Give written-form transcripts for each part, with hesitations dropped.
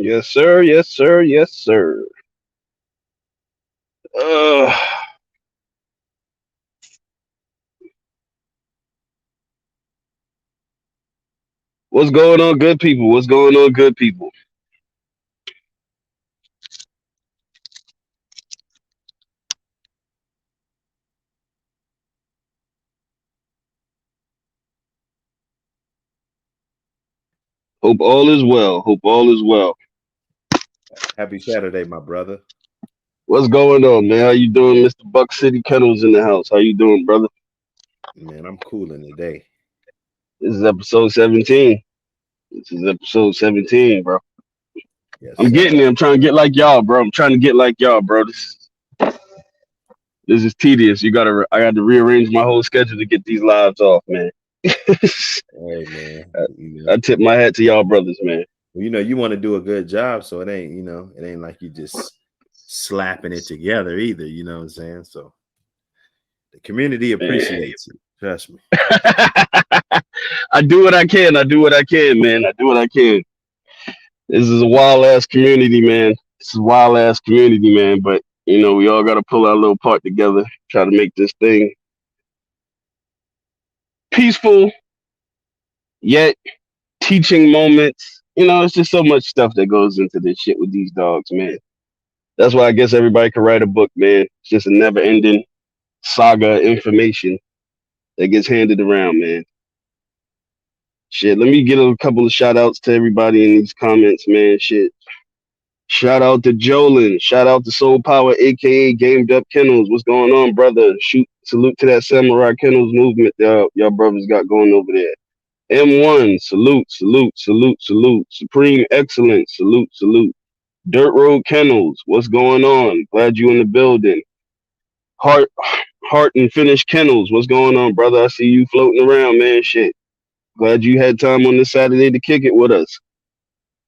Yes, sir. Yes, sir. Yes, sir. Uh, what's going on, good people? What's going on, good people? Hope all is well. Hope all is well. Happy Saturday, my brother. What's going on, man? How you doing, Mr. Buck City Kennels in the house? How you doing, brother? Man, I'm cooling today. This is episode 17. This is episode 17, bro. Yes, I'm getting sir. there. I'm trying to get like y'all, bro. I'm trying to get like y'all, bro. This is tedious. I got to rearrange my whole schedule to get these lives off, man. Hey, man. I tip my hat to y'all brothers, man. You want to do a good job, so it ain't like you just slapping it together either. You know what I'm saying? So the community appreciates it. Trust me. I do what I can. I do what I can, man. I do what I can. This is a wild ass community, man. This is a wild ass community, man. But we all got to pull our little part together, try to make this thing peaceful yet teaching moments. It's just so much stuff that goes into this shit with these dogs, man. That's why I guess everybody could write a book, man. It's just a never ending saga of information that gets handed around, man. Shit, let me get a couple of shout outs to everybody in these comments, man. Shit. Shout out to Jolin. Shout out to Soul Power, aka Gamed Up Kennels. What's going on, brother? Salute to that Samurai Kennels movement y'all brothers got going over there. M1, salute, salute, salute, salute. Supreme Excellence, salute, salute. Dirt Road Kennels, what's going on? Glad you in the building. Heart, Heart and Finish Kennels, what's going on, brother? I see you floating around, man. Shit. Glad you had time on this Saturday to kick it with us.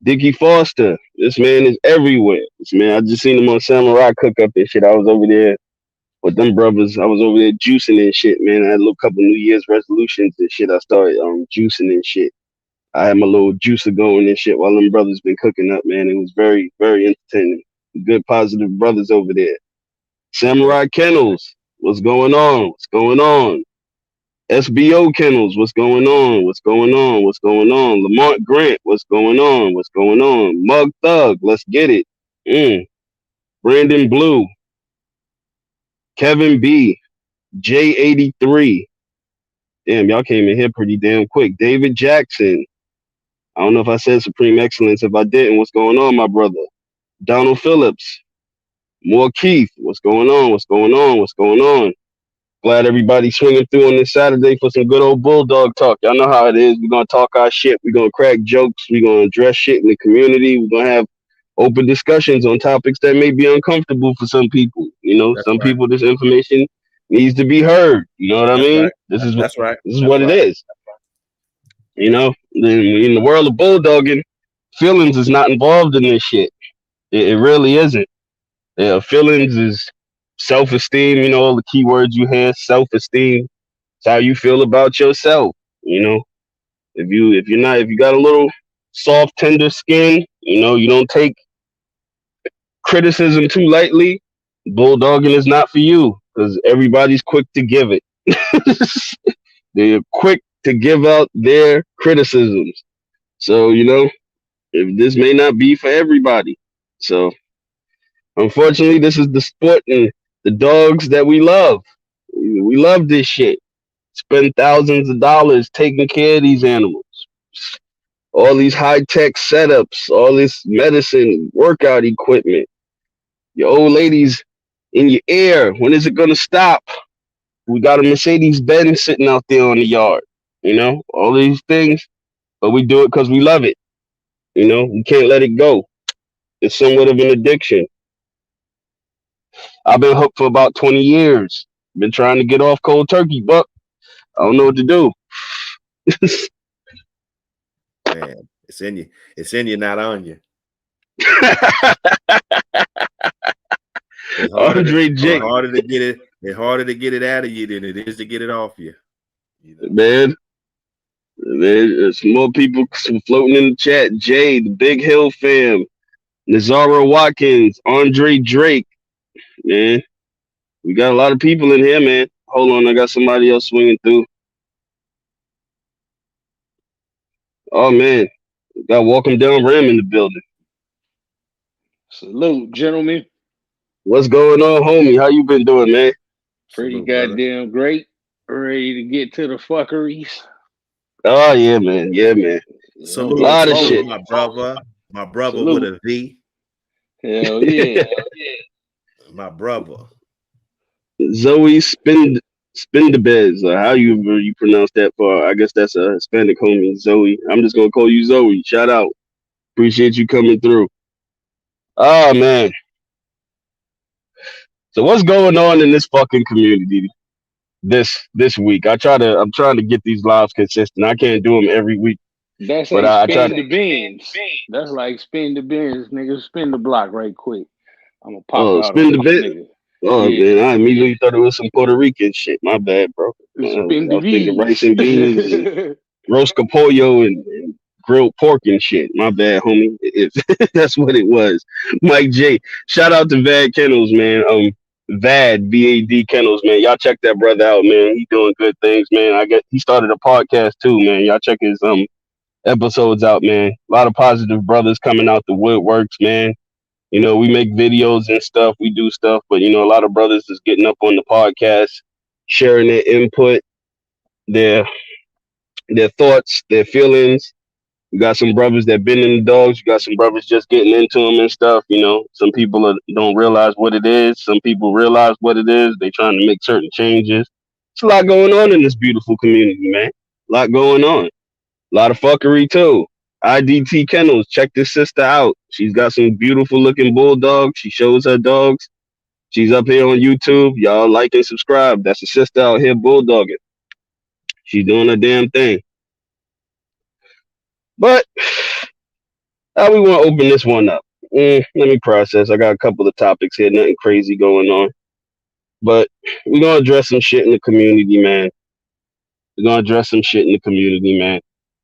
Dickie Foster, this man is everywhere. This man, I just seen him on Samurai Cook Up and shit. I was over there with them brothers. I was over there juicing and shit, man. I had a little couple New Year's resolutions and shit. I started juicing and shit. I had my little juicer going and shit while them brothers been cooking up, man. It was very, very entertaining. Good, positive brothers over there. Samurai Kennels, what's going on? What's going on? SBO Kennels, what's going on? What's going on? What's going on? Lamont Grant, what's going on? What's going on? Mug Thug, let's get it. Brandon Blue, Kevin B, J83. Damn, y'all came in here pretty damn quick. David Jackson. I don't know if I said Supreme Excellence. If I didn't, what's going on, my brother? Donald Phillips. More Keith. What's going on? What's going on? What's going on? Glad everybody's swinging through on this Saturday for some good old bulldog talk. Y'all know how it is. We're going to talk our shit. We're going to crack jokes. We're going to address shit in the community. We're going to have open discussions on topics that may be uncomfortable for some people. That's Some right. people, this information needs to be heard. You know what I That's mean? right. That's right. This is That's what it right. is. In the world of bulldogging, feelings is not involved in this shit. It really isn't. Yeah, feelings is self-esteem. All the keywords you hear: self-esteem. It's how you feel about yourself. If you got a little soft, tender skin, you don't take criticism too lightly. Bulldogging is not for you because everybody's quick to give it. They're quick to give out their criticisms. So if this may not be for everybody. So unfortunately, this is the sport and the dogs that we love. We love this shit. Spend thousands of dollars taking care of these animals. All these high tech setups, all this medicine, workout equipment. Your old ladies in your ear. When is it gonna stop? We got a Mercedes Benz sitting out there on the yard. All these things, but we do it because we love it. We can't let it go. It's somewhat of an addiction. I've been hooked for about 20 years. Been trying to get off cold turkey, but I don't know what to do. Man, it's in you. It's in you, not on you. It's Andre Jake, harder to get it. It's harder to get it out of you than it is to get it off you. man. There's more people floating in the chat. Jay, the Big Hill fam. Nazaro Watkins, Andre Drake, man. We got a lot of people in here, man. Hold on, I got somebody else swinging through. Oh man, we got Welcome Down Ram in the building. Salute, gentlemen. What's going on, homie? How you been doing, man? Pretty Salute, brother. goddamn great. Ready to get to the fuckeries. Oh yeah, man. Yeah, man. Salute, Lot of salute, shit. my brother with Salute. a V, Hell yeah. my brother. Zoe Spindabez, or how you pronounce that for? I guess that's a Hispanic homie, Zoe. I'm just gonna call you Zoe. Shout out. Appreciate you coming through. Oh man. So what's going on in this fucking community this week? I'm trying to get these lives consistent. I can't do them every week, That's but ain't I try spin to. the beans. That's like spin the beans, nigga. Spin the block right quick. I'm gonna pop Oh, out on spin the this bit. nigga. Oh Yeah. man, I immediately thought it was some Puerto Rican shit. My bad, bro. I Spin the was thinking rice beans. and beans and roast capollo and grilled pork and shit. My bad, homie. That's what it was. Mike J. Shout out to Vad Kennels, man. VAD Kennels, man. Y'all check that brother out, man. He doing good things, man. I guess he started a podcast too, man. Y'all check his episodes out, man. A lot of positive brothers coming out the woodworks, man. You know, we make videos and stuff, we do stuff, but you know, a lot of brothers is getting up on the podcast, sharing their input, their their thoughts, their feelings. You got some brothers that been in the dogs. You got some brothers just getting into them and stuff. You know, some people don't realize what it is. Some people realize what it is. They trying to make certain changes. It's a lot going on in this beautiful community, man. A lot going on. A lot of fuckery too. IDT Kennels, check this sister out. She's got some beautiful looking bulldogs. She shows her dogs. She's up here on YouTube. Y'all like and subscribe. That's a sister out here bulldogging. She's doing her damn thing. But how we want to open this one up? Let me process. I got a couple of topics here. Nothing crazy going on. But we're going to address some shit in the community, man. We're going to address some shit in the community, man.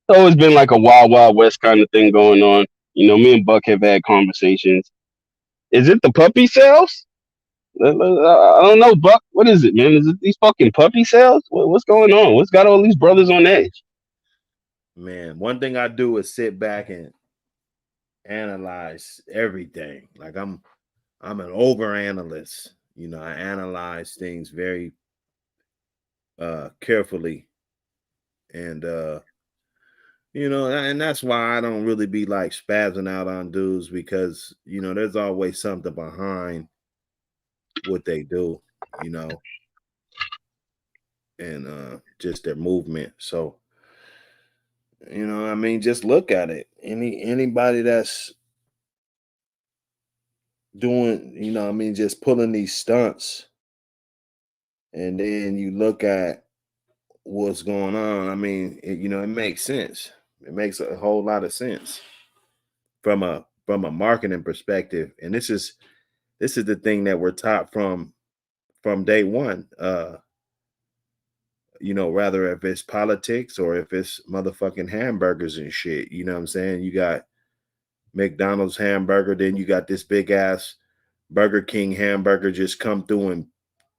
It's always been like a Wild Wild West kind of thing going on. You know, me and Buck have had conversations. Is it the puppy sales? I don't know, Buck. What is it, man? Is it these fucking puppy sales? What's going on? What's got all these brothers on edge? Man, one thing I do is sit back and analyze everything. Like I'm an over analyst. You know, I analyze things very carefully. And you know, and that's why I don't really be like spazzing out on dudes, because you know there's always something behind what they do, you know, and just their movement. So, you know, I mean, just look at it. Anybody that's doing, you know, I mean, just pulling these stunts, and then you look at what's going on. I mean, you know, it makes sense. It makes a whole lot of sense from a marketing perspective. And this is the thing that we're taught from day one. You know, rather if it's politics or if it's motherfucking hamburgers and shit. You know what I'm saying? You got McDonald's hamburger, then you got this big ass Burger King hamburger just come through and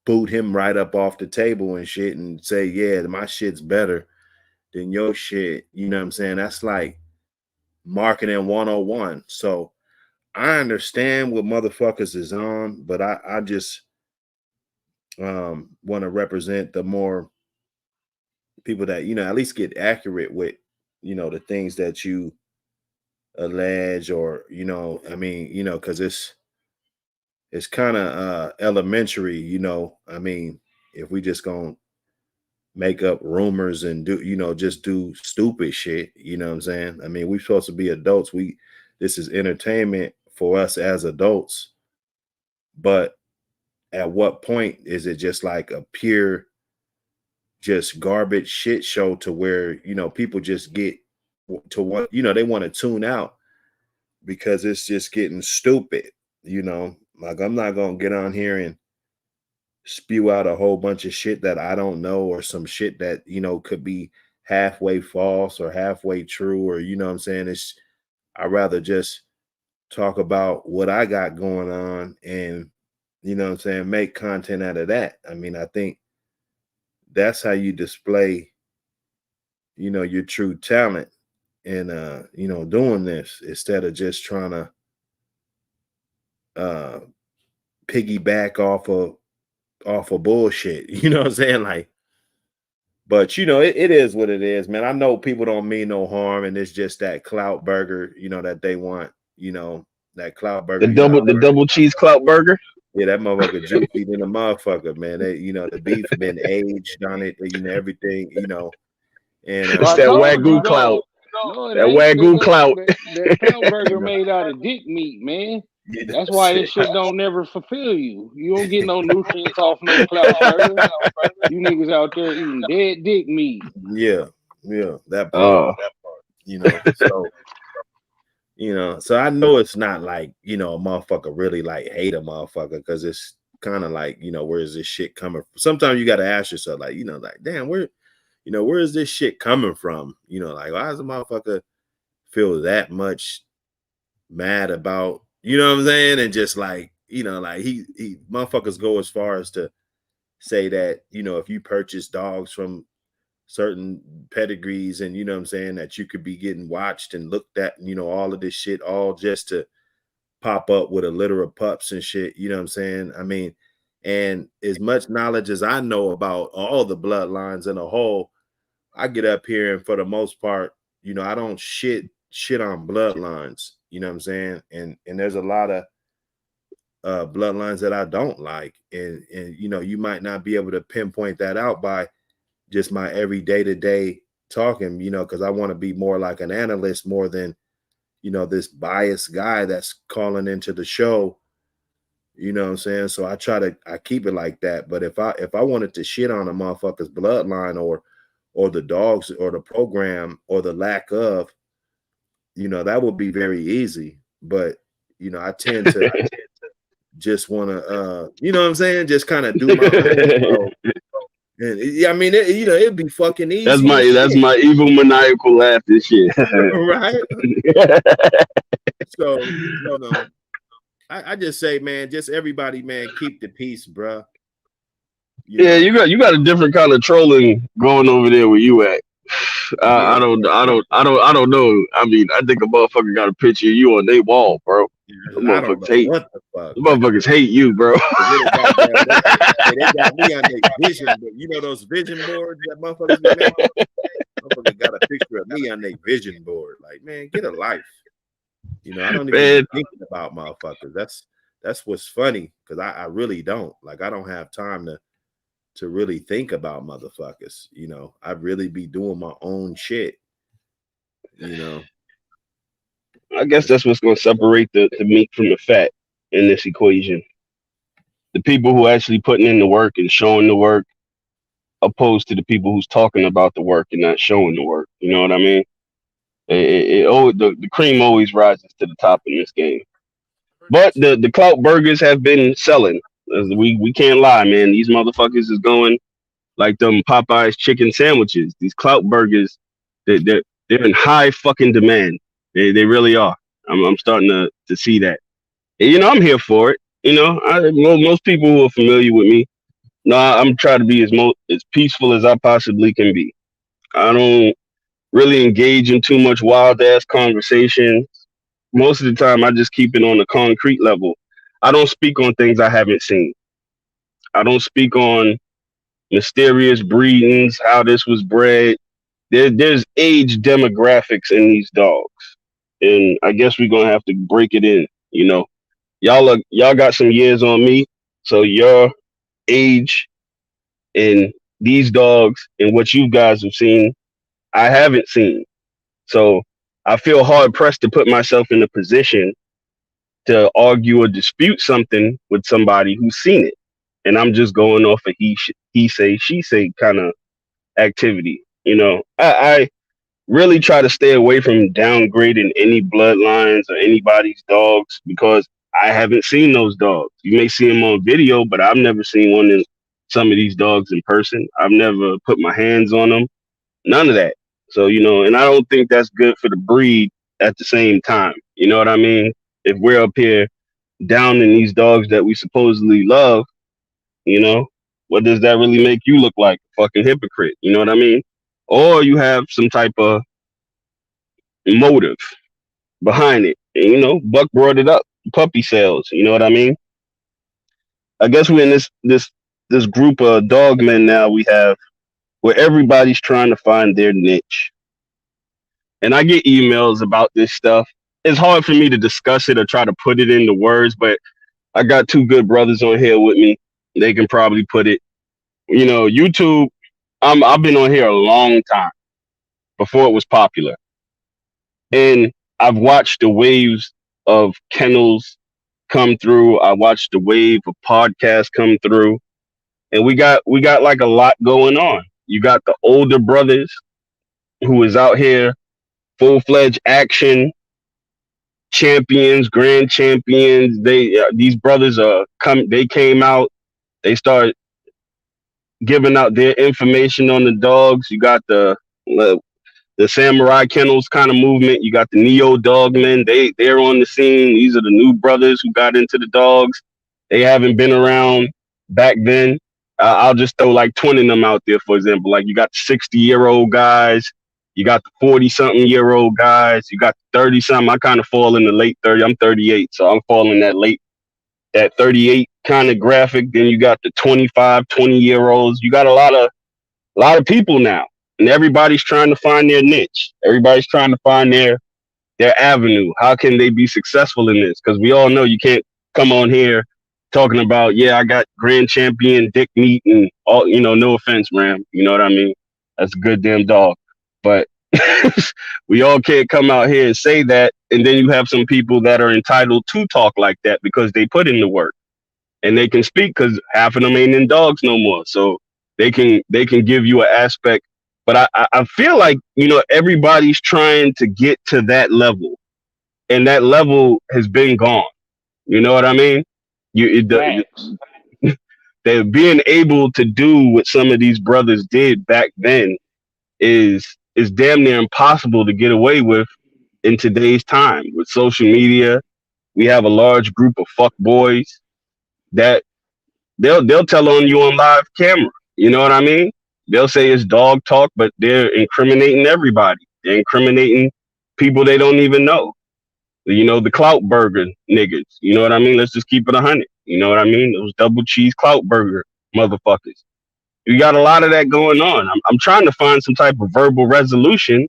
boot him right up off the table and shit and say, yeah, my shit's better than your shit. You know what I'm saying? That's like marketing 101. So I understand what motherfuckers is on, but I just want to represent the more people that, you know, at least get accurate with, you know, the things that you allege, or, you know, I mean, you know, because it's kind of elementary, you know. I mean, if we just gonna make up rumors and do, you know, just do stupid shit, you know what I'm saying? I mean, we're supposed to be adults. This is entertainment for us as adults. But at what point is it just like a pure just garbage shit show to where, you know, people just get to what, you know, they want to tune out because it's just getting stupid, you know? Like, I'm not gonna get on here and spew out a whole bunch of shit that I don't know, or some shit that, you know, could be halfway false or halfway true, or, you know what I'm saying? I'd rather just talk about what I got going on, and you know what I'm saying, make content out of that. I mean, I think that's how you display, you know, your true talent and you know, doing this instead of just trying to uh piggyback off of bullshit. You know what I'm saying? Like, but you know, it is what it is, man. I know people don't mean no harm, and it's just that clout burger, you know, that they want, you know, that clout burger, you know. The double cheese clout burger. Yeah, that motherfucker juicy than a motherfucker, man. They, you know, the beef been aged on it, you know, everything, you know, and It's Well, I that told you, wagyu clout. dog. No, it That ain't. wagyu clout. That clout you burger know, made out of dick meat, man. yeah, That's that's why this it. shit don't never fulfill you. You don't get no nutrients off no clout burger. You niggas out there eating dead dick meat. Yeah, yeah, that part, Oh, you know. So, you know, so I know it's not like, you know, a motherfucker really like hate a motherfucker, because it's kind of like, you know, where is this shit coming from? Sometimes you got to ask yourself, like, you know, like, damn, where, you know, where is this shit coming from? You know, like, why does a motherfucker feel that much mad about, you know what I'm saying? And just like, you know, like he motherfuckers go as far as to say that, you know, if you purchase dogs from certain pedigrees, and you know what I'm saying, that you could be getting watched and looked at, and you know, all of this shit, all just to pop up with a litter of pups and shit, you know what I'm saying? I mean, and as much knowledge as I know about all the bloodlines in a whole, I get up here and for the most part, you know, I don't shit on bloodlines, you know what I'm saying? And there's a lot of bloodlines that I don't like. And you know, you might not be able to pinpoint that out by just my every day-to-day talking, you know, because I want to be more like an analyst more than, you know, this biased guy that's calling into the show, you know what I'm saying? So I keep it like that. But if I wanted to shit on a motherfucker's bloodline or the dogs or the program or the lack of, you know, that would be very easy. But you know, I tend to just want to you know what I'm saying, just kind of do my own flow. And yeah, I mean, you know, it'd be fucking easy as that's shit. my evil maniacal laugh. This shit. Right? So, you know, I just say, man, just everybody, man, keep the peace, bruh. You Yeah, know, you got a different kind of trolling going over there where you at. yeah, I don't know. I mean, I think a motherfucker got a picture of you on their wall, bro. The I don't know what the fuck. motherfuckers hate you, bro. They got me on their vision, but you know those vision boards that motherfuckers be making? Motherfucker got a picture of me on their vision board. Like, man, get a life. You know, I don't even Man, be thinking about motherfuckers. That's what's funny, because I really don't. Like, I don't have time to really think about motherfuckers. You know, I really be doing my own shit. You know, I guess that's what's going to separate the meat from the fat in this equation. The people who actually putting in the work and showing the work, opposed to the people who's talking about the work and not showing the work. You know what I mean? The cream always rises to the top in this game. But the clout burgers have been selling. We can't lie, man. These motherfuckers is going like them Popeyes chicken sandwiches. These clout burgers, they're in high fucking demand. They really are. I'm starting to see that. And, you know, I'm here for it. You know, most people who are familiar with me, no, I'm trying to be as peaceful as I possibly can be. I don't really engage in too much wild ass conversation. Most of the time, I just keep it on the concrete level. I don't speak on things I haven't seen. I don't speak on mysterious breedings, how this was bred. There's age demographics in these dogs, and I guess we're gonna have to break it in. You know, y'all got some years on me, so your age and these dogs and what you guys have seen, I haven't seen. So I feel hard pressed to put myself in a position to argue or dispute something with somebody who's seen it, and I'm just going off a he say she say kind of activity. You know, I really try to stay away from downgrading any bloodlines or anybody's dogs because I haven't seen those dogs. You may see them on video, but I've never seen one in some of these dogs in person. I've never put my hands on them. None of that. So, you know, and I don't think that's good for the breed at the same time. You know what I mean? if we're up here down in these dogs that we supposedly love, you know, what does that really make you look like? A fucking hypocrite, you know what I mean? Or you have some type of motive behind it. And, you know, Buck brought it up, puppy sales, you know what I mean? I guess we're in this group of dog men now we have where everybody's trying to find their niche. And I get emails about this stuff. It's hard for me to discuss it or try to put it into words, but I got two good brothers on here with me. They can probably put it. You know, YouTube. I've been on here a long time before it was popular, and I've watched the waves of kennels come through. I watched the wave of podcasts come through, and we got like a lot going on. You got the older brothers who is out here full fledged action champions, grand champions. These brothers are come. They came out. They started giving out their information on the dogs. You got the samurai kennels kind of movement. You got the neo dogmen. They're on the scene. These are the new brothers who got into the dogs. They haven't been around back then. I'll just throw like 20 of them out there, for example. Like you got the 60-year-old guys. You got the 40-something-year-old guys. You got the 30-something. I kind of fall in the late 30. I'm 38, so I'm falling that 38 kind of graphic. Then you got the 25, 20-year-olds. You got a lot of people now, and everybody's trying to find their niche. Everybody's trying to find their avenue. How can they be successful in this? Because we all know you can't come on here talking about, yeah, I got grand champion dick meat and all, you know, no offense, Ram. You know what I mean? That's a good damn dog. But we all can't come out here and say that. And then you have some people that are entitled to talk like that because they put in the work and they can speak because half of them ain't in dogs no more. So they can give you an aspect. But I feel like, you know, everybody's trying to get to that level, and that level has been gone. You know what I mean? Facts. They're being able to do what some of these brothers did back then is damn near impossible to get away with in today's time with social media. We have a large group of fuck boys that they'll tell on you on live camera. You know what I mean? They'll say it's dog talk, but they're incriminating everybody. They're incriminating people they don't even know. You know, the clout burger niggas. You know what I mean? Let's just keep it 100. You know what I mean? Those double cheese clout burger motherfuckers. You got a lot of that going on. I'm trying to find some type of verbal resolution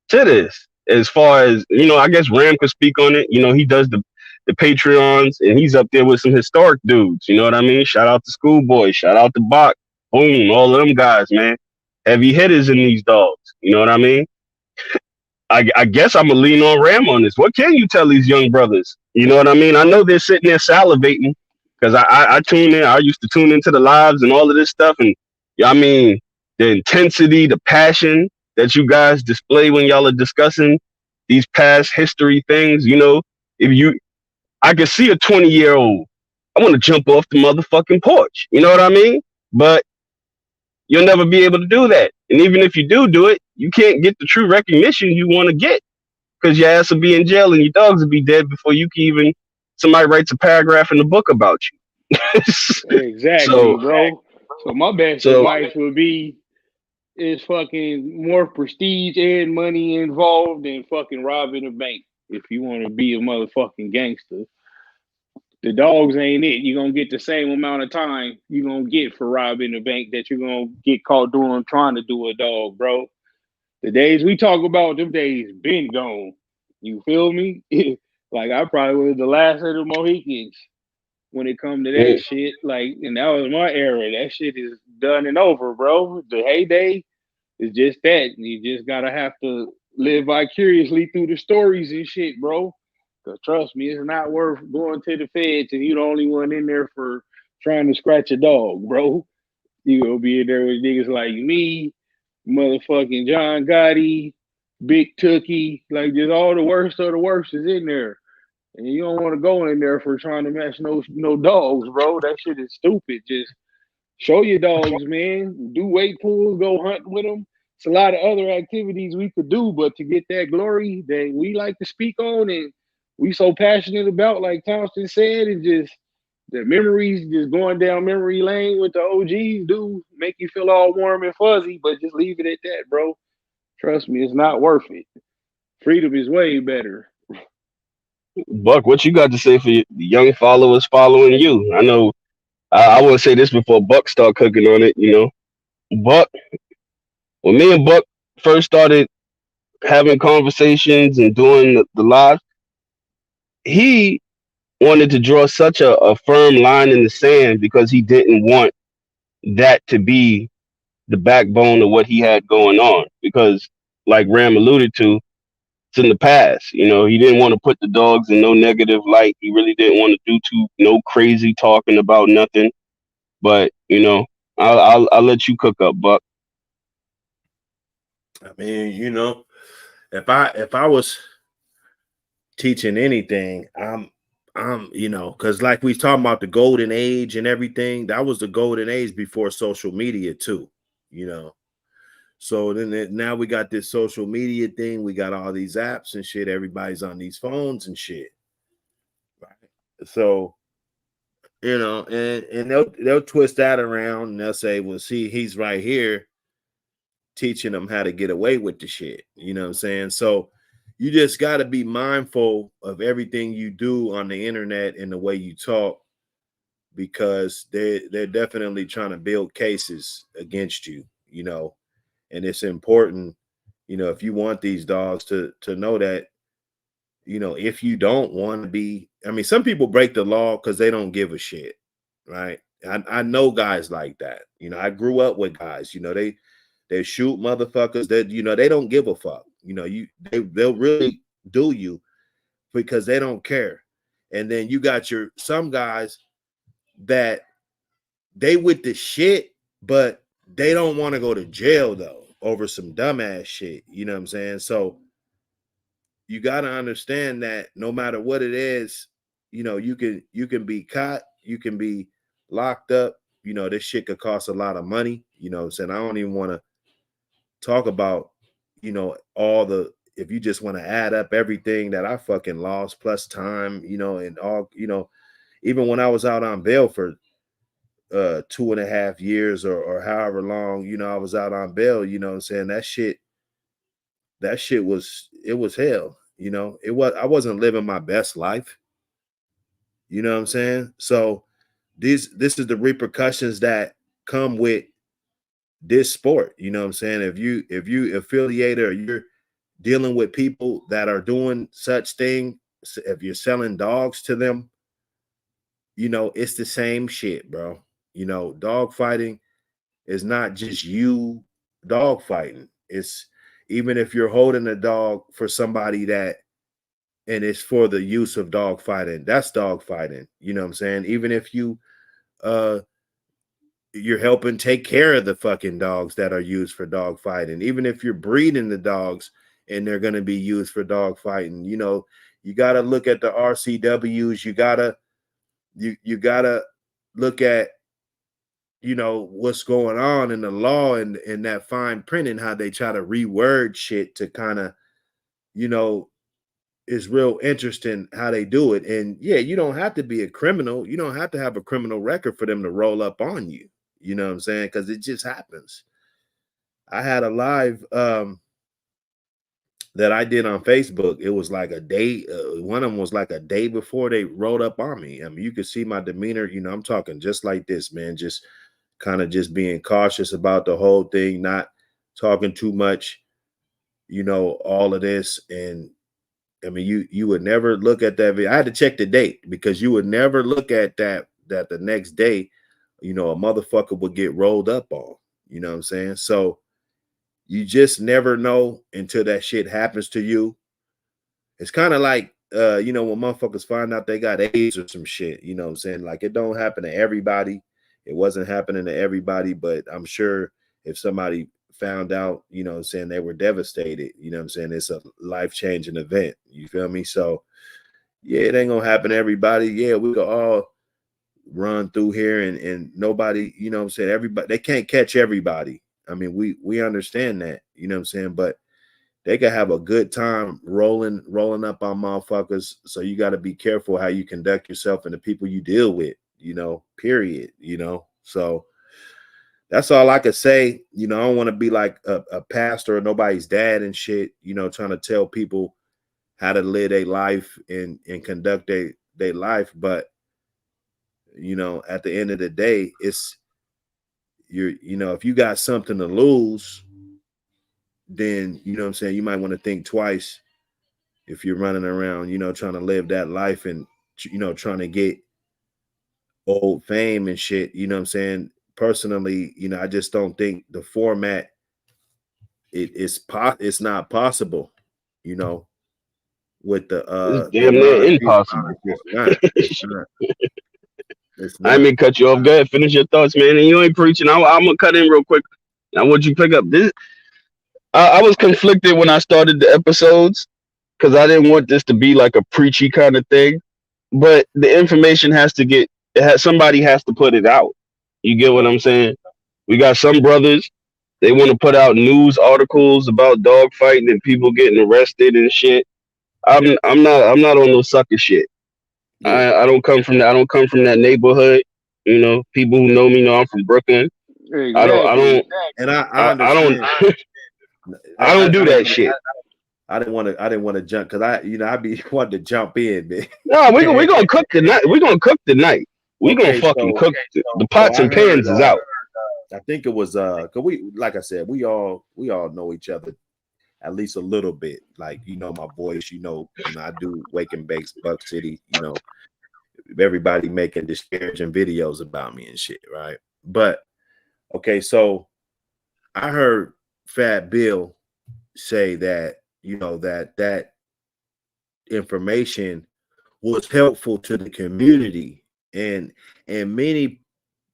to this. As far as, you know, I guess Ram could speak on it. You know, he does the Patreons, and he's up there with some historic dudes. You know what I mean? Shout out to Schoolboy. Shout out to Bach. Boom. All of them guys, man. Heavy hitters in these dogs. You know what I mean? I guess I'm going to lean on Ram on this. What can you tell these young brothers? You know what I mean? I know they're sitting there salivating because I tune in. I used to tune into the lives and all of this stuff. And I mean, the intensity, the passion that you guys display when y'all are discussing these past history things. You know, I can see a 20-year-old. I want to jump off the motherfucking porch. You know what I mean? But you'll never be able to do that. And even if you do it, you can't get the true recognition you want to get because your ass will be in jail and your dogs will be dead before you can even, somebody writes a paragraph in the book about you. Exactly, bro. So my best advice would be is fucking more prestige and money involved than fucking robbing a bank. If you want to be a motherfucking gangster, the dogs ain't it. You're gonna get the same amount of time you're gonna get for robbing a bank that you're gonna get caught doing trying to do a dog, bro. The days we talk about, them days been gone. You feel me? Like I probably was the last of the Mohicans when it come to that shit. Like, and that was my era. That shit is done and over, bro. The heyday is just that. You just gotta have to live vicariously through the stories and shit, bro. Cause trust me, it's not worth going to the feds and you the only one in there for trying to scratch a dog, bro. You gonna be in there with niggas like me, motherfucking John Gotti, Big Tookie, like just all the worst of the worst is in there. And you don't want to go in there for trying to match no dogs, bro. That shit is stupid. Just show your dogs, man. Do weight pulls, go hunt with them. It's a lot of other activities we could do, but to get that glory that we like to speak on and we so passionate about, like Thompson said, and just the memories, just going down memory lane with the OGs do make you feel all warm and fuzzy, but just leave it at that, bro. Trust me, it's not worth it. Freedom is way better. Buck, what you got to say for the young followers following you? I know I want to say this before Buck start cooking on it. Buck, when me and Buck first started having conversations and doing the live, he wanted to draw such a firm line in the sand because he didn't want that to be the backbone of what he had going on. Because, like Ram alluded to, it's in the past. He didn't want to put the dogs in no negative light. He really didn't want to do no crazy talking about nothing. But I'll let you cook up, Buck. I mean, if I was teaching anything, I'm because like we talking about the golden age and everything, that was the golden age before social media too. So then now we got this social media thing. We got all these apps and shit. Everybody's on these phones and shit. Right. So, and they'll twist that around and they'll say, well, see, he's right here teaching them how to get away with the shit. You know what I'm saying? So you just got to be mindful of everything you do on the internet and the way you talk, because they're definitely trying to build cases against you, and it's important, if you want these dogs to know that, if you don't want to be, I mean, some people break the law because they don't give a shit, right? I know guys like that. I grew up with guys, they shoot motherfuckers that, they don't give a fuck. They'll really do you because they don't care. And then you got some guys that they with the shit, but they don't want to go to jail though over some dumbass shit. You know what I'm saying? So you got to understand that no matter what it is, you can be caught, you can be locked up. This shit could cost a lot of money. You know what I'm saying? I don't even want to talk about, if you just want to add up everything that I fucking lost plus time, and all, even when I was out on bail for 2.5 years or however long, I was out on bail, what I'm saying? That shit was hell. I wasn't living my best life. You know what I'm saying? So this is the repercussions that come with this sport. You know what I'm saying? If you affiliate or you're dealing with people that are doing such thing, if you're selling dogs to them, it's the same shit, bro. Dog fighting is not just you dog fighting. It's even if you're holding a dog for somebody that, and it's for the use of dog fighting, that's dog fighting. You know what I'm saying? Even if you're helping take care of the fucking dogs that are used for dog fighting, even if you're breeding the dogs and they're going to be used for dog fighting, you got to look at the RCWs. You gotta look at, what's going on in the law and that fine print and how they try to reword shit to kind of, is real interesting how they do it. And yeah, you don't have to be a criminal. You don't have to have a criminal record for them to roll up on you. You know what I'm saying? Because it just happens. I had a live that I did on Facebook. It was like a day. One of them was like a day before they rolled up on me. I mean, you could see my demeanor. I'm talking just like this, man. Just kind of just being cautious about the whole thing, not talking too much, all of this. And I mean, you would never look at that video. I had to check the date because you would never look at that the next day, a motherfucker would get rolled up on. You know what I'm saying? So you just never know until that shit happens to you. It's kind of like, when motherfuckers find out they got AIDS or some shit, you know what I'm saying? Like, it don't happen to everybody. It wasn't happening to everybody, but I'm sure if somebody found out, you know what I'm saying, they were devastated. You know what I'm saying? It's a life-changing event. You feel me? So, yeah, it ain't going to happen to everybody. Yeah, we could all run through here and nobody, you know what I'm saying, everybody, they can't catch everybody. I mean, we understand that, you know what I'm saying? But they can have a good time rolling up on motherfuckers. So you got to be careful how you conduct yourself and the people you deal with, you know, period, you know. So that's all I could say. You know, I don't want to be like a pastor or nobody's dad and shit, you know, trying to tell people how to live their life and conduct their life. But, you know, at the end of the day, it's you know, if you got something to lose, then, you know what I'm saying, you might want to think twice if you're running around, you know, trying to live that life and, you know, trying to get old fame and shit. You know what I'm saying? Personally, you know, I just don't think the format it's not possible, you know, with the It's damn near amount of people. impossible. It's not. It's I not. may cut you off. Go ahead, finish your thoughts, man. And you ain't preaching. I'm gonna cut in real quick. I want you to pick up this. I was conflicted when I started the episodes because I didn't want this to be like a preachy kind of thing. But the information has to get. Somebody has to put it out. You get what I'm saying? We got some brothers. They want to put out news articles about dog fighting and people getting arrested and shit. I'm not on no sucker shit. Yeah. I don't come from that. I don't come from that neighborhood. You know, people who know me know I'm from Brooklyn. Exactly. And I I understand. don't. I don't do that shit. I didn't want to jump because I be wanting to jump in, man. No, we gonna cook tonight. We gonna cook tonight. We gonna fucking cook. The pots and pans is out. I think it was cause we, like I said, we all know each other at least a little bit. Like, you know, my voice, you know, I do Wake and Bakes, Buck City, you know, everybody making disparaging videos about me and shit, right? But okay, so I heard Fat Bill say that, you know, that information was helpful to the community, and in many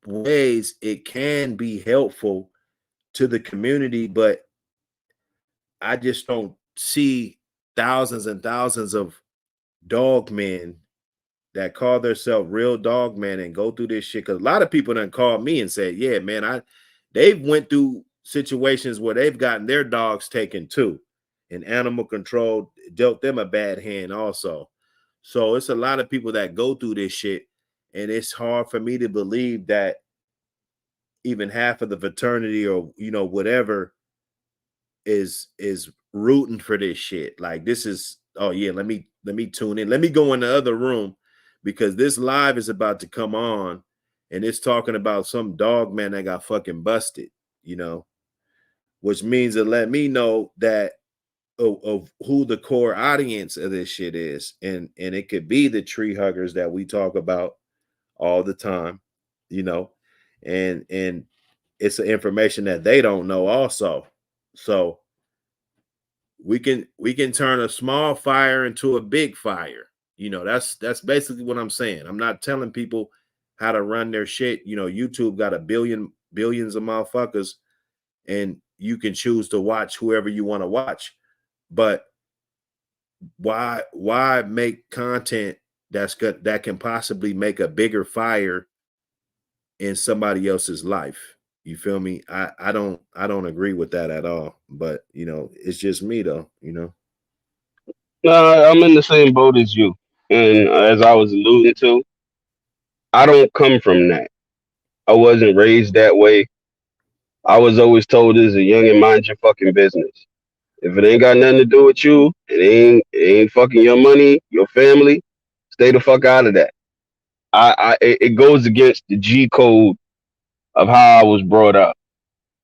ways it can be helpful to the community, but I just don't see thousands and thousands of dog men that call themselves real dog men and go through this shit. Because a lot of people done called me and said, yeah, man, they've went through situations where they've gotten their dogs taken too, and animal control dealt them a bad hand also. So it's a lot of people that go through this shit, and it's hard for me to believe that even half of the fraternity or, you know, whatever is rooting for this shit. Like, this is, oh yeah, let me tune in. Let me go in the other room because this live is about to come on and it's talking about some dog man that got fucking busted, you know, which means to let me know that of who the core audience of this shit is. And it could be the tree huggers that we talk about all the time, you know, and it's the information that they don't know also. So we can turn a small fire into a big fire. You know, that's basically what I'm saying. I'm not telling people how to run their shit. You know, YouTube got billions of motherfuckers, and you can choose to watch whoever you want to watch. But why make content that's good that can possibly make a bigger fire in somebody else's life? You feel me? I don't agree with that at all. But, you know, it's just me though, you know. No, I'm in the same boat as you. And as I was alluding to, I don't come from that. I wasn't raised that way. I was always told as a young and mind your fucking business. If it ain't got nothing to do with you, it ain't fucking your money, your family, stay the fuck out of that. It goes against the G code of how I was brought up.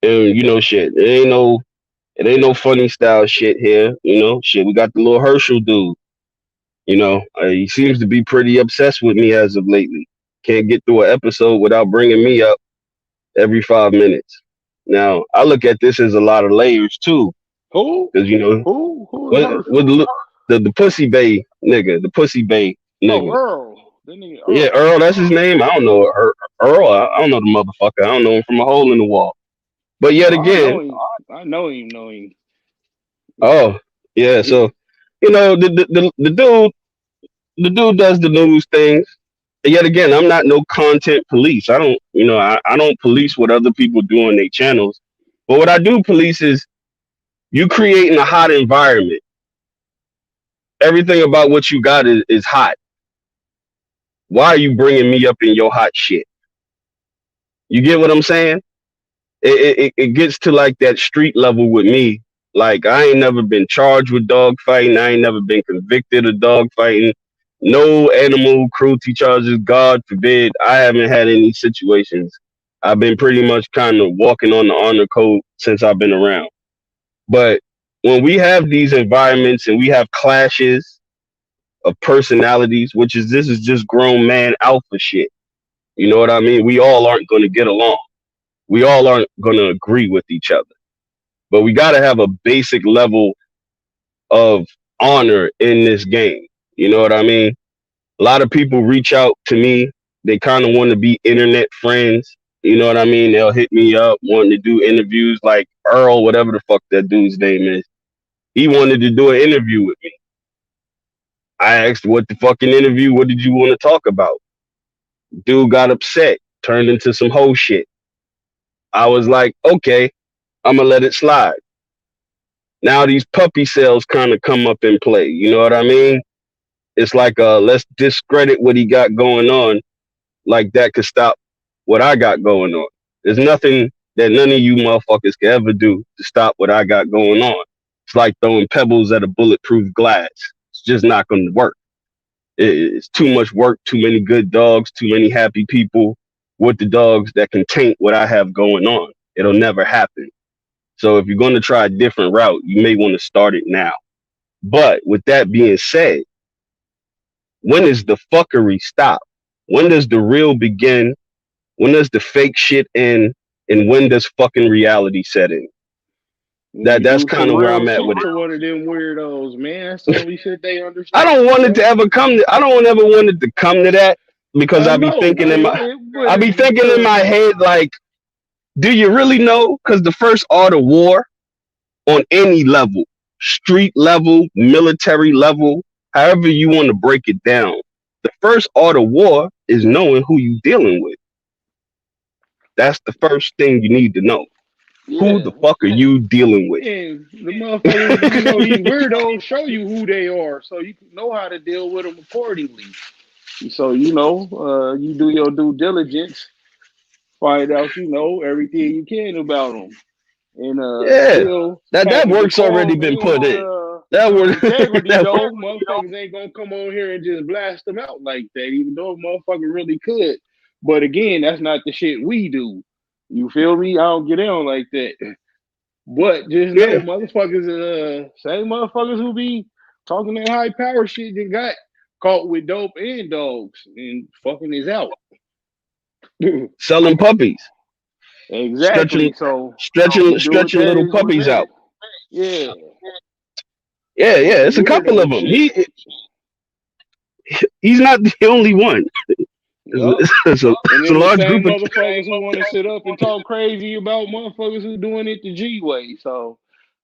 And you know, shit, it ain't no funny style shit here. You know, shit, we got the little Herschel dude. You know, he seems to be pretty obsessed with me as of lately. Can't get through an episode without bringing me up every 5 minutes. Now, I look at this as a lot of layers too, Who? because you know, Who is with Herschel? the pussy bay nigga, the pussy bay Oh, nigga. Earl. That nigga Earl. Yeah, Earl, that's his name. I don't know Earl. I don't know the motherfucker. I don't know him from a hole in the wall. But yet again, I know him. oh yeah. So you know, the dude does the news things. And yet again, I'm not no content police. I don't police what other people do on their channels. But what I do police is You creating a hot environment. Everything about what you got is hot. Why are you bringing me up in your hot shit? You get what I'm saying? It gets to like that street level with me. Like, I ain't never been charged with dog fighting. I ain't never been convicted of dog fighting. No animal cruelty charges, God forbid. I haven't had any situations. I've been pretty much kind of walking on the honor code since I've been around. But when we have these environments and we have clashes of personalities, this is just grown man alpha shit. You know what I mean? We all aren't going to get along. We all aren't going to agree with each other. But we got to have a basic level of honor in this game. You know what I mean? A lot of people reach out to me. They kind of want to be internet friends. You know what I mean? They'll hit me up wanting to do interviews, like Earl, whatever the fuck that dude's name is. He wanted to do an interview with me. I asked, what the fucking interview? What did you want to talk about? Dude got upset, turned into some whole shit. I was like, okay, I'm going to let it slide. Now these puppy sales kind of come up in play. You know what I mean? It's like, let's discredit what he got going on. Like that could stop what I got going on. There's nothing that none of you motherfuckers can ever do to stop what I got going on. It's like throwing pebbles at a bulletproof glass. It's just not going to work. It's too much work, too many good dogs, too many happy people with the dogs that can taint what I have going on. It'll never happen. So if you're going to try a different route, you may want to start it now. But with that being said, when does the fuckery stop? When does the real begin? When does the fake shit end? And when does fucking reality set in? That's kind of where I'm at with it. One of them weirdos, man. That's the only shit they understand. I don't want it to ever come to. I don't ever want it to come to that, because I be thinking in my head, like, do you really know? Because the first art of war on any level, street level, military level, however you want to break it down, the first art of war is knowing who you're dealing with. That's the first thing you need to know. Yeah. Who the fuck are you dealing with? And the motherfuckers, these weirdos show you who they are, so you know how to deal with them accordingly. So, you do your due diligence, find out, everything you can about them. And that work's already been put in. That work, motherfuckers ain't gonna come on here and just blast them out like that, even though motherfuckers really could. But again, that's not the shit we do. You feel me? I don't get down like that. But just know, motherfuckers, same motherfuckers who be talking that high power shit and got caught with dope and dogs and fucking is out. Selling puppies. Exactly. Stretching little puppies out. Yeah. Yeah. It's a couple of them. He's not the only one. It's a large group of motherfuckers who want to sit up and talk crazy about motherfuckers who doing it the G way. So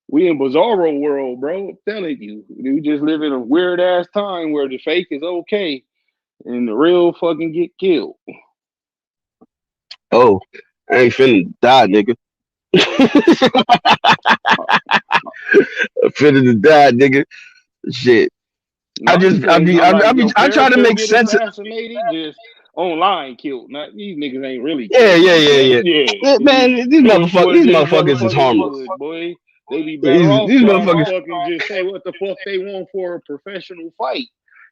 we in bizarro world, bro. I'm telling you, we just live in a weird ass time where the fake is okay and the real fucking get killed. Oh, I ain't finna die, nigga. I'm finna die, nigga. Shit. I try to make sense of just online killed. Not these niggas ain't really killed. Yeah. Man, these motherfuckers is harmless. Boy, they be better off these motherfuckers fucking just say what the fuck they want for a professional fight,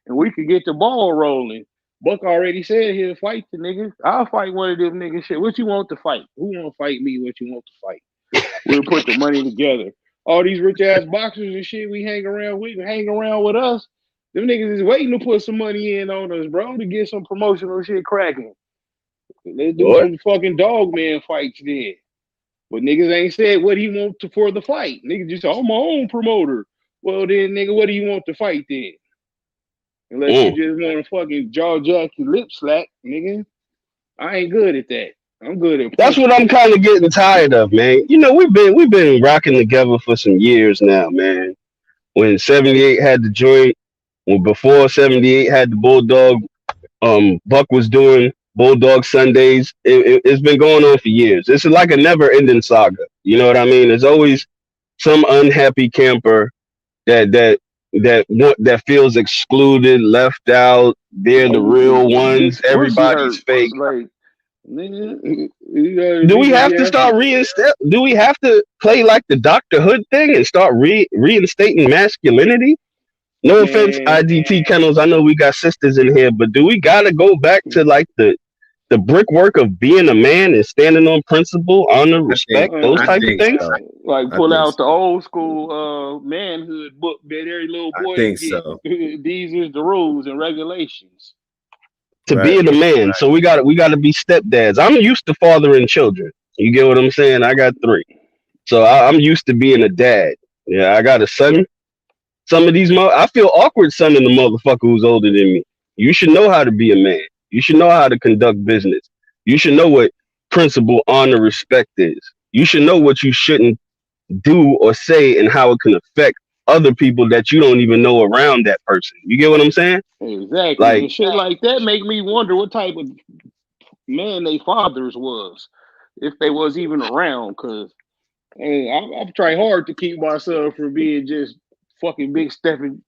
and we could get the ball rolling. Buck already said he'll fight the niggas. I'll fight one of them niggas. Shit, what you want to fight? Who want to fight me? What you want to fight? We'll put the money together. All these rich ass boxers and shit we hang around with us. Them niggas is waiting to put some money in on us, bro, to get some promotional shit cracking. Let's do some fucking dog man fights then. But niggas ain't said what he want for the fight. Niggas just say, I'm my own promoter. Well then, nigga, what do you want to fight then? Unless you just want to fucking jaw jack your lip slack, nigga. I ain't good at that. I'm good at That's what I'm kind of getting tired of, man. We've been rocking together for some years now, man. When 78 had the joint, before 78 had the Bulldog, Buck was doing Bulldog Sundays. It's been going on for years. It's like a never-ending saga. You know what I mean? There's always some unhappy camper that feels excluded, left out. They're the real ones. Bitch, pussy Everybody's hurt. fake. Like, nigga, Do we have to start reinstate? Do we have to play like the Doctor Hood thing and start reinstating masculinity? No offense, IDT Kennels. I know we got sisters in here, but do we gotta go back to like the brickwork of being a man and standing on principle, honor, respect, those type of things? So. Like pull out the old school manhood book that every little boy gets. So. These is the rules and regulations. To being a man. So we gotta be stepdads. I'm used to fathering children. You get what I'm saying? I got 3. So I'm used to being a dad. Yeah, I got a son. Some of these I feel awkward sonning the motherfucker who's older than me. You should know how to be a man. You should know how to conduct business. You should know what principle, honor, respect is. You should know what you shouldn't do or say and how it can affect other people that you don't even know around that person. You get what I'm saying? Exactly. Like, and shit like that make me wonder what type of man they fathers was, if they was even around. Cause hey, I'm trying hard to keep myself from being just fucking big stepping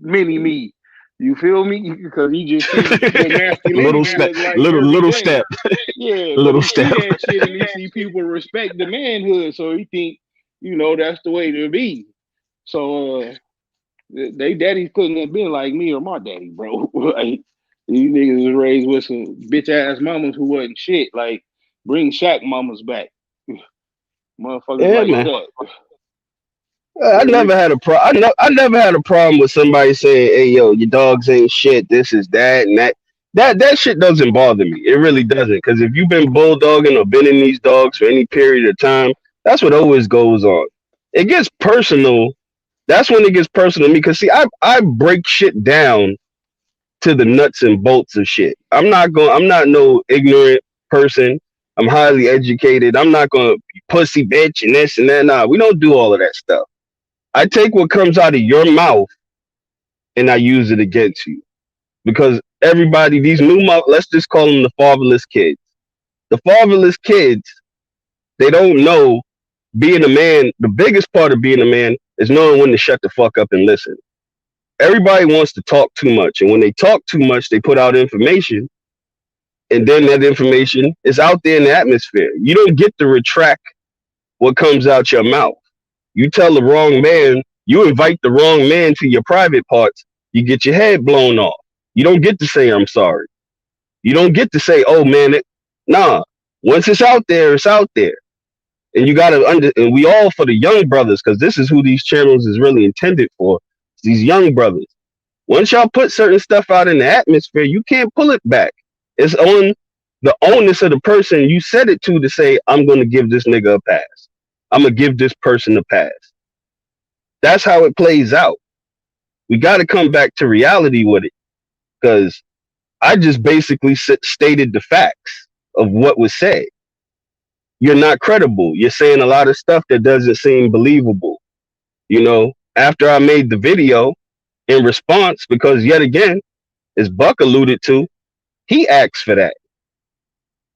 mini me. You feel me? Because you just see the masculinity little step, like little step. Yeah, little step. See that shit and you see people respect the manhood, so you think, that's the way to be. So they daddies couldn't have been like me or my daddy, bro. Like, these niggas was raised with some bitch ass mamas who wasn't shit. Like, bring Shaq mamas back. Motherfuckers man. that. I never had a I never had a problem with somebody saying, "Hey, yo, your dogs ain't shit. This is that and that." That shit doesn't bother me. It really doesn't. Because if you've been bulldogging or been in these dogs for any period of time, that's what always goes on. It gets personal. That's when it gets personal to me. Because see, I break shit down to the nuts and bolts of shit. I'm not no ignorant person. I'm highly educated. I'm not gonna pussy bitch and this and that. Nah, we don't do all of that stuff. I take what comes out of your mouth and I use it against you. Because everybody, these let's just call them the fatherless kids. The fatherless kids, they don't know being a man. The biggest part of being a man is knowing when to shut the fuck up and listen. Everybody wants to talk too much. And when they talk too much, they put out information. And then that information is out there in the atmosphere. You don't get to retract what comes out your mouth. You tell the wrong man, you invite the wrong man to your private parts, you get your head blown off. You don't get to say, I'm sorry. You don't get to say, oh man, nah. Once it's out there, it's out there. And you gotta and we all, for the young brothers, because this is who these channels is really intended for, these young brothers. Once y'all put certain stuff out in the atmosphere, you can't pull it back. It's on the onus of the person you said it to say, I'm gonna give this nigga a pass. I'm going to give this person a pass. That's how it plays out. We got to come back to reality with it, because I just basically stated the facts of what was said. You're not credible. You're saying a lot of stuff that doesn't seem believable. After I made the video in response, because yet again, as Buck alluded to, he asked for that.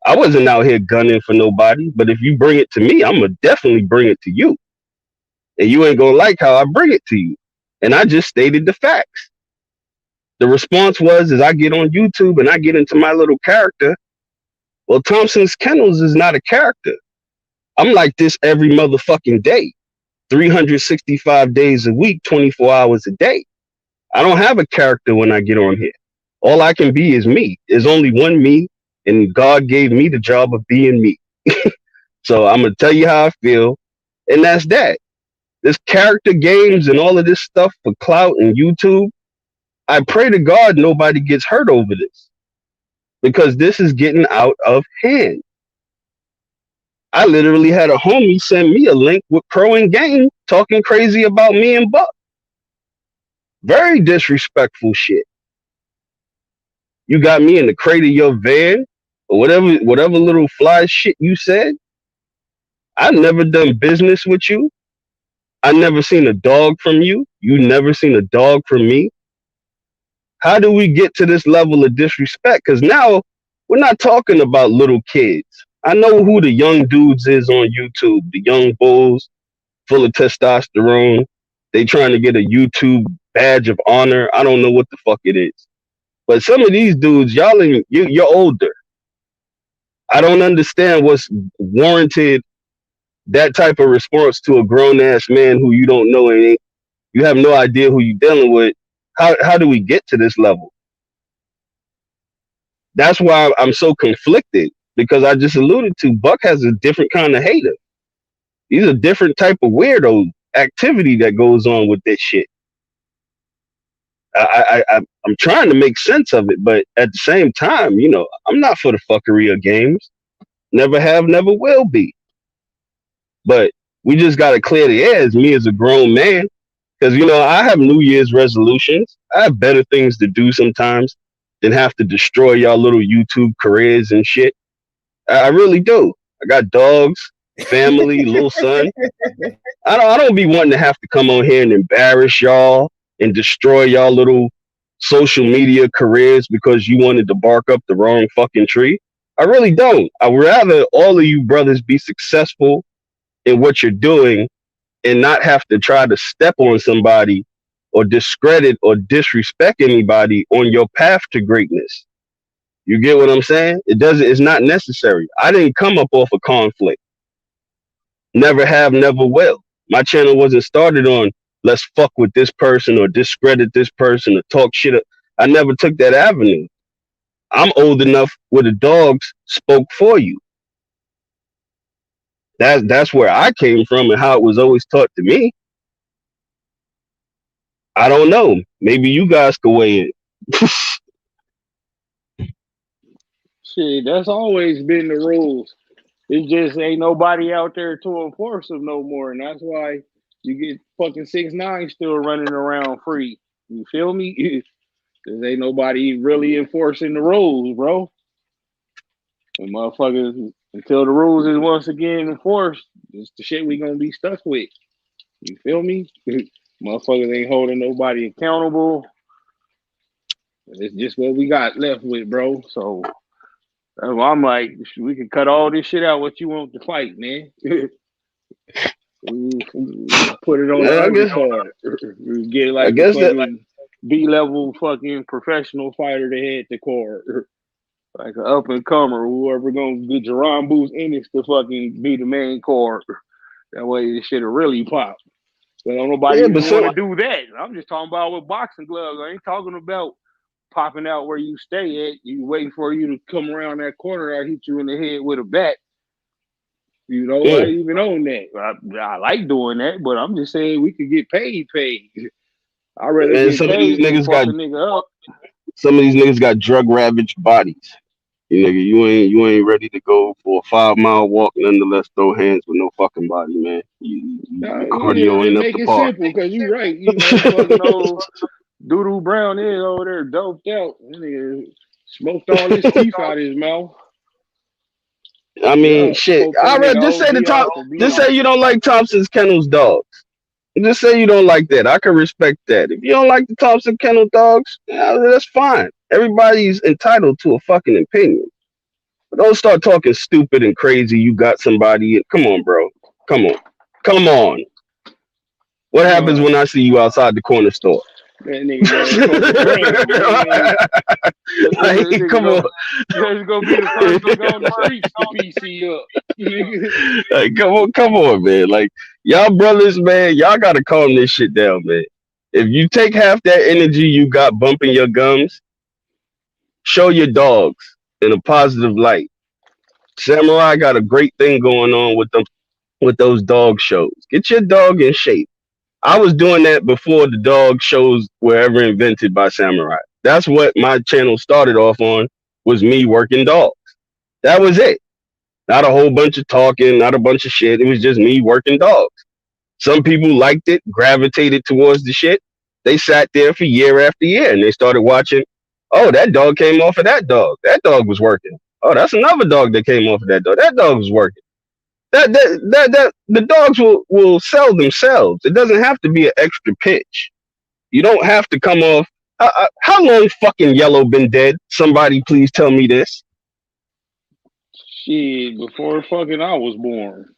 I wasn't out here gunning for nobody, but if you bring it to me, I'm going to definitely bring it to you. And you ain't going to like how I bring it to you. And I just stated the facts. The response was, as I get on YouTube and I get into my little character, well, Thompson'S Kennels is not a character. I'm like this every motherfucking day, 365 days a week, 24 hours a day. I don't have a character when I get on here. All I can be is me. There's only one me. And God gave me the job of being me. So I'm going to tell you how I feel. And that's that. This character games and all of this stuff for clout and YouTube, I pray to God nobody gets hurt over this. Because this is getting out of hand. I literally had a homie send me a link with Pro and Game talking crazy about me and Buck. Very disrespectful shit. You got me in the crate of your van, or whatever little fly shit you said. I've never done business with you. I never seen a dog from you. You never seen a dog from me. How do we get to this level of disrespect? Because now we're not talking about little kids. I know who the young dudes is on YouTube, the young bulls. full of testosterone. They trying to get a YouTube badge of honor. I don't know what the fuck it is. But some of these dudes, you're older. I don't understand what's warranted that type of response to a grown ass man who you don't know and you have no idea who you're dealing with. How do we get to this level? That's why I'm so conflicted, because I just alluded to Buck has a different kind of hater. He's a different type of weirdo activity that goes on with this shit. I'm trying to make sense of it, but at the same time, I'm not for the fuckery of games. Never have, never will be. But we just got to clear the air as me as a grown man. Because, I have New Year's resolutions. I have better things to do sometimes than have to destroy y'all little YouTube careers and shit. I really do. I got dogs, family, little son. I don't be wanting to have to come on here and embarrass y'all and destroy y'all little social media careers because you wanted to bark up the wrong fucking tree. I really don't. I would rather all of you brothers be successful in what you're doing and not have to try to step on somebody or discredit or disrespect anybody on your path to greatness. You get what I'm saying? It's not necessary. I didn't come up off a conflict. Never have, never will. My channel wasn't started on let's fuck with this person or discredit this person or talk shit. I never took that avenue. I'm old enough where the dogs spoke for you. That's where I came from and how it was always taught to me. I don't know. Maybe you guys could weigh in. Shit, that's always been the rules. It just ain't nobody out there to enforce them no more, and that's why you get fucking 6ix9ine still running around free. You feel me? Cause ain't nobody really enforcing the rules, bro. And motherfuckers, until the rules is once again enforced, it's the shit we gonna be stuck with. You feel me? Motherfuckers ain't holding nobody accountable. It's just what we got left with, bro. So that's why I'm like, we can cut all this shit out. What you want to fight, man? Put it on the undercard. Get like a fucking B-level fucking professional fighter to head the card. Like an up and comer, whoever gonna get Jerron Booth Ennis to fucking be the main card. That way this shit'll really pop. But don't nobody want to do that. I'm just talking about with boxing gloves. I ain't talking about popping out where you stay at. You waiting for you to come around that corner. I hit you in the head with a bat. I ain't even on that. I like doing that, but I'm just saying we could get paid. I'd rather get paid than fuck a nigga up. Some of these niggas got drug ravaged bodies. You ain't ready to go for a 5-mile walk, nonetheless throw hands with no fucking body, man. Cardio ain't up the park. Simple, because you right. Fucking old Doodoo Brown is over there doped out. Nigga smoked all his teeth out his mouth. I mean, shit. All right, just say you don't like Thompson'S Kennel's dogs. Just say you don't like that. I can respect that. If you don't like the Thompson Kennel dogs, that's fine. Everybody's entitled to a fucking opinion. But don't start talking stupid and crazy. You got somebody. Come on, bro. Come on. What happens when I see you outside the corner store? That nigga come on. That's gonna be the first nigga on the streets to PC up. Like, come on, man. Like, y'all brothers, man, y'all gotta calm this shit down, man. If you take half that energy you got bumping your gums, show your dogs in a positive light. Samurai got a great thing going on with those dog shows. Get your dog in shape. I was doing that before the dog shows were ever invented by Samurai. That's what my channel started off on, was me working dogs. That was it. Not a whole bunch of talking, not a bunch of shit. It was just me working dogs. Some people liked it, gravitated towards the shit. They sat there for year after year and they started watching. Oh, that dog came off of that dog. That dog was working. Oh, that's another dog that came off of that dog. That dog was working. The dogs will sell themselves. It doesn't have to be an extra pitch. You don't have to come off. How long fucking Yellow been dead? Somebody please tell me this. Shit, before fucking I was born.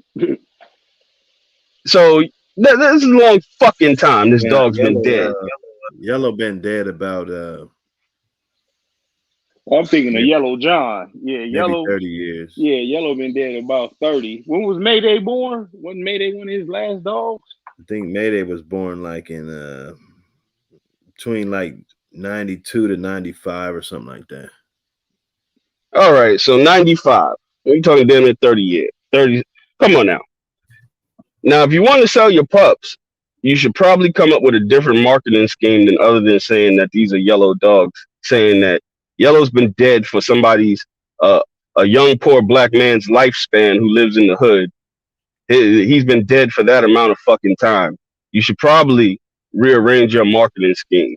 So This is a long fucking time. This dog's been dead. Yellow been dead about I'm thinking of Yellow John. Yeah, maybe Yellow 30 years. Yeah, Yellow been dead about 30. When was Mayday born? Wasn't Mayday one of his last dogs? I think Mayday was born like in between like 92 to 95 or something like that. All right, so 95. We're talking damn near 30 years. 30. Come on now. Now, if you want to sell your pups, you should probably come up with a different marketing scheme than other than saying that these are yellow dogs. Saying that yellow's been dead for somebody's a young poor black man's lifespan who lives in the hood. He's been dead for that amount of fucking time. You should probably rearrange your marketing scheme.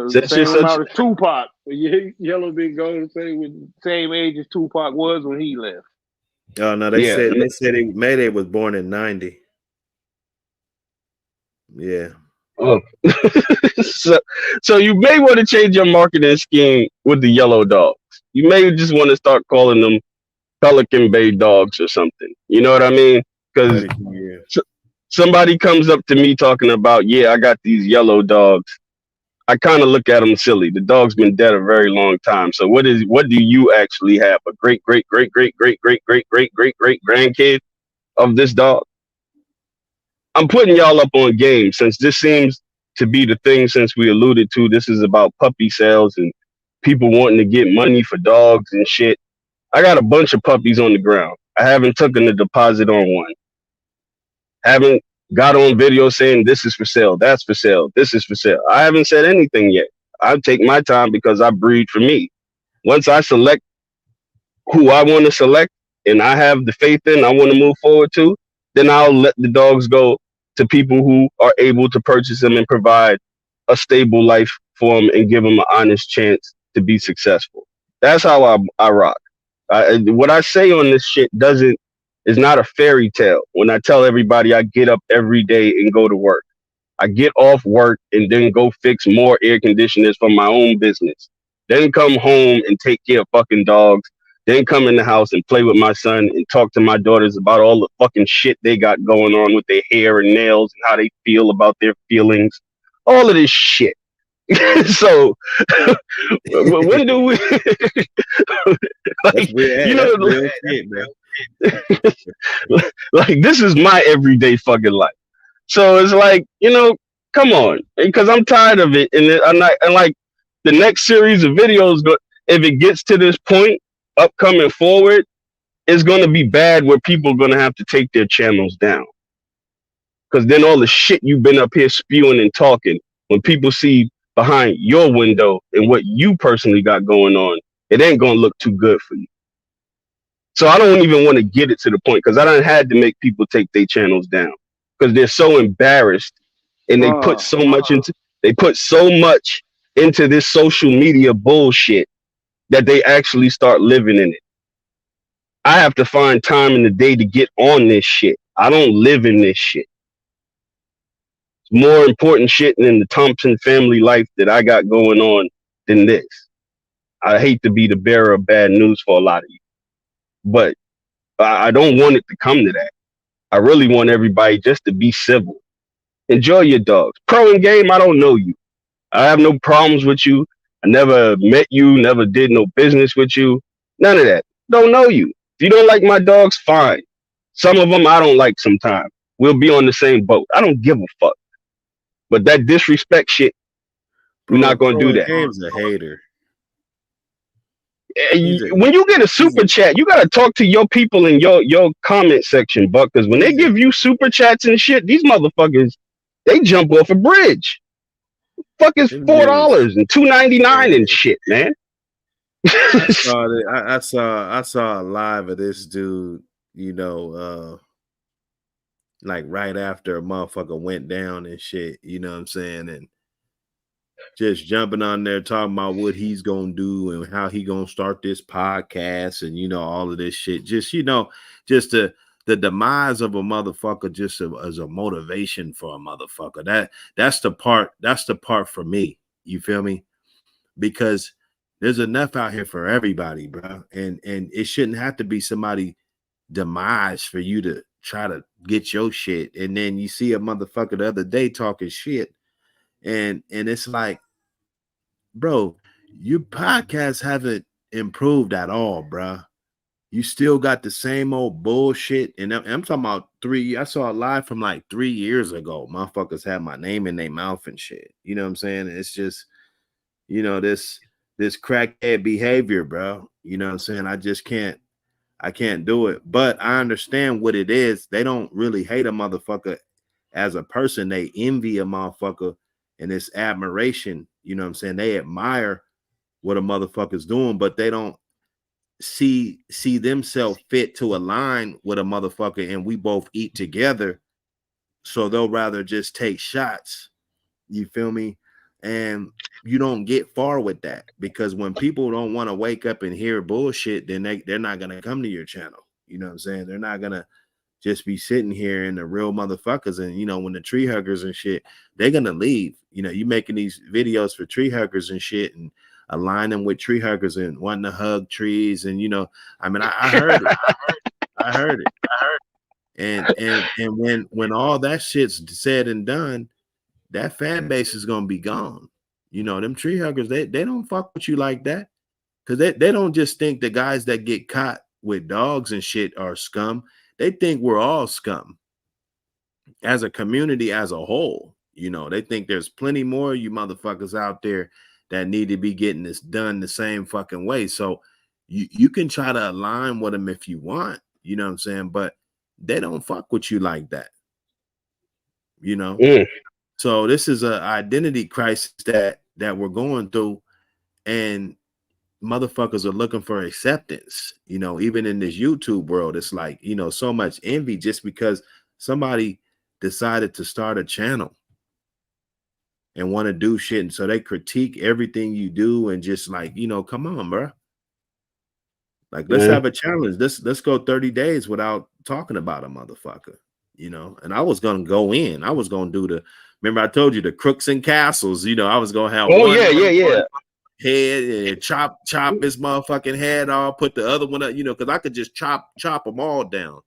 Same amount as Tupac. Yellow been going the same age as Tupac was when he left. Oh no, they said Mayday was born in 90. Yeah. Oh. so you may want to change your marketing scheme with the yellow dogs. You may just want to start calling them Pelican Bay dogs or something. You know what I mean? Because somebody comes up to me talking about, yeah, I got these yellow dogs. I kind of look at them silly. The dog's been dead a very long time. So what do you actually have? A great grandkid of this dog? I'm putting y'all up on game since this seems to be the thing since we alluded to. This is about puppy sales and people wanting to get money for dogs and shit. I got a bunch of puppies on the ground. I haven't taken a deposit on one. Haven't got on video saying this is for sale, that's for sale, this is for sale. I haven't said anything yet. I take my time because I breed for me. Once I select who I want to select and I have the faith in, I want to move forward to, then I'll let the dogs go to people who are able to purchase them and provide a stable life for them and give them an honest chance to be successful. That's how I rock. What I say on this shit is not a fairy tale. When I tell everybody I get up every day and go to work, I get off work and then go fix more air conditioners for my own business. Then come home and take care of fucking dogs. Then come in the house and play with my son and talk to my daughters about all the fucking shit they got going on with their hair and nails and how they feel about their feelings. All of this shit. So when do we like, you know, real shit, man. Like this is my everyday fucking life. So it's like, you know, come on, because I'm tired of it, and and like the next series of videos, if it gets to this point, upcoming forward, it's gonna be bad where people are gonna have to take their channels down, because then all the shit you've been up here spewing and talking, when people see behind your window and what you personally got going on, it ain't gonna look too good for you. So I don't even want to get it to the point, because I done had to make people take their channels down because they're so embarrassed, and they put so much into this social media bullshit that they actually start living in it. I have to find time in the day to get on this shit. I don't live in this shit. It's more important shit in the Thompson family life that I got going on than this. I hate to be the bearer of bad news for a lot of you, but I don't want it to come to that. I really want everybody just to be civil. Enjoy your dogs. Pro and game, I don't know you. I have no problems with you. I never met you, never did no business with you. None of that. Don't know you. If you don't like my dogs, fine. Some of them I don't like sometimes. We'll be on the same boat. I don't give a fuck. But that disrespect shit, we're not going to do that. Game's a hater. When you get a super chat, you got to talk to your people in your comment section, Buck, because when they give you super chats and shit, these motherfuckers, they jump off a bridge. Fuck is $4 and $2.99 and shit, man. I saw a live of this dude, you know, like right after a motherfucker went down and shit, you know what I'm saying? And just jumping on there talking about what he's gonna do and how he gonna start this podcast and, you know, all of this shit. Just, you know, just the demise of a motherfucker just as a motivation for a motherfucker. That's the part for me. You feel me? Because there's enough out here for everybody, bro. And it shouldn't have to be somebody demise for you to try to get your shit, and then you see a motherfucker the other day talking shit, and it's like, bro, your podcast haven't improved at all, bro. You still got the same old bullshit. And I'm talking about I saw a live from like 3 years ago. Motherfuckers had my name in their mouth and shit. You know what I'm saying? It's just, this crackhead behavior, bro. You know what I'm saying? I can't do it. But I understand what it is. They don't really hate a motherfucker as a person. They envy a motherfucker, and it's admiration. You know what I'm saying? They admire what a motherfucker's doing, but they don't see themselves fit to align with a motherfucker, and we both eat together. So they'll rather just take shots. You feel me? And you don't get far with that, because when people don't want to wake up and hear bullshit, then they're not gonna come to your channel. You know what I'm saying? They're not gonna just be sitting here and the real motherfuckers. And when the tree huggers and shit, they're gonna leave. You making these videos for tree huggers and shit, and aligning with tree huggers and wanting to hug trees. And I mean, I heard it. I heard it. And when all that shit's said and done, that fan base is gonna be gone. Them tree huggers, they don't fuck with you like that, because they don't just think the guys that get caught with dogs and shit are scum. They think we're all scum as a community as a whole. They think there's plenty more of you motherfuckers out there that need to be getting this done the same fucking way. So you can try to align with them if you want, you know what I'm saying? But they don't fuck with you like that. So this is an identity crisis that we're going through, and motherfuckers are looking for acceptance. Even in this YouTube world, it's like, so much envy just because somebody decided to start a channel and want to do shit. And so they critique everything you do, and just like, come on, bro. Like, let's have a challenge. Let's go 30 days without talking about a motherfucker, And I was going to go in. I was going to do remember I told you the crooks and castles, I was going to have one head and chop his motherfucking head off, put the other one up, because I could just chop them all down,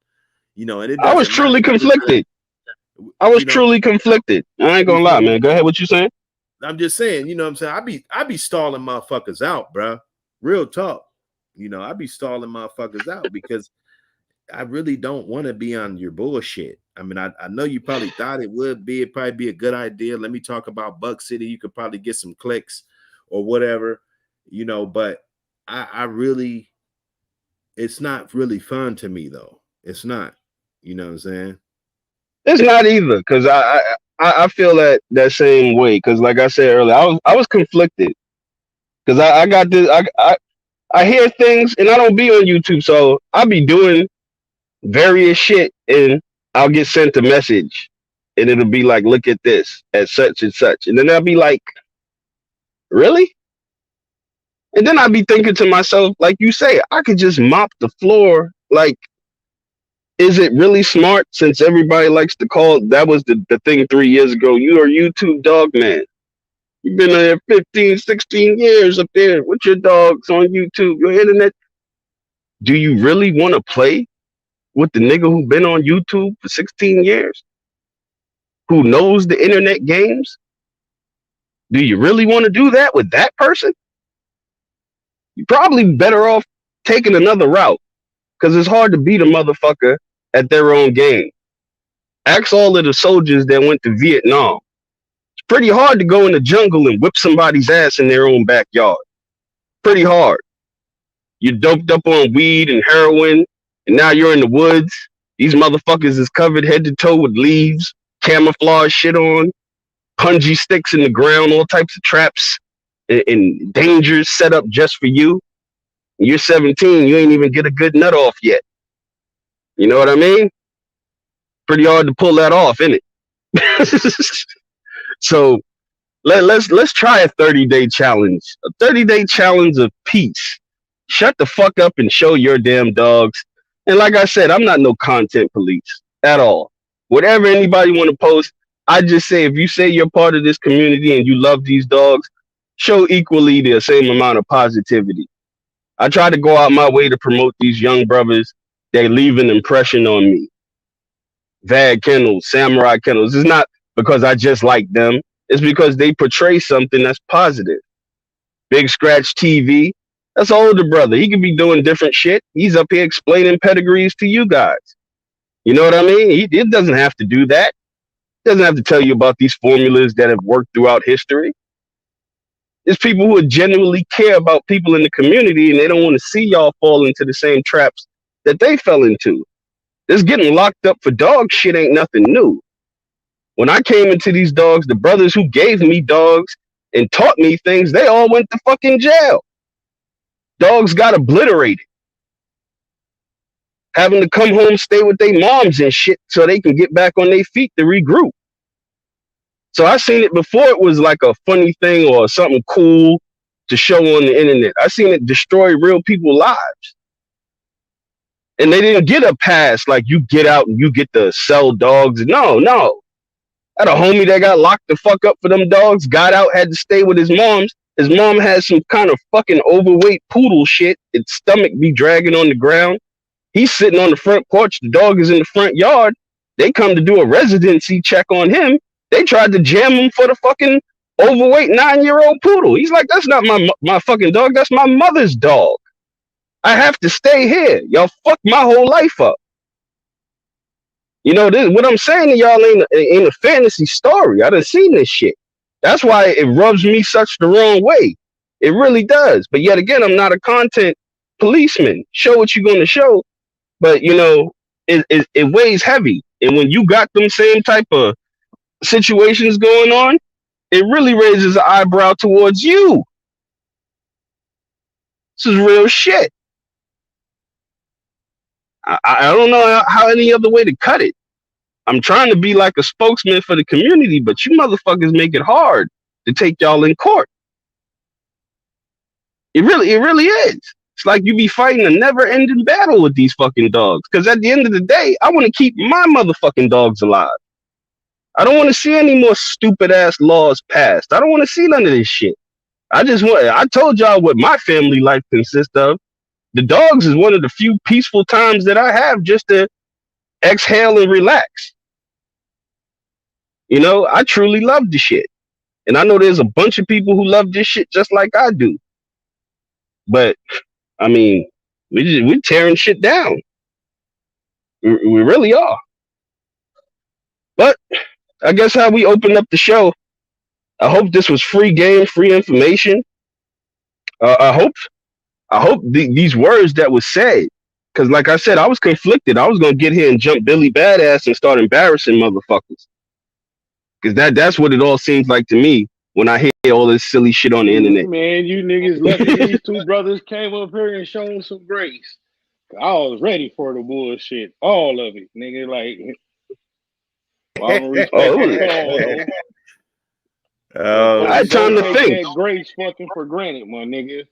and I was truly conflicted. I ain't gonna lie, man. Go ahead. What you saying? I'm just saying, what I'm saying? I be stalling motherfuckers out, bro. Real talk. I be stalling motherfuckers out because I really don't want to be on your bullshit. I mean, I know you probably thought it'd probably be a good idea. Let me talk about Buck City. You could probably get some clicks or whatever, but I really, it's not really fun to me though. It's not, you know what I'm saying? It's not either, because I feel that same way. Because like I said earlier, I was conflicted, because I got this. I hear things, and I don't be on YouTube, so I'll be doing various shit, and I'll get sent a message, and it'll be like, look at this at such and such, and then I'll be like, really? And then I'll be thinking to myself, like you say, I could just mop the floor. Like, is it really smart, since everybody likes to call, that was the thing 3 years ago, you are YouTube dog man. You've been there 15, 16 years up there with your dogs on YouTube, your internet. Do you really want to play with the nigga who been on YouTube for 16 years? Who knows the internet games? Do you really want to do that with that person? You're probably better off taking another route, because it's hard to beat a motherfucker at their own game. Ask all of the soldiers that went to Vietnam. It's pretty hard to go in the jungle and whip somebody's ass in their own backyard. Pretty hard. You're doped up on weed and heroin, and now you're in the woods. These motherfuckers is covered head to toe with leaves, camouflage shit on, punji sticks in the ground, all types of traps and dangers set up just for you. You're 17, you ain't even get a good nut off yet. You know what I mean? Pretty hard to pull that off, isn't it? So let's try a 30-day challenge. A 30-day challenge of peace. Shut the fuck up and show your damn dogs. And like I said, I'm not no content police at all. Whatever anybody want to post, I just say, if you say you're part of this community and you love these dogs, show equally the same amount of positivity. I try to go out my way to promote these young brothers that leave an impression on me. Vad Kennels, Samurai Kennels. It's not because I just like them. It's because they portray something that's positive. Big Scratch TV. That's an older brother. He could be doing different shit. He's up here explaining pedigrees to you guys. You know what I mean? He doesn't have to do that. He doesn't have to tell you about these formulas that have worked throughout history. There's people who genuinely care about people in the community, and they don't want to see y'all fall into the same traps that they fell into. This getting locked up for dog shit ain't nothing new. When I came into these dogs, the brothers who gave me dogs and taught me things, they all went to fucking jail. Dogs got obliterated. Having to come home, stay with their moms and shit so they can get back on their feet to regroup. So I seen it before it was like a funny thing or something cool to show on the internet. I seen it destroy real people's lives. And they didn't get a pass like you get out and you get to sell dogs. No. I had a homie that got locked the fuck up for them dogs, got out, had to stay with his mom's. His mom has some kind of fucking overweight poodle shit. Its stomach be dragging on the ground. He's sitting on the front porch. The dog is in the front yard. They come to do a residency check on him. They tried to jam him for the fucking overweight 9-year-old poodle. He's like, that's not my fucking dog. That's my mother's dog. I have to stay here. Y'all fucked my whole life up. You know, this, what I'm saying to y'all ain't a fantasy story. I done seen this shit. That's why it rubs me such the wrong way. It really does. But yet again, I'm not a content policeman. Show what you're going to show. But, you know, it weighs heavy. And when you got them same type of situations going on, it really raises an eyebrow towards you. This is real shit. I don't know how any other way to cut it. I'm trying to be like a spokesman for the community, but you motherfuckers make it hard to take y'all in court. It really is. It's like you be fighting a never-ending battle with these fucking dogs. Because at the end of the day, I want to keep my motherfucking dogs alive. I don't want to see any more stupid-ass laws passed. I don't want to see none of this shit. I told y'all what my family life consists of. The dogs is one of the few peaceful times that I have just to exhale and relax. You know, I truly love this shit. And I know there's a bunch of people who love this shit just like I do. But, I mean, we're tearing shit down. We really are. But, I guess how we opened up the show, I hope this was free game, free information. I hope these words that was said, because like I said, I was conflicted. I was going to get here and jump Billy Badass and start embarrassing motherfuckers. Because that's what it all seems like to me when I hear all this silly shit on the internet. Man, you niggas lucky these two brothers came up here and shown some grace. I was ready for the bullshit. All of it, nigga. Like, I had time to think. That grace fucking for granted, my nigga.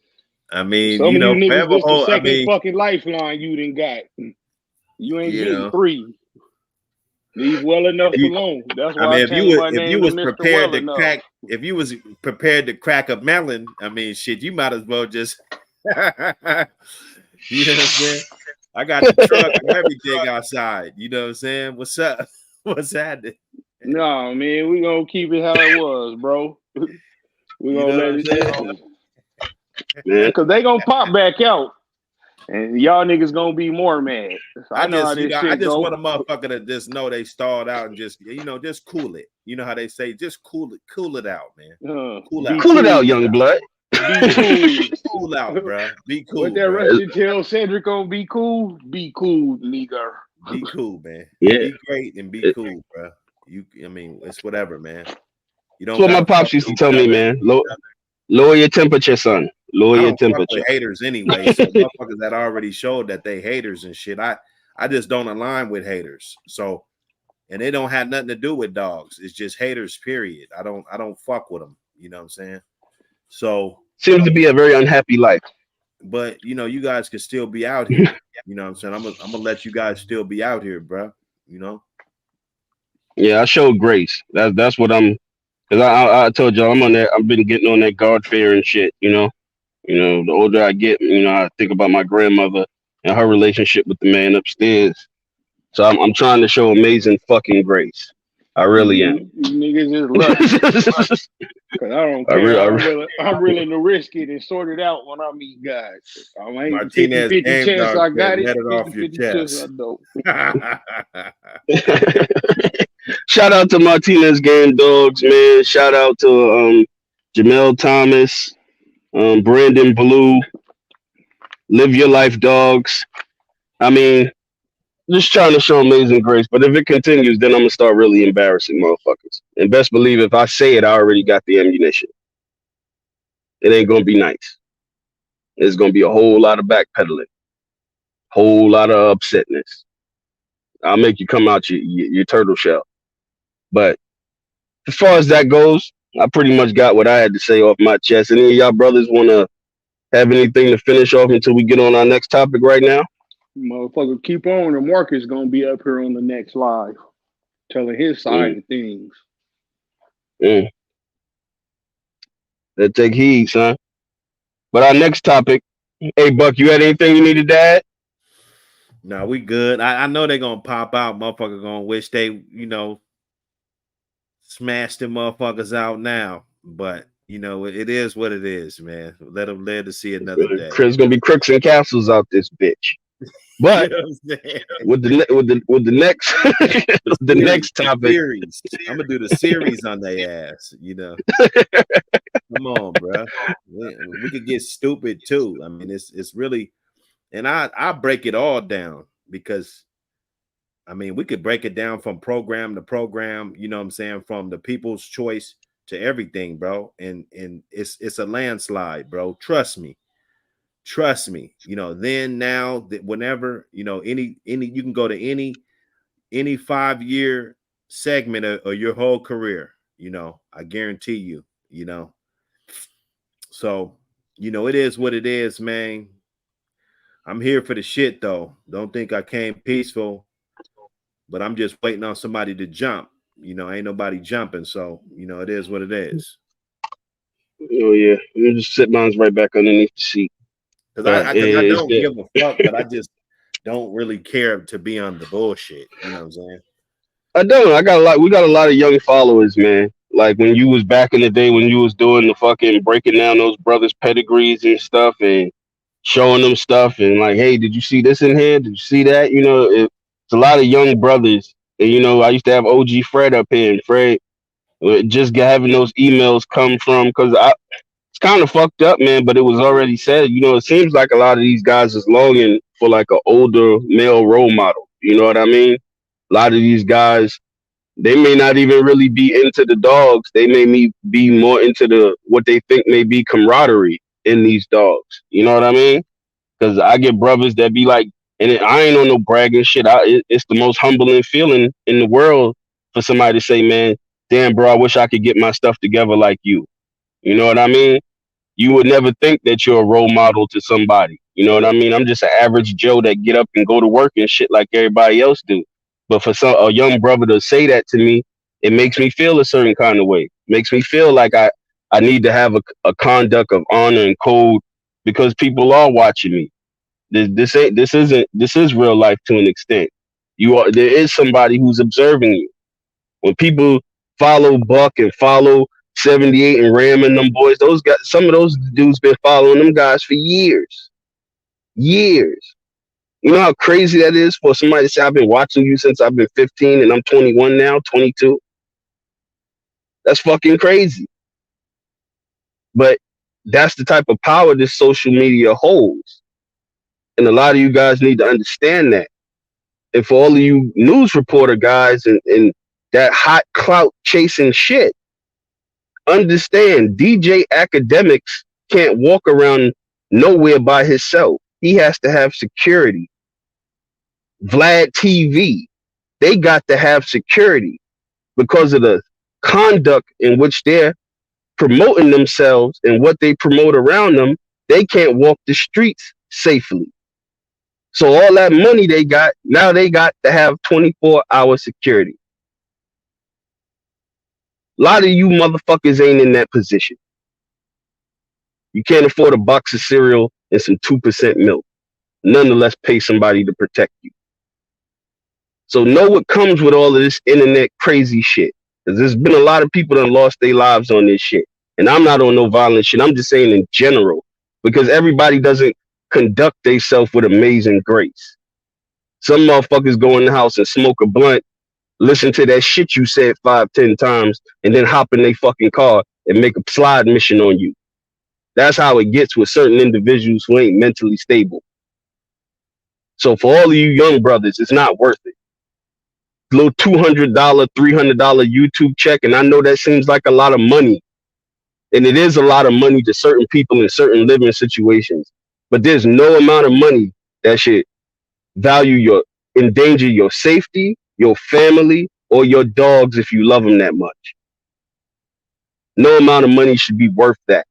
I mean, some you know, of you niggas, this the second fucking lifeline you done got. You ain't getting 3. Leave well enough alone. That's why if you was prepared to crack, if you was prepared to crack a melon, I mean, shit, you might as well just. You know what I'm saying? I got the truck and everything outside. You know what I'm saying? What's up? What's happening? No, man, we gonna keep it how it was, bro. We gonna let it because they gonna pop back out. And y'all niggas gonna be more mad. I just want a motherfucker to just know they stalled out and just, you know, just cool it. You know how they say, just cool it out, man. Cool it out, young blood. Be cool. Cool out, bro. Be cool. What that Russian tell Cedric gonna be cool? Be cool, nigga. Be cool, man. Yeah. Be great and be cool, bro. I mean, it's whatever, man. You don't. That's what my pops used to tell me, man. Lower your temperature, son. Lower your temperature. Haters anyway. So motherfuckers that already showed that they haters and shit. I just don't align with haters. So, and they don't have nothing to do with dogs. It's just haters, period. I don't fuck with them. You know what I'm saying? So seems to be a very unhappy life. But you know, you guys could still be out here. You know what I'm saying? I'm gonna let you guys still be out here, bro. You know? Yeah, I showed grace. That's what I'm. Because I told y'all I'm on that. I've been getting on that guard fear and shit. You know, the older I get, you know, I think about my grandmother and her relationship with the man upstairs. So I'm trying to show amazing fucking grace. I really am. You niggas is lucky. Cause I don't care. I'm willing to risk it and sort it out when I meet guys. I ain't Martinez 50-50 Game chance Dog I said, got it. let it off your 50-50 chance I chest. don't. Shout out to Martinez Game Dogs, man. Shout out to Jamel Thomas, Brandon Blue, Live Your Life Dogs. I mean, just trying to show amazing grace. But if it continues, then I'm gonna start really embarrassing motherfuckers. And best believe if I say it, I already got the ammunition. It ain't gonna be nice. There's gonna be a whole lot of backpedaling, whole lot of upsetness. I'll make you come out your turtle shell. But as far as that goes, I pretty much got what I had to say off my chest. Any of y'all brothers wanna have anything to finish off until we get on our next topic right now? Motherfucker, keep on. The Marcus gonna be up here on the next live, telling his side of things. Let's take heed, son. But our next topic, hey Buck, you had anything you needed to add? No, we good. I know they're gonna pop out. Motherfucker gonna wish they, smash them motherfuckers out now. But it is what it is, man. Let them live to see another day. There's gonna be crooks and castles out this bitch. But with the next the next topic, series, I'm gonna do the series on their ass. Come on, bro. We could get stupid too. I mean, it's really, and I break it all down because, I mean, we could break it down from program to program. You know what I'm saying? From the people's choice to everything, bro. And it's a landslide, bro. Trust me. Then now that whenever any you can go to any 5-year segment of your whole career, I guarantee you. So it is what it is, man. I'm here for the shit though. Don't think I came peaceful, but I'm just waiting on somebody to jump. Ain't nobody jumping, so it is what it is. Oh yeah, you just sit mine's right back underneath the seat. Because I don't give a fuck, but I just don't really care to be on the bullshit. You know what I'm saying? I don't. We got a lot of young followers, man. Like when you was back in the day when you was doing the fucking breaking down those brothers' pedigrees and stuff and showing them stuff and like, hey, did you see this in here? Did you see that? It's a lot of young brothers. And I used to have OG Fred up here, and Fred just having those emails come from because it's kind of fucked up, man. But it was already said. It seems like a lot of these guys is longing for like an older male role model. You know what I mean? A lot of these guys, they may not even really be into the dogs. They may be more into what they think may be camaraderie in these dogs. You know what I mean? Because I get brothers that be like, and I ain't on no bragging shit. It's the most humbling feeling in the world for somebody to say, man, damn, bro, I wish I could get my stuff together like you. You know what I mean? You would never think that you're a role model to somebody. You know what I mean? I'm just an average Joe that get up and go to work and shit like everybody else do. But for a young brother to say that to me, it makes me feel a certain kind of way. Makes me feel like I need to have a conduct of honor and code because people are watching me. This is real life to an extent. There is somebody who's observing you. When people follow Buck and follow 78 and Ram and them boys, those guys, some of those dudes been following them guys for years. Years. You know how crazy that is for somebody to say, I've been watching you since I've been 15 and I'm 21 now, 22. That's fucking crazy. But that's the type of power this social media holds. And a lot of you guys need to understand that. And for all of you news reporter guys and that hot clout chasing shit, understand DJ Academics can't walk around nowhere by himself. He has to have security. Vlad TV, they got to have security because of the conduct in which they're promoting themselves and what they promote around them. They can't walk the streets safely. So all that money they got, now they got to have 24-hour security. A lot of you motherfuckers ain't in that position. You can't afford a box of cereal and some 2% milk. Nonetheless, pay somebody to protect you. So know what comes with all of this internet crazy shit. Because there's been a lot of people that lost their lives on this shit. And I'm not on no violent shit. I'm just saying in general. Because everybody doesn't conduct themselves with amazing grace. Some motherfuckers go in the house and smoke a blunt, listen to that shit you said 5-10 times, and then hop in their fucking car and make a slide mission on you. That's how it gets with certain individuals who ain't mentally stable. So for all of you young brothers, it's not worth it. Little $200, $300 YouTube check, and I know that seems like a lot of money, and it is a lot of money to certain people in certain living situations. But there's no amount of money that should endanger your safety, your family, or your dogs if you love them that much. No amount of money should be worth that.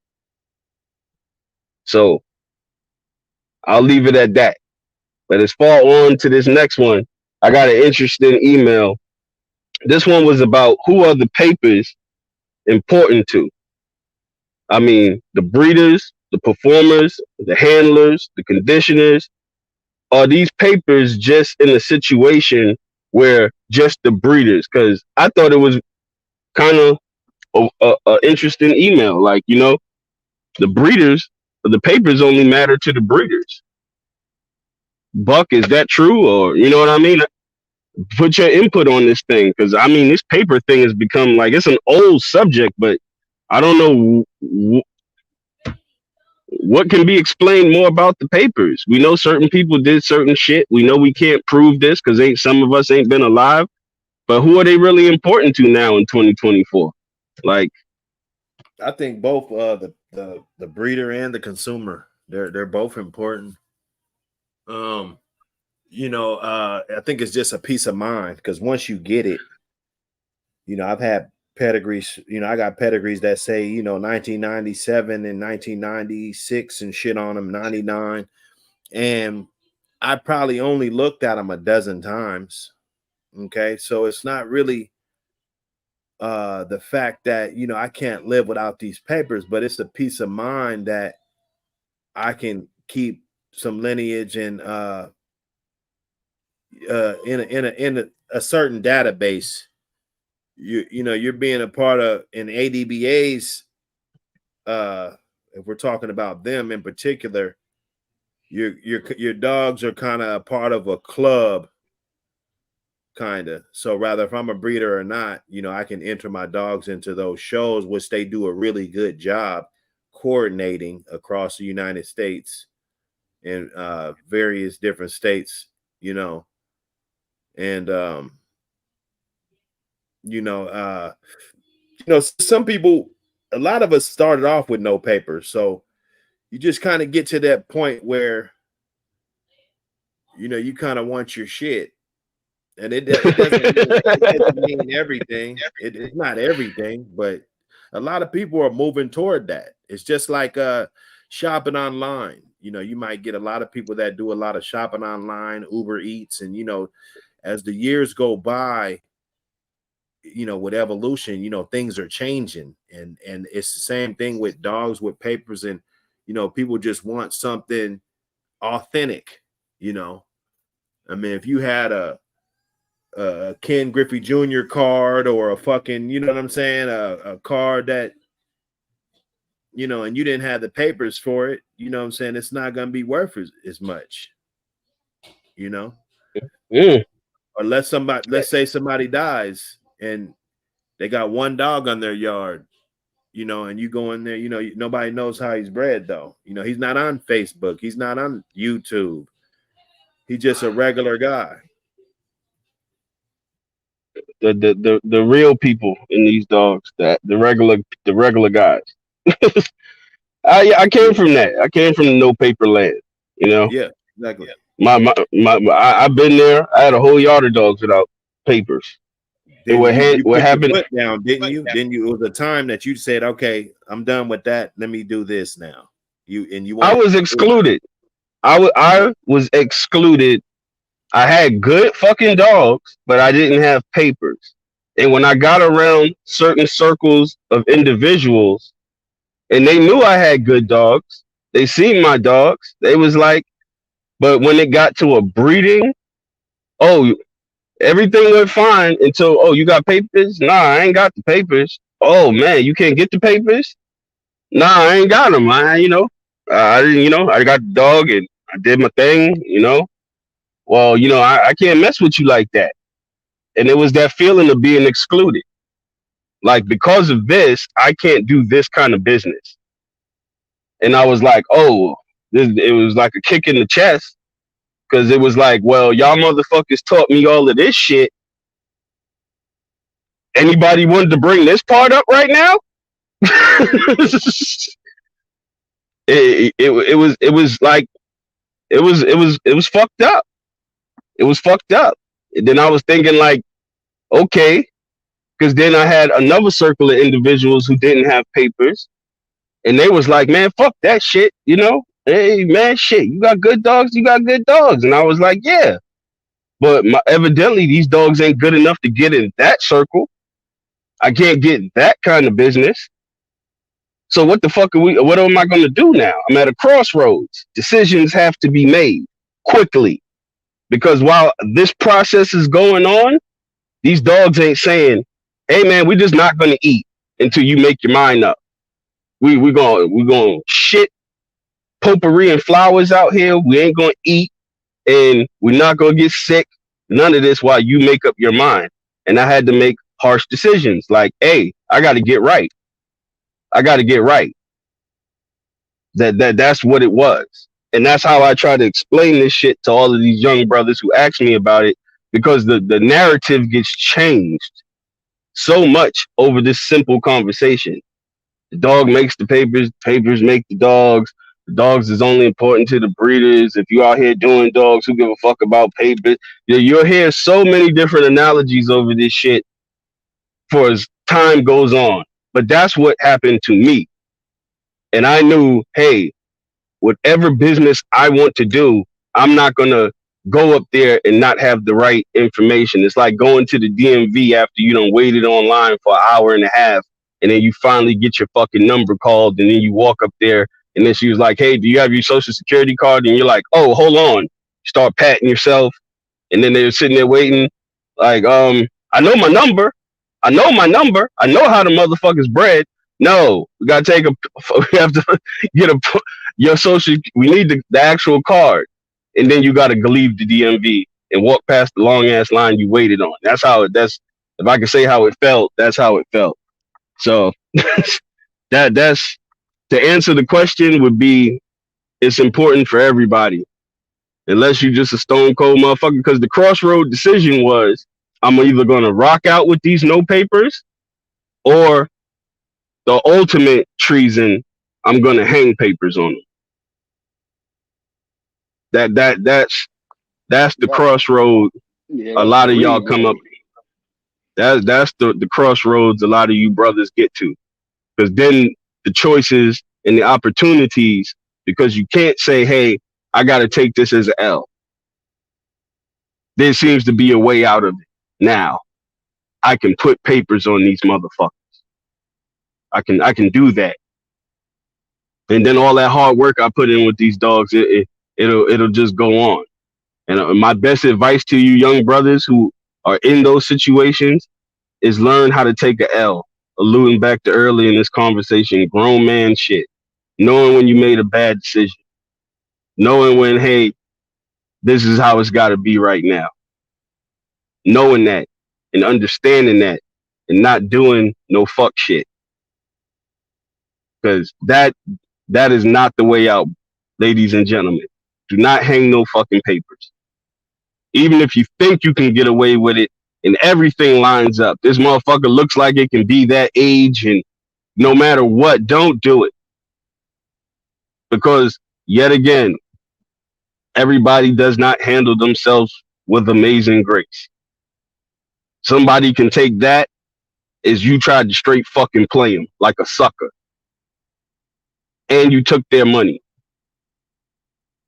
So I'll leave it at that. But as far on to this next one, I got an interesting email. This one was about who are the papers important to? I mean, the breeders, the performers, the handlers, the conditioners. Are these papers just in a situation where just the breeders? Because I thought it was kind of a interesting email. Like, you know, the breeders, the papers only matter to the breeders. Buck, is that true? Or, you know what I mean? Put your input on this thing. Because, I mean, this paper thing has become like, it's an old subject, but I don't know what can be explained more about the papers. We know certain people did certain shit. We know we can't prove this because some of us ain't been alive. But who are they really important to now in 2024? Like, I think both the breeder and the consumer, they're both important. You know, I think it's just a peace of mind because once you get it, you know, I've had pedigrees, you know, I got pedigrees that say, you know, 1997 and 1996 and shit on them, 99. And I probably only looked at them a dozen times. Okay. So it's not really the fact that, you know, I can't live without these papers, but it's a peace of mind that I can keep some lineage and in a certain database. You know, you're being a part of in ADBA's, if we're talking about them in particular, your dogs are kind of a part of a club, kind of. So rather if I'm a breeder or not, you know, I can enter my dogs into those shows, which they do a really good job coordinating across the United States and various different states, you know. And you know, some people, a lot of us started off with no papers. So you just kind of get to that point where, you know, you kind of want your shit. And it doesn't mean everything. It's not everything, but a lot of people are moving toward that. It's just like shopping online. You know, you might get a lot of people that do a lot of shopping online, Uber Eats, and, you know, as the years go by, you know, with evolution, you know, things are changing, and it's the same thing with dogs with papers, and, you know, people just want something authentic. You know, I mean, if you had a Ken Griffey Jr. card or a fucking, you know what I'm saying, a card that, you know, and you didn't have the papers for it, you know what I'm saying, it's not going to be worth as much, you know. Or let's say somebody dies and they got one dog on their yard, you know, and you go in there, you know, nobody knows how he's bred though. You know, he's not on Facebook. He's not on YouTube. He's just a regular guy. The real people in these dogs, that the regular guys. I came from that. I came from the no paper land. You know. Yeah, exactly. I've been there. I had a whole yard of dogs without papers. What happened? Your foot down, didn't you? It was a time that you said, "Okay, I'm done with that. Let me do this now." I was excluded. I was excluded. I had good fucking dogs, but I didn't have papers. And when I got around certain circles of individuals, and they knew I had good dogs, they seen my dogs. They was like, but when it got to a breeding, oh, Everything went fine until, oh, you got papers? Nah, I ain't got the papers. Oh man, you can't get the papers? Nah, I ain't got them. I didn't. I got the dog and I did my thing. Well, I can't mess with you like that. And it was that feeling of being excluded. Like, because of this, I can't do this kind of business. And I was like, oh, it was like a kick in the chest, because it was like, well, y'all motherfuckers taught me all of this shit. Anybody wanted to bring this part up right now? it was fucked up. It was fucked up. And then I was thinking, like, okay, because then I had another circle of individuals who didn't have papers, and they was like, man, fuck that shit, Hey man, shit, you got good dogs, and I was like, yeah, but evidently these dogs ain't good enough to get in that circle. I can't get that kind of business. So what the fuck what am I gonna do now? I'm at a crossroads. Decisions have to be made quickly, because while this process is going on, these dogs ain't saying, hey man, we're just not gonna eat until you make your mind up. We're gonna shit potpourri and flowers out here. We ain't gonna eat, and we're not gonna get sick. None of this while you make up your mind. And I had to make harsh decisions. Like, hey, I got to get right. That's what it was. And that's how I try to explain this shit to all of these young brothers who ask me about it, because the narrative gets changed so much over this simple conversation. The dog makes the papers, papers make the dogs. The dogs is only important to the breeders. If you out here doing dogs, who give a fuck about papers? You'll hear so many different analogies over this shit for as time goes on. But that's what happened to me. And I knew, hey, whatever business I want to do, I'm not going to go up there and not have the right information. It's like going to the DMV after you done waited online for an hour and a half, and then you finally get your fucking number called, and then you walk up there, and then she was like, hey, do you have your social security card? And you're like, oh, hold on. Start patting yourself. And then they're sitting there waiting, like, I know my number. I know how the motherfucker's bred. No, we have to get your social. We need the actual card, and then you got to leave the DMV and walk past the long ass line you waited on. That's if I can say how it felt, that's how it felt. So that's to answer the question would be, it's important for everybody, unless you just a stone cold motherfucker. Because the crossroad decision was, I'm either gonna rock out with these no papers, or the ultimate treason, I'm gonna hang papers on them. That's the crossroad. A lot of y'all come up. That's the crossroads a lot of you brothers get to, because then the choices and the opportunities, because you can't say, hey, I got to take this as an L. There seems to be a way out of it now. I can put papers on these motherfuckers. I can do that. And then all that hard work I put in with these dogs, it'll just go on. And my best advice to you young brothers who are in those situations is learn how to take a L. Alluding back to early in this conversation, grown man shit. Knowing when you made a bad decision. Knowing when, hey, this is how it's got to be right now. Knowing that and understanding that, and not doing no fuck shit. Because that is not the way out, ladies and gentlemen. Do not hang no fucking papers. Even if you think you can get away with it and everything lines up, this motherfucker looks like it can be that age, and no matter what, don't do it. Because yet again, everybody does not handle themselves with amazing grace. Somebody can take that as you tried to straight fucking play them like a sucker. And you took their money.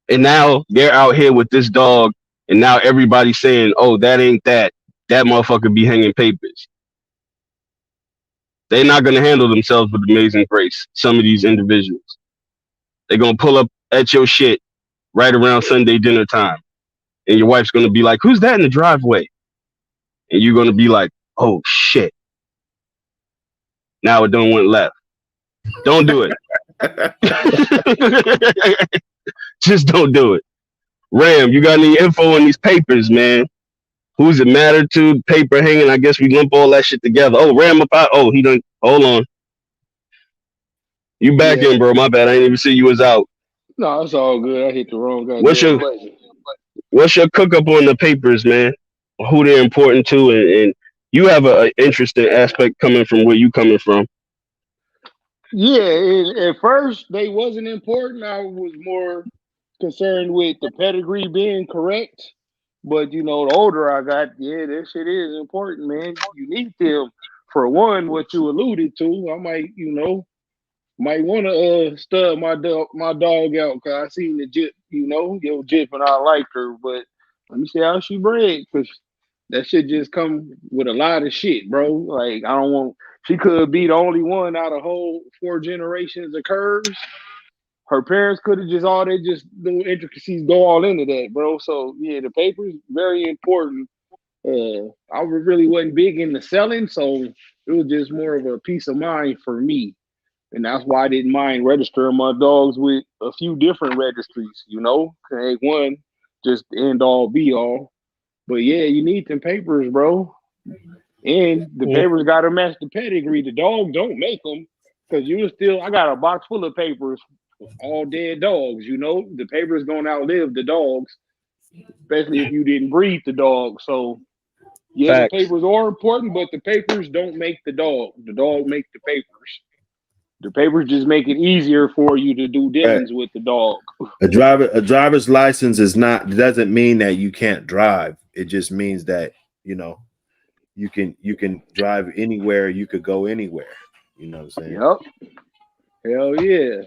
And now they're out here with this dog, and now everybody's saying, oh, that ain't that. That motherfucker be hanging papers. They're not going to handle themselves with amazing grace, some of these individuals. They're going to pull up at your shit right around Sunday dinner time. And your wife's going to be like, who's that in the driveway? and you're gonna be like, oh shit, now it don't went left. Don't do it. Just don't do it. Ram, you got any info on these papers, man? Who's it matter to? Paper hanging. I guess we lump all that shit together. Oh, Ram up out. Oh, he done. Hold on. You back in, bro. My bad. I didn't even see you was out. No, it's all good. I hit the wrong goddamn button. What's your cook up on the papers, man? Who they're important to, and you have an interesting aspect coming from where you coming from. Yeah, at first they wasn't important. I was more concerned with the pedigree being correct. But the older I got, yeah, that shit is important, man. You need them. For one, what you alluded to, I might want to stud my dog out because I seen the jip, your jip, and I liked her. But let me see how she bred, because that shit just come with a lot of shit, bro. Like, I don't want. She could be the only one out of whole 4 generations of curves. Her parents could have just little intricacies go all into that, bro. So yeah, the paper's very important. I really wasn't big into selling, so it was just more of a peace of mind for me. And that's why I didn't mind registering my dogs with a few different registries, Ain't one just end all be all. But yeah, you need them papers, bro. And the papers got to match the pedigree. The dog don't make them, because I got a box full of papers, all dead dogs. The papers gonna outlive the dogs, especially if you didn't breed the dog. So yeah, Facts. the papers are important, but the papers don't make the dog. The dog make the papers. The papers just make it easier for you to do dealings with the dog. A driver's license doesn't mean that you can't drive. It just means that you can drive anywhere. You could go anywhere. You know what I'm saying? Yep. Hell yeah.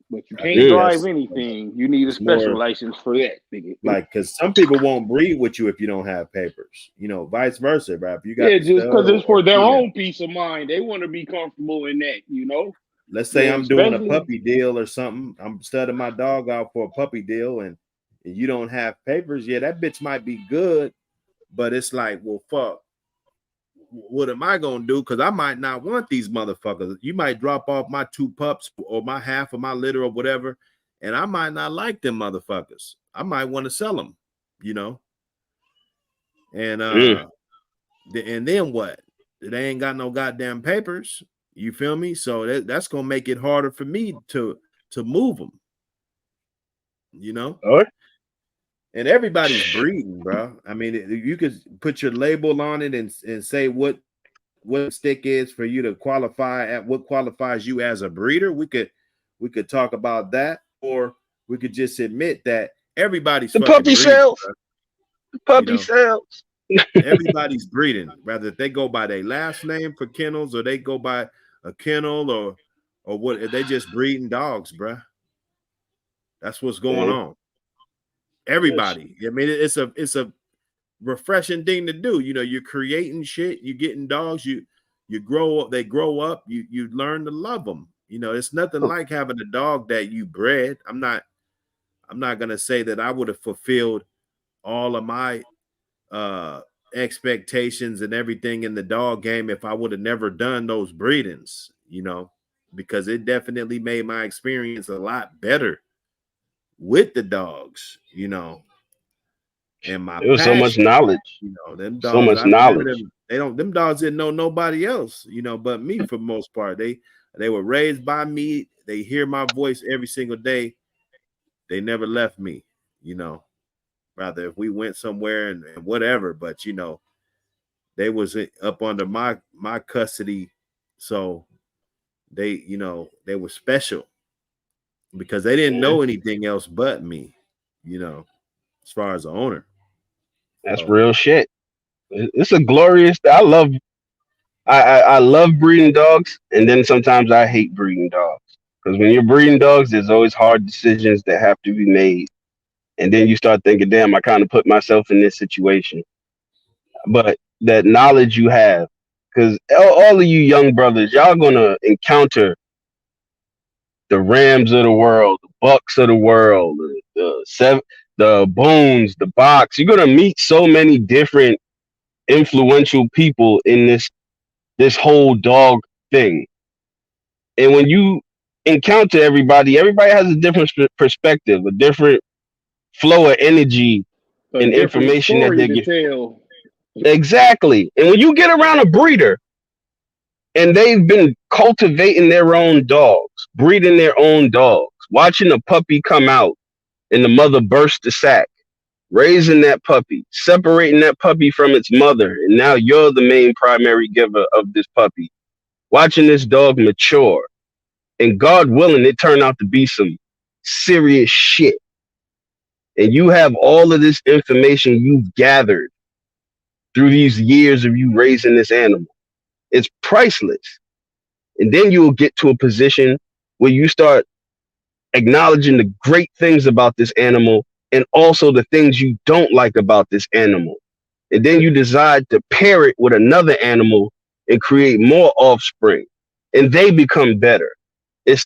But you can't drive anything. You need a special license for that. Like, because some people won't breed with you if you don't have papers. Vice versa, bro. If you got just because it's for their own peace of mind. They want to be comfortable in that, Let's say I'm doing a puppy deal or something. I'm studying my dog out for a puppy deal, and you don't have papers. Yeah, that bitch might be good, but it's like, well, fuck. What am I gonna do? Because I might not want these motherfuckers. You might drop off my 2 pups or my half of my litter or whatever, and I might not like them motherfuckers. I might want to sell them, And and then what? They ain't got no goddamn papers. You feel me? So that's gonna make it harder for me to move them. And everybody's breeding, bro. I mean, you could put your label on it and say what stick is for you to qualify at, what qualifies you as a breeder. We could talk about that, or we could just admit that everybody's the puppy sales. The puppy sales. Everybody's breeding, whether they go by their last name for kennels or they go by a kennel or what. They just breeding dogs, bro. That's what's going on. Everybody. I mean, it's a refreshing thing to do. You're creating shit. You're getting dogs. You grow up. They grow up. You learn to love them. It's nothing like having a dog that you bred. I'm not gonna say that I would have fulfilled all of my expectations and everything in the dog game if I would have never done those breedings. Because it definitely made my experience a lot better with the dogs, and my it was passion, so much knowledge. Them dogs, so much knowledge. Them dogs didn't know nobody else, but me for the most part. They were raised by me. They hear my voice every single day. They never left me, rather if we went somewhere and whatever, but they was up under my custody. So they were special because they didn't know anything else but me, as far as the owner. That's real shit. It's a glorious. I love breeding dogs, and then sometimes I hate breeding dogs, because when you're breeding dogs, there's always hard decisions that have to be made, and then you start thinking, damn, I kind of put myself in this situation. But that knowledge you have, because all of you young brothers, y'all gonna encounter the Rams of the world, the Bucks of the world, the Bones, the Box. You're gonna meet so many different influential people in this whole dog thing. And when you encounter everybody has a different perspective, a different flow of energy A and different information that story they to get. tell. Exactly. And when you get around a breeder and they've been cultivating their own dogs, breeding their own dogs, watching a puppy come out and the mother burst the sack, raising that puppy, separating that puppy from its mother, and now you're the main primary giver of this puppy, watching this dog mature, and God willing, it turned out to be some serious shit. And you have all of this information you've gathered through these years of you raising this animal. It's priceless. And then you will get to a position where you start acknowledging the great things about this animal and also the things you don't like about this animal. And then you decide to pair it with another animal and create more offspring. And they become better. It's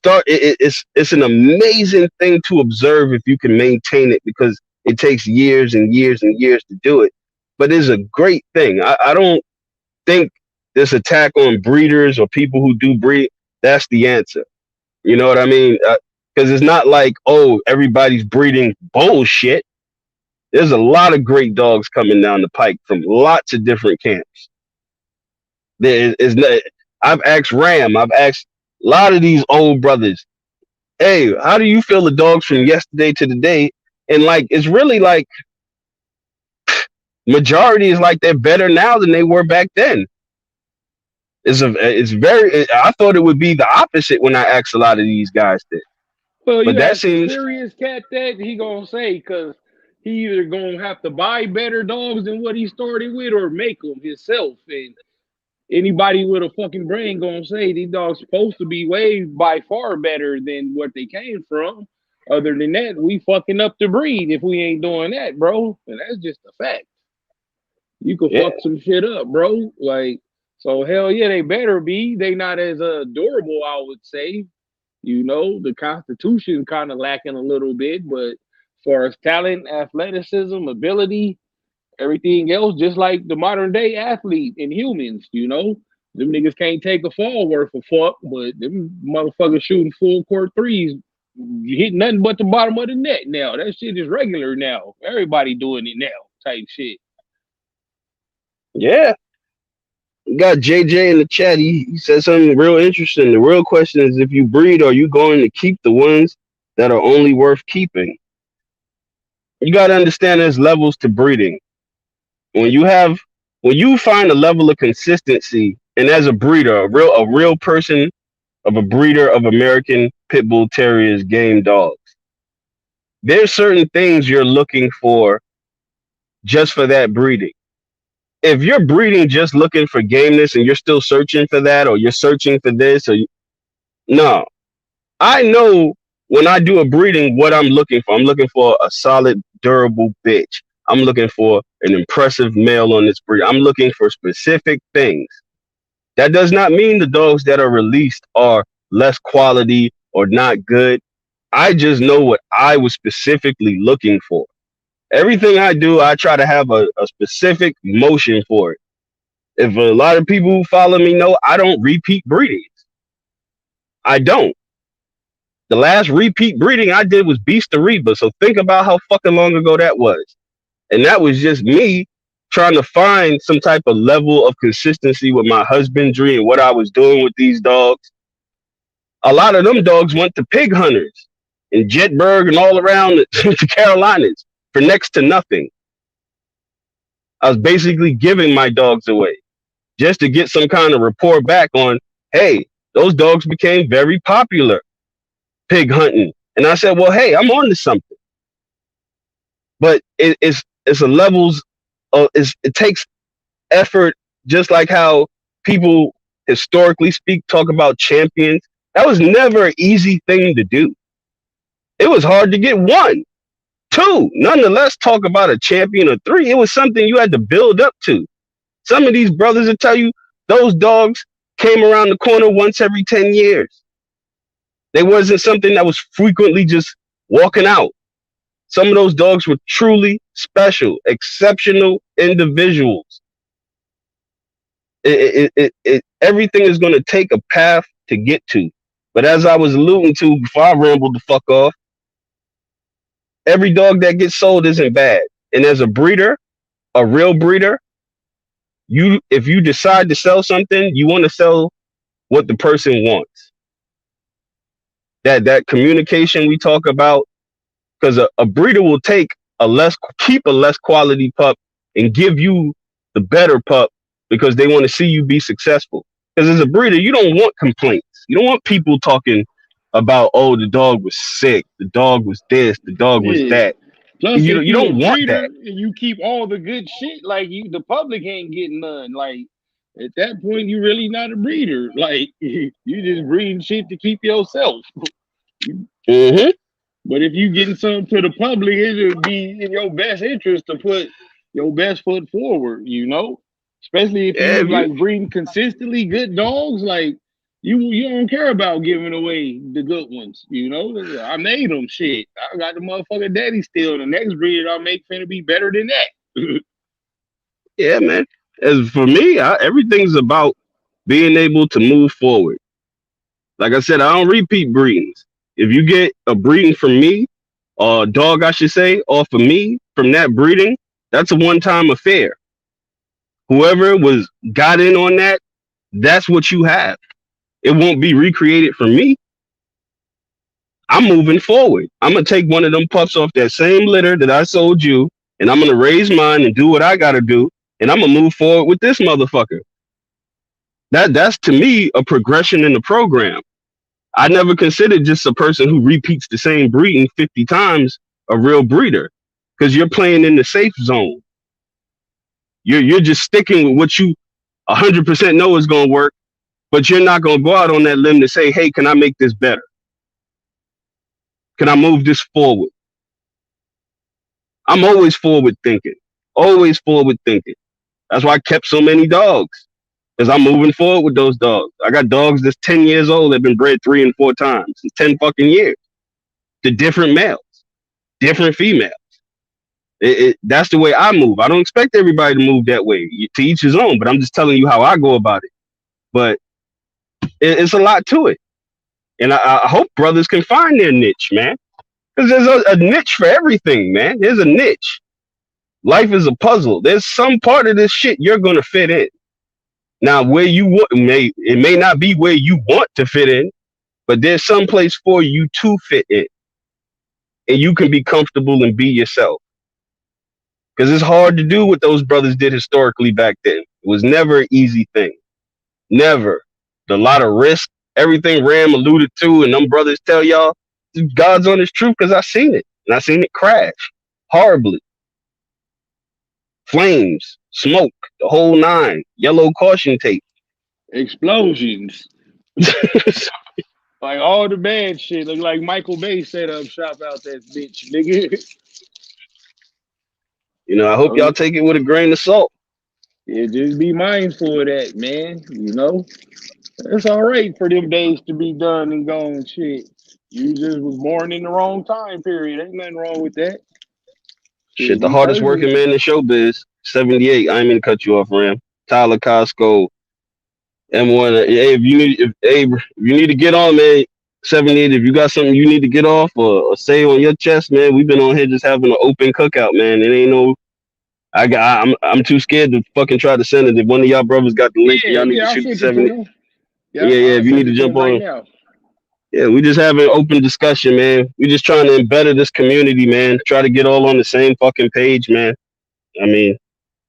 an amazing thing to observe if you can maintain it, because it takes years and years and years to do it. But it's a great thing. I don't think this attack on breeders or people who do breed, that's the answer. You know what I mean? Because it's not like, oh, everybody's breeding bullshit. There's a lot of great dogs coming down the pike from lots of different camps. There is no, I've asked Ram, I've asked a lot of these old brothers, hey, how do you feel the dogs from yesterday to today? And like, it's really like majority is like they're better now than they were back then. I thought it would be the opposite when I asked a lot of these guys that. Well, But you that ask a seems, serious cat that, he gonna say, because he either gonna have to buy better dogs than what he started with or make them himself. And anybody with a fucking brain gonna say these dogs supposed to be way by far better than what they came from. Other than that, we fucking up the breed if we ain't doing that, bro. And that's just a fact. You could yeah, fuck some shit up, bro. Like, so hell yeah, they better be. They not as durable, I would say. You know, the Constitution kind of lacking a little bit, but as far as talent, athleticism, ability, everything else, just like the modern day athlete and humans, you know, them niggas can't take a fall worth of fuck, but them motherfuckers shooting full court threes, you hit nothing but the bottom of the net now. That shit is regular now. Everybody doing it now, type shit. yeah. We got JJ in the chat. He said something real interesting. The real question is, if you breed, are you going to keep the ones that are only worth keeping? You got to understand there's levels to breeding. When you find a level of consistency, and as a breeder, a real person of a breeder of American Pit Bull Terriers game dogs, there's certain things you're looking for just for that breeding. If you're breeding just looking for gameness and you're still searching for that, or you're searching for this, no, I know when I do a breeding what I'm looking for. I'm looking for a solid, durable bitch. I'm looking for an impressive male on this breed. I'm looking for specific things. That does not mean the dogs that are released are less quality or not good. I just know what I was specifically looking for. Everything I do, I try to have a specific motion for it. If a lot of people who follow me know, I don't repeat breedings. I don't. The last repeat breeding I did was Beast Reba. So think about how fucking long ago that was. And that was just me trying to find some type of level of consistency with my husbandry and what I was doing with these dogs. A lot of them dogs went to pig hunters in Jetburg and all around the Carolinas for next to nothing. I was basically giving my dogs away just to get some kind of report back on, hey, those dogs became very popular pig hunting. And I said, well, hey, I'm on to something. But it's a levels of, it takes effort, just like how people historically talk about champions. That was never an easy thing to do. It was hard to get one. Two, nonetheless, talk about a champion. Or three, it was something you had to build up to. Some of these brothers will tell you those dogs came around the corner once every 10 years. They wasn't something that was frequently just walking out. Some of those dogs were truly special, exceptional individuals. Everything is going to take a path to get to. But as I was alluding to before I rambled the fuck off, every dog that gets sold isn't bad. And as a breeder, a real breeder, if you decide to sell something, you want to sell what the person wants. That communication we talk about, because a breeder will keep a less quality pup and give you the better pup because they want to see you be successful. Because as a breeder, you don't want complaints. You don't want people talking about, oh, the dog was sick, the dog was this, the dog was that. Plus, you don't want that. And you keep all the good shit, like the public ain't getting none. Like at that point, you really not a breeder. Like you just breeding shit to keep yourself. Mm-hmm. But if you getting something to the public, it would be in your best interest to put your best foot forward. You know, especially if you like breeding consistently good dogs, like. You don't care about giving away the good ones, you know. I made them shit. I got the motherfucking daddy still. The next breed I make finna be better than that. Yeah, man. As for me, everything's about being able to move forward. Like I said, I don't repeat breedings. If you get a breeding from me, or a dog, I should say, off of me from that breeding, that's a one-time affair. Whoever got in on that, that's what you have. It won't be recreated for me. I'm moving forward. I'm going to take one of them pups off that same litter that I sold you, and I'm going to raise mine and do what I got to do, and I'm going to move forward with this motherfucker. That's, to me, a progression in the program. I never considered just a person who repeats the same breeding 50 times a real breeder, because you're playing in the safe zone. You're just sticking with what you 100% know is going to work, but you're not going to go out on that limb to say, hey, can I make this better? Can I move this forward? I'm always forward thinking. Always forward thinking. That's why I kept so many dogs, because I'm moving forward with those dogs. I got dogs that's 10 years old that have been bred 3 and 4 times in 10 fucking years. To different males, different females. That's the way I move. I don't expect everybody to move that way. To each his own, but I'm just telling you how I go about it. But it's a lot to it. And I hope brothers can find their niche, man. Because there's a niche for everything, man. There's a niche. Life is a puzzle. There's some part of this shit you're going to fit in. Now, where you want, it may not be where you want to fit in, but there's some place for you to fit in. And you can be comfortable and be yourself. Because it's hard to do what those brothers did historically back then. It was never an easy thing. Never. A lot of risk. Everything Ram alluded to, and them brothers tell y'all, God's honest truth, because I seen it. And I seen it crash horribly. Flames, smoke, the whole 9, yellow caution tape. Explosions. Like all the bad shit. Look like Michael Bay set up shop out that bitch, nigga. You know, I hope y'all take it with a grain of salt. Yeah, just be mindful of that, man. You know? It's all right for them days to be done and gone. Shit. You just was born in the wrong time period. Ain't nothing wrong with that. Shit, the hardest working man in showbiz, 78. I ain't mean to cut you off, Ram. Tyler Costco, M1. Hey, if you need to get on, man, 78. If you got something you need to get off or say on your chest, man, we've been on here just having an open cookout, man. It ain't no. I'm too scared to fucking try to send it. If one of y'all brothers got the link, y'all need to shoot the 78. Yeah. If you need to jump on. Right, yeah, we just having open discussion, man. We just trying to embed this community, man. Try to get all on the same fucking page, man. I mean,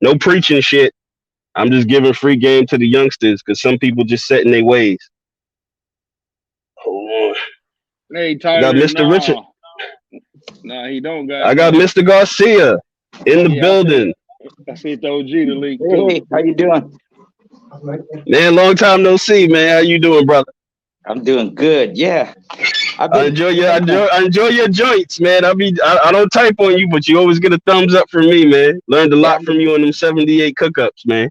no preaching shit. I'm just giving free game to the youngsters because some people just set in their ways. Hold on. Hey, Tyler, got Mr. Richard. Nah, he don't got. I got Mr. Garcia in the building. I sent the OG the link. Hey, how you doing? Man, long time no see, man. How you doing, brother? I'm doing good. Yeah, I enjoy your joints, man. I don't type on you, but you always get a thumbs up from me, man. Learned a lot from you on them 78 cookups, man.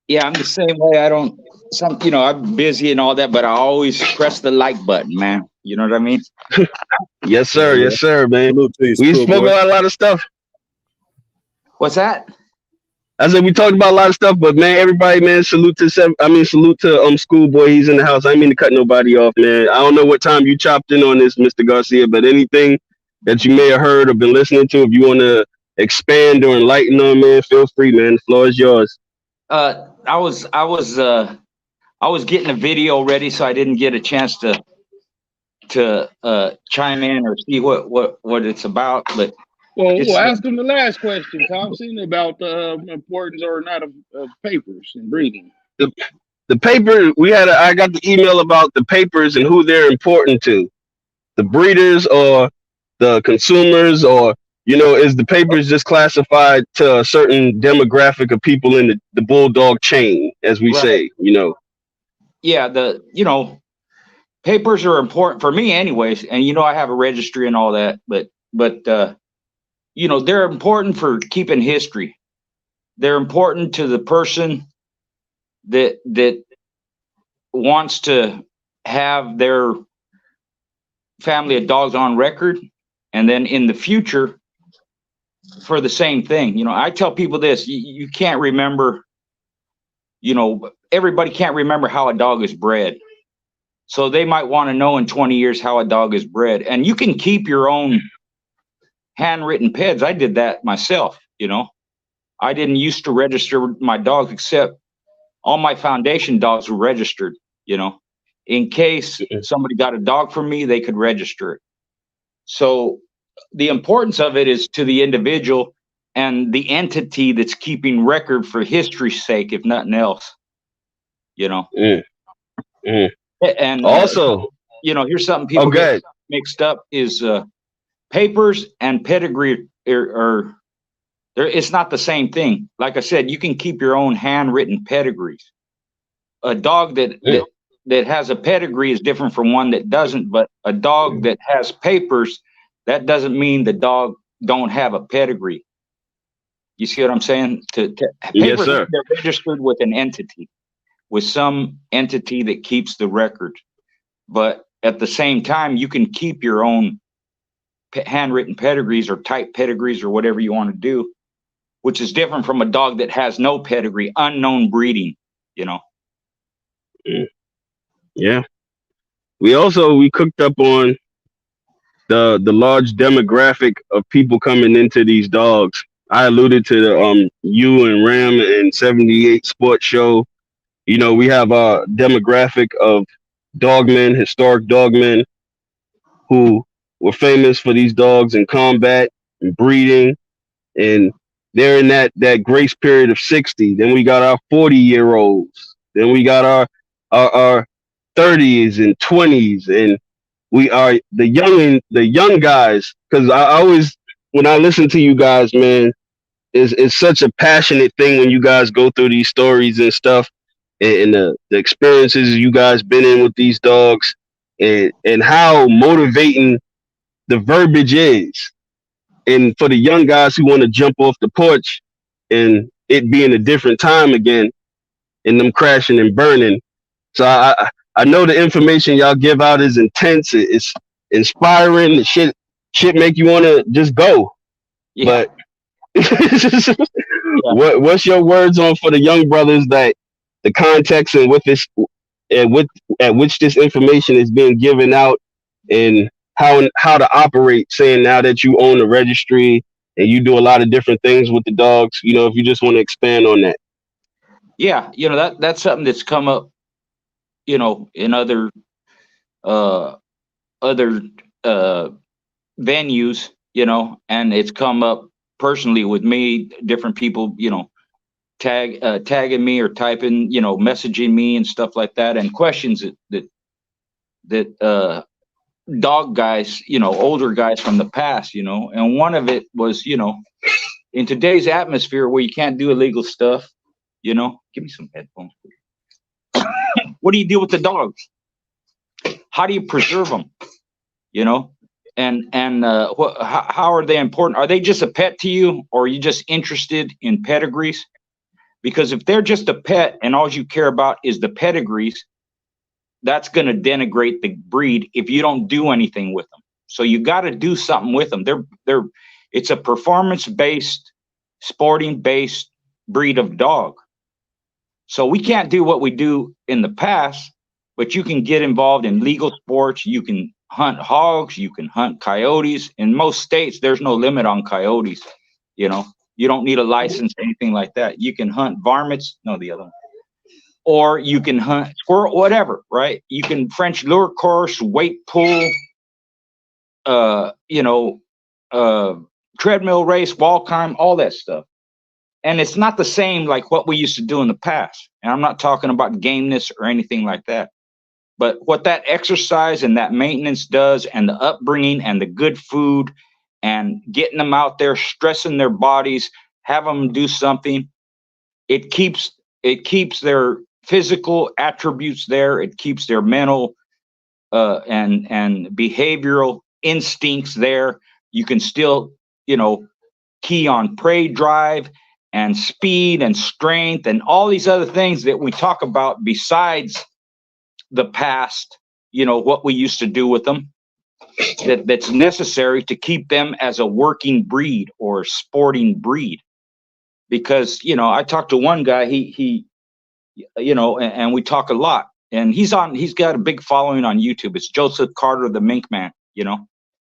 Yeah, I'm the same way. I'm busy and all that, but I always press the like button, man. You know what I mean? Yes, sir. Yeah. Yes, sir, man. We spoke about a lot of stuff. What's that? I said we talked about a lot of stuff, but man, everybody, man, salute to salute to Schoolboy. He's in the house. I ain't mean to cut nobody off, man. I don't know what time you chopped in on this, Mr. Garcia, but anything that you may have heard or been listening to, if you want to expand or enlighten on, man, feel free, man. The floor is yours. I was getting a video ready, so I didn't get a chance to chime in or see what it's about. But well, ask him the last question, Thompson, about the importance or not of papers and breeding. The paper I got the email about the papers and who they're important to, the breeders or the consumers, or is the papers just classified to a certain demographic of people in the bulldog chain, as we say, Yeah, papers are important for me anyways, and I have a registry and all that, but they're important for keeping history. They're important to the person that wants to have their family of dogs on record, and then in the future for the same thing. I tell people this: you can't remember, everybody can't remember how a dog is bred. So they might want to know in 20 years how a dog is bred. And you can keep your own handwritten PEDs. I did that myself, I didn't used to register my dogs, except all my foundation dogs were registered, in case somebody got a dog from me, they could register it. So the importance of it is to the individual and the entity that's keeping record for history's sake, if nothing else, And also, here's something people get mixed up is papers and pedigree are it's not the same thing. Like I said, you can keep your own handwritten pedigrees. A dog that has a pedigree is different from one that doesn't, but a dog that has papers, that doesn't mean the dog don't have a pedigree. You see what I'm saying? Papers, yes, sir. They're registered with an entity, with some entity that keeps the record. But at the same time, you can keep your own handwritten pedigrees or type pedigrees or whatever you want to do, which is different from a dog that has no pedigree, unknown breeding, Yeah. We cooked up on the large demographic of people coming into these dogs. I alluded to the you and Ram and 78 Sports Show. We have a demographic of dogmen, historic dogmen, who were famous for these dogs in combat and breeding, and they're in that grace period of 60. Then we got our 40-year-olds. Then we got our 30s and 20s, and we are the young guys. Because I always, when I listen to you guys, man, it's such a passionate thing when you guys go through these stories and stuff, and the experiences you guys been in with these dogs, and how motivating the verbiage is. And for the young guys who want to jump off the porch and it being a different time again and them crashing and burning. So I know the information y'all give out is intense. It's inspiring. Shit make you want to just go. Yeah. But what's your words on for the young brothers, that the context and at which this information is being given out, and how to operate, saying now that you own the registry and you do a lot of different things with the dogs, if you just want to expand on that. Yeah, that's something that's come up, in other venues, and it's come up personally with me, different people, tagging me or typing, messaging me and stuff like that, and questions that dog guys, older guys from the past, and one of it was, in today's atmosphere where you can't do illegal stuff, give me some headphones, please. What do you do with the dogs? How do you preserve them? And how are they important? Are they just a pet to you, or are you just interested in pedigrees? Because if they're just a pet and all you care about is the pedigrees, that's going to denigrate the breed if you don't do anything with them. So you got to do something with them. It's a performance-based, sporting-based breed of dog. So we can't do what we do in the past, but you can get involved in legal sports. You can hunt hogs. You can hunt coyotes. In most states, there's no limit on coyotes. You know, you don't need a license, anything like that. You can hunt varmints. No, the other one. Or you can hunt squirrel, whatever, right? You can French lure course, weight pull, treadmill race, wall climb, all that stuff. And it's not the same like what we used to do in the past. And I'm not talking about gameness or anything like that. But what that exercise and that maintenance does, and the upbringing and the good food and getting them out there, stressing their bodies, have them do something, it keeps their physical attributes there. It keeps their mental and behavioral instincts there. You can still, key on prey drive and speed and strength and all these other things that we talk about besides the past, what we used to do with them, that's necessary to keep them as a working breed or sporting breed. Because, I talked to one guy, he and we talk a lot, and he's got a big following on YouTube. It's Joseph Carter, the Mink Man,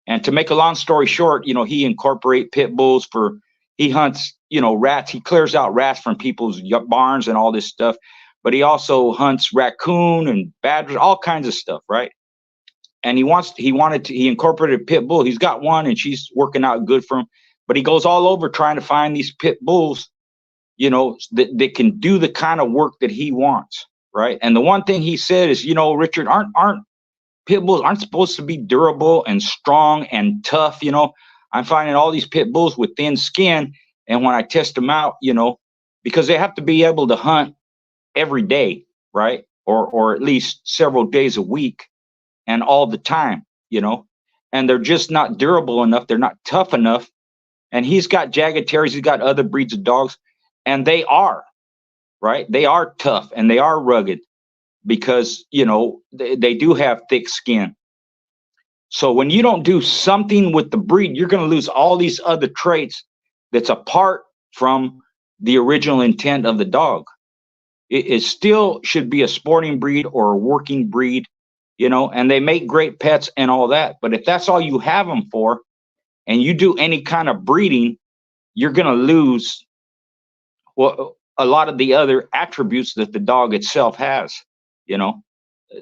and to make a long story short, he incorporate pit bulls he hunts, rats. He clears out rats from people's barns and all this stuff, but he also hunts raccoon and badgers, all kinds of stuff, right? And he incorporated pit bull. He's got one and she's working out good for him, but he goes all over trying to find these pit bulls, that can do the kind of work that he wants, right? And the one thing he said is, Richard, aren't pit bulls aren't supposed to be durable and strong and tough, I'm finding all these pit bulls with thin skin, and when I test them out, because they have to be able to hunt every day, right? Or at least several days a week and all the time, and they're just not durable enough. They're not tough enough. And he's got jagged terriers. He's got other breeds of dogs, and they are, right? They are tough and they are rugged because, they do have thick skin. So when you don't do something with the breed, you're going to lose all these other traits that's apart from the original intent of the dog. It still should be a sporting breed or a working breed, and they make great pets and all that. But if that's all you have them for, and you do any kind of breeding, you're going to lose a lot of the other attributes that the dog itself has,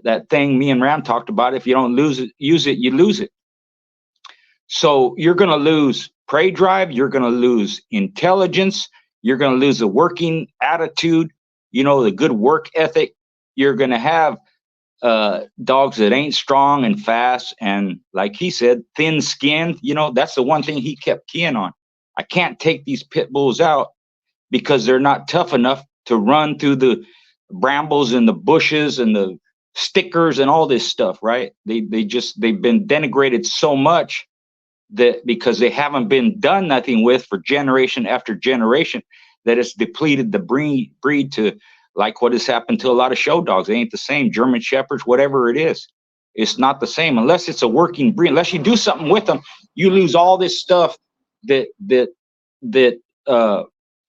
that thing me and Ram talked about. If you don't use it, you lose it. So you're going to lose prey drive. You're going to lose intelligence. You're going to lose the working attitude, the good work ethic. You're going to have dogs that ain't strong and fast. And like he said, thin skinned, that's the one thing he kept keying on. I can't take these pit bulls out because they're not tough enough to run through the brambles and the bushes and the stickers and all this stuff, right? They've been denigrated so much that because they haven't been done nothing with for generation after generation, that it's depleted the breed to like what has happened to a lot of show dogs. They ain't the same. German Shepherds, whatever it is, it's not the same unless it's a working breed. Unless you do something with them, you lose all this stuff that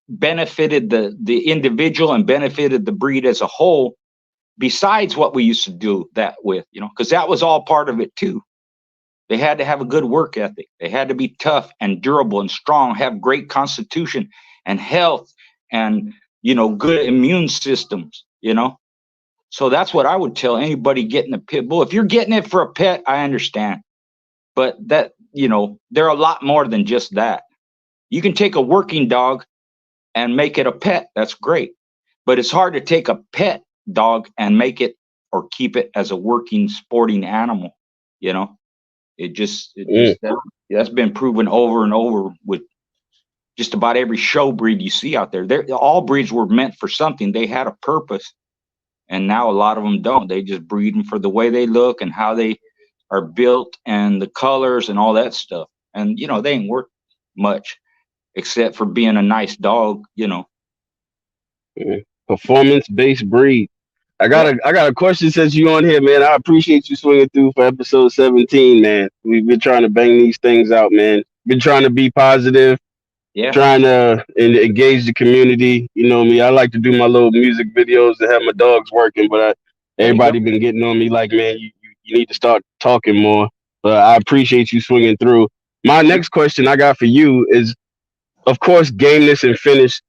benefited the individual and benefited the breed as a whole, besides what we used to do that with, because that was all part of it too. They had to have a good work ethic. They had to be tough and durable and strong, have great constitution and health and, good immune systems, So that's what I would tell anybody getting a pit bull. If you're getting it for a pet, I understand. But that, they're a lot more than just that. You can take a working dog and make it a pet. That's great. But it's hard to take a pet dog and make it or keep it as a working sporting animal. That's been proven over and over with just about every show breed you see out there. All breeds were meant for something. They had a purpose, and now a lot of them don't. They just breed them for the way they look and how they are built and the colors and all that stuff. And they ain't worth much except for being a nice dog. Performance-based breed. I got a question since you on here, man. I appreciate you swinging through for episode 17, man. We've been trying to bang these things out, man. Been trying to be positive, Yeah. trying to engage the community. You know me, I like to do my little music videos to have my dogs working, but There you go. everybody been getting on me like, man, you need to start talking more. But I appreciate you swinging through. My next question I got for you is, of course, gameness and finish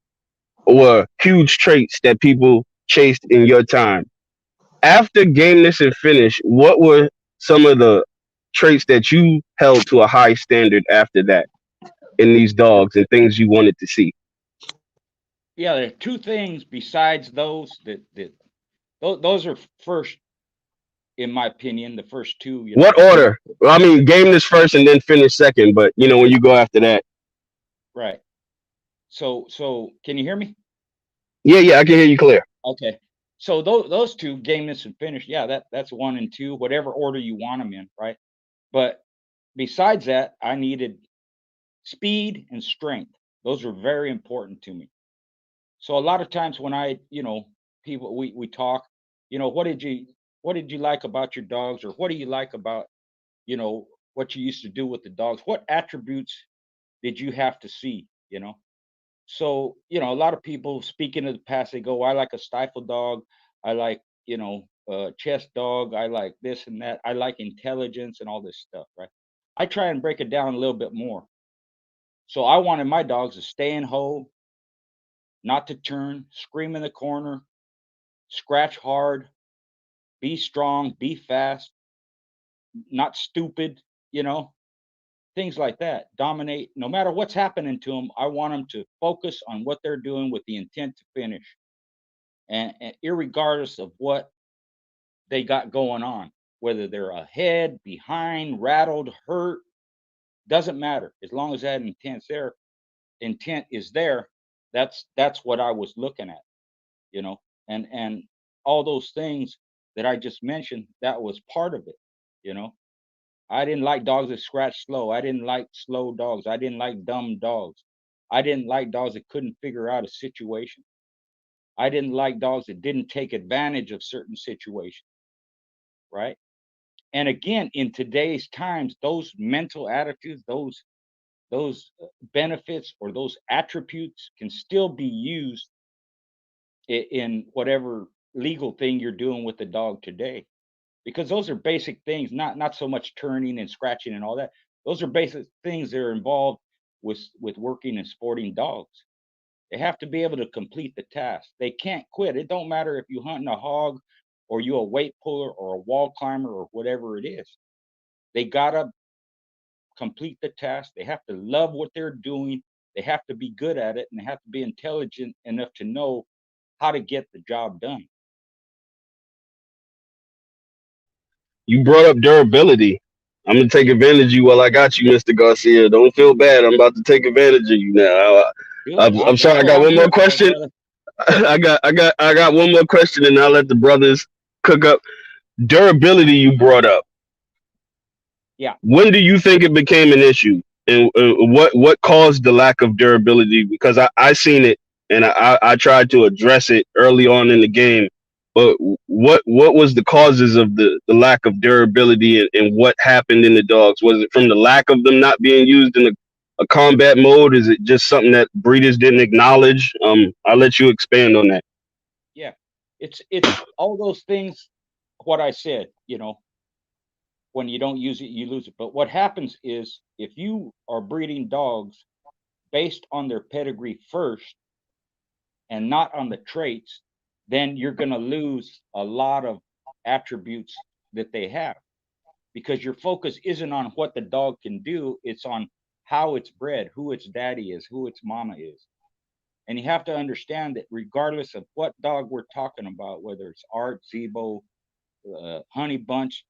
were huge traits that people chased in your time. After gameness and finish, what were some of the traits that you held to a high standard after that in these dogs and things you wanted to see? Yeah, there are two things besides those those are first, in my opinion, the first two. You know, What order? Well, I mean, gameness first and then finish second, but you know, when you go after that. right. So can you hear me? Yeah, I can hear you clear. Okay. So those two, gameness and finish, yeah, that's one and two, whatever order you want them in, right? But besides that, I needed speed and strength. Those are very important to me. So a lot of times when people we talk, what did you like about your dogs, or what do you like about, what you used to do with the dogs? What attributes did you have to see, So, a lot of people speaking of the past, they go, I like a stifle dog. I like, a chest dog. I like this and that. I like intelligence and all this stuff, right? I try and break it down a little bit more. So I wanted my dogs to stay in hole, not to turn, scream in the corner, scratch hard, be strong, be fast, not stupid, you know, things like that. Dominate, no matter what's happening to them. I want them to focus on what they're doing with the intent to finish. And irregardless of what they got going on, whether they're ahead, behind, rattled, hurt, doesn't matter. As long as that intent is there, that's what I was looking at, you know. And all those things that I just mentioned, that was part of it, you know. I didn't like dogs that scratch slow. I didn't like slow dogs. I didn't like dumb dogs. I didn't like dogs that couldn't figure out a situation. I didn't like dogs that didn't take advantage of certain situations, right? And again, in today's times, those mental attitudes, those benefits or those attributes can still be used in whatever legal thing you're doing with the dog today, because those are basic things, not so much turning and scratching and all that. Those are basic things that are involved with working and sporting dogs. They have to be able to complete the task. They can't quit. It don't matter if you hunting a hog or you a weight puller or a wall climber or whatever it is. They gotta complete the task. They have to love what they're doing. They have to be good at it, and they have to be intelligent enough to know how to get the job done. You brought up durability. I'm gonna take advantage of you while I got you, Mr. Garcia. Don't feel bad. I'm about to take advantage of you now. Good. I'm sorry. I got I'm one more here for it, question. brother. I got one more question, and I'll let the brothers cook up. Durability you brought up. Yeah. When do you think it became an issue, and what caused the lack of durability? Because I seen it, and I tried to address it early on in the game. But what was the causes of the lack of durability, and what happened in the dogs? Was it from the lack of them not being used in a combat mode? Is it just something that breeders didn't acknowledge? I'll let you expand on that. Yeah. It's all those things, what I said, when you don't use it, you lose it. But what happens is, if you are breeding dogs based on their pedigree first and not on the traits, then you're going to lose a lot of attributes that they have, because your focus isn't on what the dog can do, it's on how it's bred, who its daddy is, who its mama is. And you have to understand that regardless of what dog we're talking about, whether it's Art, Zebo, Honey Bunch,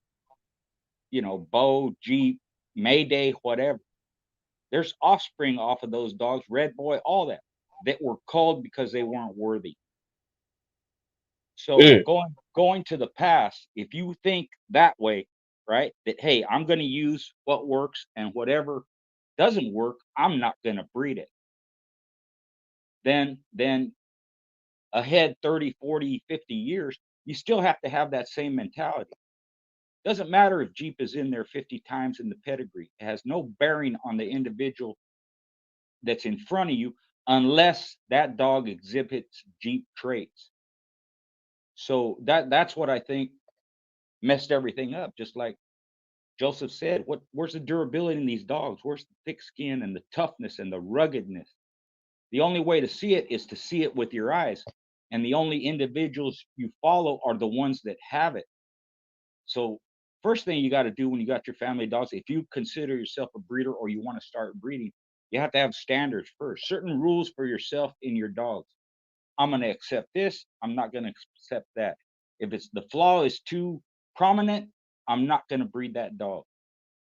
Bo, Jeep, Mayday, whatever, there's offspring off of those dogs, Red Boy, all that were called because they weren't worthy. So Mm. going to the past, if you think that way, right, that hey, I'm going to use what works, and whatever doesn't work, I'm not going to breed it. Then ahead 30, 40, 50 years, you still have to have that same mentality. Doesn't matter if Jeep is in there 50 times in the pedigree. It has no bearing on the individual that's in front of you, unless that dog exhibits Jeep traits. So that's what I think messed everything up. Just like Joseph said, where's the durability in these dogs? Where's the thick skin and the toughness and the ruggedness? The only way to see it is to see it with your eyes. And the only individuals you follow are the ones that have it. So first thing you got to do when you got your family dogs, if you consider yourself a breeder or you want to start breeding, you have to have standards first, certain rules for yourself and your dogs. I'm going to accept this. I'm not going to accept that. If the flaw is too prominent, I'm not going to breed that dog.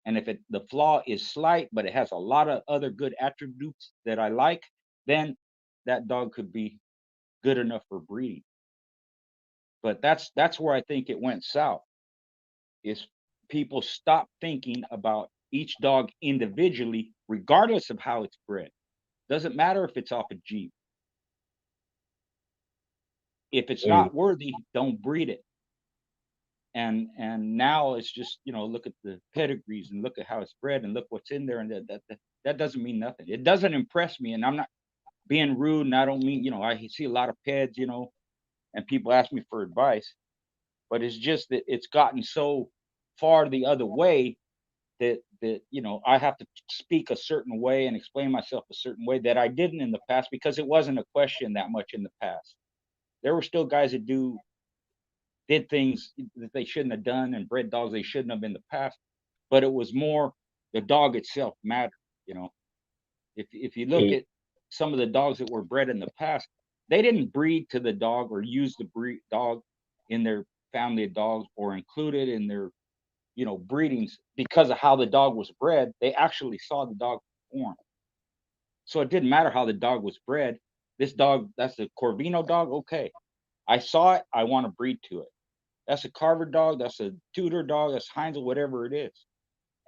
And if the flaw is slight, but it has a lot of other good attributes that I like, then that dog could be good enough for breeding. But that's where I think it went south. Is people stop thinking about each dog individually, regardless of how it's bred. Doesn't matter if it's off a Jeep. If it's not worthy, don't breed it. And now it's just, look at the pedigrees and look at how it's bred and look what's in there, and that doesn't mean nothing. It doesn't impress me, and I'm not being rude, and I don't mean, I see a lot of peds, and people ask me for advice, but it's just that it's gotten so far the other way that I have to speak a certain way and explain myself a certain way that I didn't in the past, because it wasn't a question that much in the past. There were still guys that did things that they shouldn't have done and bred dogs they shouldn't have in the past, but it was more the dog itself mattered. If you look at some of the dogs that were bred in the past, they didn't breed to the dog or use the breed dog in their family of dogs or include it in their breedings because of how the dog was bred. They actually saw the dog perform. So it didn't matter how the dog was bred. This dog, that's a Corvino dog. Okay, I saw it, I want to breed to it. That's a Carver dog, that's a Tudor dog, that's Heinz, whatever it is.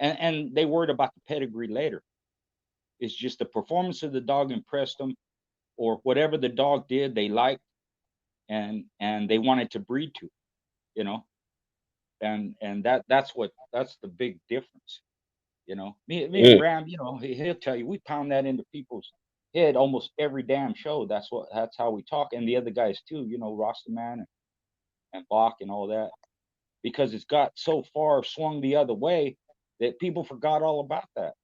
And they worried about the pedigree later. It's just the performance of the dog impressed them, or whatever the dog did they liked, and they wanted to breed to it, and that's the big difference. Me and Ram, he'll tell you, we pound that into people's head almost every damn show. That's how we talk, and the other guys too, Rosterman and Bach and all that, because it's got so far swung the other way that people forgot all about that.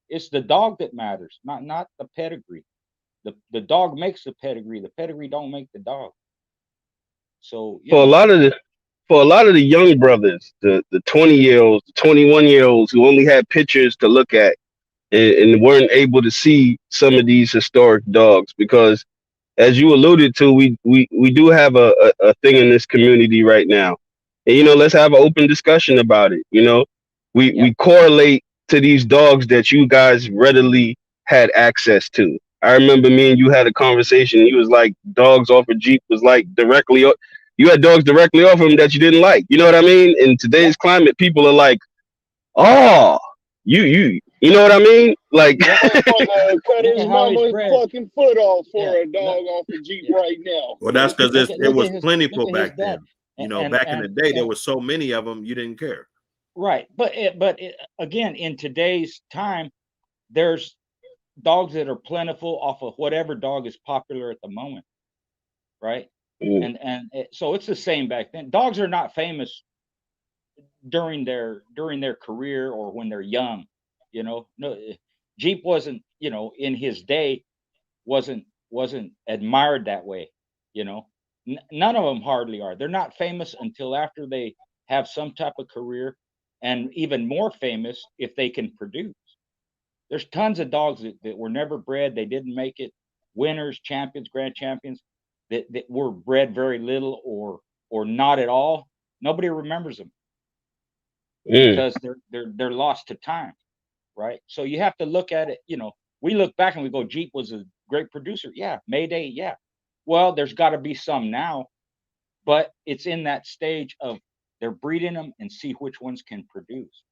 It's the dog that matters, not the pedigree. The dog makes the pedigree don't make the dog. So For a lot of the young brothers, the 20-year-olds, the 21-year-olds who only had pictures to look at and weren't able to see some of these historic dogs, because as you alluded to, we do have a thing in this community right now. And let's have an open discussion about it. We correlate to these dogs that you guys readily had access to. I remember me and you had a conversation. He was like, dogs off a Jeep was like you had dogs directly off him that you didn't like. You know what I mean? In today's climate, people are like, oh, you know what I mean? Like, cut his mama's fucking foot off for a dog off a Jeep right now. Well, that's because it was plentiful back then. Back in the day, there were so many of them, you didn't care. Right, but again, in today's time, there's dogs that are plentiful off of whatever dog is popular at the moment, right? And so it's the same back then. Dogs are not famous during their career or when they're young. No, Jeep wasn't, in his day, wasn't admired that way. None of them hardly are. They're not famous until after they have some type of career, and even more famous if they can produce. There's tons of dogs that were never bred. They didn't make it. Winners, champions, grand champions that were bred very little or not at all. Nobody remembers them because they're lost to time, right? So you have to look at it. We look back and we go, Jeep was a great producer. Yeah, Mayday. Yeah. Well, there's got to be some now, but it's in that stage of they're breeding them and see which ones can produce.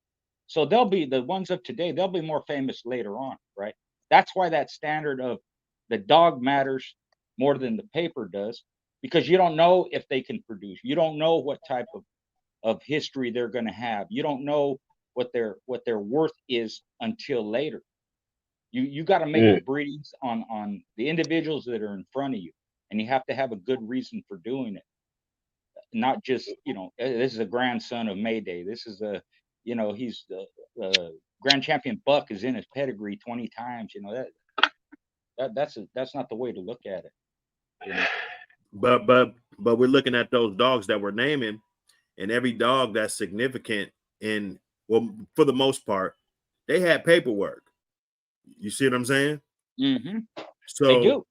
So they'll be the ones of today. They'll be more famous later on, right? That's why that standard of the dog matters more than the paper does, because you don't know if they can produce. You don't know what type of history they're going to have. You don't know what their worth is until later. You got to make the breedings on the individuals that are in front of you, and you have to have a good reason for doing it. Not just, you know, this is a grandson of Mayday. This is a, you know, he's the grand champion buck is in his pedigree 20 times. You know, that's not the way to look at it. You know? But we're looking at those dogs that we're naming, and every dog that's significant in, well, for the most part, they had paperwork. You see what I'm saying? Mm-hmm. So they do.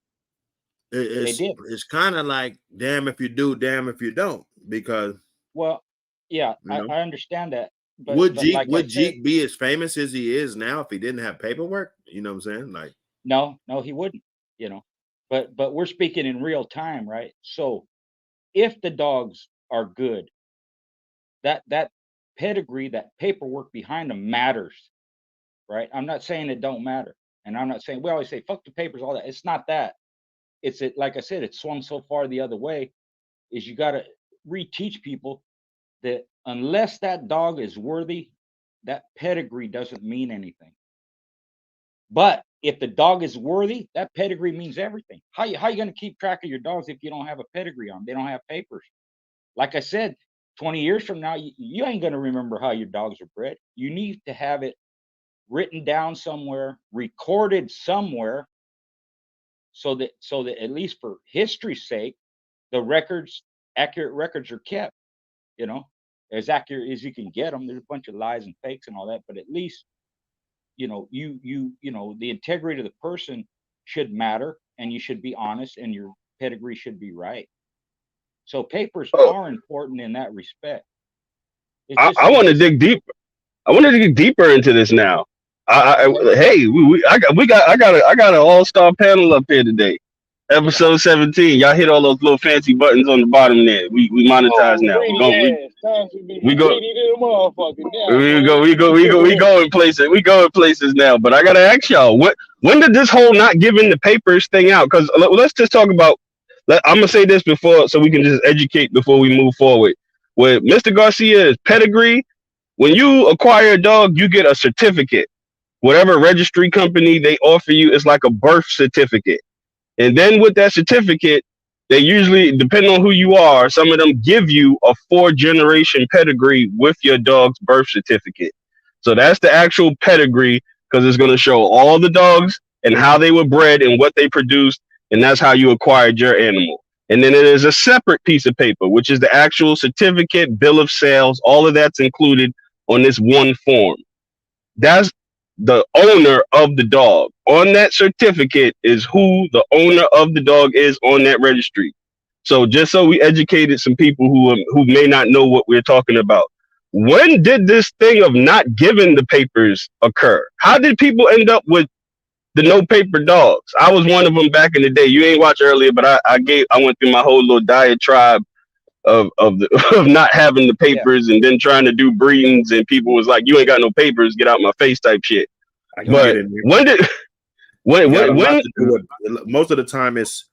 It's kind of like, damn if you do, damn if you don't, because, well, yeah, you know, I understand that. But would like Jeep be as famous as he is now if he didn't have paperwork? You know what I'm saying? Like, no, he wouldn't. You know, but we're speaking in real time, right? So if the dogs are good, that pedigree, that paperwork behind them matters, right? I'm not saying it don't matter, and I'm not saying, we always say fuck the papers, all that. It's not that. It's it, like I said, it's swung so far the other way. Is you got to reteach people that unless that dog is worthy, that pedigree doesn't mean anything. But if the dog is worthy, that pedigree means everything. How you going to keep track of your dogs if you don't have a pedigree on them? They don't have papers. Like I said, 20 years from now, you ain't going to remember how your dogs are bred. You need to have it written down somewhere, recorded somewhere, so that at least for history's sake, the accurate records are kept. You know, as accurate as you can get them. There's a bunch of lies and fakes and all that, but at least, you know, you know, the integrity of the person should matter, and you should be honest, and your pedigree should be right. So papers are important in that respect. I want to dig deep. I want to dig deeper into this now. Hey, I got an all-star panel up here today. Episode 17. Y'all hit all those little fancy buttons on the bottom there. We monetize now. We go in places. We go in places now. But I gotta ask y'all, when did this whole not giving the papers thing out? Because let's just talk about. I'm gonna say this before, so we can just educate before we move forward. With Mr. Garcia's pedigree, when you acquire a dog, you get a certificate. Whatever registry company they offer you, it's like a birth certificate. And then with that certificate, they usually, depending on who you are, some of them give you a 4-generation pedigree with your dog's birth certificate. So that's the actual pedigree, because it's going to show all the dogs and how they were bred and what they produced. And that's how you acquired your animal. And then it is a separate piece of paper, which is the actual certificate, bill of sales. All of that's included on this one form. That's the owner of the dog. On that certificate is who the owner of the dog is on that registry. So just so we educated some people who may not know what we're talking about. When did this thing of not giving the papers occur? How did people end up with the no paper dogs? I was one of them back in the day. You ain't watch earlier, but I went through my whole little diatribe of not having the papers, and then trying to do breedings, and people was like, you ain't got no papers, get out my face type shit. But most of the time it's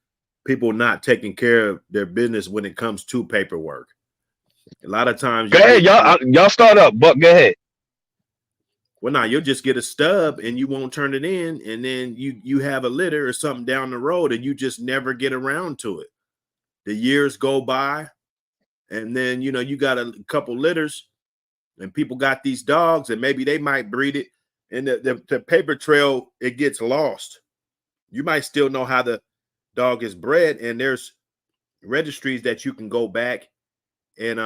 people not taking care of their business when it comes to paperwork. A lot of times, go ahead, y'all start up, Buck. Go ahead. Well, now you'll just get a stub and you won't turn it in, and then you have a litter or something down the road, and you just never get around to it. The years go by, and then you got a couple litters, and people got these dogs, and maybe they might breed it, and the paper trail, it gets lost. You might still know how the dog is bred, and there's registries that you can go back and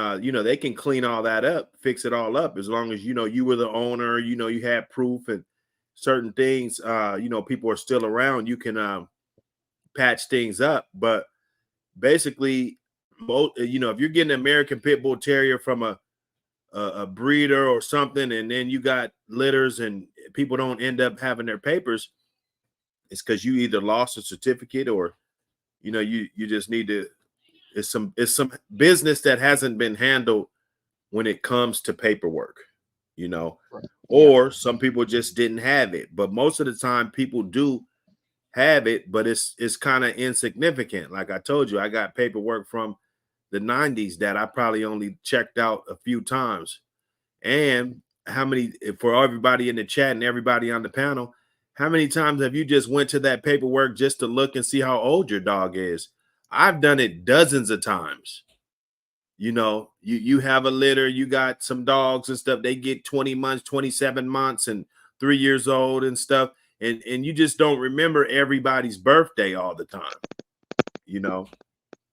they can clean all that up, fix it all up, as long as you were the owner, you had proof, and certain things people are still around, you can patch things up. But basically, if you're getting an American Pit Bull Terrier from a breeder or something, and then you got litters and people don't end up having their papers, it's because you either lost a certificate, or you just need to, it's some business that hasn't been handled when it comes to paperwork, or some people just didn't have it. But most of the time people do have it, but it's kind of insignificant. Like I told you, I got paperwork from the 90s that I probably only checked out a few times. And how many, for everybody in the chat and everybody on the panel, How many times have you just went to that paperwork just to look and see how old your dog is? I've done it dozens of times. You know, you have a litter, you got some dogs and stuff, they get 20 months, 27 months, and 3 years old and stuff. And you just don't remember everybody's birthday all the time, you know.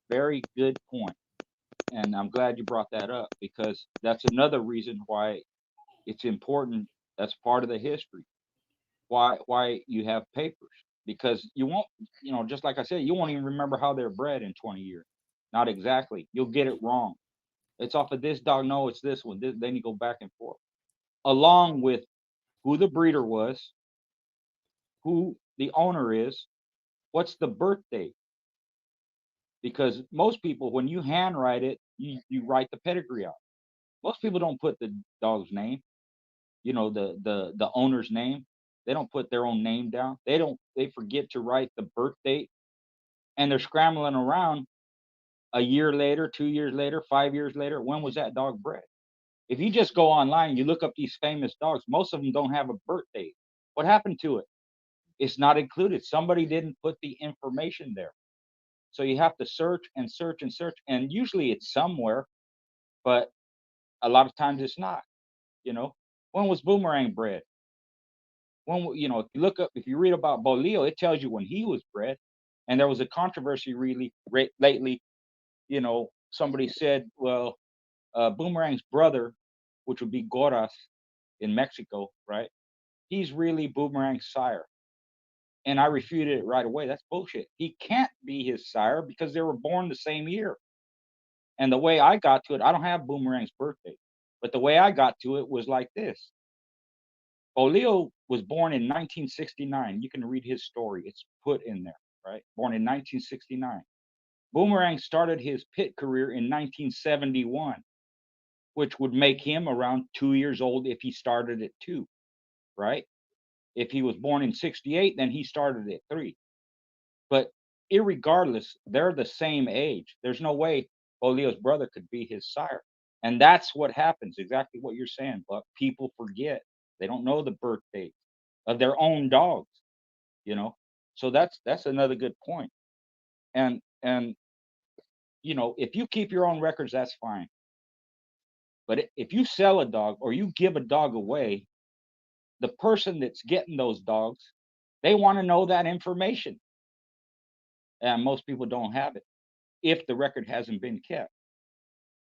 Very good point. And I'm glad you brought that up, because that's another reason why it's important. That's part of the history. Why you have papers, because you won't, just like I said, you won't even remember how they're bred in 20 years. Not exactly. You'll get it wrong. It's off of this dog. No, it's this one. Then you go back and forth, along with who the breeder was, who the owner is, what's the birth date. Because most people, when you handwrite it, you write the pedigree out. Most people don't put the dog's name, the owner's name. They don't put their own name down. They forget to write the birth date, and they're scrambling around a year later, 2 years later, 5 years later. When was that dog bred? If you just go online and you look up these famous dogs, most of them don't have a birth date. What happened to it? It's not included. Somebody didn't put the information there. So you have to search and search and search. And usually it's somewhere, but a lot of times it's not. When was Boomerang bred? If you read about Bolillo, it tells you when he was bred. And there was a controversy lately. Somebody said, well, Boomerang's brother, which would be Goras in Mexico, right? He's really Boomerang's sire. And I refuted it right away. That's bullshit. He can't be his sire because they were born the same year. And the way I got to it, I don't have Boomerang's birthday, but the way I got to it was like this. Bolillo was born in 1969. You can read his story. It's put in there, right? Born in 1969. Boomerang started his pit career in 1971, which would make him around 2 years old if he started at 2, right? If he was born in 68, then he started at 3. But irregardless, they're the same age. There's no way Bolillo's brother could be his sire. And that's what happens, exactly what you're saying. But people forget. They don't know the birth date of their own dogs, So that's another good point. And if you keep your own records, that's fine. But if you sell a dog or you give a dog away, the person that's getting those dogs, they want to know that information. And most people don't have it if the record hasn't been kept.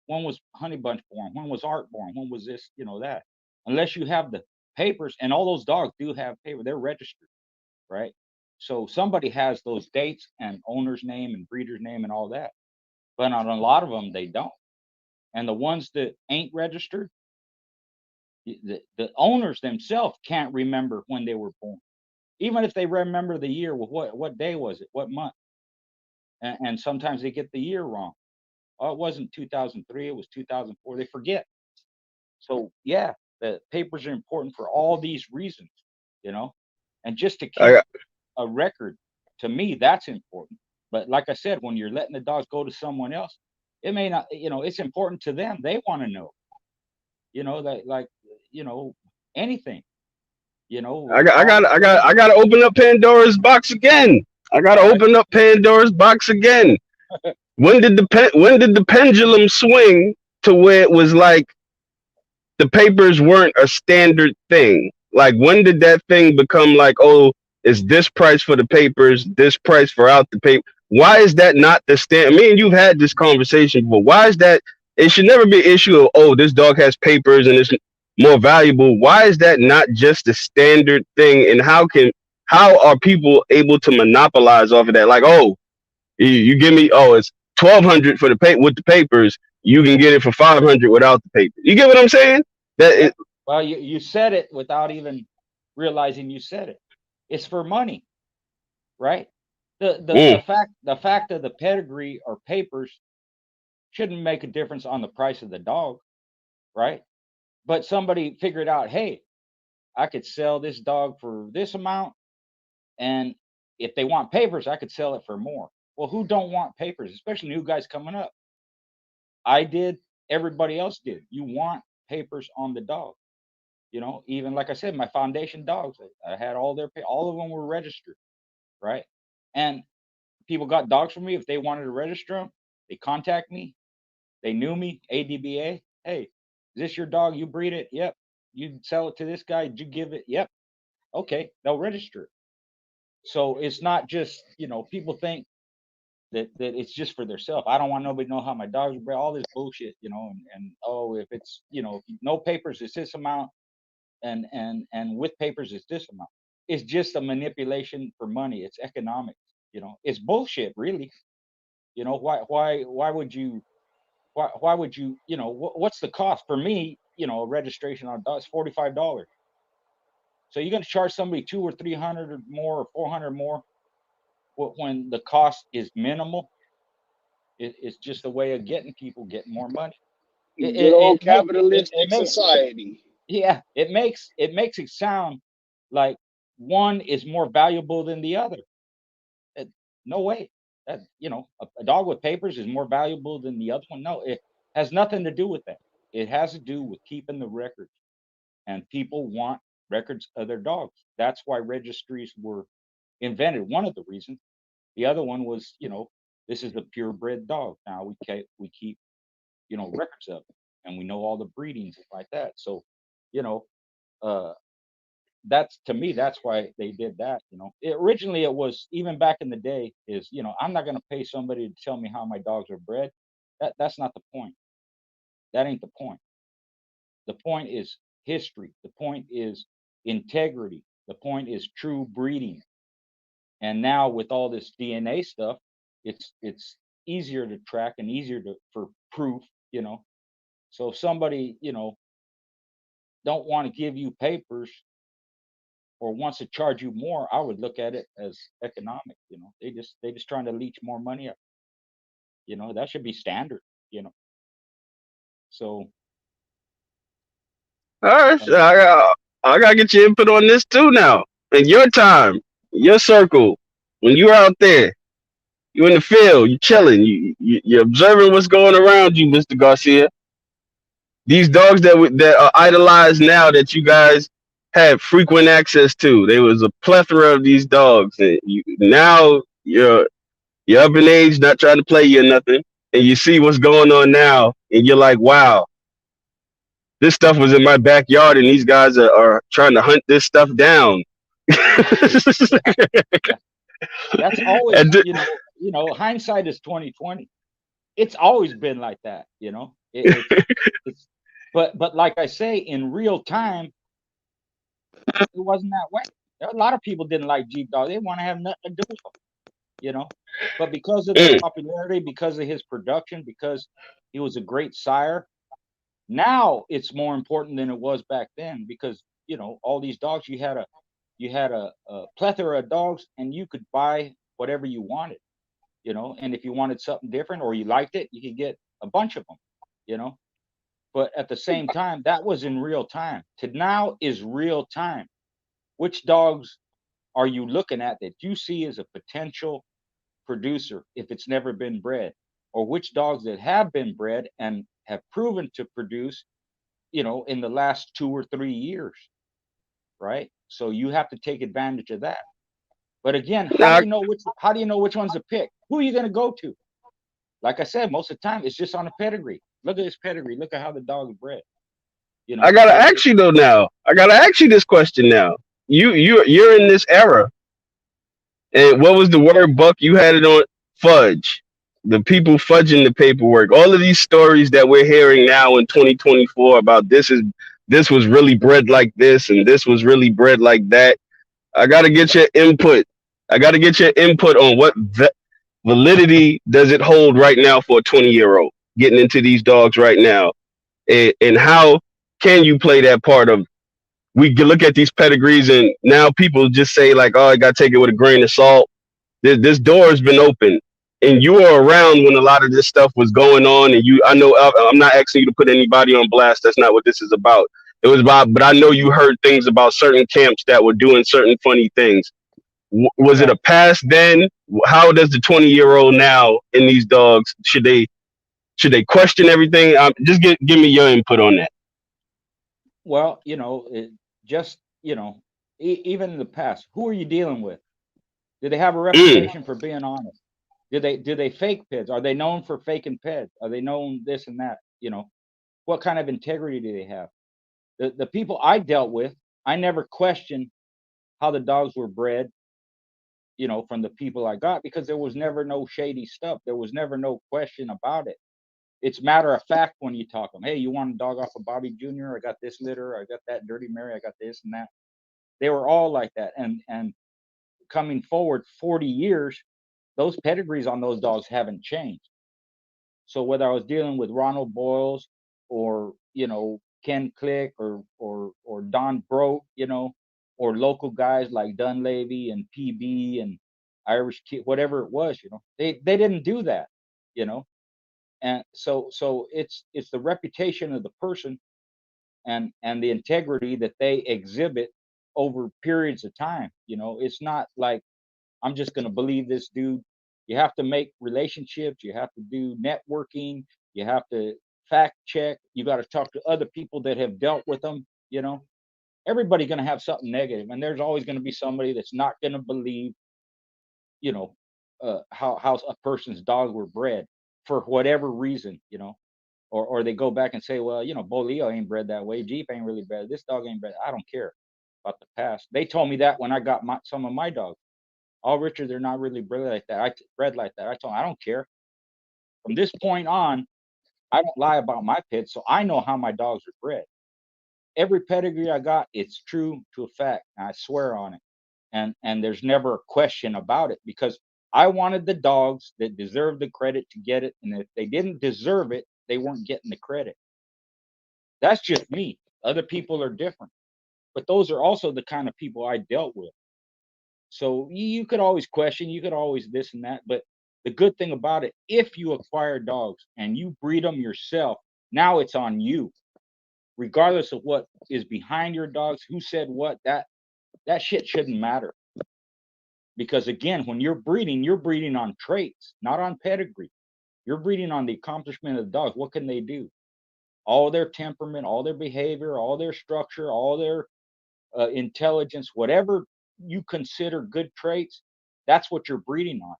When was Honey Bunch born? When was Art born? When was this, that? Unless you have the papers, and all those dogs do have paper, they're registered, right? So somebody has those dates and owner's name and breeder's name and all that. But on a lot of them, they don't. And the ones that ain't registered, the owners themselves can't remember when they were born. Even if they remember the year, well, what day was it? What month? And sometimes they get the year wrong. Oh, it wasn't 2003, it was 2004. They forget. So yeah, the papers are important for all these reasons, and just to keep a record, to me, that's important. But like I said, when you're letting the dogs go to someone else, it may not, it's important to them. They want to know, anything, I gotta open up Pandora's box again. I gotta open up Pandora's box again. When did the pendulum swing to where it was like the papers weren't a standard thing? Like, when did that thing become like, oh, it's this price for the papers, this price for out the paper? Why is that not the standard? Me and you've had this conversation, but why is that? It should never be an issue of, oh, this dog has papers and it's more valuable. Why is that not just the standard thing? And how are people able to monopolize off of that? Like, oh, you give me, oh, it's 1,200 for with the papers. You can get it for 500 without the papers. You get what I'm saying? Well, you said it without even realizing you said it. It's for money, right? The fact of the pedigree or papers shouldn't make a difference on the price of the dog, right? But somebody figured out, hey, I could sell this dog for this amount, and if they want papers, I could sell it for more. Well, who don't want papers, especially new guys coming up? I did. Everybody else did. You want papers on the dog. You know, even like I said, my foundation dogs, I had all of them were registered, right? And people got dogs from me. If they wanted to register them, they contact me. They knew me, ADBA. Hey, is this your dog? You breed it? Yep. You sell it to this guy? Did you give it? Yep. Okay, they'll register it. So it's not just, people think that it's just for themselves. I don't want nobody to know how my dogs are bred, all this bullshit, and oh, if it's, no papers, it's this amount, and with papers, it's this amount. It's just a manipulation for money. It's economics, it's bullshit, really. Why would you, what's the cost for me? A registration on a dog is $45. So you're going to charge somebody 200 or 300 or more, or 400 more, when the cost is minimal. It's just a way of getting more money. Good old capitalistic society. Yeah, it makes it sound like one is more valuable than the other. No way. That, a dog with papers is more valuable than the other one. No, it has nothing to do with that. It has to do with keeping the records, and people want records of their dogs. That's why registries were invented. One of the reasons. The other one was, this is a purebred dog. Now we keep, records of it, and we know all the breedings and like that. So, uh, that's, to me, that's why they did that. Originally it was, even back in the day, is, I'm not going to pay somebody to tell me how my dogs are bred. That's not the point. That ain't the point. The point is history. The point is integrity. The point is true breeding. And now with all this DNA stuff, it's easier to track and easier for proof, So if somebody, don't want to give you papers or wants to charge you more, I would look at it as economic. They just trying to leech more money up. That should be standard. So. All right, I gotta get your input on this too now. In your time, your circle, when you're out there, you in the field, you chilling, you're observing what's going around you, Mr. Garcia. These dogs that are idolized now, that you guys had frequent access to. There was a plethora of these dogs, and now you're up in age, not trying to play you or nothing, and you see what's going on now, and you're like, wow, this stuff was in my backyard, and these guys are trying to hunt this stuff down. That's always, hindsight is 2020. It's always been like that, but like I say, in real time, it wasn't that way. A lot of people didn't like Jeep Dog. They want to have nothing to do with them, But because of their popularity, because of his production, because he was a great sire, now it's more important than it was back then. Because all these dogs, you had a plethora of dogs, and you could buy whatever you wanted, And if you wanted something different or you liked it, you could get a bunch of them, But at the same time, that was in real time. To now is real time. Which dogs are you looking at that you see as a potential producer if it's never been bred? Or which dogs that have been bred and have proven to produce, in the last 2 or 3 years, right? So you have to take advantage of that. But again, how do you know which ones to pick? Who are you going to go to? Like I said, most of the time it's just on a pedigree. Look at his pedigree. Look at how the dog is bred. I gotta ask you though now. I gotta ask you this question now. You're in this era, and what was the word, Buck? You had it on fudge. The people fudging the paperwork. All of these stories that we're hearing now in 2024 about this was really bred like this, and this was really bred like that. I gotta get your input. I gotta get your input on what validity does it hold right now for a 20-year-old getting into these dogs right now, and how can you play that part of, we can look at these pedigrees and now people just say like, oh, I got to take it with a grain of salt. This door has been open, and you were around when a lot of this stuff was going on. And I know I'm not asking you to put anybody on blast. That's not what this is about. It was about, but I know you heard things about certain camps that were doing certain funny things. Was it a past then? How does the 20-year-old now in these dogs, should they question everything? Just give me your input on that. Well, just, even in the past, who are you dealing with? Do they have a Mm. reputation for being honest? Do they fake peds? Are they known for faking peds? Are they known this and that? What kind of integrity do they have? The people I dealt with, I never questioned how the dogs were bred, from the people I got, because there was never no shady stuff. There was never no question about it. It's matter of fact when you talk them. Hey, you want a dog off of Bobby Jr.? I got this litter. I got that Dirty Mary. I got this and that. They were all like that. And coming forward 40 years, those pedigrees on those dogs haven't changed. So whether I was dealing with Ronald Boyles or Ken Click or Don Broke, or local guys like Dunleavy and PB and Irish Kid, whatever it was, they didn't do that, you know. And so it's the reputation of the person and the integrity that they exhibit over periods of time. It's not like I'm just going to believe this dude. You have to make relationships. You have to do networking. You have to fact check. You got to talk to other people that have dealt with them. Everybody's going to have something negative, and there's always going to be somebody that's not going to believe, you know, how a person's dogs were bred for whatever reason, or they go back and say, well, Bo Leo ain't bred that way. Jeep ain't really bred. This dog ain't bred. I don't care about the past. They told me that when I got some of my dogs. Oh, Richard, they're not really bred like that. Bred like that. I told him, I don't care. From this point on, I don't lie about my pets, so I know how my dogs are bred. Every pedigree I got, it's true to a fact. And I swear on it. And there's never a question about it because I wanted the dogs that deserved the credit to get it. And if they didn't deserve it, they weren't getting the credit. That's just me. Other people are different. But those are also the kind of people I dealt with. So you could always question, you could always this and that. But the good thing about it, if you acquire dogs and you breed them yourself, now it's on you, regardless of what is behind your dogs, who said what. That shit shouldn't matter. Because again, when you're breeding on traits, not on pedigree. You're breeding on the accomplishment of the dogs. What can they do? All their temperament, all their behavior, all their structure, all their intelligence, whatever you consider good traits, that's what you're breeding on.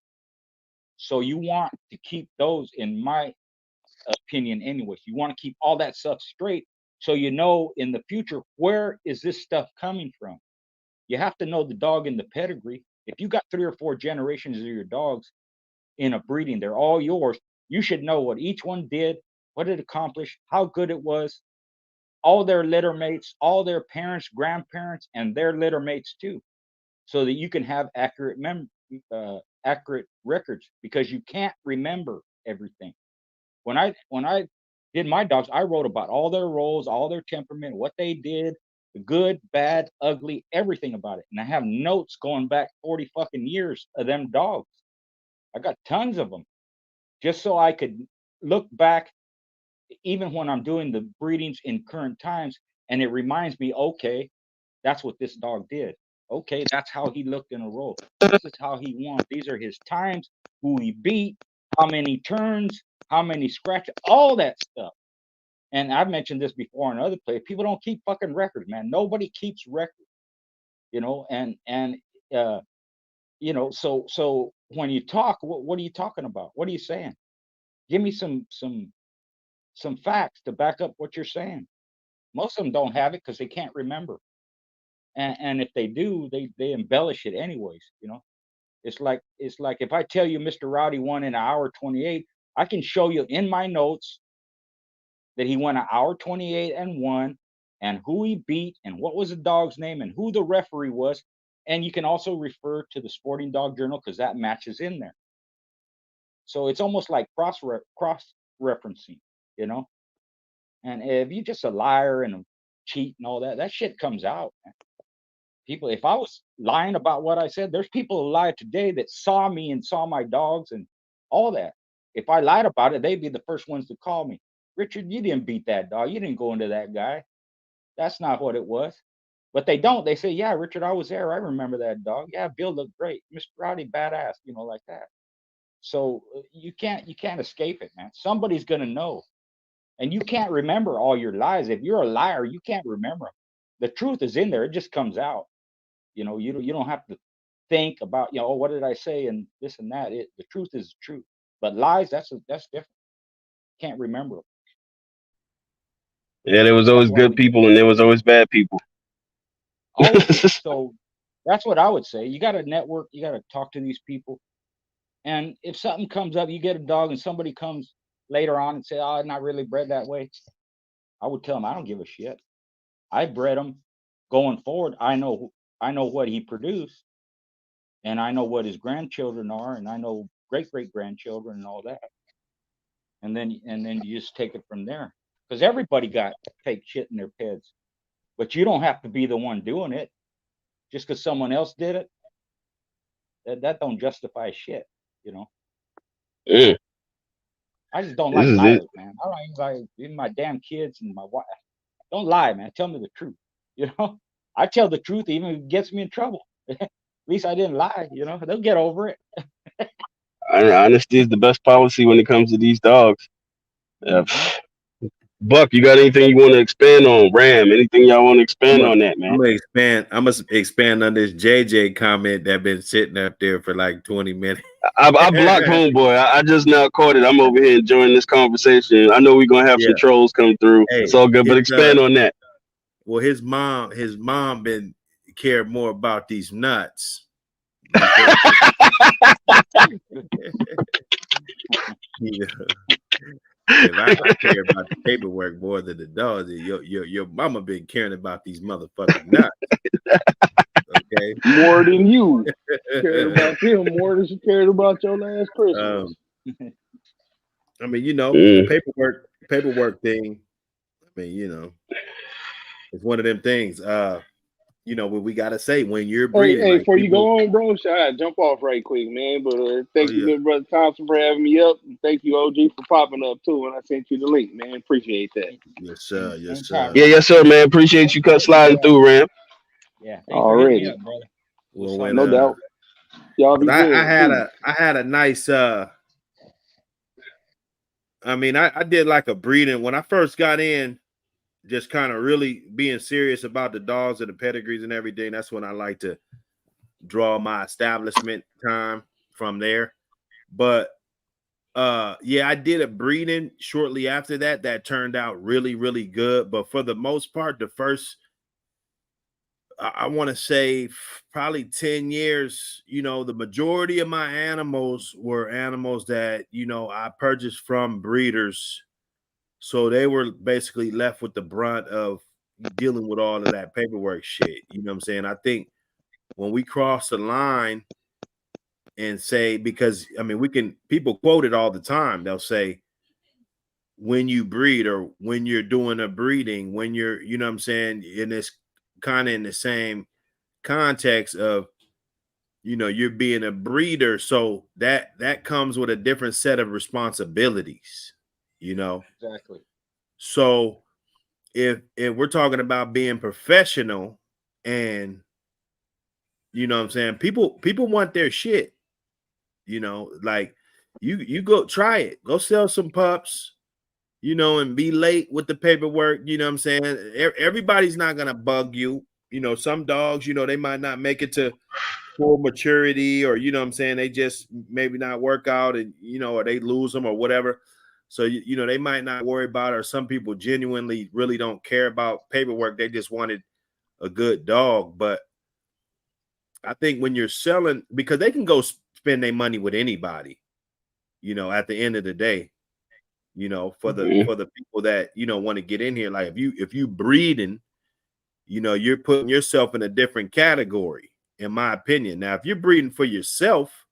So you want to keep those, in my opinion, anyways. You want to keep all that stuff straight, so in the future, where is this stuff coming from? You have to know the dog in the pedigree. If you got 3 or 4 generations of your dogs in a breeding, they're all yours. You should know what each one did, what it accomplished, how good it was, all their litter mates, all their parents, grandparents, and their litter mates too, so that you can have accurate records, because you can't remember everything. When I did my dogs, I wrote about all their roles, all their temperament, what they did, the good, bad, ugly, everything about it. And I have notes going back 40 fucking years of them dogs. I got tons of them, just so I could look back, even when I'm doing the breedings in current times, and it reminds me, okay, that's what this dog did. Okay, that's how he looked in a row. This is how he won. These are his times, who he beat, how many turns, how many scratches, all that stuff. And I've mentioned this before in other places. People don't keep fucking records, man. Nobody keeps records, and so when you talk, what are you talking about? What are you saying? Give me some facts to back up what you're saying. Most of them don't have it because they can't remember. And if they do, they embellish it anyways. It's like if I tell you Mr. Rowdy won in an hour 28, I can show you in my notes that he went an hour 28 and won, and who he beat, and what was the dog's name, and who the referee was. And you can also refer to the Sporting Dog Journal because that matches in there. So it's almost like cross referencing, you know. And if you're just a liar and a cheat and all that, that shit comes out, man. People, if I was lying about what I said, there's people alive today that saw me and saw my dogs and all that. If I lied about it, they'd be the first ones to call me. Richard, you didn't beat that dog. You didn't go into that guy. That's not what it was. But they don't. They say, yeah, Richard, I was there. I remember that dog. Yeah, Bill looked great. Mr. Rowdy, badass, like that. So you can't escape it, man. Somebody's gonna know. And you can't remember all your lies. If you're a liar, you can't remember them. The truth is in there. It just comes out. You know, you don't have to think about, you know, oh, what did I say and this and that. The truth is the truth. But lies, that's different. Can't remember them. Yeah, there was always good people and there was always bad people. Always. So that's what I would say. You got to network. You got to talk to these people. And if something comes up, you get a dog and somebody comes later on and say, oh, I'm not really bred that way. I would tell them, I don't give a shit. I bred him going forward. I know what he produced, and I know what his grandchildren are, and I know great-great-grandchildren and all that. And then you just take it from there. Because everybody got fake shit in their heads. But you don't have to be the one doing it. Just because someone else did it, that don't justify shit, you know. Mm. I just don't like liars, man. I don't even like even my damn kids and my wife. Don't lie, man. Tell me the truth. You know, I tell the truth even if it gets me in trouble. At least I didn't lie. You know, they'll get over it. Honesty is the best policy when it comes to these dogs. Buck, you got anything you want to expand on? Ram, anything y'all want to expand on that, man? I'm gonna expand on this JJ comment that been sitting up there for like 20 minutes. I blocked homeboy. I just now caught it. I'm over here enjoying this conversation. I know we're gonna have some trolls come through. Hey, it's all good, but expand on that. Well, his mom been cared more about these nuts. Yeah. If I care about the paperwork more than the dogs, your mama been caring about these motherfucking nuts. Okay, more than you cared about them more than you cared about your last Christmas. I mean, you know, the paperwork thing. I mean, you know, it's one of them things. You know, what we gotta say when you're breeding. Hey, like before you go on, bro, I jump off right quick, man. But thank you, good brother Thompson, for having me up. And thank you, OG, for popping up too. And I sent you the link, man. Appreciate that. Yes, sir. Yes, sir. Yeah, yes, sir, man. Appreciate you sliding through, Ram. Yeah, already, up, brother. Well, when, no doubt. Y'all be good. I had a nice. I mean, I did like a breeding when I first got in. Just kind of really being serious about the dogs and the pedigrees and everything. That's when I like to draw my establishment time from there. But yeah, I did a breeding shortly after that turned out really, really good. But for the most part, the first, I want to say probably 10 years, you know, the majority of my animals were animals that, you know, I purchased from breeders. So they were basically left with the brunt of dealing with all of that paperwork shit. You know what I'm saying? I think when we cross the line and say, because I mean, people quote it all the time. They'll say, when you breed or when you're doing a breeding, when you're, you know what I'm saying, in this kind of in the same context of, you know, you're being a breeder. So that comes with a different set of responsibilities, you know? Exactly. So if we're talking about being professional and, you know what I'm saying, people want their shit, you know, like you go try it, go sell some pups, you know, and be late with the paperwork. You know what I'm saying? Everybody's not going to bug you. You know, some dogs, you know, they might not make it to full maturity, or, you know what I'm saying, they just maybe not work out and, you know, or they lose them or whatever. So, you know, they might not worry about it, or some people genuinely really don't care about paperwork. They just wanted a good dog. But I think when you're selling, because they can go spend their money with anybody, you know, at the end of the day, you know, for the people that, you know, want to get in here. Like if you breeding, you know, you're putting yourself in a different category, in my opinion. Now, if you're breeding for yourself,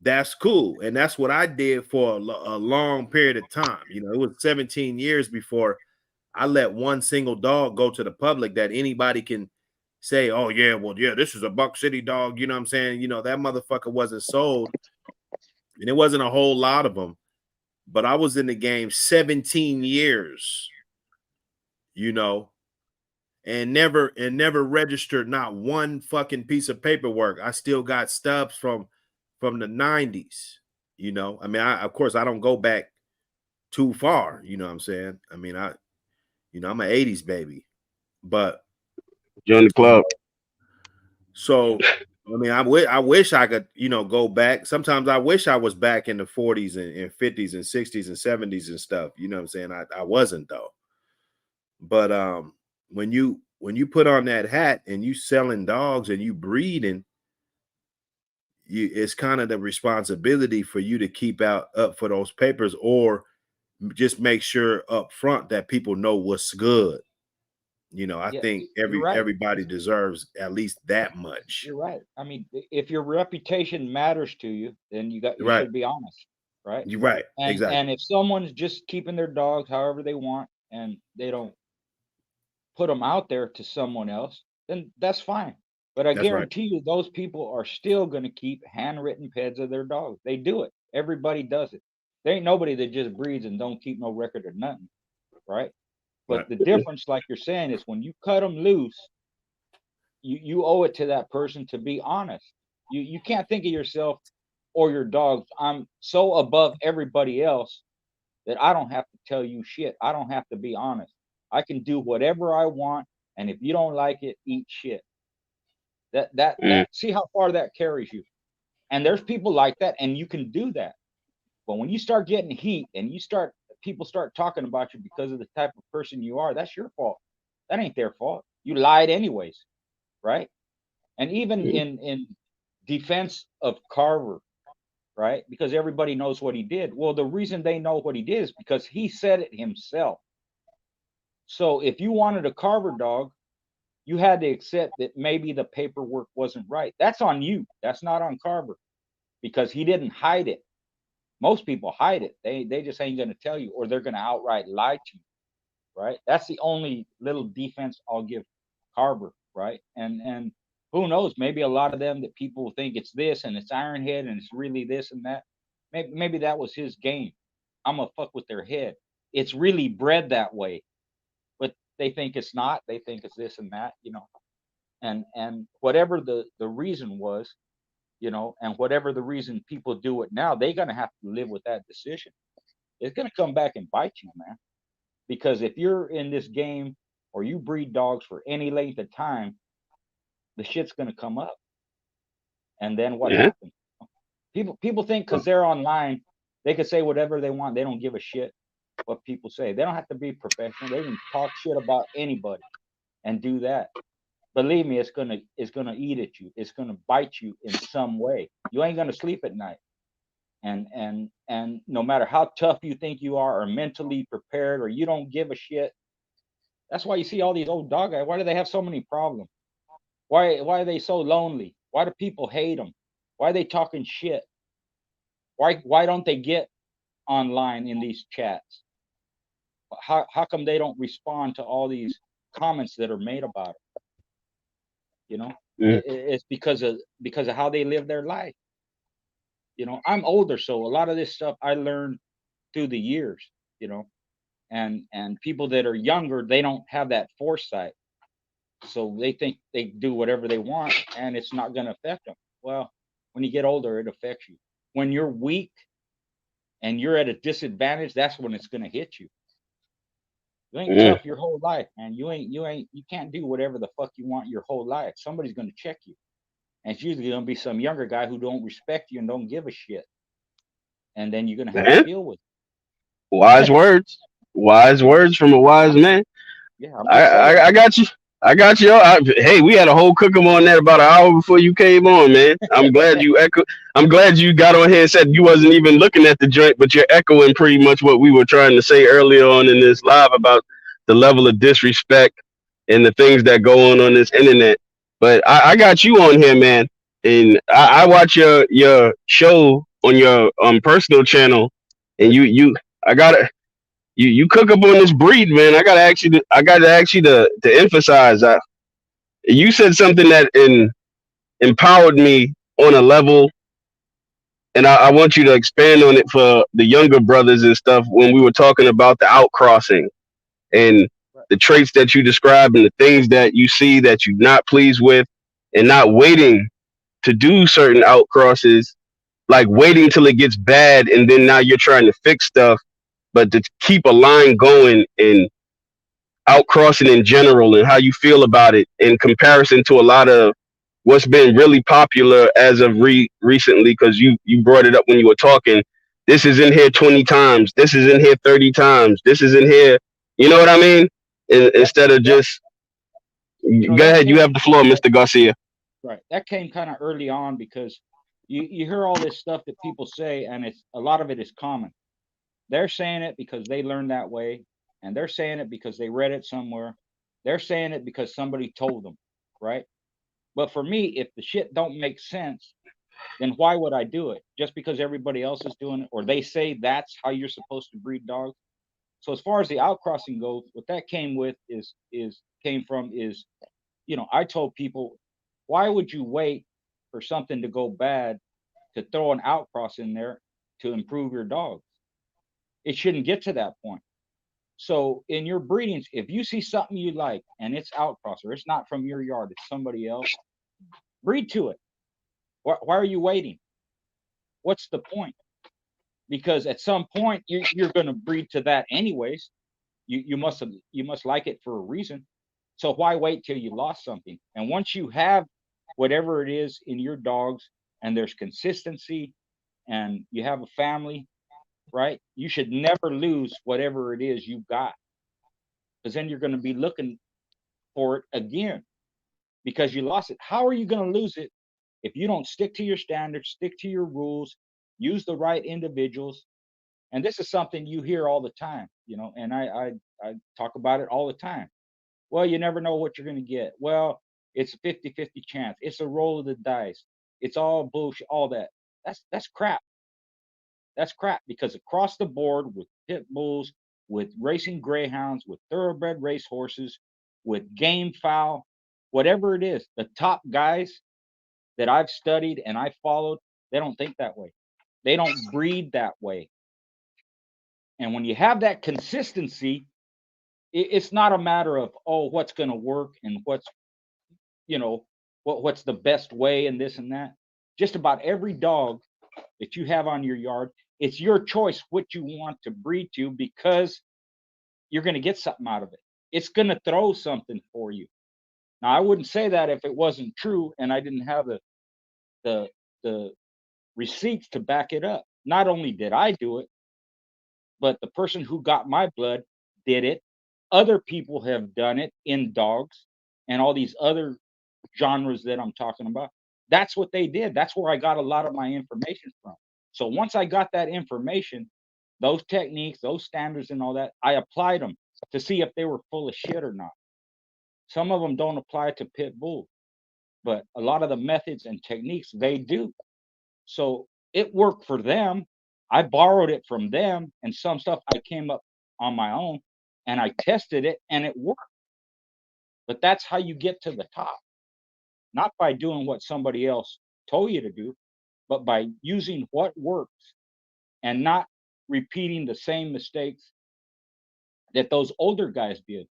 that's cool. And that's what I did for a long period of time. You know, it was 17 years before I let one single dog go to the public that anybody can say, oh, yeah, well, yeah, this is a Buck City dog. You know what I'm saying? You know, that motherfucker wasn't sold. And it wasn't a whole lot of them. But I was in the game 17 years, you know, and never registered not one fucking piece of paperwork. I still got stubs from the 90s, you know. I mean, of course, I don't go back too far. You know what I'm saying? I mean, I'm an 80s baby, but Join the club. So I mean, I wish I could, go back. Sometimes I wish I was back in the 40s and 50s and 60s and 70s and stuff. You know what I'm saying? I wasn't though. But when you put on that hat and you selling dogs and you breeding, it's kind of the responsibility for you to keep up for those papers, or just make sure up front that people know what's good. I think everybody deserves at least that much. You're right. I mean, if your reputation matters to you, then you should be honest, right? You're right. Exactly. And if someone's just keeping their dogs however they want and they don't put them out there to someone else, then that's fine. But I guarantee you, those people are still going to keep handwritten peds of their dogs. They do it. Everybody does it. There ain't nobody that just breeds and don't keep no record of nothing, right? But the difference, like you're saying, is when you cut them loose, you owe it to that person to be honest. You can't think of yourself or your dogs, I'm so above everybody else that I don't have to tell you shit. I don't have to be honest. I can do whatever I want, and if you don't like it, eat shit. That see how far that carries you. And there's people like that, and you can do that. But when you start getting heat and people start talking about you because of the type of person you are, that's your fault. That ain't their fault. You lied anyways, right? And even in defense of Carver, right? Because everybody knows what he did. Well, the reason they know what he did is because he said it himself. So if you wanted a Carver dog, you had to accept that maybe the paperwork wasn't right. That's on you. That's not on Carver, because he didn't hide it. Most people hide it. They just ain't going to tell you, or they're going to outright lie to you, right? That's the only little defense I'll give Carver, right? And who knows? Maybe a lot of them that people think it's this and it's Ironhead and it's really this and that. Maybe that was his game. I'm gonna fuck with their head. It's really bred that way, but they think it's not. They think it's this and that, and whatever the reason was, and whatever the reason people do it now, they're gonna have to live with that decision. It's gonna come back and bite you, man. Because if you're in this game or you breed dogs for any length of time, the shit's gonna come up. And then what happens? People think because they're online, they can say whatever they want. They don't give a shit what people say. They don't have to be professional. They can talk shit about anybody and do that. Believe me, it's gonna eat at you. It's gonna bite you in some way. You ain't gonna sleep at night. And no matter how tough you think you are, or mentally prepared, or you don't give a shit. That's why you see all these old dog guys. Why do they have so many problems? Why are they so lonely? Why do people hate them? Why are they talking shit? Why don't they get online in these chats? How come they don't respond to all these comments that are made about it? It's because of how they live their life. I'm older, so a lot of this stuff I learned through the years. And people that are younger, they don't have that foresight, so they think they do whatever they want and it's not going to affect them. Well, when you get older, it affects you. When you're weak and you're at a disadvantage, that's when it's going to hit you. You ain't tough your whole life, man. You can't do whatever the fuck you want your whole life. Somebody's going to check you. And it's usually going to be some younger guy who don't respect you and don't give a shit. And then you're going to have to deal with it. Wise words. Wise words from a wise man. Yeah, I got you. I got you. Hey, we had a whole cook 'em on that about an hour before you came on, man. I'm glad you I'm glad you got on here and said you wasn't even looking at the joint, but you're echoing pretty much what we were trying to say earlier on in this live about the level of disrespect and the things that go on this internet. But I got you on here, man, and I watch your show on your personal channel, and you cook up on this breed, man. I gotta ask you to emphasize. You said something that empowered me on a level, and I want you to expand on it for the younger brothers and stuff. When we were talking about the outcrossing and the traits that you describe and the things that you see that you're not pleased with, and not waiting to do certain outcrosses, like waiting till it gets bad and then now you're trying to fix stuff. but to keep a line going and outcrossing in general and how you feel about it in comparison to a lot of what's been really popular as of recently, because you brought it up when you were talking. This is in here 20 times. This is in here 30 times. This is in here. You know what I mean? Instead of just go ahead. You have the floor, Mr. Garcia. Right. That came kind of early on because you hear all this stuff that people say, and it's a lot of it is common. They're saying it because they learned that way, and they're saying it because they read it somewhere. They're saying it because somebody told them, right? But for me, if the shit don't make sense, then why would I do it? Just because everybody else is doing it, or they say that's how you're supposed to breed dogs. So as far as the outcrossing goes, what that came with is I told people, why would you wait for something to go bad to throw an outcross in there to improve your dogs? It shouldn't get to that point. So in your breedings, if you see something you like and it's outcross or it's not from your yard, it's somebody else, breed to it. Why are you waiting? What's the point? Because at some point you're going to breed to that anyways. You must like it for a reason. So why wait till you lost something? And once you have whatever it is in your dogs and there's consistency and you have a family, right? You should never lose whatever it is you've got, because then you're going to be looking for it again because you lost it. How are you going to lose it if you don't stick to your standards, stick to your rules, use the right individuals? And this is something you hear all the time, and I talk about it all the time. Well, you never know what you're going to get. Well, it's a 50-50 chance. It's a roll of the dice. It's all bullshit, all that. That's crap. That's crap, because across the board with pit bulls, with racing greyhounds, with thoroughbred race horses, with game fowl, whatever it is, the top guys that I've studied and I followed, they don't think that way. They don't breed that way. And when you have that consistency, it's not a matter of, what's going to work and what's the best way and this and that. Just about every dog that you have on your yard, it's your choice what you want to breed to, because you're going to get something out of it. It's going to throw something for you. Now, I wouldn't say that if it wasn't true and I didn't have the receipts to back it up. Not only did I do it, but the person who got my blood did it. Other people have done it in dogs and all these other genres that I'm talking about. That's what they did. That's where I got a lot of my information from. So once I got that information, those techniques, those standards and all that, I applied them to see if they were full of shit or not. Some of them don't apply to pit bull, but a lot of the methods and techniques they do. So it worked for them. I borrowed it from them, and some stuff I came up on my own and I tested it and it worked. But that's how you get to the top. Not by doing what somebody else told you to do, but by using what works and not repeating the same mistakes that those older guys did.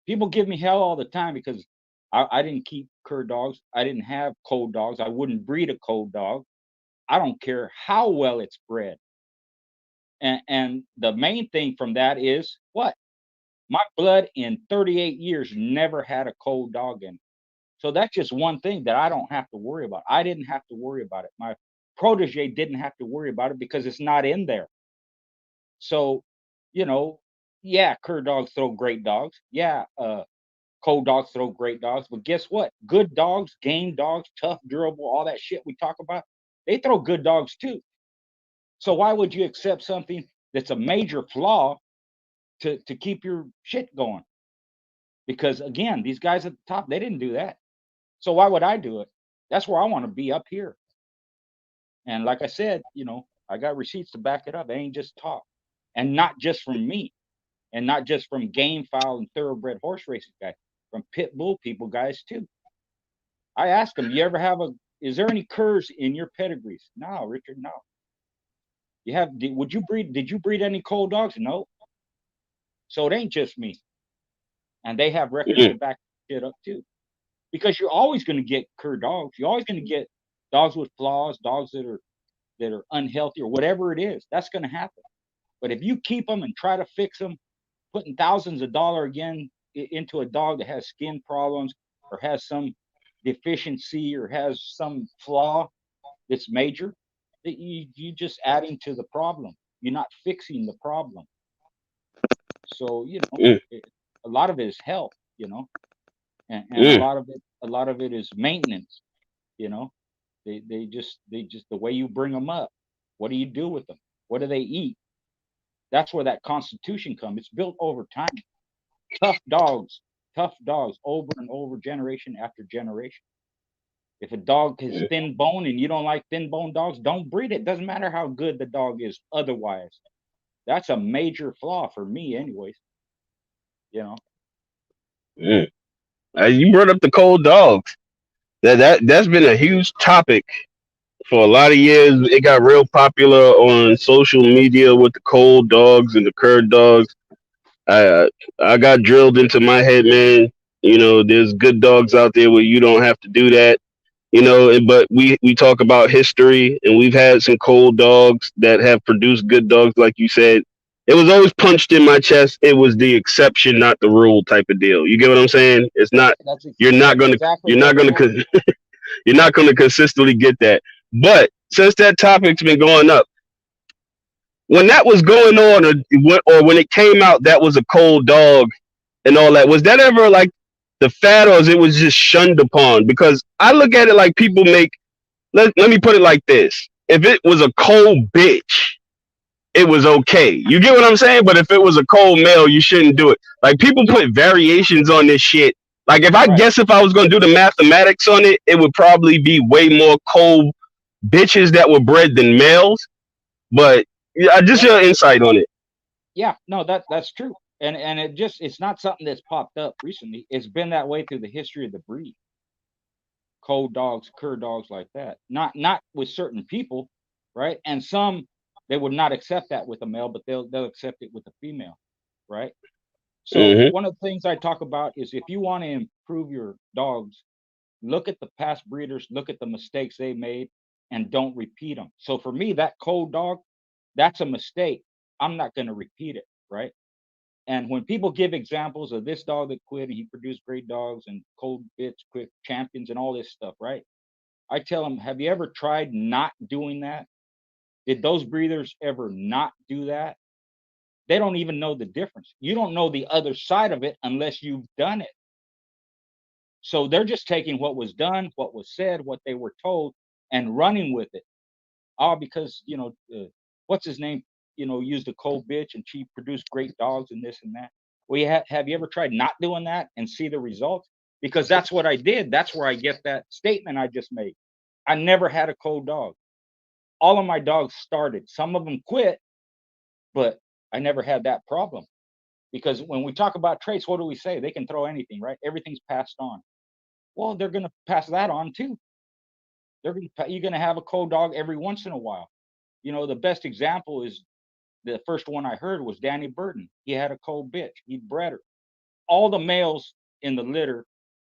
People give me hell all the time because I didn't keep cur dogs. I didn't have cold dogs. I wouldn't breed a cold dog. I don't care how well it's bred. And the main thing from that is what? My blood in 38 years never had a cold dog in it. So that's just one thing that I don't have to worry about. I didn't have to worry about it. My protege didn't have to worry about it because it's not in there. So, yeah, cur dogs throw great dogs. Yeah, cold dogs throw great dogs. But guess what? Good dogs, game dogs, tough, durable, all that shit we talk about, they throw good dogs too. So why would you accept something that's a major flaw to keep your shit going? Because again, these guys at the top, they didn't do that. So why would I do it? That's where I want to be, up here. And like I said, I got receipts to back it up. It ain't just talk. And not just from me. And not just from game fowl and thoroughbred horse racing guys. From pit bull people guys too. I asked them, is there any curs in your pedigrees? No, Richard, no. Did you breed any cold dogs? No. So it ain't just me. And they have records to back it up too. Because you're always going to get cur dogs. You're always going to get dogs with flaws, dogs that are unhealthy or whatever it is. That's going to happen. But if you keep them and try to fix them, putting thousands of dollars again into a dog that has skin problems or has some deficiency or has some flaw that's major, that you just adding to the problem. You're not fixing the problem. So Mm, a lot of it is health, and mm, a lot of it is maintenance. You know, they just the way you bring them up. What do you do with them? What do they eat? That's where that constitution comes. It's built over time. Tough dogs, tough dogs, over and over, generation after generation. If a dog is mm, thin bone and you don't like thin bone dogs, don't breed it. Doesn't matter how good the dog is otherwise. That's a major flaw for me, anyways. You know. mm. You brought up the cold dogs. That's been a huge topic for a lot of years. It got real popular on social media with the cold dogs and the cur dogs. I I got drilled into my head, man. There's good dogs out there where you don't have to do that. But we talk about history, and we've had some cold dogs that have produced good dogs, like you said. It was always punched in my chest. It was the exception, not the rule type of deal. You get what I'm saying? It's not. You're not That's gonna. exactly You're what not it gonna. was. You're not gonna consistently get that. But since that topic's been going up, when that was going on, or when it came out, that was a cold dog and all that. Was that ever like the fad, or it was just shunned upon? Because I look at it like people make. Let me put it like this: if it was a cold bitch, it was okay. You get what I'm saying? But if it was a cold male, you shouldn't do it. Like people put variations on this shit. Like if I Right. guess if I was gonna do the mathematics on it, it would probably be way more cold bitches that were bred than males. But yeah, just Yeah. your insight on it. Yeah. No, that's true. And it's not something that's popped up recently. It's been that way through the history of the breed. Cold dogs, cur dogs like that. Not with certain people, right? And some they would not accept that with a male, but they'll accept it with a female, right? So Hmm. one of the things I talk about is if you want to improve your dogs, look at the past breeders, look at the mistakes they made, and don't repeat them. So for me, that cold dog, that's a mistake. I'm not going to repeat it, right? And when people give examples of this dog that quit and he produced great dogs and cold bits, quick champions, and all this stuff, right? I tell them, have you ever tried not doing that? Did those breeders ever not do that? They don't even know the difference. You don't know the other side of it unless you've done it. So they're just taking what was done, what was said, what they were told, and running with it. All because what's his name? Used a cold bitch and she produced great dogs and this and that. Well, have you ever tried not doing that and see the results? Because that's what I did. That's where I get that statement I just made. I never had a cold dog. All of my dogs started. Some of them quit, but I never had that problem. Because when we talk about traits, what do we say? They can throw anything, right? Everything's passed on. Well, they're going to pass that on too. You're going to have a cold dog every once in a while. The best example is the first one I heard was Danny Burton. He had a cold bitch. He bred her. All the males in the litter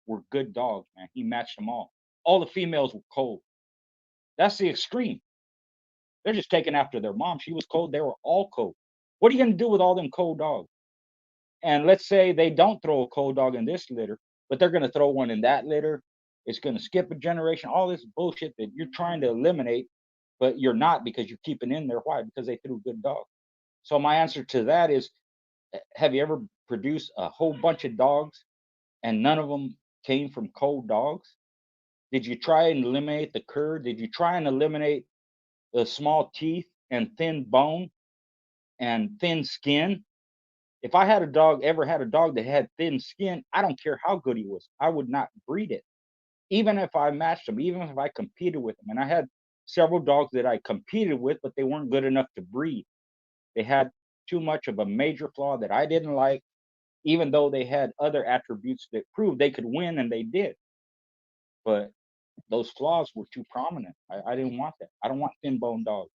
were good dogs, man. He matched them all. All the females were cold. That's the extreme. They're just taking after their mom. She was cold. They were all cold. What are you going to do with all them cold dogs? And let's say they don't throw a cold dog in this litter, but they're going to throw one in that litter. It's going to skip a generation. All this bullshit that you're trying to eliminate, but you're not because you're keeping in there. Why? Because they threw good dogs. So my answer to that is, have you ever produced a whole bunch of dogs and none of them came from cold dogs? Did you try and eliminate the cur? Did you try and eliminate the small teeth and thin bone and thin skin? If I had a dog, ever had a dog that had thin skin, I don't care how good he was. I would not breed it. Even if I matched him, even if I competed with him. And I had several dogs that I competed with, but they weren't good enough to breed. They had too much of a major flaw that I didn't like, even though they had other attributes that proved they could win, and they did. But those flaws were too prominent. I didn't want that. I don't want thin bone dogs.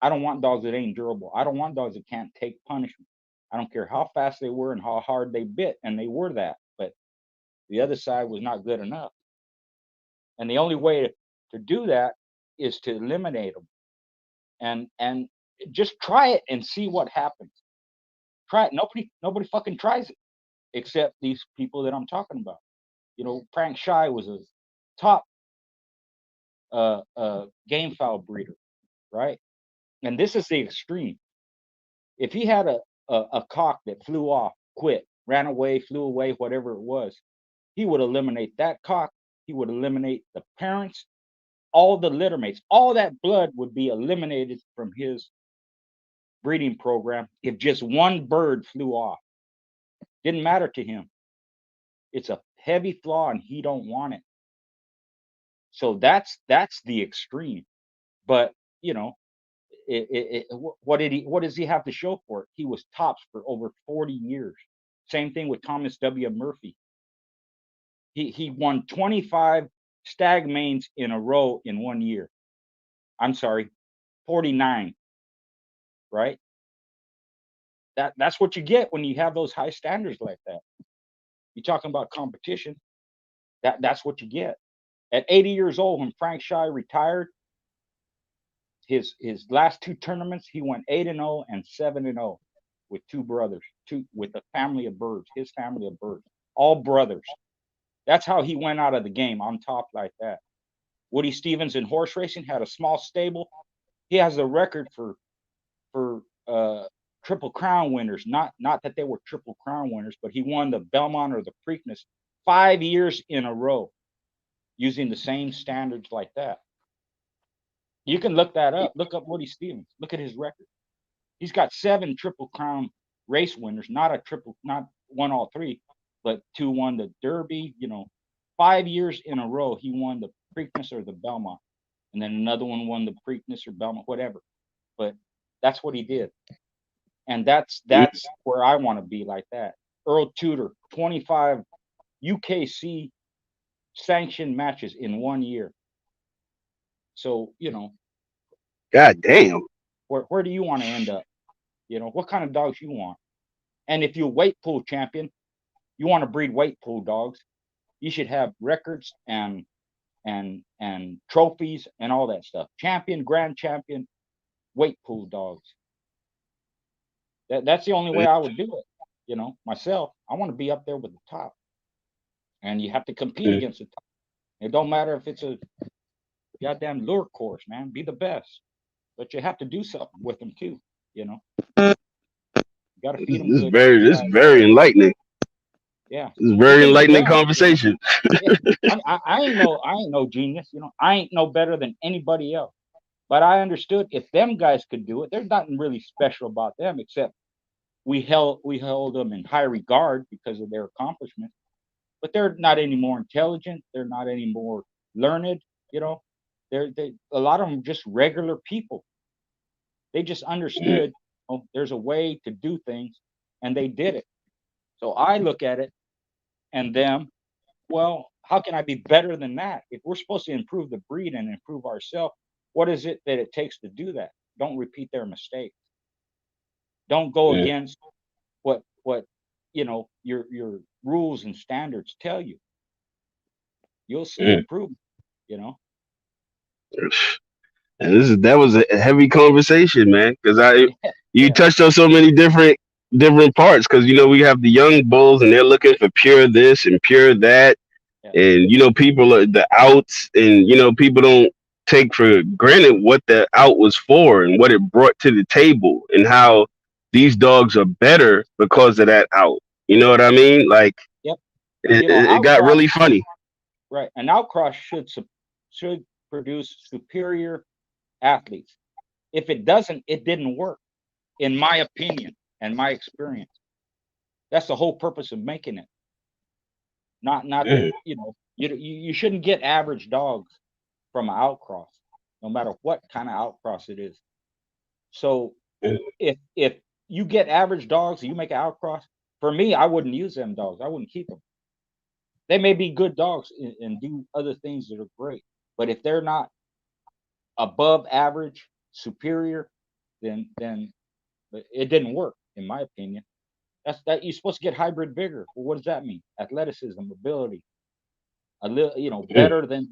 I don't want dogs that ain't durable. I don't want dogs that can't take punishment. I don't care how fast they were and how hard they bit, and they were that. But the other side was not good enough. And the only way to do that is to eliminate them. And Just try it and see what happens. Try it. Nobody fucking tries it except these people that I'm talking about. You know, Frank Shy was a top game fowl breeder, right? And this is the extreme. If he had a cock that flew off, quit, ran away, flew away, whatever it was, he would eliminate that cock. He would eliminate the parents, all the litter mates. All that blood would be eliminated from his breeding program if just one bird flew off. Didn't matter to him. It's a heavy flaw, and he don't want it. So that's the extreme. But you know, what does he have to show for it? He was tops for over 40 years. Same thing with Thomas W. Murphy. He won 25 stag mains in a row in 1 year. I'm sorry, 49. Right? That's what you get when you have those high standards like that. You're talking about competition. That's what you get. At 80 years old, when Frank Shy retired, his last 2 tournaments, he went 8-0 and 7-0 with 2 brothers, with a family of birds, his family of birds, all brothers. That's how he went out of the game on top like that. Woody Stevens in horse racing had a small stable. He has a record for Triple Crown winners. Not that they were Triple Crown winners, but he won the Belmont or the Preakness 5 years in a row using the same standards like that. You can look that up. Look up Woody Stevens. Look at his record. He's got 7 Triple Crown race winners, not won all 3, but 2 won the Derby. 5 years in a row he won the Preakness or the Belmont, and then another one won the Preakness or Belmont, whatever. But that's what he did, and that's where I want to be like that. Earl Tudor, 25 UKC sanctioned matches in 1 year. So God damn. Where do you want to end up? What kind of dogs you want? And if you're a weight pool champion, you want to breed weight pool dogs, you should have records and trophies and all that stuff. Champion, grand champion, weight pool dogs. That's the only way I would do it. Myself, I want to be up there with the top. And you have to compete against the top. It don't matter if it's a goddamn lure course, man. Be the best. But you have to do something with them too, You got to feed them good. This is very enlightening. Yeah, this is very enlightening conversation. I ain't no genius. I ain't no better than anybody else. But I understood if them guys could do it, there's nothing really special about them except we held them in high regard because of their accomplishments. But they're not any more intelligent. They're not any more learned. They're a lot of them just regular people. They just understood there's a way to do things, and they did it. So I look at it and them, well, how can I be better than that? If we're supposed to improve the breed and improve ourselves, what is it that it takes to do that? Don't repeat their mistakes. Don't go against what your rules and standards tell you. You'll see improvement, And that was a heavy conversation, man, because you touched on so many different parts, because we have the young bulls and they're looking for pure this and pure that, and people are the outs, and people don't take for granted what the out was for and what it brought to the table and how these dogs are better because of that out. You know what I mean? Like, it got really funny. Right, an outcross should produce superior athletes. If it doesn't, it didn't work, in my opinion and my experience. That's the whole purpose of making it. Not that, you shouldn't get average dogs from an outcross, no matter what kind of outcross it is. So if you get average dogs and you make an outcross, for me, I wouldn't use them dogs. I wouldn't keep them. They may be good dogs and do other things that are great, but if they're not above average, superior, then it didn't work, in my opinion. That you're supposed to get hybrid vigor. Well, what does that mean? Athleticism, ability, a little, better than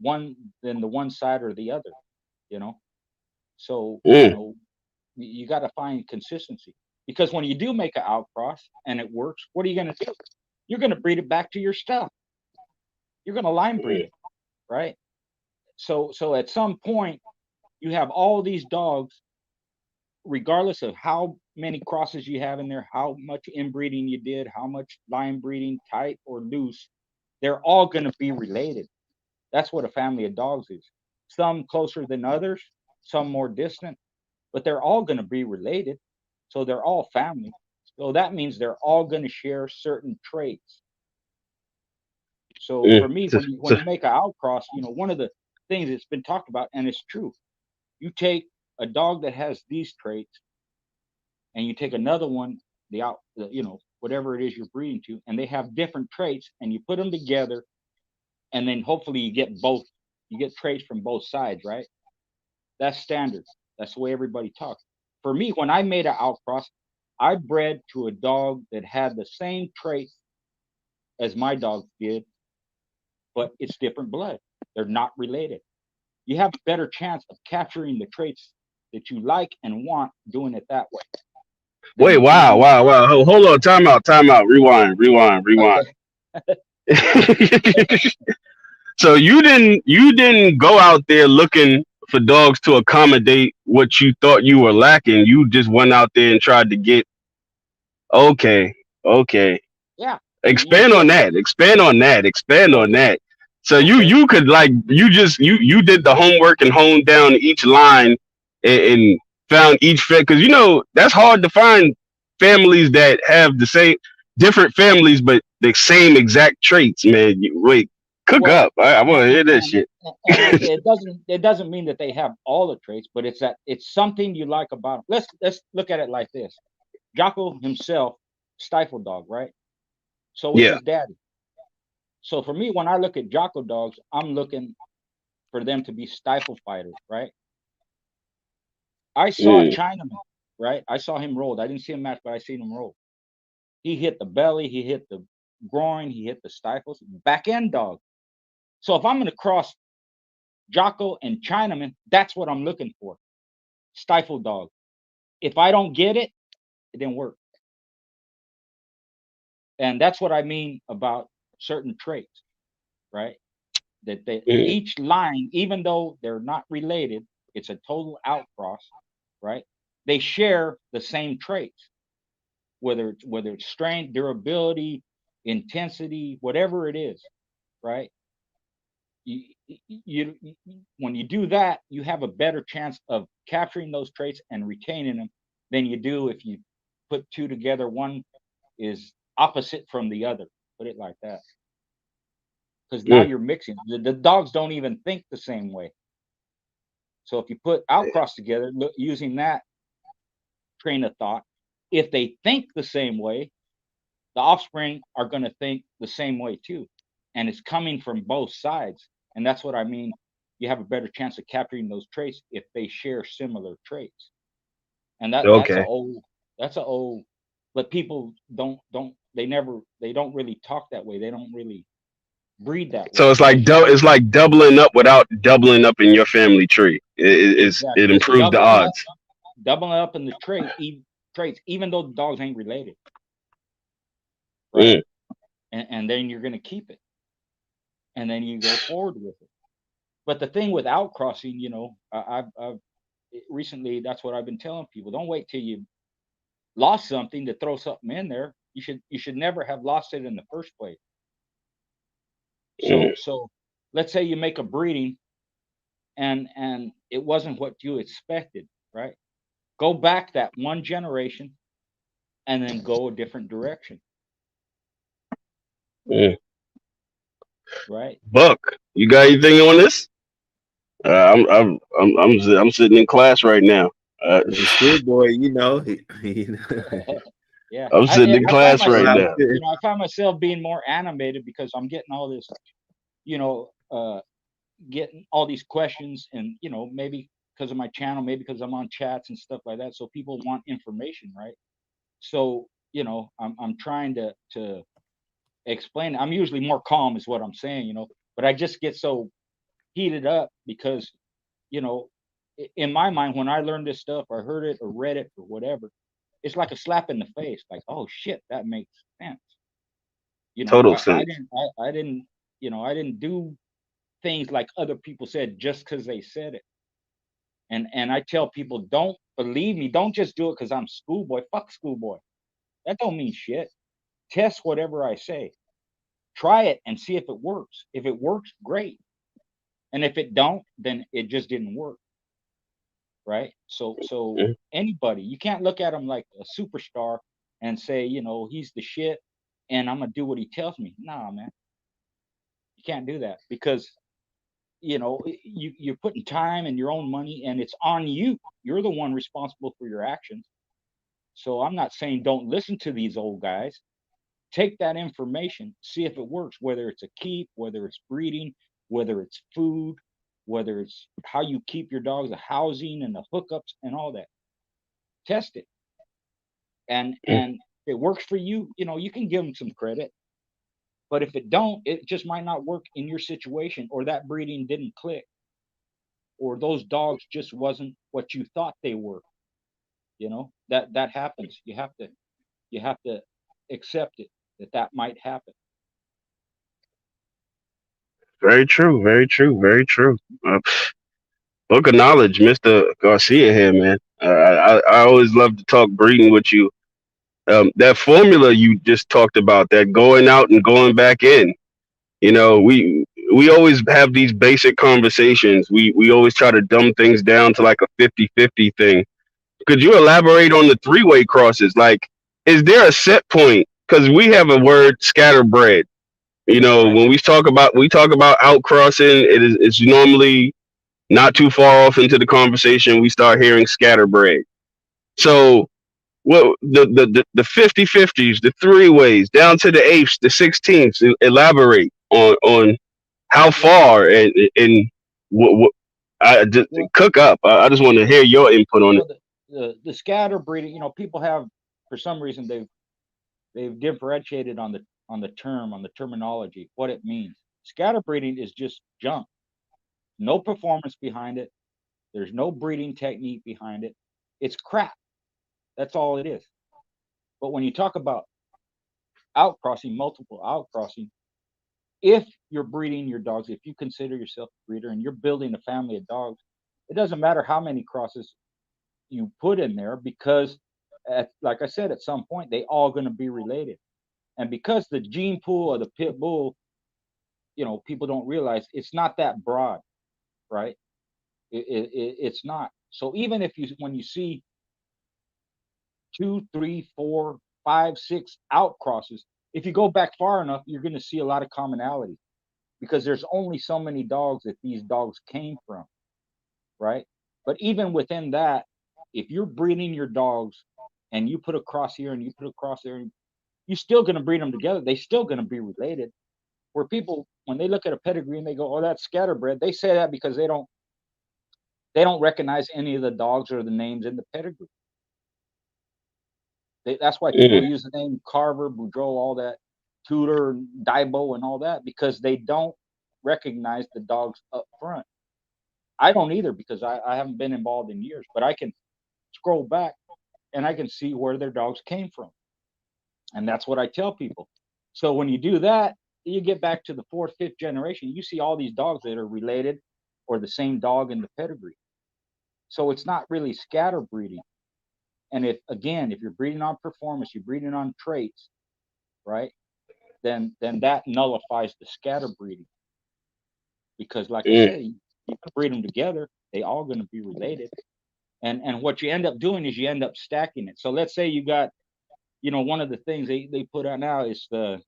the one side or the other. So You got to find consistency, because when you do make an outcross and it works, what are you going to do? You're going to breed it back to your stuff. You're going to line breed it, right? So at some point, you have all these dogs, regardless of how many crosses you have in there, how much inbreeding you did, how much line breeding, tight or loose, they're all going to be related. That's what a family of dogs is. Some closer than others, some more distant, but they're all going to be related. So they're all family. So that means they're all going to share certain traits. So for me, when you make an outcross, one of the things that's been talked about, and it's true, you take a dog that has these traits, and you take another one, whatever it is you're breeding to, and they have different traits, and you put them together, and then hopefully you get both. You get traits from both sides, right? That's standard. That's the way everybody talks. For me, when I made an outcross, I bred to a dog that had the same traits as my dog did, but it's different blood. They're not related. You have a better chance of capturing the traits that you like and want doing it that way. Wait, wow. Hold on, time out. Rewind. Okay. So you didn't go out there looking for dogs to accommodate what you thought you were lacking. You just went out there and tried to get. Okay. Yeah. Expand on that. So Okay. you could like you did the homework and honed down each line and found each fit, because that's hard to find families that have the same different families but the same exact traits, man. Wait, cook Well, up. I want to hear this shit. and it doesn't mean that they have all the traits, but it's that it's something you like about them. Let's look at it like this. Jocko himself, stifle dog, right? So was Yeah. his daddy. So for me, when I look at Jocko dogs, I'm looking for them to be stifle fighters, right? I saw Mm. Chinaman, right? I saw him rolled. I didn't see him match, but I seen him roll. He hit the belly, he hit the groin, he hit the stifles, back end dog. So if I'm going to cross Jocko and Chinaman, that's what I'm looking for. Stifle dog. If I don't get it, it didn't work. And that's what I mean about certain traits, right? That Mm. each line, even though they're not related, it's a total outcross, right? They share the same traits, whether it's strength, durability, intensity, whatever it is, right? You when you do that, you have a better chance of capturing those traits and retaining them than you do if you put two together. One is opposite from the other. Put it like that, because now Mm. you're mixing. The dogs don't even think the same way. So if you put outcross together, using that train of thought, if they think the same way, the offspring are going to think the same way too, and it's coming from both sides. And that's what I mean. You have a better chance of capturing those traits if they share similar traits. And Okay. that's a old, but people they don't really talk that way. They don't really breed that So way. it's like it's like doubling up without doubling up in your family tree. It Exactly. It's improves the odds. doubling up in the traits, even though the dogs ain't related, right? Mm. And then you're gonna keep it, and then you go forward with it. But the thing with outcrossing, I've recently, that's what I've been telling people. Don't wait till you lost something to throw something in there. You should never have lost it in the first place. Mm. So let's say you make a breeding and it wasn't what you expected, right? Go back that one generation and then go a different direction, Mm. right? Buck, you got anything on this? I'm sitting in class right now. The schoolboy, Yeah, I'm sitting in I find class right myself, now. I find myself being more animated because I'm getting all this, you know, uh, getting all these questions, and maybe because of my channel, maybe because I'm on chats and stuff like that. So people want information, right? So I'm trying to explain. I'm usually more calm, is what I'm saying, but I just get so heated up because you know in my mind, when I learned this stuff, or heard it, or read it, or whatever, it's like a slap in the face. Like, oh shit, that makes sense. You know, Total I sense. didn't, I didn't, I didn't do things like other people said just because they said it. And I tell people, don't believe me. Don't just do it because I'm schoolboy. Fuck schoolboy. That don't mean shit. Test whatever I say. Try it and see if it works. If it works, great. And if it don't, then it just didn't work. Right? So Mhm. anybody, you can't look at him like a superstar and say, he's the shit and I'm gonna do what he tells me. Nah, man. You can't do that because you're putting time and your own money and it's on you. You're the one responsible for your actions. So I'm not saying don't listen to these old guys. Take that information, see if it works, whether it's a keep, whether it's breeding, whether it's food, whether it's how you keep your dogs, the housing and the hookups and all that. Test it. And if it works for you, you can give them some credit. But if it don't, it just might not work in your situation, or that breeding didn't click, or those dogs just wasn't what you thought they were. That happens. You have to accept it, that might happen. Very true. Very true. Very true. Book of knowledge, Mr. Garcia here, man. I always love to talk breeding with you. That formula you just talked about, that going out and going back in. We always have these basic conversations. We always try to dumb things down to like a 50-50 thing. Could you elaborate on the three-way crosses? Like, is there a set point? Because we have a word scatterbred. Right. When we talk about outcrossing, it's normally not too far off into the conversation. We start hearing scatterbred. So, well, the 50-50s, the three ways, down to the eighths, the 16ths. Elaborate on how Well, far and what I just well, cook up. I just want to hear your input on it. well the scatter breeding, people have, for some reason, they've differentiated on the term, on the terminology, what it means. Scatter breeding is just junk. No performance behind it. There's no breeding technique behind it. It's crap. That's all it is. But when you talk about outcrossing, multiple outcrossing, if you're breeding your dogs, if you consider yourself a breeder and you're building a family of dogs, it doesn't matter how many crosses you put in there, because like I said, at some point they all going to be related. And because the gene pool of the pit bull, people don't realize it's not that broad, right? It's not. So even if when you see 2, 3, 4, 5, 6 outcrosses, if you go back far enough, you're going to see a lot of commonality, because there's only so many dogs that these dogs came from, right? But even within that, if you're breeding your dogs and you put a cross here and you put a cross there, you're still going to breed them together. They're still going to be related. Where people, when they look at a pedigree and they go, "Oh, that's scatterbred," they say that because they don't recognize any of the dogs or the names in the pedigree. That's why people Mm, use the name Carver, Boudreaux, all that, Tudor, Daibo, and all that, because they don't recognize the dogs up front. I don't either, because I haven't been involved in years, but I can scroll back and I can see where their dogs came from. And that's what I tell people. So when you do that, you get back to the fourth, fifth generation, you see all these dogs that are related or the same dog in the pedigree. So it's not really scatter breeding. And if you're breeding on performance, you're breeding on traits, right? Then that nullifies the scatter breeding. Because like I mm. said, you can breed them together, they all going to be related. And what you end up doing is you end up stacking it. So let's say you got, one of the things they put out now is the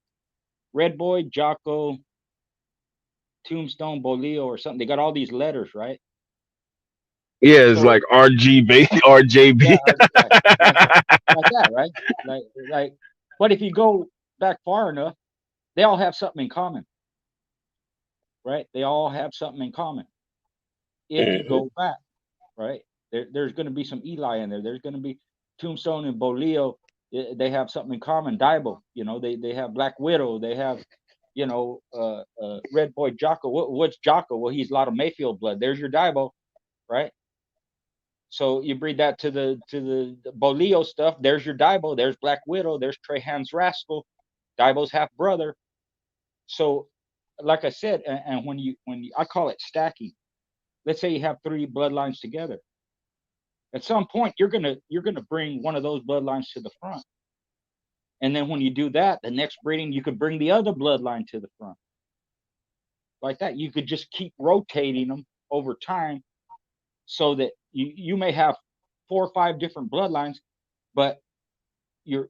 Red Boy, Jocko, Tombstone, Bolillo, or something. They got all these letters, right? Yeah, it's So like RGB, yeah, RJB. like that, right? Like, but if you go back far enough, they all have something in common, right? They all have something in common. If you Mhm. go back, right, there's going to be some Eli in there. There's going to be Tombstone and Bolillo. They have something in common. Daibo, they have Black Widow. They have, Red Boy Jocko. What's Jocko? Well, he's a lot of Mayfield blood. There's your Daibo, right? So you breed that to the Bolio stuff. There's your Daibo. There's Black Widow. There's Trahan's Rascal, Daibo's half brother. So, like I said, and when you I call it stacking. Let's say you have 3 bloodlines together. At some point, you're gonna bring one of those bloodlines to the front, and then when you do that, the next breeding you could bring the other bloodline to the front. Like that, you could just keep rotating them over time, so that you may have 4 or 5 different bloodlines, but you're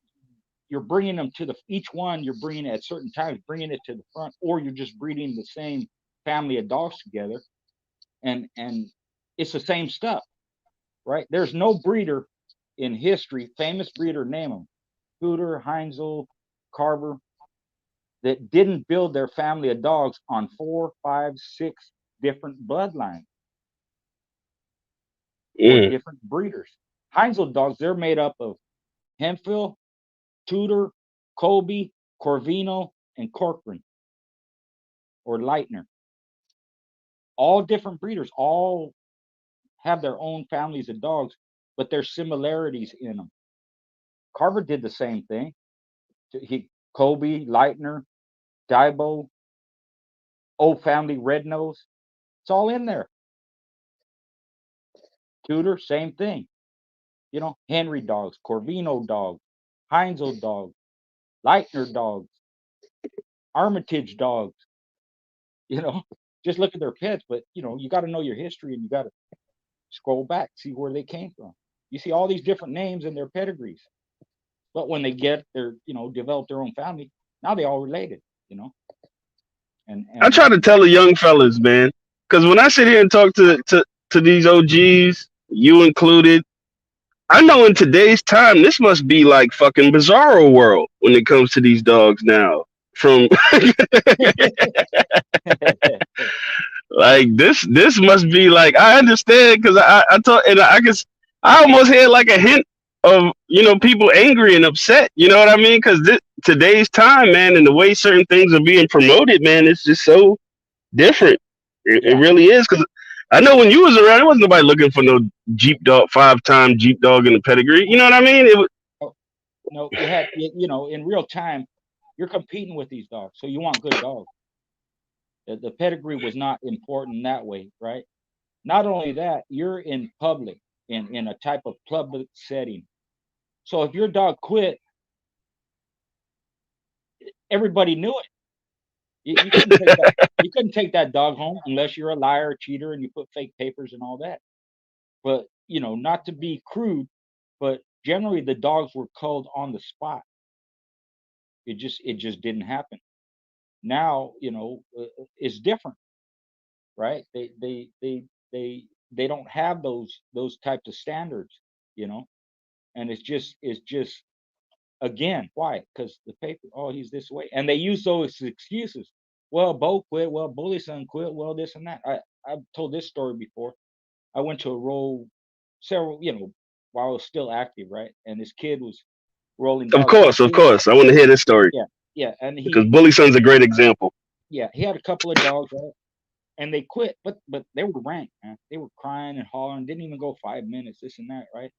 bringing them to each one. You're bringing it at certain times, bringing it to the front, or you're just breeding the same family of dogs together, and it's the same stuff, right? There's no breeder in history, famous breeder, name them, Scooter, Heinzel, Carver, that didn't build their family of dogs on 4, 5, 6 different bloodlines or different breeders. Heinzel dogs, they're made up of Hemphill, Tudor, Colby, Corvino, and Corcoran or Leitner. All different breeders, all have their own families of dogs, but there's similarities in them. Carver did the same thing. Colby, Leitner, Daibo, old family Red Nose, it's all in there. Tudor, same thing. You know, Henry dogs, Corvino dogs, Heinzel dogs, Leitner dogs, Armitage dogs. You know, just look at their pets, but you know, you got to know your history and you got to scroll back, see where they came from. You see all these different names and their pedigrees, but when they get their, you know, develop their own family, now they all related. You know, and I try to tell the young fellas, man, because when I sit here and talk to these OGs, you included, I know in today's time this must be like fucking bizarro world when it comes to these dogs now. From like this must be like, I understand because I thought, and I almost had like a hint of, you know, people angry and upset, you know what I mean, because today's time, man, and the way certain things are being promoted, man, it's just so different. It really is, because I know when you was around, there wasn't nobody looking for no Jeep dog, 5-time Jeep dog in the pedigree, you know what I mean? It was, no, you had, you know, in real time you're competing with these dogs, so you want good dogs. The pedigree was not important that way, right? Not only that, you're in public, in a type of public setting. So if your dog quit, everybody knew it. You couldn't take that dog home unless you're a liar, a cheater, and you put fake papers and all that. But you know, not to be crude, but generally the dogs were culled on the spot. It just didn't happen. Now, you know, it's different, right? They don't have those types of standards, you know, and it's just again, why? Because the paper, oh, he's this way, and they use those excuses. Well, Bo quit. Well, Bully Son quit. Well, this and that. I've told this story before. I went to a roll several, you know, while I was still active, right? And this kid was rolling of dogs. course, of course. I want to hear this story Yeah, yeah, and because Bully Son's a great example. yeah, he had a couple of dogs, right? And they quit, but they were ranked, man. They were crying and hollering, didn't even go 5 minutes, this and that, right?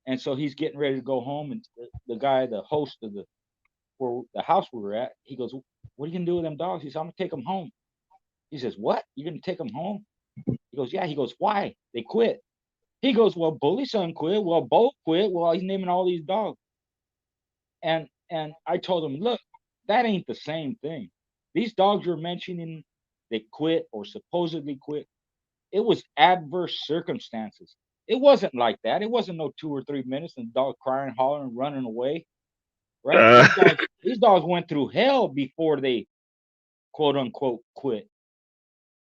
And so he's getting ready to go home, and the guy, the host of the house we were at, he goes, "What are you gonna do with them dogs?" He says, "I'm gonna take them home." He says, "What? You're gonna take them home?" He goes, "Yeah." He goes, "Why? They quit." He goes, "Well, Bully Son quit. Well, Bo quit. Well, he's naming all these dogs." And I told him, "Look, that ain't the same thing. These dogs you're mentioning that quit or supposedly quit, it was adverse circumstances. It wasn't like that. It wasn't no 2 or 3 minutes and the dog crying, hollering, running away. Right? These dogs went through hell before they quote unquote quit.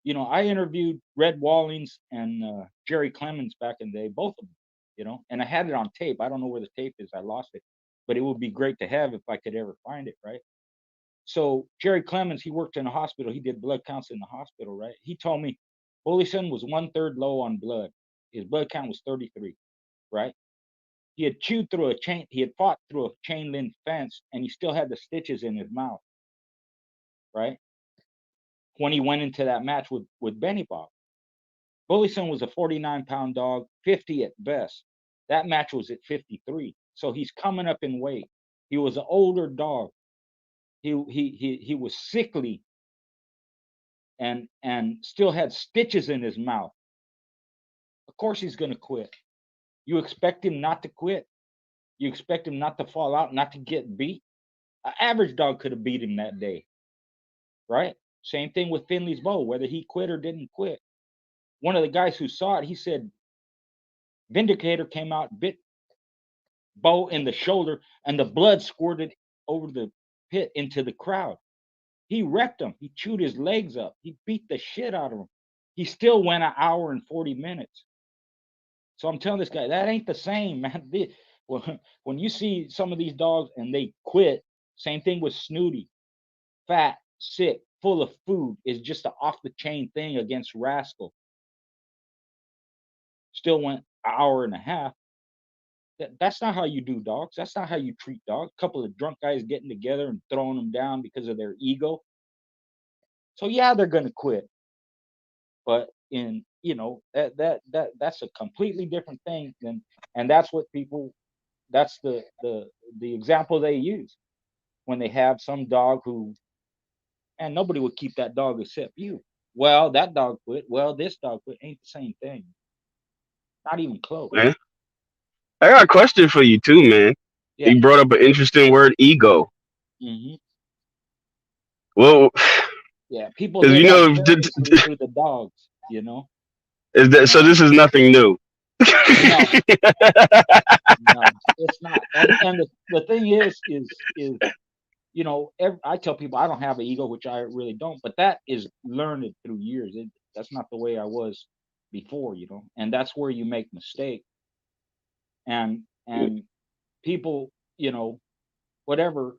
You know, I interviewed Red Wallings and Jerry Clemens back in the day, both of them, you know, and I had it on tape. I don't know where the tape is. I lost it, but it would be great to have if I could ever find it, right? So Jerry Clemens, he worked in a hospital. He did blood counts in the hospital, right? He told me Bully Son was 1/3 low on blood. His blood count was 33, right? He had chewed through a chain. He had fought through a chain link fence, and he still had the stitches in his mouth, right? When he went into that match with Benny Bob. Bullison was a 49-pound dog, 50 at best. That match was at 53. So he's coming up in weight. He was an older dog. He was sickly and still had stitches in his mouth. Of course he's going to quit. You expect him not to quit. You expect him not to fall out, not to get beat. An average dog could have beat him that day, right? Same thing with Finley's Bo, whether he quit or didn't quit. One of the guys who saw it, he said, Vindicator came out, bit Bo in the shoulder, and the blood squirted over the pit into the crowd. He wrecked him. He chewed his legs up. He beat the shit out of him. He still went an hour and 40 minutes. So I'm telling this guy, that ain't the same, man. When you see some of these dogs and they quit, same thing with Snooty, fat, sick, full of food, is just an off the chain thing against Rascal. Still went an hour and a half. That's not how you do dogs. That's not how you treat dogs. A couple of drunk guys getting together and throwing them down because of their ego. So yeah, they're gonna quit. But in that's a completely different thing than, and that's what people, that's the example they use when they have some dog who, and nobody would keep that dog except you. Well, that dog quit. Well, this dog quit. Ain't the same thing. Not even close. Man, I got a question for you too, man. Yeah. You brought up an interesting word, ego. Mm-hmm. Well, yeah, people because live you know, through the dogs, you know. is that so? This is nothing new. No, no, it's not. And the thing is, you know, I tell people I don't have an ego, which I really don't, but that is learned through years. That's not the way I was before, you know, and that's where you make mistakes. And people, you know, whatever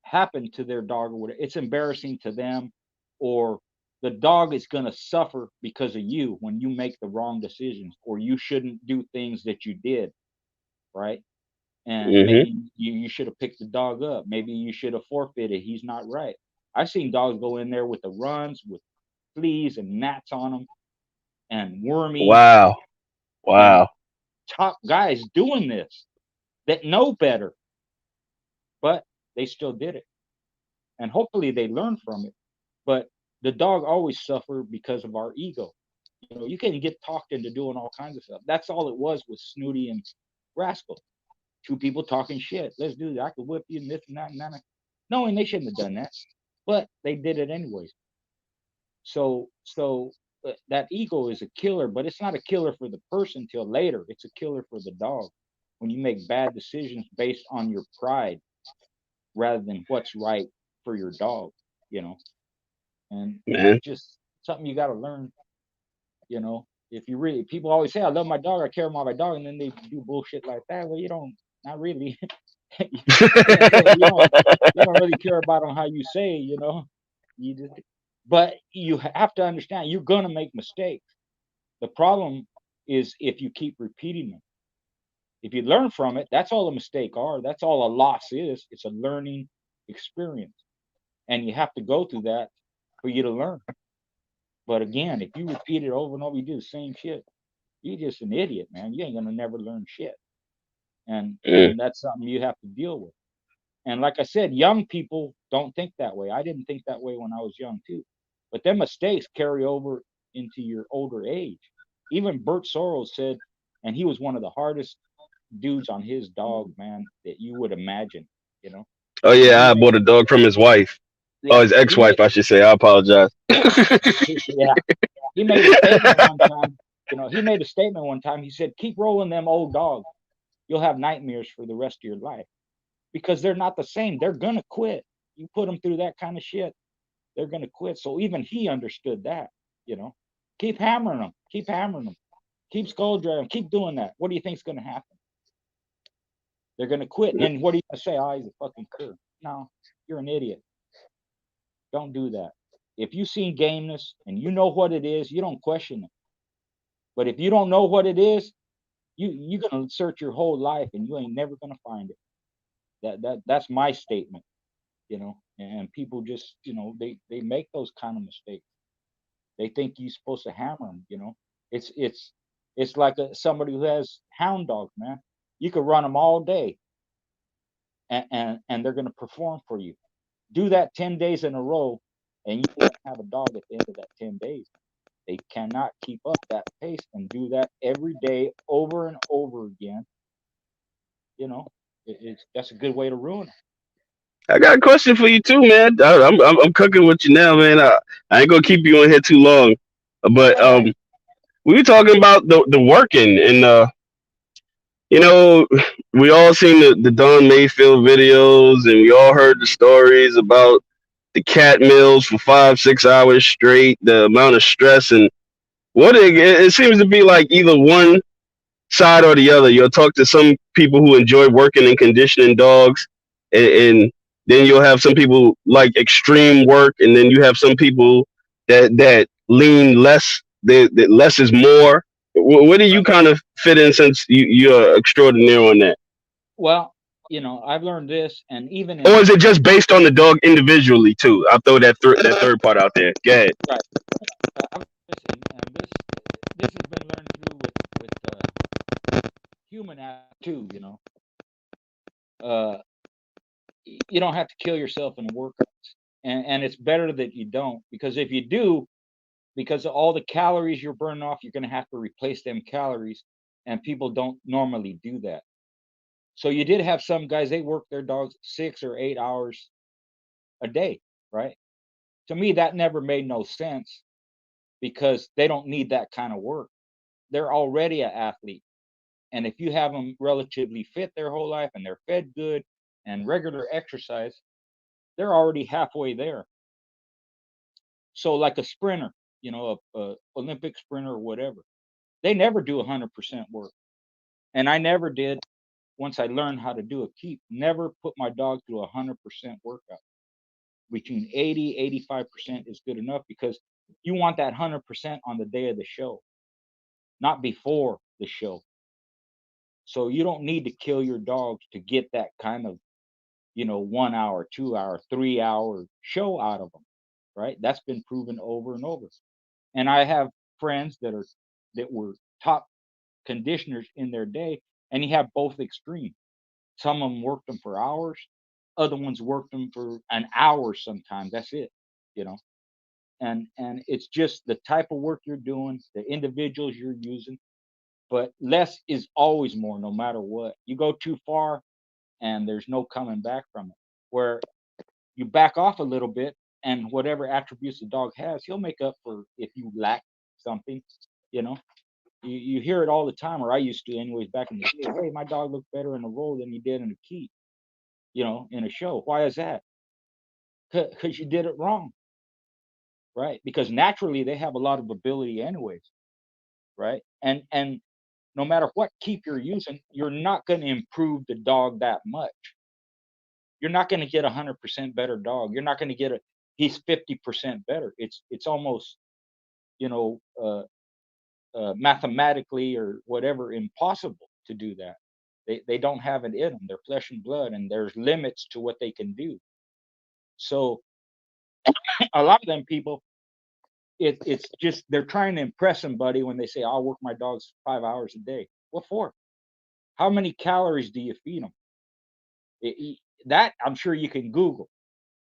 happened to their dog or whatever, it's embarrassing to them, or the dog is going to suffer because of you when you make the wrong decisions, or you shouldn't do things that you did, right? And maybe you should have picked the dog up. Maybe you should have forfeited. He's not right. I've seen dogs go in there with the runs, with fleas and gnats on them, and wormies. Wow, wow. And top guys doing this that know better, but they still did it. And hopefully they learn from it. But the dog always suffer because of our ego. You know, you can get talked into doing all kinds of stuff. That's all it was with Snooty and Rascal. Two people talking shit. Let's do that. I could whip you and this and that and that. Knowing they shouldn't have done that, but they did it anyways. So that ego is a killer, but it's not a killer for the person till later. It's a killer for the dog when you make bad decisions based on your pride rather than what's right for your dog, you know. And it's just something you got to learn, you know. If you really, people always say, I love my dog, I care about my dog, and then they do bullshit like that. Well, you don't, not really. you don't really care about them how you say, you know. You just, but you have to understand you're gonna make mistakes. The problem is if you keep repeating them. If you learn from it, that's all a mistake are. That's all a loss is. It's a learning experience, and you have to go through that for you to learn. But again, if you repeat it over and over, you do the same shit, you're just an idiot, man. You ain't gonna never learn shit. And that's something you have to deal with. And like I said, young people don't think that way. I didn't think that way when I was young too. But them mistakes carry over into your older age. Even Bert Soros said, and he was one of the hardest dudes on his dog, man, that you would imagine, you know. Oh yeah, I bought a dog from his wife. Yeah, oh, his ex-wife, I should say. I apologize. Yeah. He made a statement one time. You know, he made a statement one time. He said, keep rolling them old dogs. You'll have nightmares for the rest of your life. Because they're not the same. They're gonna quit. You put them through that kind of shit, they're gonna quit. So even he understood that, you know. Keep hammering them. Keep hammering them. Keep skull driving. Keep doing that. What do you think's gonna happen? They're gonna quit. And what are you gonna say? Oh, he's a fucking cur. No, you're an idiot. Don't do that. If you've seen gameness and you know what it is, you don't question it. But if you don't know what it is, you're gonna search your whole life and you ain't never gonna find it. That's my statement, you know. And people just, you know, they make those kind of mistakes. They think you're supposed to hammer them, you know. It's like somebody who has hound dogs, man. You could run them all day, and they're going to perform for you. Do that 10 days in a row, and you won't have a dog at the end of that 10 days. They cannot keep up that pace and do that every day over and over again. You know, that's a good way to ruin it. I got a question for you too, man. I'm cooking with you now, man. I ain't gonna keep you on here too long, but Yeah, we were talking about the working and you know, we all seen the Don Mayfield videos and we all heard the stories about the cat meals for 5 6 hours straight, the amount of stress and what it seems to be like either one side or the other. You'll talk to some people who enjoy working and conditioning dogs, and then you'll have some people like extreme work, and then you have some people that lean less. That less is more. Where do you kind of fit in since you're extraordinaire on that? well, I've learned this, and even Or in is it just based on the dog individually too? I'll throw that third part out there. Go ahead. right, I've and this has been learned through with human too. Uh, you don't have to kill yourself in workouts, and it's better that you don't, because if you do, because of all the calories you're burning off, you're going to have to replace them calories, and people don't normally do that. So you did have some guys, they work their dogs 6 or 8 hours a day, right? To me, that never made no sense, because they don't need that kind of work. They're already an athlete. And if you have them relatively fit their whole life and they're fed good and regular exercise, they're already halfway there. So like a sprinter, a Olympic sprinter or whatever, they never do 100% work. And I never did. Once I learned how to do a keep, never put my dog through 100% workout. Between 80-85% is good enough, because you want that 100% on the day of the show, not before the show. So you don't need to kill your dogs to get that kind of 1 hour, 2 hour, 3 hour show out of them, right? That's been proven over and over. And I have friends that were top conditioners in their day, and you have both extremes. Some of them worked them for hours, other ones worked them for an hour sometimes. That's it, you know. And it's just the type of work you're doing, the individuals you're using, but less is always more, no matter what. You go too far and there's no coming back from it. Where you back off a little bit, and whatever attributes the dog has, he'll make up for if you lack something, you know. You hear it all the time, or I used to anyways back in the day. Hey, my dog looked better in a roll than he did in a key, in a show. Why is that? Because you did it wrong, right? Because naturally they have a lot of ability anyways, right? And no matter what keep you're using, you're not going to improve the dog that much. You're not going to get 100% better dog. You're not going to get he's 50% better. It's almost, you know, uh, mathematically or whatever impossible to do that. They don't have it in them. They're flesh and blood, and there's limits to what they can do. So a lot of them people, it's just they're trying to impress somebody when they say, "I'll work my dogs 5 hours a day." What for? How many calories do you feed them? That I'm sure you can Google.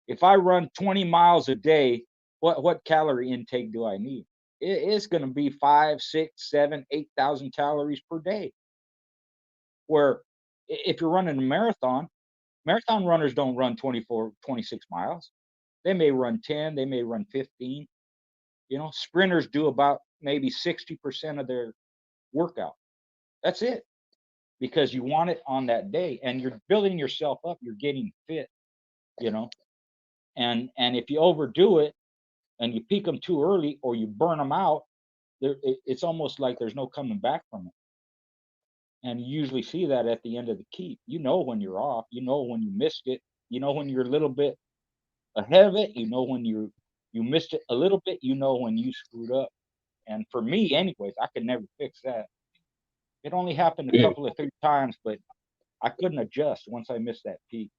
If I run 20 miles a day, what calorie intake do I need? It's going to be 5, 6, 7, 8,000 calories per day. Where if you're running a marathon runners don't run 24, 26 miles. They may run 10, they may run 15. Sprinters do about maybe 60% of their workout. That's it, because you want it on that day and you're building yourself up, you're getting fit, you know. And if you overdo it and you peak them too early or you burn them out, it's almost like there's no coming back from it. And you usually see that at the end of the keep. You know when you're off, you know when you missed it, you know when you're a little bit ahead of it, you know when you missed it a little bit, you know when you screwed up. And for me, anyways, I could never fix that. It only happened a couple of 3 times, but I couldn't adjust once I missed that peak.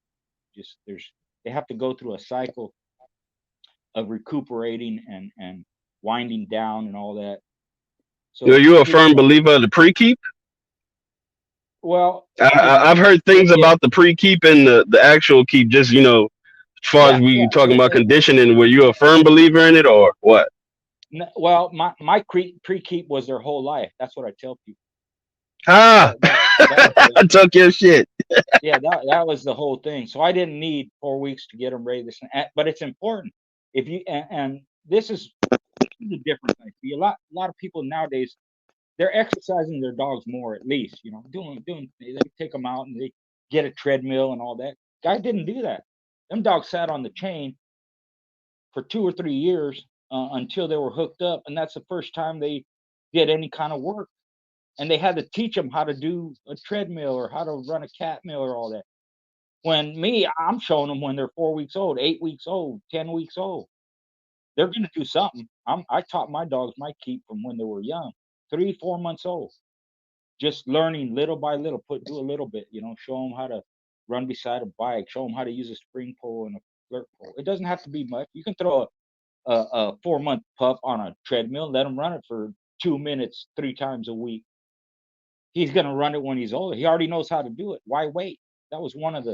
Just they have to go through a cycle of recuperating and winding down and all that. You know, So you a firm believer of the pre-keep? well, I've heard things about the pre-keep and the actual keep. Just as far as we talking about conditioning, were you a firm believer in it or what? Well, my pre-keep was their whole life. That's what I tell people. Ah, That I took your shit. yeah, that was the whole thing. So I didn't need 4 weeks to get them ready. But it's important if you and this is the difference I see. A lot of people nowadays, they're exercising their dogs more, at least, doing they take them out and they get a treadmill and all that. Guy didn't do that. Them dogs sat on the chain for 2 or 3 years until they were hooked up, and that's the first time they did any kind of work. And they had to teach them how to do a treadmill or how to run a cat mill or all that. When I'm showing them when they're 4 weeks old, 8 weeks old, 10 weeks old. They're going to do something. I taught my dogs my keep from when they were young, 3, 4 months old, just learning little by little. Do a little bit, show them how to run beside a bike, show them how to use a spring pole and a flirt pole. It doesn't have to be much. You can throw a 4-month pup on a treadmill, let him run it for 2 minutes 3 times a week. He's going to run it when he's older. He already knows how to do it. Why wait? That was one of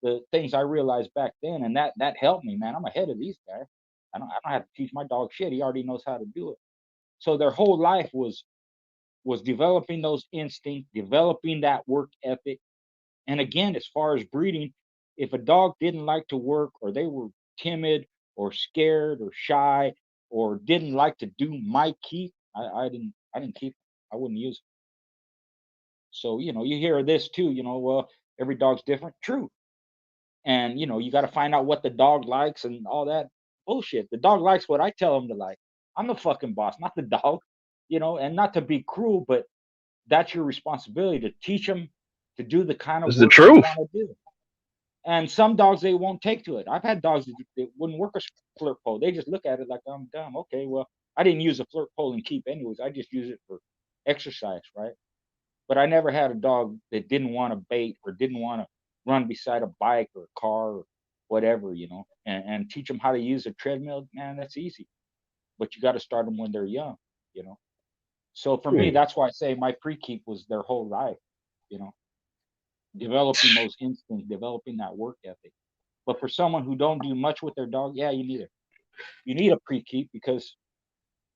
the things I realized back then, and that helped me, man. I'm ahead of these guys. I don't have to teach my dog shit. He already knows how to do it. So their whole life was developing those instincts, developing that work ethic. And again, as far as breeding, if a dog didn't like to work, or they were timid or scared or shy or didn't like to do my keep, I didn't keep them. I wouldn't use them. So you hear this too. Well, every dog's different. True. And you got to find out what the dog likes and all that bullshit. The dog likes what I tell him to like. I'm the fucking boss, not the dog. And not to be cruel, but that's your responsibility to teach them to do the kind of It's the work they truth. want to do. And some dogs, they won't take to it. I've had dogs that wouldn't work a flirt pole. They just look at it like, I'm dumb. Okay, well, I didn't use a flirt pole and keep anyways. I just use it for exercise, right? But I never had a dog that didn't want to bait or didn't want to run beside a bike or a car or whatever, and teach them how to use a treadmill. Man, that's easy. But you got to start them when they're young, you know. So for me, that's why I say my pre-keep was their whole life, you know, developing those instincts, developing that work ethic. But for someone who don't do much with their dog, yeah, you need it. You need a pre-keep because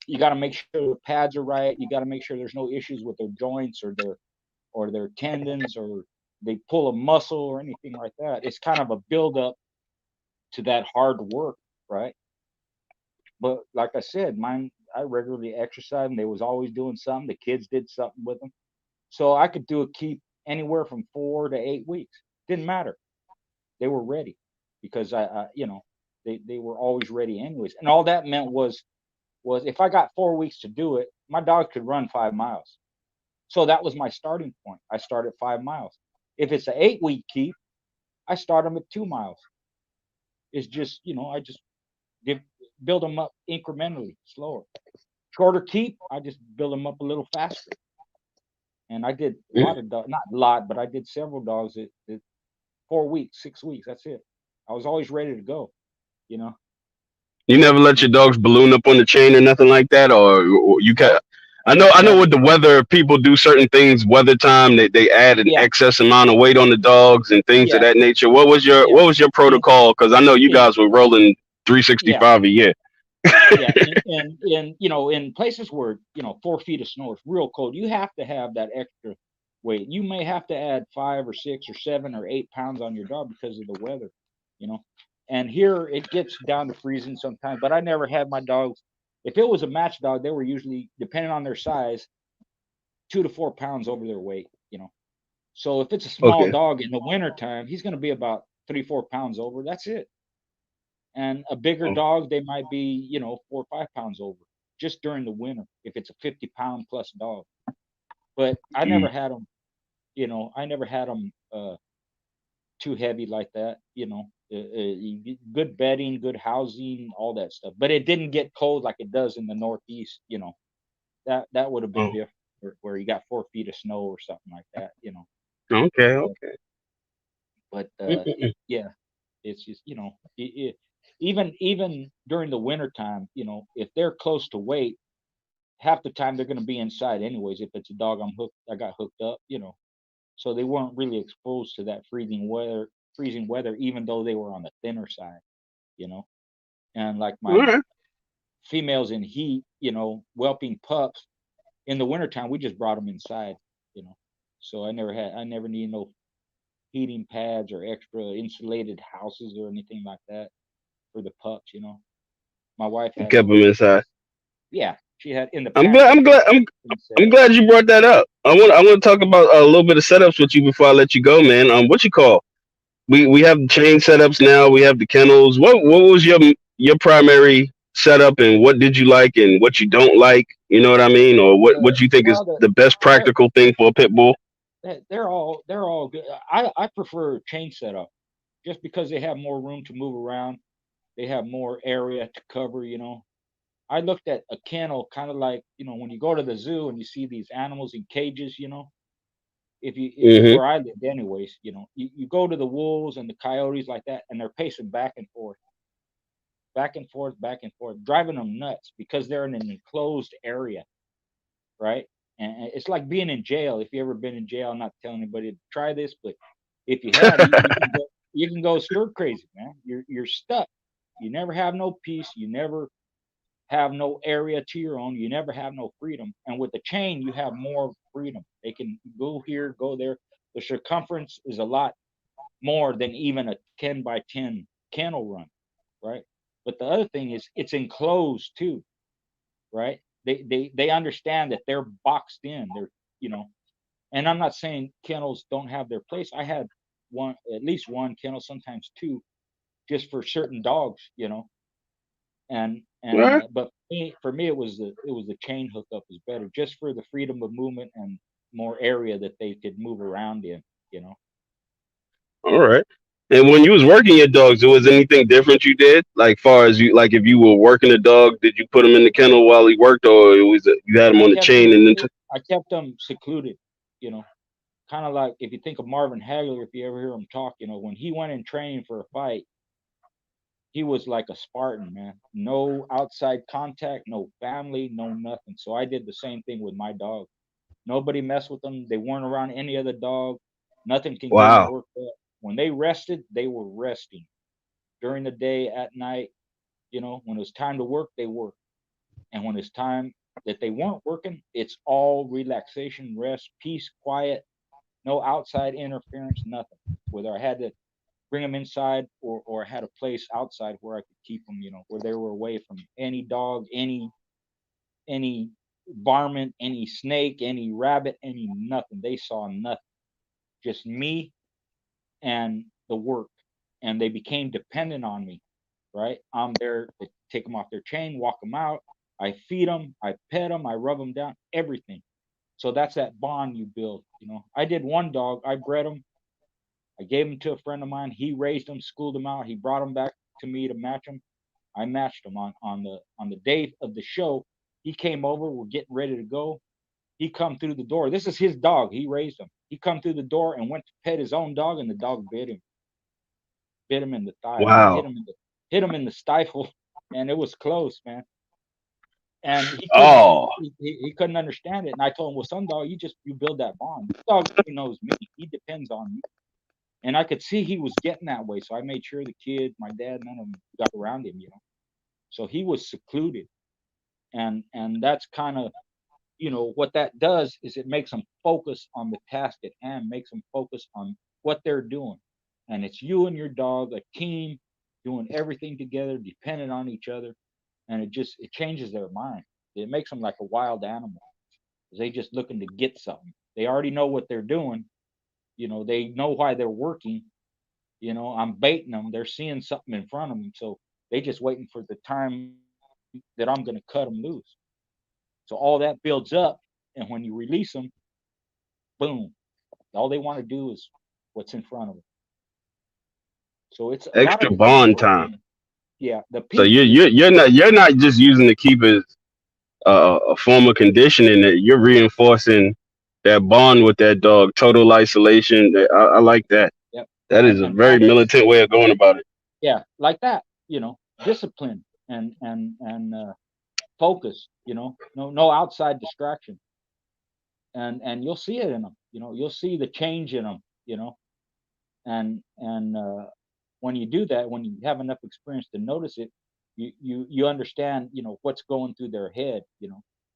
you got to make sure the pads are right. You got to make sure there's no issues with their joints or their tendons or they pull a muscle or anything like that. It's kind of a build up to that hard work, right? But like I said, I regularly exercised and they was always doing something. The kids did something with them. So I could do a keep anywhere from 4 to 8 weeks. Didn't matter. They were ready because they were always ready anyways. And all that meant was if I got 4 weeks to do it, my dog could run 5 miles. So that was my starting point. I start at 5 miles. If it's an 8-week keep, I start them at 2 miles. It's just, I just build them up incrementally, slower. Shorter keep, I just build them up a little faster. And I did a lot of dogs, not a lot, but I did several dogs at 4 weeks, 6 weeks. That's it. I was always ready to go, you know. You never let your dogs balloon up on the chain or nothing like that, or you can. Nope, I know never. with the weather, people do certain things. Weather time, they add an Yeah, excess amount of weight on the dogs and things of yeah, that nature. What was your yeah. In, protocol? Because I know you in, guys were rolling yeah, 365 a year. yeah. In places where 4 feet of snow is real cold, you have to have that extra weight. You may have to add 5 or 6 or 7 or 8 pounds on your dog because of the weather, you know. And here it gets down to freezing sometimes, but I never had my dogs. If it was a match dog, they were usually, depending on their size, 2 to 4 pounds over their weight, you know. So if it's a small Okay. dog in the wintertime, he's going to be about 3, 4 pounds over. That's it. And a bigger Oh, dog, they might be, 4 or 5 pounds over just during the winter if it's a 50-pound plus dog. But I never mm. had them, I never had them too heavy like that, good bedding, good housing, all that stuff. But it didn't get cold like it does in the Northeast, that would have been Oh, different where you got 4 feet of snow or something like that. okay. But, Okay. but Mm-mm. yeah, it's just, even during the winter time, if they're close to weight, half the time they're going to be inside anyways. If it's a dog I got hooked up, so they weren't really exposed to that freezing weather, even though they were on the thinner side, you know. And like All my right. females in heat, whelping pups in the wintertime, we just brought them inside, you know. So I never need no heating pads or extra insulated houses or anything like that for the pups, My wife You had kept them. them inside. Yeah, she had in the I'm glad. pantry. I'm She had glad. them set I'm up. glad you brought that up. I want to talk about a little bit of setups with you before I let you go, man. What you call? We have the chain setups now. We have the kennels. What was your primary setup, and what did you like and what you don't like? You know what I mean, or what you think is Well, the best they're practical thing for a pit bull? they're all good. I prefer chain setup just because they have more room to move around. They have more area to cover. I looked at a kennel kind of like, when you go to the zoo and you see these animals in cages. If Hmm. where I lived anyways, you go to the wolves and the coyotes like that, and they're pacing back and forth, back and forth, back and forth, driving them nuts because they're in an enclosed area, right? And it's like being in jail. If you ever been in jail, I'm not telling anybody to try this, but if you have, you can go stir crazy, man. You're stuck. You never have no peace. You never have no area to your own. You never have no freedom. And with the chain, you have more freedom. They can go here, go there. The circumference is a lot more than even a 10 by 10 kennel run, right? But the other thing is it's enclosed too, right? They understand that they're boxed in. And I'm not saying kennels don't have their place. I had at least one kennel, sometimes two, just for certain dogs. All right. But for me it was the chain hookup is better, just for the freedom of movement and more area that they could move around in. All right. And when you was working your dogs, was anything different you did? Like far as you like, if you were working a dog, did you put him in the kennel while he worked, or you had him I on the kept them chain and then? I kept them secluded, you know, kind of like if you think of Marvin Hagler, if you ever hear him talk, when he went in training for a fight, he was like a Spartan, man. No outside contact, no family, no nothing. So I did the same thing with my dog. Nobody messed with them. They weren't around any other dog. Nothing can get them Wow. worked up. When they rested, they were resting. During the day, at night, when it was time to work, they worked. And when it's time that they weren't working, it's all relaxation, rest, peace, quiet, no outside interference, nothing. Whether I had to bring them inside or I had a place outside where I could keep them, where they were away from any dog, any varmint, any snake, any rabbit, any nothing. They saw nothing. Just me and the work. And they became dependent on me, right? I'm there to take them off their chain, walk them out. I feed them, I pet them, I rub them down, everything. So that's that bond you build. I did one dog, I bred him, I gave him to a friend of mine. He raised him, schooled him out. He brought him back to me to match him. I matched him on the day of the show. He came over, we're getting ready to go. He come through the door. This is his dog. He raised him. He come through the door and went to pet his own dog, and the dog bit him in the thigh, man. Hit Wow. him in the stifle, and it was close, man. And he couldn't Oh. he couldn't understand it. And I told him, well, son, dog, you build that bond. This dog only knows me. He depends on me. And I could see he was getting that way. So I made sure the kid, my dad, none of them got around him. So he was secluded. And that's kind of, what that does is it makes them focus on the task at hand, makes them focus on what they're doing. And it's you and your dog, a team, doing everything together, dependent on each other. And it changes their mind. It makes them like a wild animal. They just looking to get something. They already know what they're doing. They know why they're working. I'm baiting them. They're seeing something in front of them. So they just waiting for the time that I'm going to cut them loose. So all that builds up. And when you release them, boom, all they want to do is what's in front of them. So it's a lot of Extra the bond people, time. yeah, the So people, the you're not just using the keepers a form of conditioning, that you're reinforcing that bond with that dog. Total isolation. I like that. yep, That is a and very practice, militant way of going about it. yeah, like that, discipline and focus, no outside distraction. And you'll see it in them, you'll see the change in them, and when you do that, when you have enough experience to notice it, you understand, what's going through their head,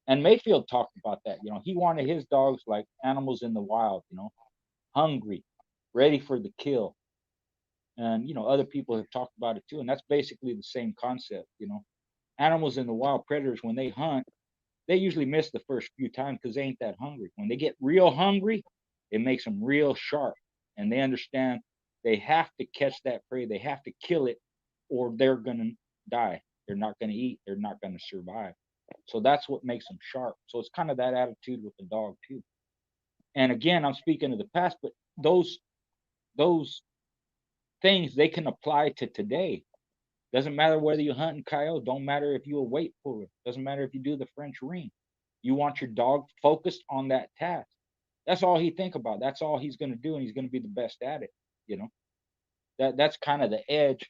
And Mayfield talked about that. He wanted his dogs like animals in the wild, hungry, ready for the kill. And other people have talked about it too, and that's basically the same concept. Animals in the wild, predators, when they hunt, they usually miss the first few times because they ain't that hungry. When they get real hungry, it makes them real sharp, and they understand they have to catch that prey, they have to kill it, or they're gonna die. They're not gonna eat. They're not gonna survive. So that's what makes them sharp. So it's kind of that attitude with the dog too. And again, I'm speaking of the past, but those things they can apply to today. Doesn't matter whether you hunt in coyote. Don't matter if you're a weight puller. Doesn't matter if you do the French ring. You want your dog focused on that task. That's all he think about. That's all he's going to do, and he's going to be the best at it. That's kind of the edge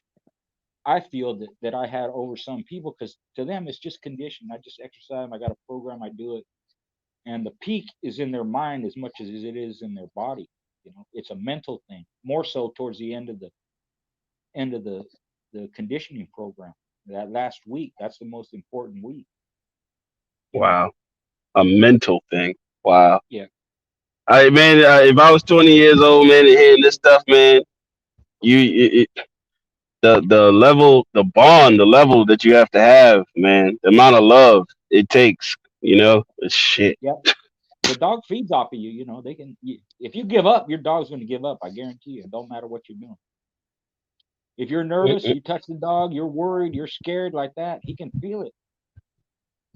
I feel that I had over some people, because to them it's just condition. I just exercise. I got a program. I do it, and the peak is in their mind as much as it is in their body. It's a mental thing, more so towards the end of the conditioning program. That last week, that's the most important week. Wow. A mental thing. Wow. Yeah. Man, if I was 20 years old, man, and hearing this stuff, man, the level, the bond, the level that you have to have, man, the amount of love it takes, it's shit. Yep. The dog feeds off of you. They can. If you give up, your dog's going to give up. I guarantee you. It don't matter what you're doing. If you're nervous, you touch the dog, you're worried, you're scared like that, he can feel it.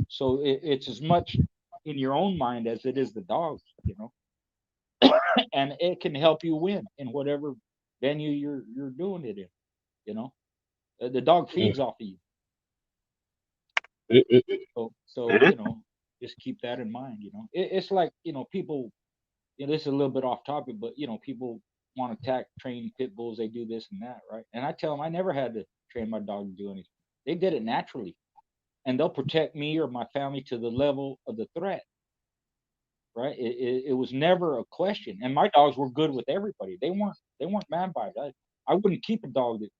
So it's as much in your own mind as it is the dog's, and it can help you win in whatever venue you're doing it in. The dog feeds off of you. So just keep that in mind. It's like, people, this is a little bit off topic, but people want to train pit bulls. They do this and that, right? And I tell them I never had to train my dog to do anything. They did it naturally, and they'll protect me or my family to the level of the threat, right? It was never a question. And my dogs were good with everybody. They weren't man biters. I wouldn't keep a dog that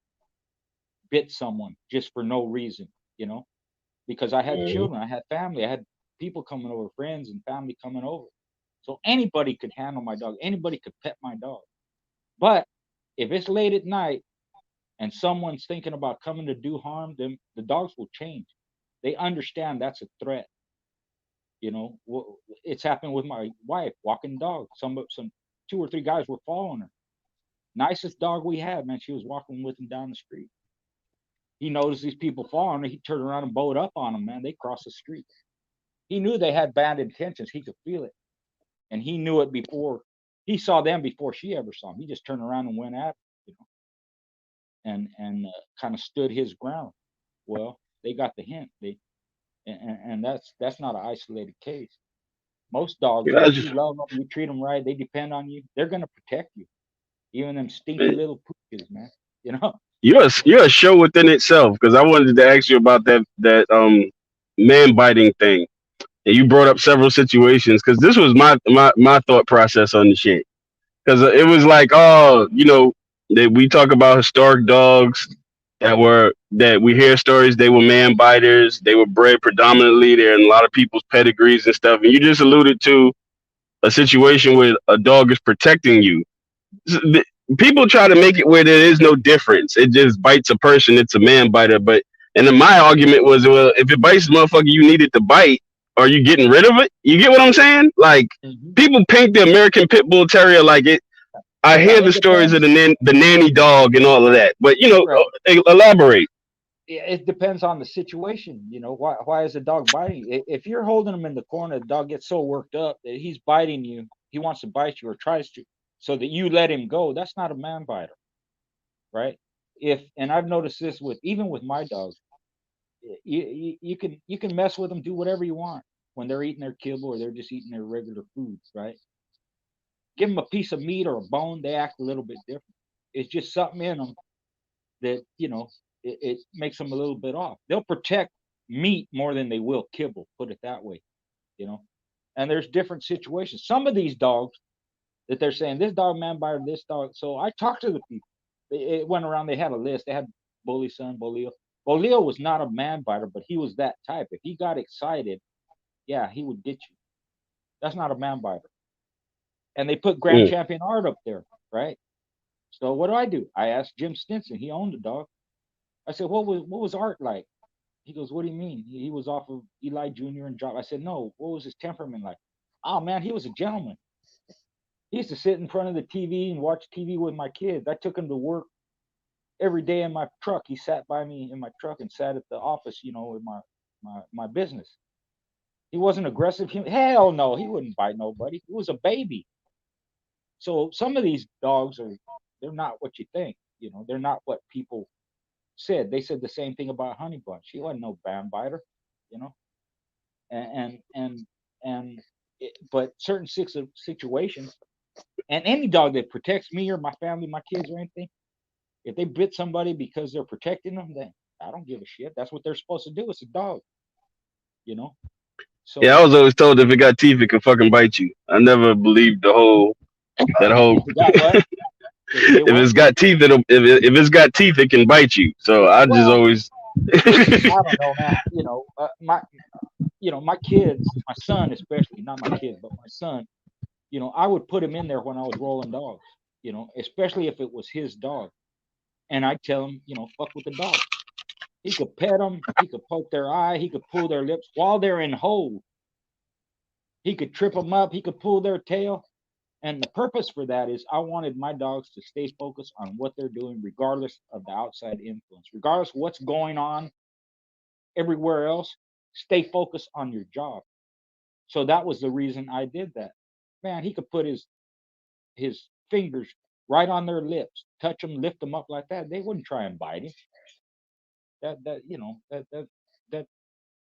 bit someone just for no reason, because I had children, I had family, I had people coming over, friends and family coming over. So anybody could handle my dog. Anybody could pet my dog. But if it's late at night and someone's thinking about coming to do harm, then the dogs will change. They understand that's a threat. It's happened with my wife walking dog. Some 2 or 3 guys were following her. Nicest dog we had, man. She was walking with him down the street. He noticed these people following her. He turned around and bowed up on them, man. They crossed the street. He knew they had bad intentions. He could feel it. And he knew it before. He saw them before she ever saw him. He just turned around and went at them, and kind of stood his ground. Well, they got the hint. And that's not an isolated case. Most dogs, if you love them, you treat them right, they depend on you, they're going to protect you. Even them stinky little pooches, man. You're a show within itself, because I wanted to ask you about that man biting thing. And you brought up several situations, because this was my thought process on the shit. Because it was like, that we talk about historic dogs that we hear stories. They were man biters. They were bred predominantly. They're in a lot of people's pedigrees and stuff. And you just alluded to a situation where a dog is protecting you. People try to make it where there is no difference. It just bites a person. It's a man biter. And then my argument was, well, if it bites the motherfucker you needed to bite, are you getting rid of it? You get what I'm saying? Like, people paint the American Pit Bull Terrier like it. I hear the stories of the nanny dog and all of that, but elaborate. It depends on the situation. Why is the dog biting? If you're holding him in the corner, the dog gets so worked up that he's biting you. He wants to bite you or tries to, so that you let him go. That's not a man biter, right? And I've noticed this even with my dogs. You can mess with them, do whatever you want when they're eating their kibble or they're just eating their regular food, right? Give them a piece of meat or a bone, they act a little bit different. It's just something in them that it makes them a little bit off. They'll protect meat more than they will kibble, put it that way, you know. And there's different situations. Some of these dogs that they're saying this dog man biter, this dog. So I talked to the people. It went around. They had a list. They had Bully Son, Bolio. Bolio was not a man biter, but he was that type. If he got excited, yeah, he would get you. That's not a man biter. And they put Grand Champion Art up there, right? So what do? I asked Jim Stinson. He owned the dog. I said, what was Art like? He goes, what do you mean? He was off of Eli Jr. and drop. I said, no. What was his temperament like? Oh man, he was a gentleman. He used to sit in front of the TV and watch TV with my kids. I took him to work every day in my truck. He sat by me in my truck and sat at the office, you know, in my business. He wasn't aggressive. Hell no, he wouldn't bite nobody. He was a baby. So some of these dogs they're not what you think. You know, they're not what people said. They said the same thing about Honey Bunch. He wasn't no band biter, you know. And but certain situations, and any dog that protects me or my family, my kids or anything, if they bit somebody because they're protecting them, then I don't give a shit. That's what they're supposed to do. It's a dog, you know. So yeah, I was always told if it got teeth, it can fucking bite you. I never believed that whole. you got what? If it's got teeth, if it's got teeth, it can bite you. So I just Well, always. I don't know, man. My kids, my son especially, not my kids, but my son. You know, I would put him in there when I was rolling dogs. You know, especially if it was his dog, and I'd tell him, you know, fuck with the dog. He could pet them. He could poke their eye. He could pull their lips while they're in hold. He could trip them up. He could pull their tail. And the purpose for that is I wanted my dogs to stay focused on what they're doing, regardless of the outside influence, regardless of what's going on everywhere else. Stay focused on your job. So that was the reason I did that. Man, he could put his fingers right on their lips, touch them, lift them up like that. They wouldn't try and bite him. That you know that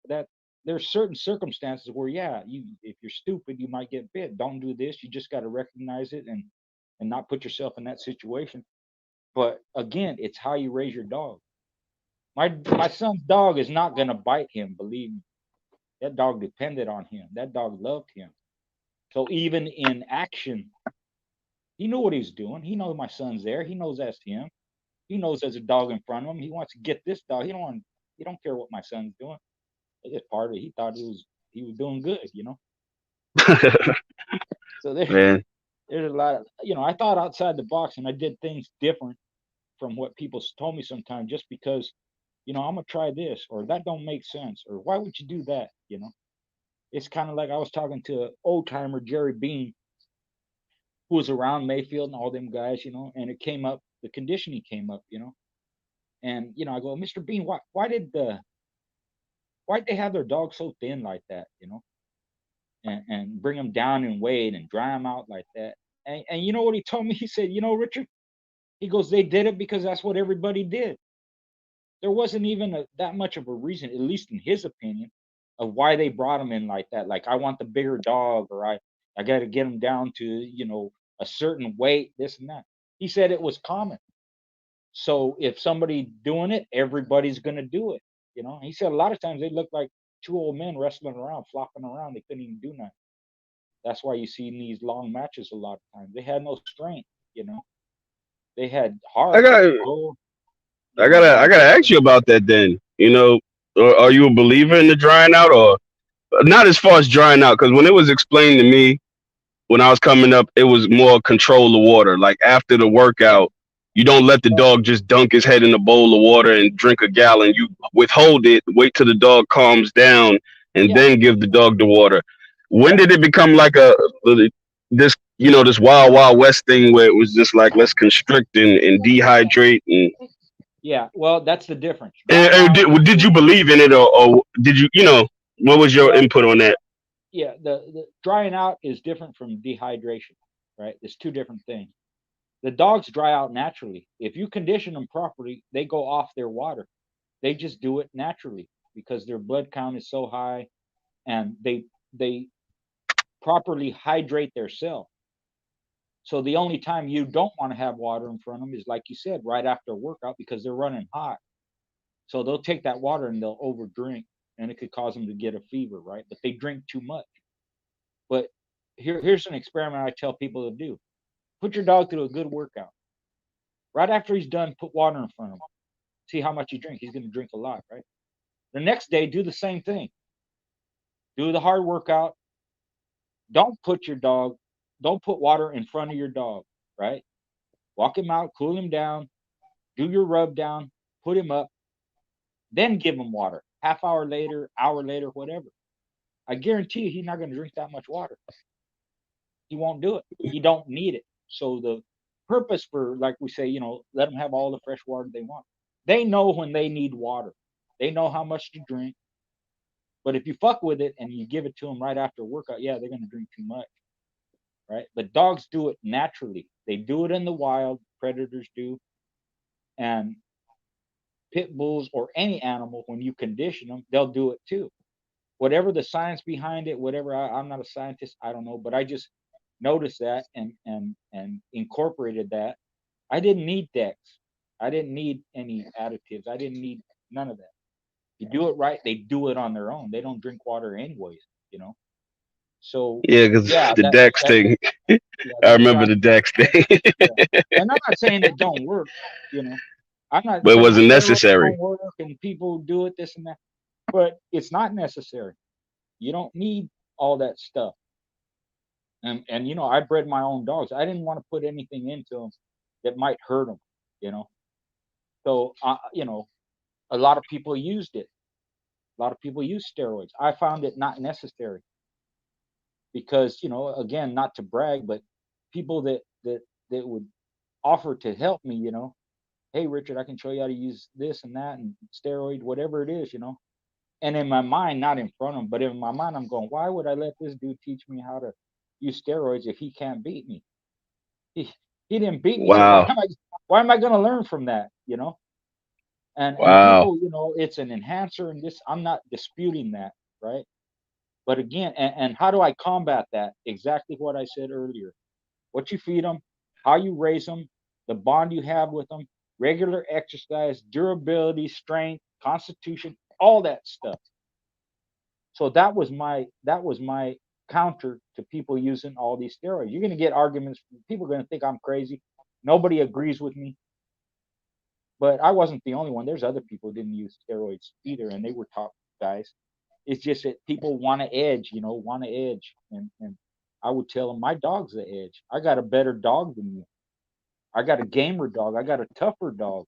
that there's certain circumstances where yeah, you if you're stupid, you might get bit. Don't do this. You just got to recognize it and not put yourself in that situation. But again, it's how you raise your dog. My son's dog is not gonna bite him. Believe me, that dog depended on him. That dog loved him. So even in action, he knew what he was doing. He knows my son's there. He knows that's him. He knows there's a dog in front of him. He wants to get this dog. He don't care what my son's doing. It's just part of it. He thought he was doing good, you know. So Man, there's a lot of I thought outside the box and I did things different from what people told me sometimes just because, I'm gonna try this or that don't make sense or why would you do that, It's kind of like I was talking to old timer Jerry Bean, who was around Mayfield and all them guys, and it came up, the conditioning came up, and I go, Mr. Bean, why'd they have their dog so thin like that, and bring them down in weight and dry them out like that? And you know what he told me? He said, Richard, he goes, they did it because that's what everybody did. There wasn't even that much of a reason, at least in his opinion, of why they brought him in like that. Like, I want the bigger dog, or I got to get him down to, a certain weight, this and that. He said it was common. So if somebody doing it, everybody's going to do it. He said a lot of times they look like two old men wrestling around, flopping around. They couldn't even do nothing. That's why you see in these long matches a lot of times. They had no strength. They had I heart. got I gotta ask you about that then. Are you a believer in the drying out, or not as far as drying out? Because when it was explained to me when I was coming up, it was more control the water. Like after the workout, you don't let the dog just dunk his head in a bowl of water and drink a gallon. You withhold it, wait till the dog calms down, and then give the dog the water. When did it become like this wild wild west thing where it was just like let's constrict and dehydrate and Yeah, well, that's the difference. did you believe in it, or did what was your input on that? Yeah, the drying out is different from dehydration, right? It's two different things. The dogs dry out naturally. If you condition them properly, they go off their water. They just do it naturally because their blood count is so high, and they properly hydrate their cell. So the only time you don't want to have water in front of them is, like you said, right after a workout because they're running hot. So they'll take that water and they'll overdrink. and it could cause them to get a fever, right? But they drink too much. But here's an experiment I tell people to do. Put your dog through a good workout. Right after he's done, put water in front of him. See how much he drinks. He's going to drink a lot, right? The next day, do the same thing. Do the hard workout. Don't put water in front of your dog, right? Walk him out, cool him down, do your rub down, put him up, then give him water. Half hour later, hour later, whatever. I guarantee you he's not going to drink that much water. He won't do it. He don't need it. So the purpose for, like we say, let them have all the fresh water they want. They know when they need water. They know how much to drink. But if you fuck with it and you give it to them right after a workout, yeah, they're going to drink too much, right? But dogs do it naturally. They do it in the wild. Predators do. And pit bulls or any animal, when you condition them, they'll do it too. Whatever the science behind it, whatever, I'm not a scientist, I don't know, but I just noticed that and incorporated that. I didn't need Dex. I didn't need any additives. I didn't need none of that. You do it right, they do it on their own. They don't drink water anyways, So Yeah, because the Dex thing. I remember the Dex thing. And I'm not saying it don't work, I'm not. But it wasn't necessary. Don't work and people do it this and that, but it's not necessary. You don't need all that stuff. And I bred my own dogs. I didn't want to put anything into them that might hurt them, So a lot of people used it. A lot of people use steroids. I found it not necessary because, again, not to brag, but people that would offer to help me, hey, Richard, I can show you how to use this and that and steroid, whatever it is, And in my mind, not in front of him, but in my mind, I'm going, why would I let this dude teach me how to use steroids if he can't beat me? He didn't beat me. Wow. So why am I going to learn from that, And wow. people, it's an enhancer, and this, I'm not disputing that, right? But again, and how do I combat that? Exactly what I said earlier. What you feed them, how you raise them, the bond you have with them, regular exercise, durability, strength, constitution, all that stuff. So that was my counter to people using all these steroids. You're going to get arguments. People are going to think I'm crazy. Nobody agrees with me. But I wasn't the only one. There's other people who didn't use steroids either, and they were top guys. It's just that people want to edge, And I would tell them, my dog's the edge. I got a better dog than you. I got a gamer dog. I got a tougher dog,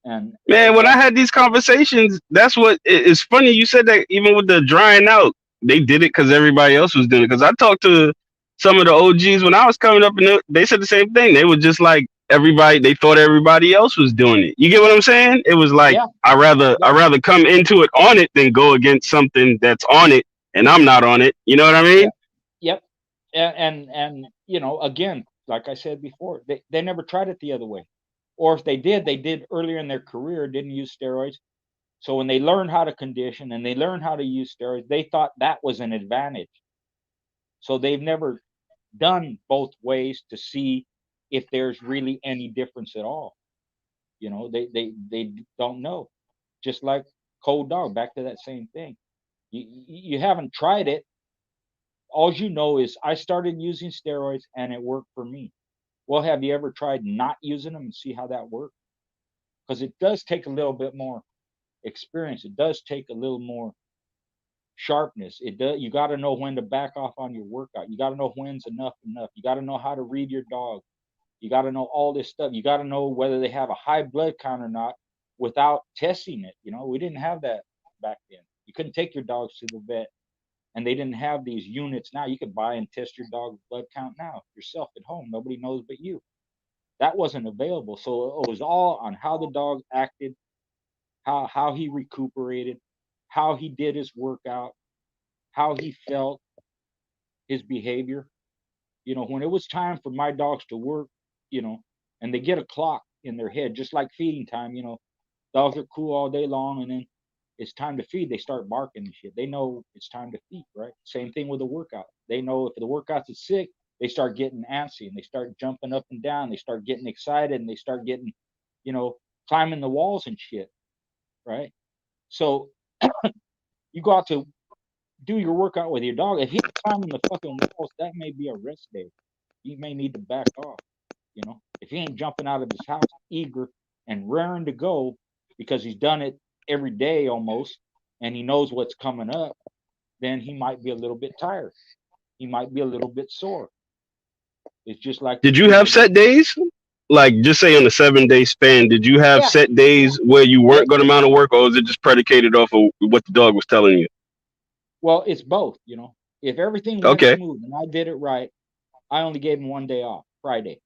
And man, when I had these conversations, that's what it's funny. You said that even with the drying out, they did it because everybody else was doing it. Because I talked to some of the OGs when I was coming up, and they said the same thing. They were just like everybody. They thought everybody else was doing it. You get what I'm saying? It was like I rather come into it on it than go against something that's on it and I'm not on it. You know what I mean? Yep. And again, like I said before, they never tried it the other way. Or if they did earlier in their career, didn't use steroids. So when they learned how to condition and they learned how to use steroids, they thought that was an advantage. So they've never done both ways to see if there's really any difference at all. They don't know. Just like cold dog, back to that same thing. You haven't tried it. All you know is I started using steroids and it worked for me. Well, have you ever tried not using them and see how that works? Because it does take a little bit more experience. It does take a little more sharpness. It does. You got to know when to back off on your workout. You got to know when's enough. You got to know how to read your dog. You got to know all this stuff. You got to know whether they have a high blood count or not without testing it. We didn't have that back then. You couldn't take your dogs to the vet, and they didn't have these units. Now you could buy and test your dog's blood count now yourself at home. Nobody knows but you. That wasn't available. So it was all on how the dog acted, how he recuperated, how he did his workout, how he felt, his behavior. When it was time for my dogs to work, and they get a clock in their head, just like feeding time, dogs are cool all day long, and then it's time to feed, they start barking and shit. They know it's time to feed, right? Same thing with the workout. They know if the workout's is sick, they start getting antsy and they start jumping up and down. They start getting excited and they start getting, climbing the walls and shit, right? So You go out to do your workout with your dog. If he's climbing the fucking walls, that may be a rest day. You may need to back off. You know, if he ain't jumping out of his house eager and raring to go because he's done it every day almost, and he knows what's coming up, then he might be a little bit tired. He might be a little bit sore. It's just like Did you have set days? Like, just say on a 7-day span, did you have set days where you weren't going to mount a work, or was it just predicated off of what the dog was telling you? Well, it's both, you know. If everything went smooth and I did it right, I only gave him 1 day off, Friday.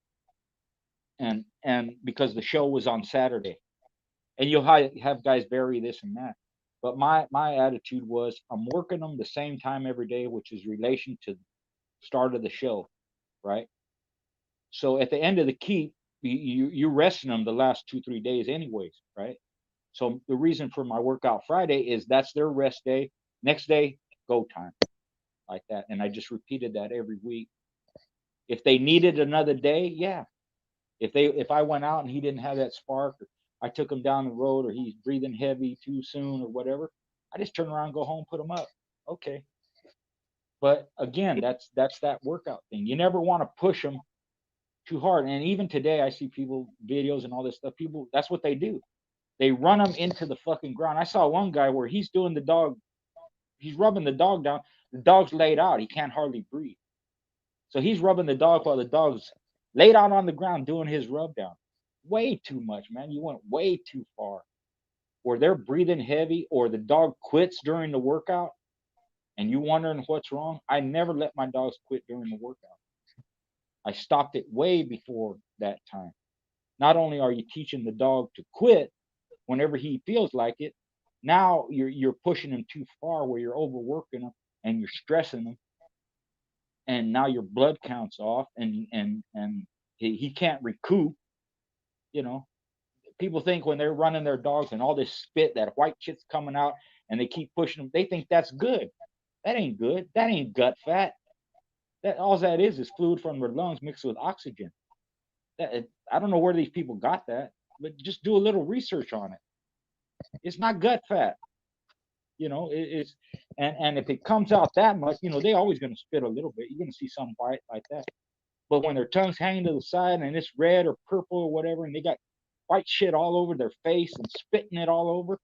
And because the show was on Saturday. And you'll have guys vary this and that. But my attitude was I'm working them the same time every day, which is relation to the start of the show, right? So at the end of the keep, you're resting them the last 2-3 days anyways, right? So the reason for my workout Friday is that's their rest day. Next day, go time, like that. And I just repeated that every week. If they needed another day, yeah. If I went out and he didn't have that spark, or I took him down the road, or he's breathing heavy too soon, or whatever, I just turn around, go home, put him up. Okay. But again, that's that workout thing. You never want to push them too hard. And even today, I see people videos and all this stuff. People, that's what they do. They run them into the fucking ground. I saw one guy where he's doing the dog. He's rubbing the dog down. The dog's laid out. He can't hardly breathe. So he's rubbing the dog while the dog's laid out on the ground doing his rub down. Way too much, man. You went way too far. Or they're breathing heavy, or the dog quits during the workout, and you wondering what's wrong. I never let my dogs quit during the workout. I stopped it way before that time. Not only are you teaching the dog to quit whenever he feels like it, now you're pushing him too far where you're overworking him and you're stressing him, and now your blood counts off, and he can't recoup. You know, people think when they're running their dogs and all this spit, that white shit's coming out, and they keep pushing them, they think that's good. That ain't good. That ain't gut fat. That all that is fluid from their lungs mixed with oxygen. I don't know where these people got that, but just do a little research on it. It's not gut fat. You know, it's and if it comes out that much, you know, they always going to spit a little bit. You're going to see some white like that. But when their tongue's hanging to the side and it's red or purple or whatever, and they got white shit all over their face and spitting it all over.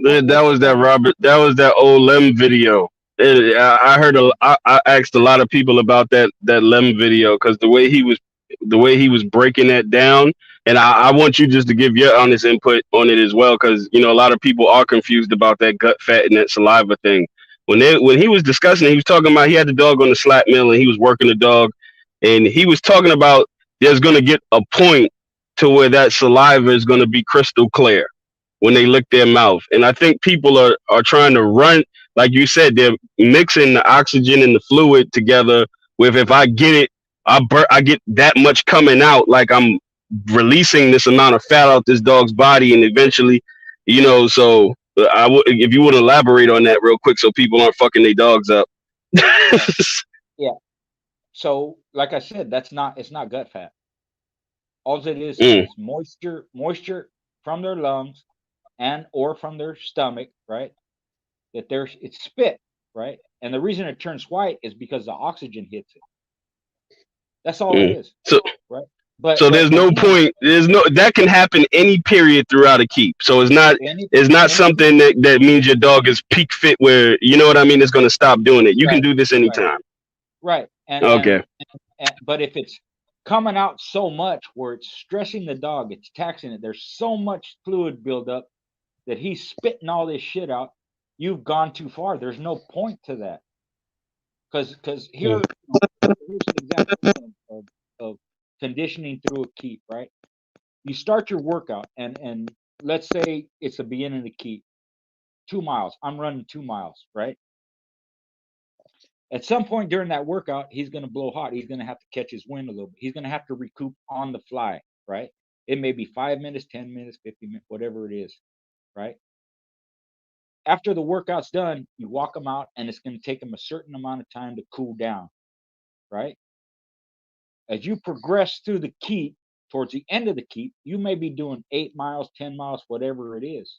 That was that Robert. That was that old Lem video. I heard. I asked a lot of people about that Lem video, because the way he was breaking that down, and I want you just to give your honest input on it as well, because you know a lot of people are confused about that gut fat and that saliva thing. When he was discussing it, he was talking about he had the dog on the slap mill and he was working the dog, and he was talking about there's going to get a point to where that saliva is going to be crystal clear when they lick their mouth. And I think people are trying to run, like you said, they're mixing the oxygen and the fluid together with, if I get it, I get that much coming out, like I'm releasing this amount of fat out this dog's body, and eventually, you know, so if you would elaborate on that real quick so people aren't fucking their dogs up. Yeah. So, like I said, it's not gut fat. All it is moisture from their lungs and or from their stomach, right? It's spit, right? And the reason it turns white is because the oxygen hits it. That's all it is. So, right? So there's no point. That can happen any period throughout a keep. So it's not something that means your dog is peak fit, where you know what I mean. It's going to stop doing it. You can do this anytime. Right. Okay. But if it's coming out so much where it's stressing the dog, it's taxing it. There's so much fluid buildup that he's spitting all this shit out. You've gone too far. There's no point to that. Because here's an example of conditioning through a keep, right? You start your workout, and let's say it's the beginning of the keep, 2 miles. I'm running 2 miles, right? At some point during that workout, he's going to blow hot. He's going to have to catch his wind a little bit. He's going to have to recoup on the fly, right? It may be 5 minutes, 10 minutes, 50 minutes, whatever it is, right? After the workout's done, you walk them out, and it's going to take them a certain amount of time to cool down, right? As you progress through the keep, towards the end of the keep, you may be doing 8 miles, 10 miles, whatever it is.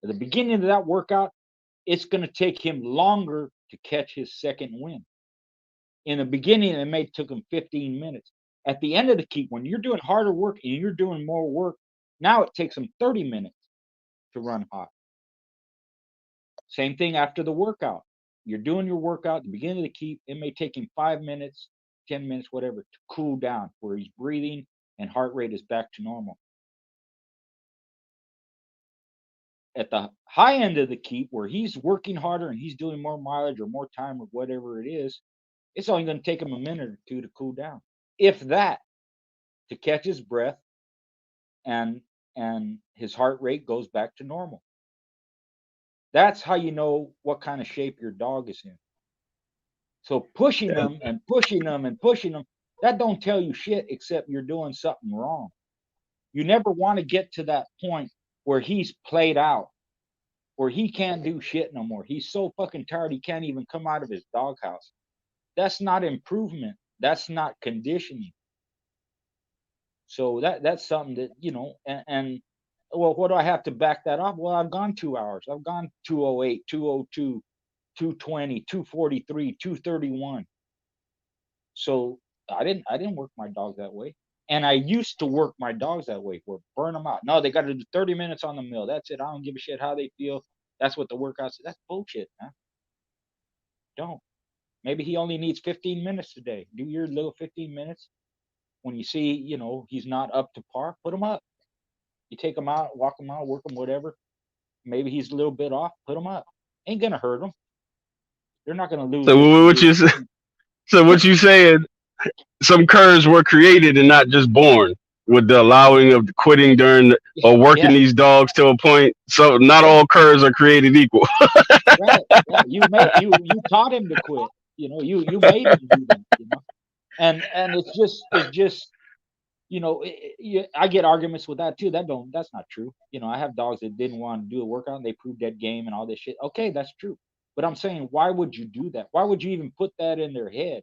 At the beginning of that workout, it's going to take him longer to catch his second wind. In the beginning, it may took him 15 minutes. At the end of the keep, when you're doing harder work and you're doing more work, now it takes him 30 minutes to run hot. Same thing after the workout. You're doing your workout at the beginning of the keep. It may take him 5 minutes, 10 minutes, whatever, to cool down where he's breathing and heart rate is back to normal. At the high end of the keep, where he's working harder and he's doing more mileage or more time or whatever it is, it's only going to take him a minute or two to cool down, if that, to catch his breath and his heart rate goes back to normal. That's how you know what kind of shape your dog is in. So pushing them and pushing them and pushing them, that don't tell you shit except you're doing something wrong. You never want to get to that point where he's played out, where he can't do shit no more. He's so fucking tired he can't even come out of his doghouse. That's not improvement. That's not conditioning. So that's something that, you know, and well, what do I have to back that up? Well, I've gone 2 hours. I've gone 208, 202, 220, 243, 231. So I didn't work my dogs that way. And I used to work my dogs that way, where burn them out. No, they got to do 30 minutes on the mill. That's it. I don't give a shit how they feel. That's what the workouts. That's bullshit, man. Don't. Maybe he only needs 15 minutes today. Do your little 15 minutes. When you see, you know, he's not up to par, put him up. You take him out, walk him out, work him, whatever. Maybe he's a little bit off, put him up. Ain't gonna hurt him. They're not gonna lose. So what you saying? Some curs were created and not just born, with the allowing of the quitting during or working these dogs to a point. So not all curs are created equal. Right. You taught him to quit. You know, you made him do that. You know, and it's just you know, I get arguments with that too. That's not true. You know, I have dogs that didn't want to do a workout and they proved that game and all this shit. Okay, that's true. But I'm saying, why would you do that? Why would you even put that in their head?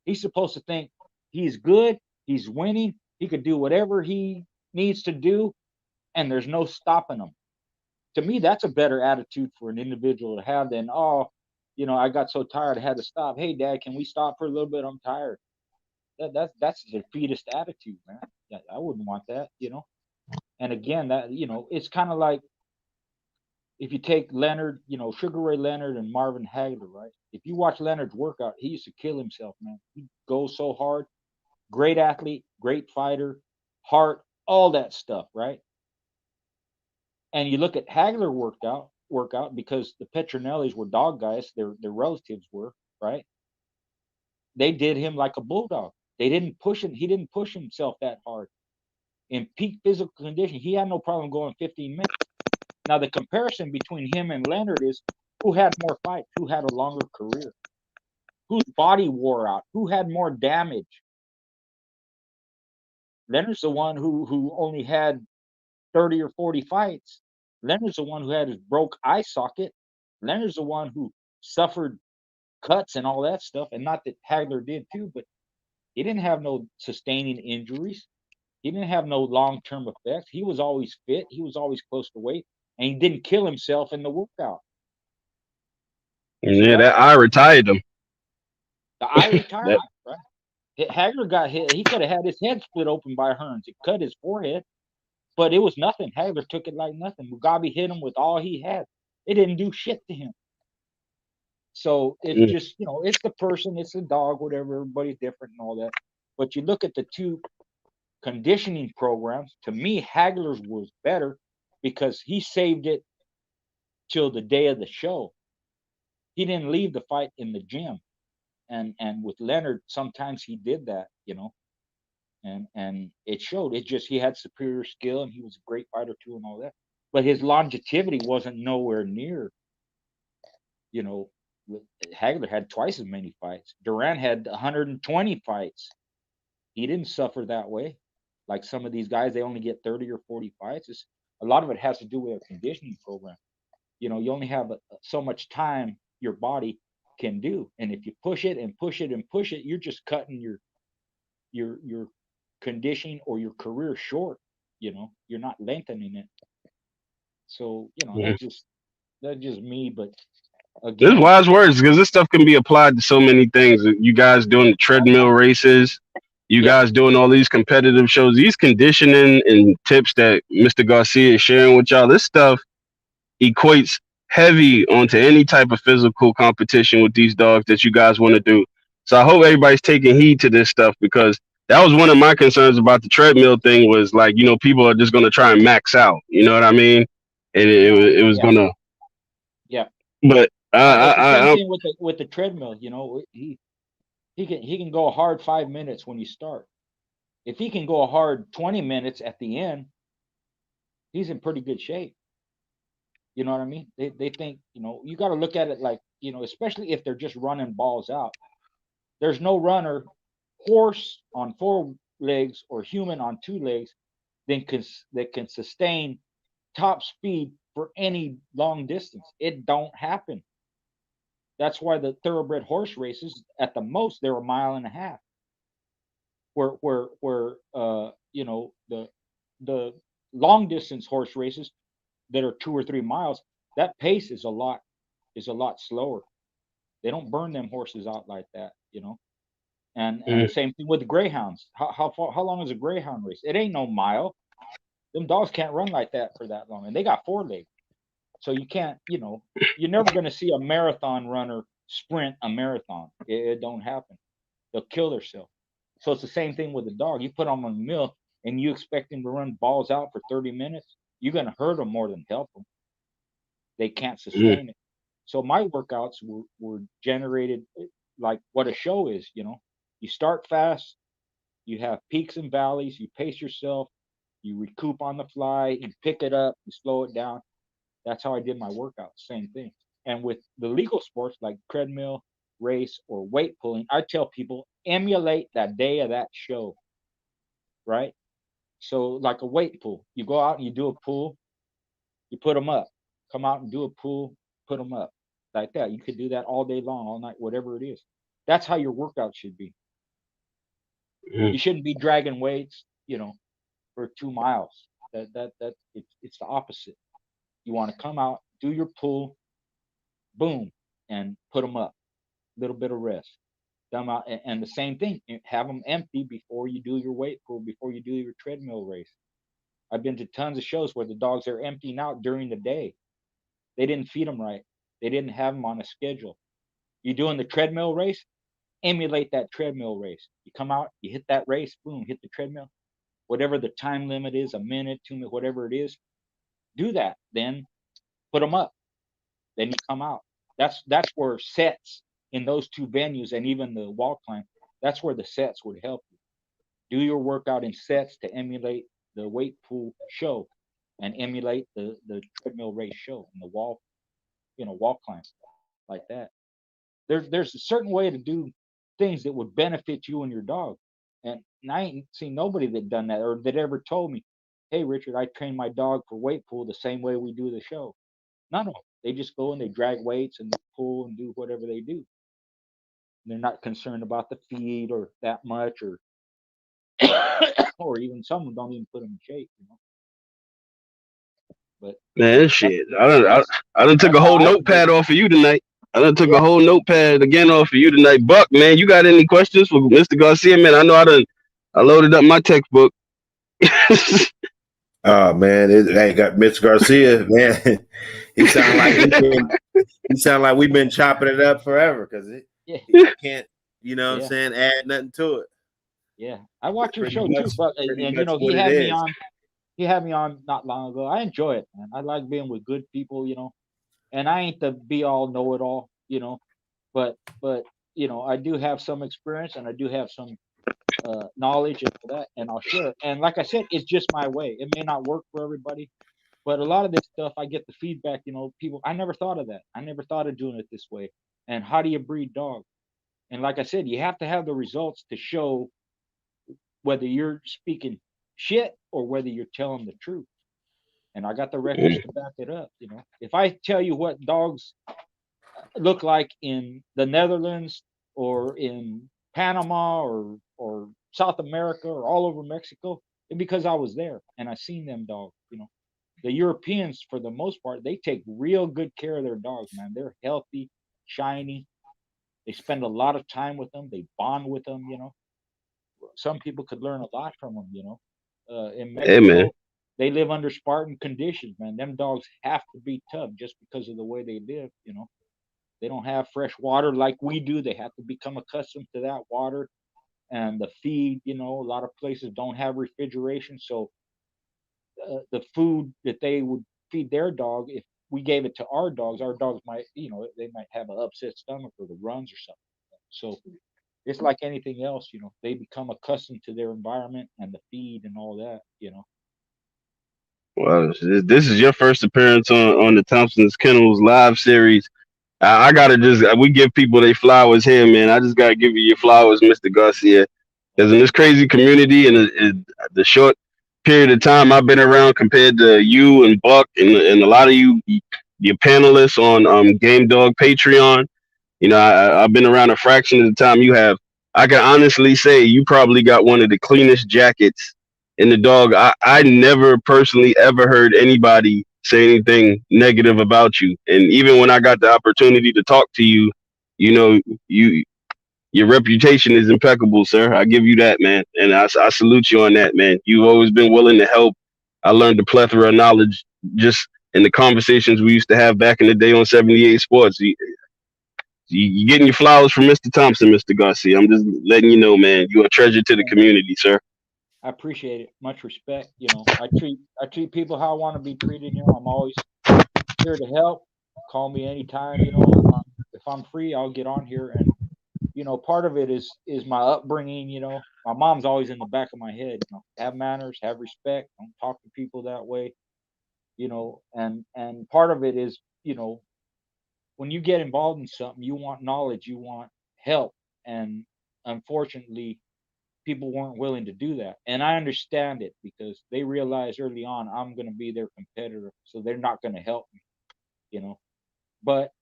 He's supposed to think he's good, he's winning, he could do whatever he needs to do, and there's no stopping him. To me, that's a better attitude for an individual to have than, oh, you know, I got so tired I had to stop. Hey, Dad, can we stop for a little bit? I'm tired. That's the defeatist attitude, man. Yeah, I wouldn't want that, you know. And again, that, you know, it's kind of like if you take Leonard, you know, Sugar Ray Leonard and Marvin Hagler, right? If you watch Leonard's workout, he used to kill himself, man. He goes so hard. Great athlete, great fighter, heart, all that stuff, right? And you look at Hagler workout because the Petronellis were dog guys, their relatives were, right? They did him like a bulldog. They didn't push him. He didn't push himself that hard. In peak physical condition, he had no problem going 15 minutes. Now, the comparison between him and Leonard is who had more fights, who had a longer career, whose body wore out, who had more damage. Leonard's the one who only had 30 or 40 fights. Leonard's the one who had his broke eye socket. Leonard's the one who suffered cuts and all that stuff. And not that Hagler did too, but he didn't have no sustaining injuries. He didn't have no long-term effects. He was always fit. He was always close to weight. And he didn't kill himself in the workout. Yeah, that eye retired him. The eye retired, right? Hagler got hit. He could have had his head split open by Hearns. It cut his forehead, but it was nothing. Hagler took it like nothing. Mugabe hit him with all he had. It didn't do shit to him. So it's just, you know, it's the person, it's the dog, whatever. Everybody's different and all that. But you look at the two conditioning programs. To me, Hagler's was better because he saved it till the day of the show. He didn't leave the fight in the gym. And with Leonard, sometimes he did that, you know, and it showed. It just, he had superior skill and he was a great fighter too and all that. But his longevity wasn't nowhere near, you know, Hagler had twice as many fights. Duran had 120 fights. He didn't suffer that way. Like some of these guys, they only get 30 or 40 fights. A lot of it has to do with a conditioning program. You know, you only have so much time your body can do, and if you push it and push it and push it, you're just cutting your conditioning or your career short. You know, you're not lengthening it. So Mhm. that's just me. But This is again, wise words because this stuff can be applied to so many things. You guys doing the treadmill races, you yeah, guys doing all these competitive shows, these conditioning and tips that Mr. Garcia is sharing with y'all. This stuff equates heavy onto any type of physical competition with these dogs that you guys want to do. So I hope everybody's taking heed to this stuff because that was one of my concerns about the treadmill thing was like, people are just going to try and max out. You know what I mean? And it was yeah, going to, yeah. but It's the same I thing with the treadmill. He can go a hard 5 minutes when you start. If he can go a hard 20 minutes at the end, he's in pretty good shape. You know what I mean? They think, you got to look at it like, especially if they're just running balls out. There's no runner, horse on 4 legs or human on 2 legs, that can sustain top speed for any long distance. It don't happen. That's why the thoroughbred horse races, at the most, they're a mile and a half. Where the long distance horse races that are 2 or 3 miles, that pace is a lot slower. They don't burn them horses out like that. And mm, same thing with the greyhounds. How long is a greyhound race? It ain't no mile. Them dogs can't run like that for that long, and they got 4 legs. So you can't, you're never going to see a marathon runner sprint a marathon. It don't happen. They'll kill themselves. So it's the same thing with a dog. You put them on the mill and you expect them to run balls out for 30 minutes. You're going to hurt them more than help them. They can't mm, sustain it. So my workouts were generated like what a show is. You start fast, you have peaks and valleys, you pace yourself, you recoup on the fly, you pick it up, you slow it down. That's how I did my workouts. Same thing. And with the legal sports like treadmill, race, or weight pulling, I tell people emulate that day of that show, right? So, like a weight pull, you go out and you do a pull, you put them up. Come out and do a pull, put them up. Like that. You could do that all day long, all night, whatever it is. That's how your workout should be. mm. You shouldn't be dragging weights, for 2 miles. It's the opposite. You want to come out, do your pull, boom, and put them up. Little bit of rest. Them out, and the same thing. Have them empty before you do your weight pull, before you do your treadmill race. I've been to tons of shows where the dogs are emptying out during the day. They didn't feed them right. They didn't have them on a schedule. You doing the treadmill race? Emulate that treadmill race. You come out, you hit that race, boom, hit the treadmill. Whatever the time limit is, a minute, 2 minutes, whatever it is, do that. Then put them up. Then you come out. That's where sets in those two venues and even the wall climb. That's where the sets would help you. Do your workout in sets to emulate the weight pool show, and emulate the treadmill race show and the wall climb like that. There's a certain way to do things that would benefit you and your dog. And I ain't seen nobody that done that or that ever told me, "Hey, Richard, I train my dog for weight pool the same way we do the show." None of them. They just go and they drag weights and they pull and do whatever they do. They're not concerned about the feed or that much, or or even some of them don't even put them in shape. But Man, that's shit. I done took that's a how whole I do notepad it. off of you tonight. I done took Yeah, a whole notepad again off of you tonight. Buck, man, you got any questions for Mr. Garcia? Man, I know I loaded up my textbook. Oh man, hey, got Mr. Garcia, man. He sound like we've been chopping it up forever because yeah, I can't, what I'm yeah, saying, add nothing to it. yeah. I watch your Pretty show much, too, but pretty and much he what it had me is. on. He had me on not long ago. I enjoy it, man. I like being with good people. And I ain't the be all know it all. But I do have some experience and I do have some knowledge of that, and I'll share it. And like I said, it's just my way. It may not work for everybody, but a lot of this stuff, I get the feedback. People, I never thought of that. I never thought of doing it this way. And how do you breed dogs? And like I said, you have to have the results to show whether you're speaking shit or whether you're telling the truth. And I got the records to back it up. If I tell you what dogs look like in the Netherlands or in Panama or South America or all over Mexico, it's because I was there and I seen them dogs. The Europeans, for the most part, they take real good care of their dogs, man. They're healthy, shiny. They spend a lot of time with them. They bond with them, you know. Some people could learn a lot from them, you know. In Hey, man. Mexico, they live under Spartan conditions, man. Them dogs have to be tough just because of the way they live, you know. They don't have fresh water like we do. They have to become accustomed to that water and the feed, you know. A lot of places don't have refrigeration, so the food that they would feed their dog, if we gave it to our dogs might, you know, they might have an upset stomach or the runs or something. So it's like anything else, you know, they become accustomed to their environment and the feed and all that, you know. Well, this is your first appearance on the Thompson'S Kennels live series. I gotta just we give people their flowers here, man. I just gotta give you your flowers, Mr. Garcia, because in this crazy community and the short period of time I've been around, compared to you and Buck and a lot of your panelists on Game Dog Patreon, you know, I've been around a fraction of the time you have. I can honestly say you probably got one of the cleanest jackets in the dog. I never personally ever heard anybody say anything negative about you. And even when I got the opportunity to talk to you, you know, your reputation is impeccable, sir. I give you that, man. And I salute you on that, man. You've always been willing to help. I learned a plethora of knowledge just in the conversations we used to have back in the day on 78 Sports. You getting your flowers from Mr. Thompson, Mr. Garcia. I'm just letting you know, man. You're a treasure to the community, sir. I appreciate it. Much respect. You know, I treat people how I want to be treated. You know, I'm always here to help. Call me anytime. You know, if I'm free, I'll get on here. And you know, part of it is my upbringing. You know, my mom's always in the back of my head. You know, have manners, have respect. Don't talk to people that way. You know, and part of it is, you know, when you get involved in something, you want knowledge, you want help, and unfortunately, people weren't willing to do that. And I understand it because they realized early on I'm going to be their competitor, so they're not going to help me, you know. But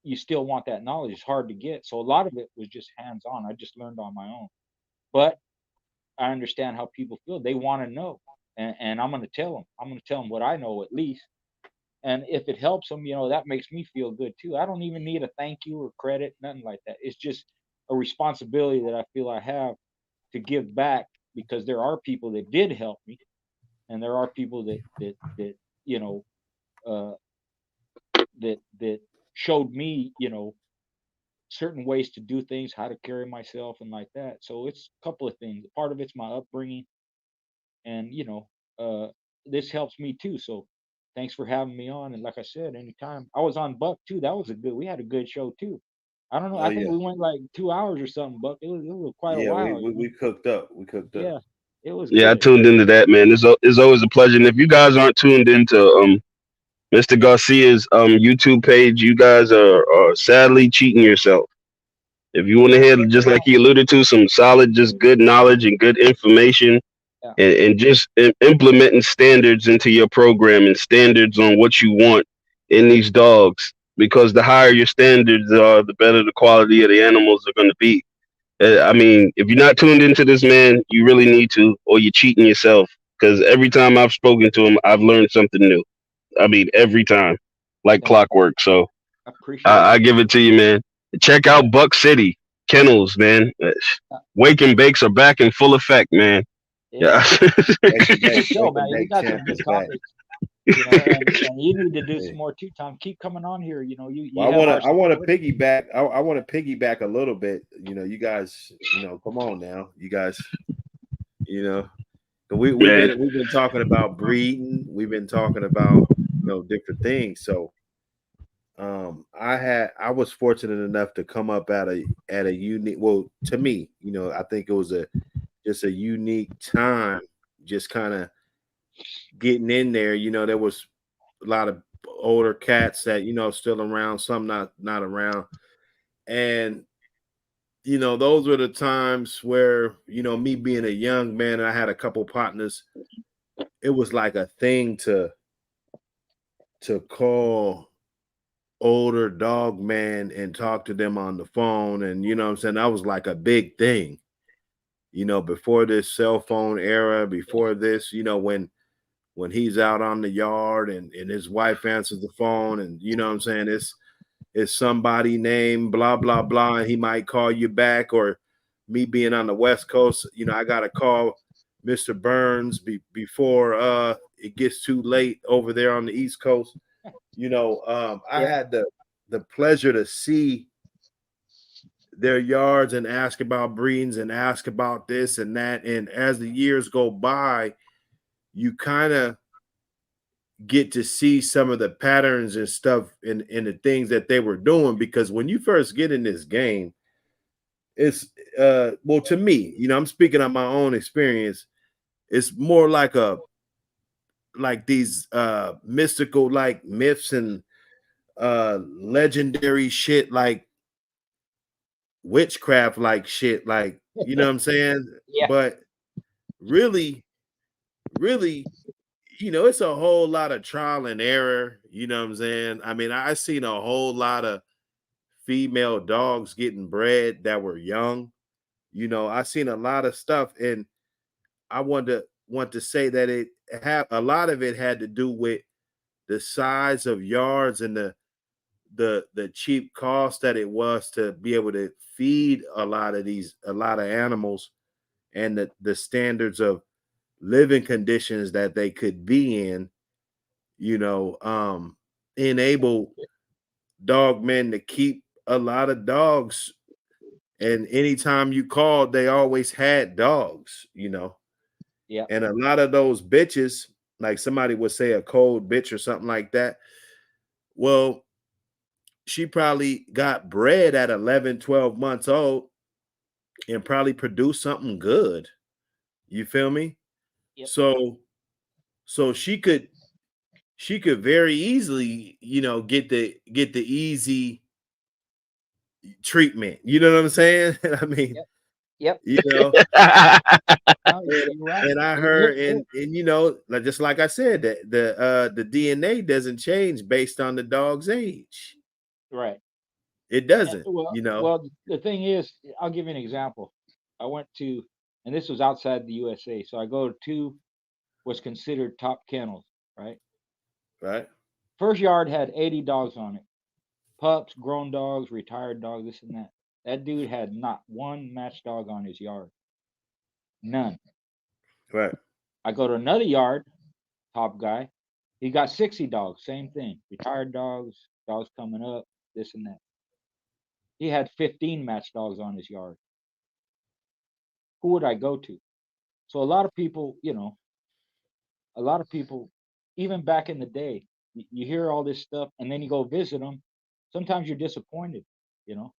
you still want that knowledge. It's hard to get. So a lot of it was just hands on. I just learned on my own. But I understand how people feel. They want to know. And I'm going to tell them. I'm going to tell them what I know at least. And if it helps them, you know, that makes me feel good too. I don't even need a thank you or credit, nothing like that. It's just a responsibility that I feel I have to give back because there are people that did help me, and there are people that you know uh, that showed me, you know, certain ways to do things, how to carry myself, and like that. So it's a couple of things. Part of it's my upbringing, and you know, this helps me too. So thanks for having me on. And like I said, anytime I was on Buck too, that was a good. We had a good show too. I don't know. Oh I think yeah, we went like 2 hours or something, Buck. It was quite a yeah. while, you know. We cooked up. We cooked up. Yeah, it was Yeah, I good. tuned into that, man. It's always a pleasure. And if you guys aren't tuned into Mr. Garcia's YouTube page, you guys are sadly cheating yourself. If you want to Yeah, hear, check just it like out. he alluded to, some solid, just good knowledge and good information, Yeah, and just implementing standards into your program and standards on what you want in these dogs. Because the higher your standards are, the better the quality of the animals are going to be. I mean, if you're not tuned into this man, you really need to, or you're cheating yourself. Because every time I've spoken to him, I've learned something new. I mean, every time, like thanks, man. clockwork. So I appreciate it. I give it to you, man. Check out Buck City Kennels, man. Uh, Wake and bakes are back in full effect, man. Yeah, Yeah. Wake and good bake, show, wake man. and We bake got some champ good is back. topics, you know, and you need to do Yeah. some more too, Tom. Keep coming on here. You know, you Well, you have our I want to support. piggyback. I want to piggyback a little bit. You know, you guys. You know, come on now, you guys. You know, Man. we've been talking about breeding. We've been talking about, you know, different things. So I was fortunate enough to come up at a unique, well, to me, you know, I think it was just a unique time, just kind of getting in there. You know, there was a lot of older cats that, you know, still around, some not around. And you know, those were the times where, you know, me being a young man, and I had a couple partners, it was like a thing to call older dog man and talk to them on the phone. And you know what I'm saying? That was like a big thing. You know, before this cell phone era, before this, you know, when when he's out on the yard and his wife answers the phone, and you know what I'm saying, it's somebody named blah blah blah, and he might call you back. Or me being on the West Coast, you know, I gotta call Mr. Burns before it gets too late over there on the East Coast. You know, I had the pleasure to see their yards and ask about breedings and ask about this and that. And as the years go by, you kind of get to see some of the patterns and stuff in the things that they were doing. Because when you first get in this game, it's well, to me, you know, I'm speaking on my own experience. It's more like these mystical like myths and legendary shit, like witchcraft like shit, like, you know what I'm saying? Yeah. But really, you know, it's a whole lot of trial and error. You know what I'm saying? I mean, I seen a whole lot of female dogs getting bred that were young. You know, I seen a lot of stuff, and I want to say that it had a lot of it had to do with the size of yards and the cheap cost that it was to be able to feed a lot of animals, and the standards of living conditions that they could be in, you know, enable dog men to keep a lot of dogs. And anytime you called, they always had dogs, you know. Yeah. And a lot of those bitches, like somebody would say a cold bitch or something like that. Well, she probably got bred at 11, 12 months old and probably produced something good. You feel me? Yep. So she could very easily, you know, get the easy treatment. You know what I'm saying? I mean, Yep. you know, No, you're right. and I And heard, and you know, just like I said, that the DNA doesn't change based on the dog's age. right. It doesn't, Well, you know. well, the thing is, I'll give you an example. I went to, and this was outside the USA, so I go to what's considered top kennels, right? Right. First yard had 80 dogs on it, pups, grown dogs, retired dogs, this and that. That dude had not one match dog on his yard, none. Right. I go to another yard, top guy, he got 60 dogs, same thing, retired dogs, dogs coming up, this and that. He had 15 match dogs on his yard. Who would I go to? So a lot of people, you know, a lot of people, even back in the day, you hear all this stuff and then you go visit them. Sometimes you're disappointed, you know,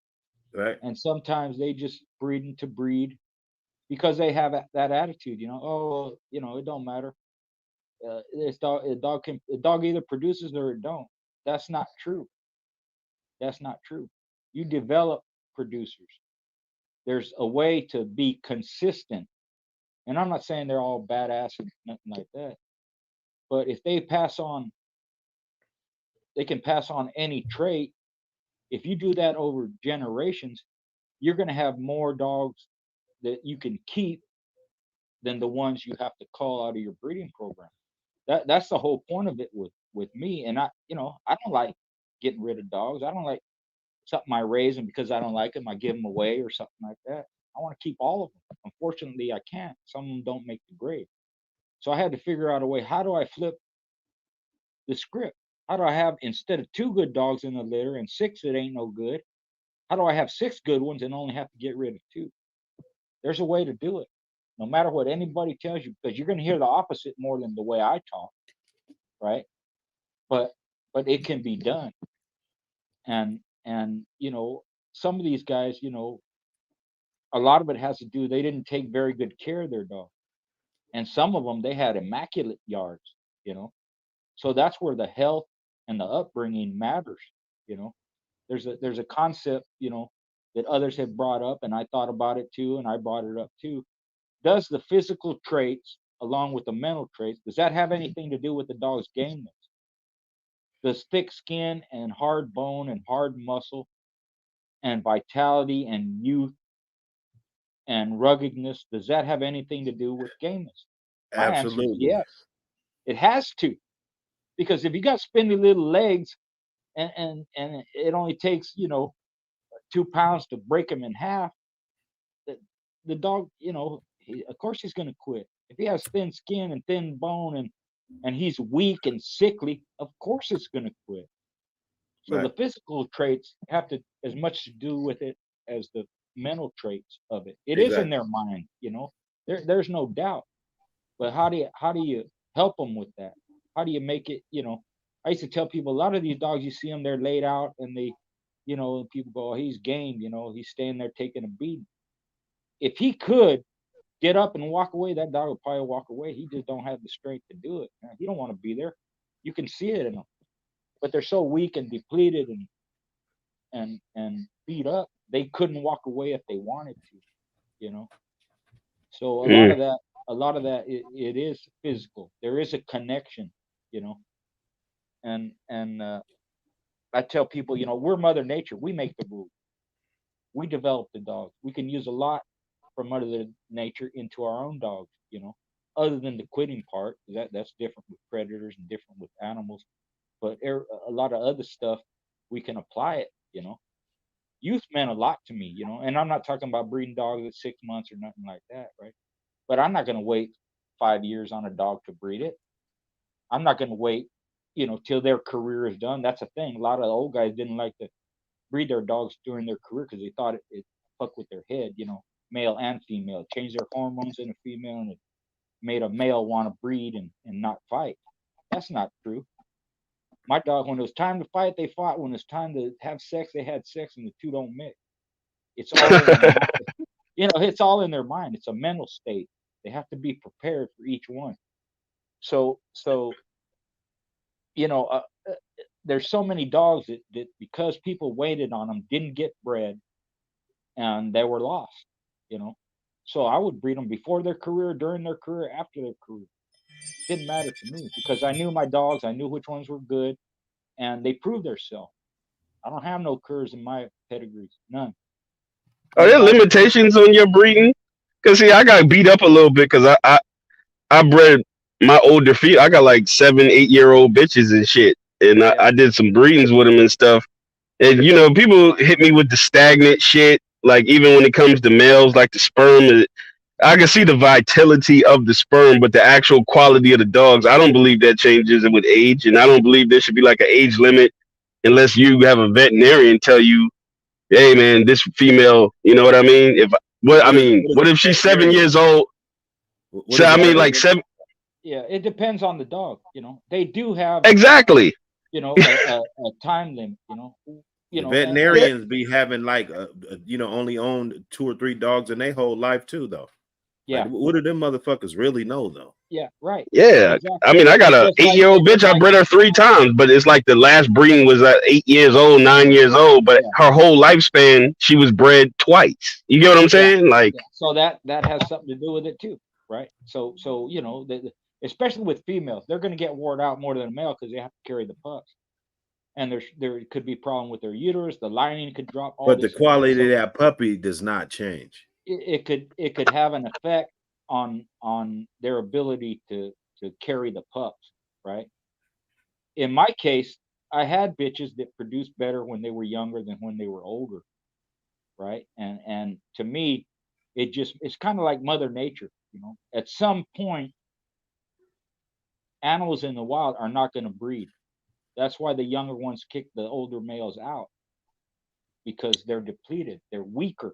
Right. and sometimes they just breeding to breed because they have that attitude, you know. Oh, well, you know, it don't matter. A dog either produces or it don't. That's not true. That's not true. You develop producers. There's a way to be consistent, and I'm not saying they're all badass and nothing like that. But if they pass on, they can pass on any trait. If you do that over generations, you're going to have more dogs that you can keep than the ones you have to call out of your breeding program. That's the whole point of it with me. And I, you know, I don't like getting rid of dogs. I don't like something I raise them because I don't like them. I give them away or something like that. I want to keep all of them. Unfortunately, I can't. Some of them don't make the grade. So I had to figure out a way. How do I flip the script? How do I have, instead of 2 good dogs in the litter and 6 that ain't no good, how do I have 6 good ones and only have to get rid of 2? There's a way to do it, no matter what anybody tells you, because you're going to hear the opposite more than the way I talk, right? But it can be done. And you know, some of these guys, you know, a lot of it has to do, they didn't take very good care of their dog, and some of them, they had immaculate yards, you know. So that's where the health and the upbringing matters, you know. There's a concept, you know, that others have brought up, and I thought about it too, and I brought it up too. Does the physical traits along with the mental traits, does that have anything to do with the dog's gameness? Does thick skin and hard bone and hard muscle and vitality and youth and ruggedness, does that have anything to do with gameness? My answer is Absolutely. yes. It has to, because if you got spindly little legs and it only takes 2 pounds to break him in half, the dog, of course he's going to quit. If he has thin skin and thin bone and he's weak and sickly, of course it's going to quit. So Right. the physical traits have to as much to do with it as the mental traits of it. It is in their mind, there's no doubt. But how do you help them with that? How do you make it, I used to tell people, a lot of these dogs, you see them, they're laid out and they, people go, oh, he's game, he's staying there taking a beating. If he could get up and walk away, that dog would probably walk away. He just don't have the strength to do it. He don't want to be there. You can see it in them. But they're so weak and depleted and beat up, they couldn't walk away if they wanted to, So a lot of that it is physical. There is a connection, and I tell people, we're Mother Nature. We make the rules. We develop the dogs. We can use a lot from Mother Nature into our own dogs, other than the quitting part. That's different with predators and different with animals. But a lot of other stuff, we can apply it, Youth meant a lot to me, and I'm not talking about breeding dogs at 6 months or nothing like that, right? But I'm not going to wait 5 years on a dog to breed it. I'm not going to wait, till their career is done. That's a thing. A lot of old guys didn't like to breed their dogs during their career because they thought it fucked with their head, male and female. Changed their hormones in a female, and it made a male want to breed and not fight. That's not true. My dog, when it was time to fight, they fought. When it's time to have sex, they had sex, and the two don't mix. It's all in their mind. It's all in their mind. It's a mental state. They have to be prepared for each one. So there's so many dogs that because people waited on them, didn't get bred, and they were lost. So I would breed them before their career, during their career, after their career. Didn't matter to me because I knew my dogs. I knew which ones were good, and they proved themselves. I don't have no curs in my pedigrees, none. Are there limitations on your breeding? Because see, I got beat up a little bit because I bred my older feet. I got like 7-8-year-old bitches and shit, and I did some breedings with them and stuff. And people hit me with the stagnant shit. Like even when it comes to males, like the sperm, I can see the vitality of the sperm, but the actual quality of the dogs, I don't believe that changes with age, and I don't believe there should be like an age limit unless you have a veterinarian tell you, hey man, this female, you know what I mean? What if she's 7 years old? So I mean, like 7. Yeah, it depends on the dog. They do have exactly. A time limit. Veterinarians be having like only owned 2 or 3 dogs in their whole life too, though. Yeah. Like, what do them motherfuckers really know, though? Yeah, right. Yeah. Exactly. I mean, I got a 8-year-old bitch. I bred her 3 times, but it's like the last breeding was at 8 years old, 9 years old. But her whole lifespan, she was bred twice. You get what I'm saying? Like, so that has something to do with it too, right? So especially with females, they're going to get wore out more than a male because they have to carry the pups. And there could be a problem with their uterus. The lining could drop. But the quality of that puppy does not change. It could have an effect on their ability to carry the pups, right? In my case, I had bitches that produced better when they were younger than when they were older, right? And to me, it's kind of like Mother Nature, At some point, animals in the wild are not going to breed. That's why the younger ones kick the older males out, because they're depleted, they're weaker,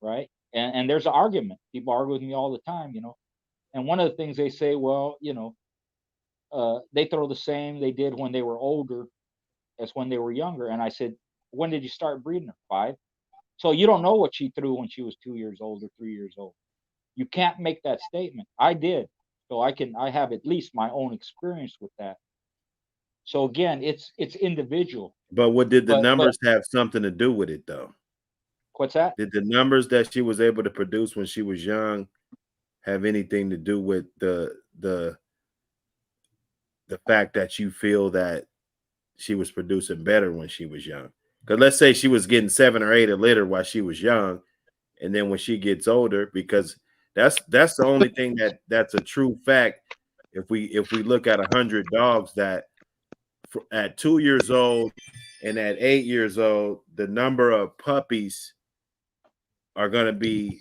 right? And there's an argument. People argue with me all the time, And one of the things they say, well, they throw the same they did when they were older as when they were younger. And I said, when did you start breeding her? 5. So you don't know what she threw when she was 2 years old or 3 years old. You can't make that statement. I did. So I have at least my own experience with that. So again, it's individual. But what did the numbers have something to do with it, though? What's that? Did the numbers that she was able to produce when she was young have anything to do with the fact that you feel that she was producing better when she was young? Because let's say she was getting 7 or 8 a litter while she was young, and then when she gets older, because that's the only thing that's a true fact if we look at 100 dogs that at 2 years old and at 8 years old, the number of puppies are going to be,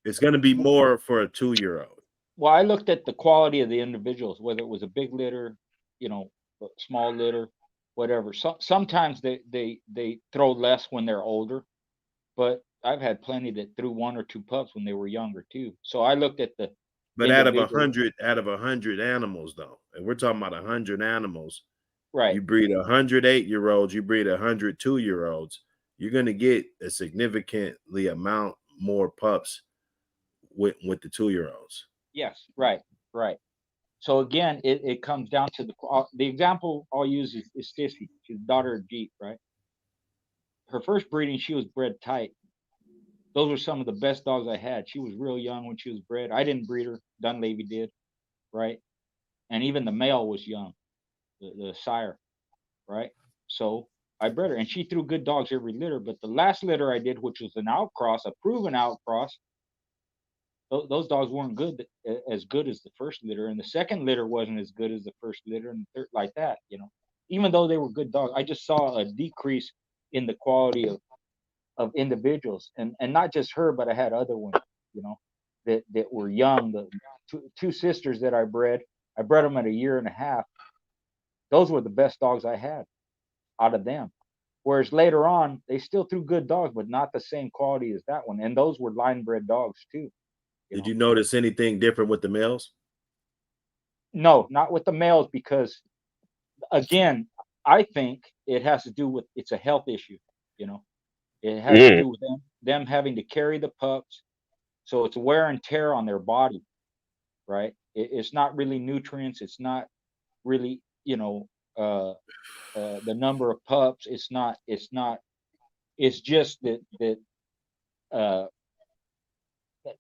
it's going to be more for a 2-year-old. Well, I looked at the quality of the individuals, whether it was a big litter, a small litter, whatever. Sometimes they throw less when they're older, but I've had plenty that threw 1 or 2 pups when they were younger too. So I looked at the But out of 100 animals though, and we're talking about 100 animals, right? You breed 100 8-year-olds, you breed 100 2-year-olds, you're going to get a significantly amount more pups with the 2-year-olds. Yes, right. So again, it comes down to the example I'll use is Sissy. She's the daughter of Jeep, right? Her first breeding, she was bred tight. Those were some of the best dogs I had. She was real young when she was bred. I didn't breed her. Dunleavy did, right? And even the male was young, the sire, right? So I bred her, and she threw good dogs every litter. But the last litter I did, which was an outcross, a proven outcross, those dogs weren't as good as the first litter, and the second litter wasn't as good as the first litter, and the third, like that. Even though they were good dogs, I just saw a decrease in the quality of individuals, and not just her, but I had other ones, that were young. The two sisters that I bred them at 1.5 years. Those were the best dogs I had out of them. Whereas later on, they still threw good dogs, but not the same quality as that one. And those were line bred dogs too. Did you notice anything different with the males? No, not with the males, because again, I think it has to do with, it's a health issue. It has to do with them having to carry the pups. So it's wear and tear on their body, right? It's not really nutrients. It's not really, the number of pups. It's just that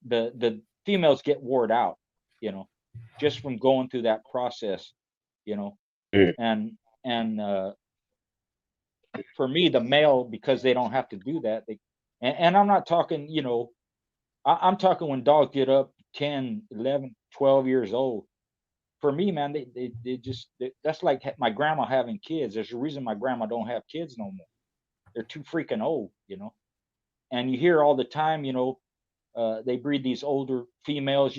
the females get wore out, just from going through that process, and for me, the male, because they don't have to do that, and I'm not talking, I'm talking when dogs get up 10, 11, 12 years old. For me, man, that's like my grandma having kids. There's a reason my grandma don't have kids no more. They're too freaking old, and you hear all the time, they breed these older females,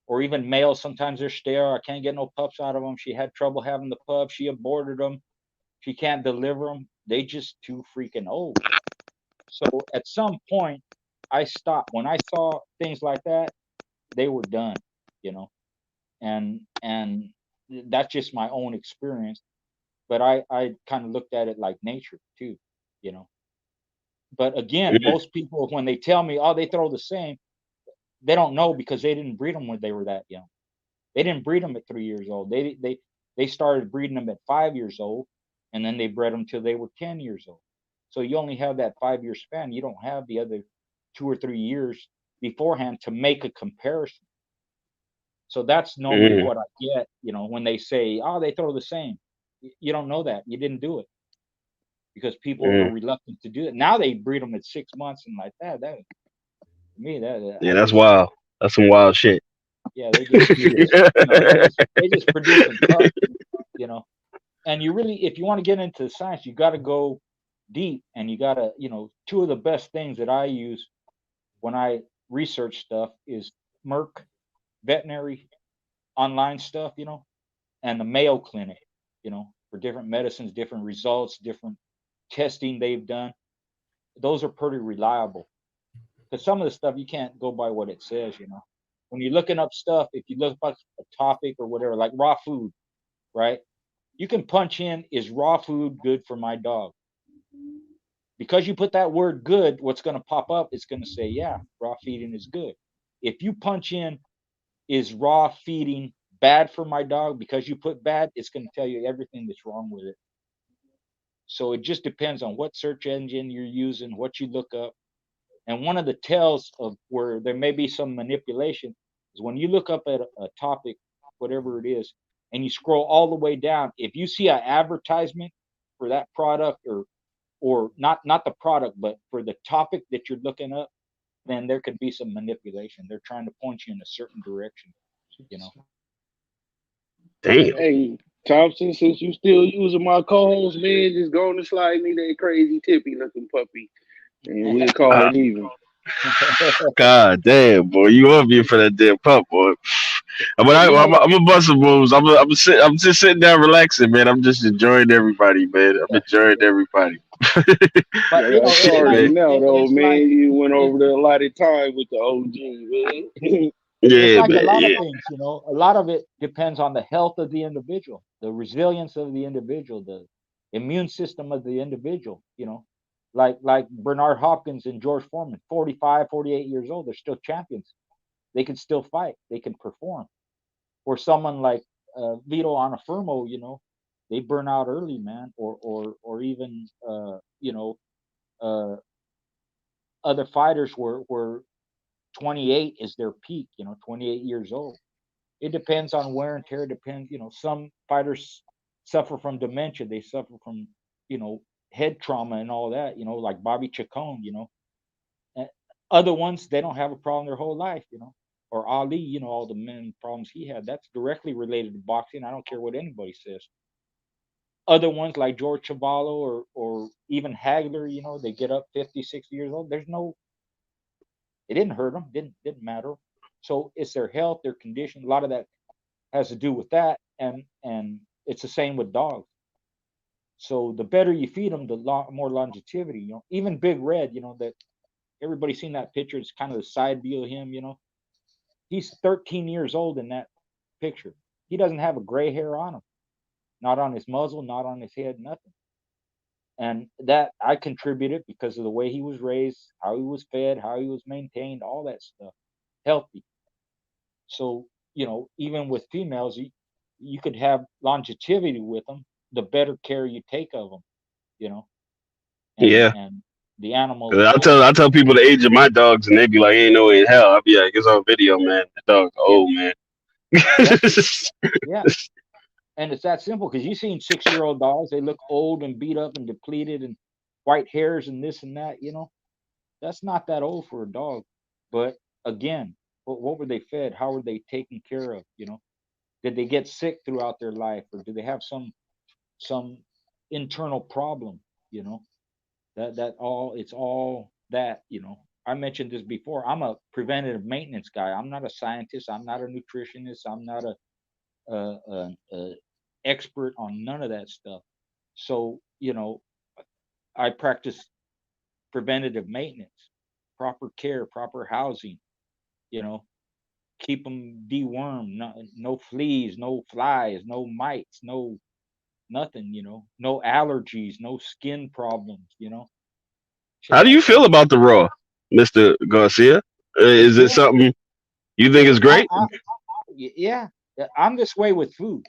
or even males. Sometimes they're sterile. I can't get no pups out of them. She had trouble having the pups. She aborted them. She can't deliver them. They just too freaking old. So at some point, I stopped. When I saw things like that, they were done, and that's just my own experience. But I kind of looked at it like nature too, But again, most people, when they tell me, oh, they throw the same, they don't know, because they didn't breed them when they were that young. They didn't breed them at 3 years old. They started breeding them at 5 years old, and then they bred them till they were 10 years old. So you only have that 5-year span. You don't have the other 2 or 3 years beforehand to make a comparison. So that's normally what I get, when they say, oh, they throw the same. You don't know that. You didn't do it, because people are reluctant to do it. Now they breed them at 6 months and like that. That, to me, that's wild. That's some wild shit. Yeah, they just produce some pups, And you really, if you want to get into the science, you got to go deep, and you got to, two of the best things that I use when I research stuff is Merck veterinary online stuff, and the Mayo Clinic, for different medicines, different results, different testing they've done. Those are pretty reliable, because some of the stuff you can't go by what it says, When you're looking up stuff, if you look up a topic or whatever, like raw food, right? You can punch in, is raw food good for my dog? Because you put that word good, what's going to pop up? It's going to say, yeah, raw feeding is good. If you punch in, is raw feeding bad for my dog? Because you put bad, it's going to tell you everything that's wrong with it. So it just depends on what search engine you're using, what you look up. And one of the tells of where there may be some manipulation is when you look up at a topic, whatever it is, and you scroll all the way down. If you see an advertisement for that product, or not the product, but for the topic that you're looking up, then there could be some manipulation. They're trying to point you in a certain direction, Damn. Hey, Thompson, since you still using my co-host, man, just go on and slide me that crazy tippy looking puppy, and we'll call Uh, it even. God damn, boy, you up here for that damn pup, boy. But But you know what? I'm a bust some moves. I'm just sitting down relaxing, man. I'm just enjoying everybody, man. I'm enjoying everybody. But Like you I know, can it's Shit, like already man. know though, it's like man. You went it, over there a lot of time with the OG, man. it's Yeah, like a man. lot of Yeah, things. You know, a lot of it depends on the health of the individual, the resilience of the individual, the immune system of the individual. You know, like Bernard Hopkins and George Foreman, 45, 48 years old, they're still champions. They can still fight. They can perform. Or someone like Vito Anafermo, you know, they burn out early, man. Or even uh, other fighters were 28 is their peak. You know, 28 years old. It depends on wear and tear. Depends. You know, some fighters suffer from dementia. They suffer from head trauma and all that. You know, like Bobby Chacon. You know, and other ones they don't have a problem their whole life. You know, or Ali. You know, all the men problems he had. That's directly related to boxing. I don't care what anybody says. Other ones like George Chavallo or even Hagler, you know, they get up 50, 60 years old. There's no, it didn't hurt them, didn't matter. So it's their health, their condition. A lot of that has to do with that, and it's the same with dogs. So the better you feed them, the more longevity. You know, even Big Red, you know, that everybody's seen that picture. It's kind of the side view of him. You know, he's 13 years old in that picture. He doesn't have a gray hair on him, not on his muzzle, not on his head, nothing. And that I contributed because of the way he was raised, how he was fed, how he was maintained, all that stuff, healthy. So even with females, you could have longevity with them. The better care you take of them, you know, and yeah. and the animal 'Cause also. I tell people the age of my dogs, and they be like, "Ain't no way in hell." I'll be like, "It's on video, man. The dog's Yeah, old, man." yeah, yeah. And it's that simple because you've seen 6-year-old dogs. They look old and beat up and depleted and white hairs and this and that. You know, that's not that old for a dog. But again, what were they fed? How were they taken care of? You know, did they get sick throughout their life, or do they have some internal problem? You know, that all it's all that. You know, I mentioned this before. I'm a preventative maintenance guy. I'm not a scientist. I'm not a nutritionist. I'm not a expert on none of that stuff. So I practice preventative maintenance, proper care, proper housing. You know, keep them dewormed, no fleas, no flies, no mites, no nothing, no allergies, no skin problems, shit How do you like feel that. about the Raw, Mister Garcia? It's Is it good. something you think is great? Yeah, I'm this way with food.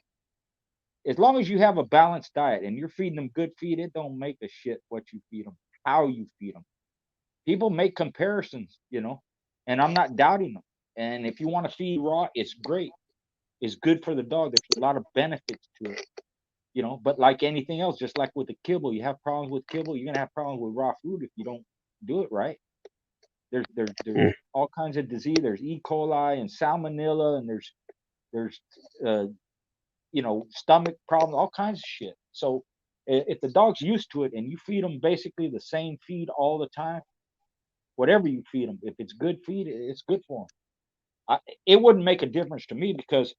As long as you have a balanced diet and you're feeding them good feed, it don't make a shit what you feed them, how you feed them. People make comparisons, and I'm not doubting them. And if you want to feed raw, it's great. It's good for the dog. There's a lot of benefits to it. But like anything else, just like with the kibble, you have problems with kibble, you're gonna have problems with raw food if you don't do it right. There's Mm. all kinds of disease. There's E. coli and salmonella, and there's uh, stomach problems, all kinds of shit. So if the dog's used to it and you feed them basically the same feed all the time, whatever you feed them, if it's good feed, it's good for them. It wouldn't make a difference to me because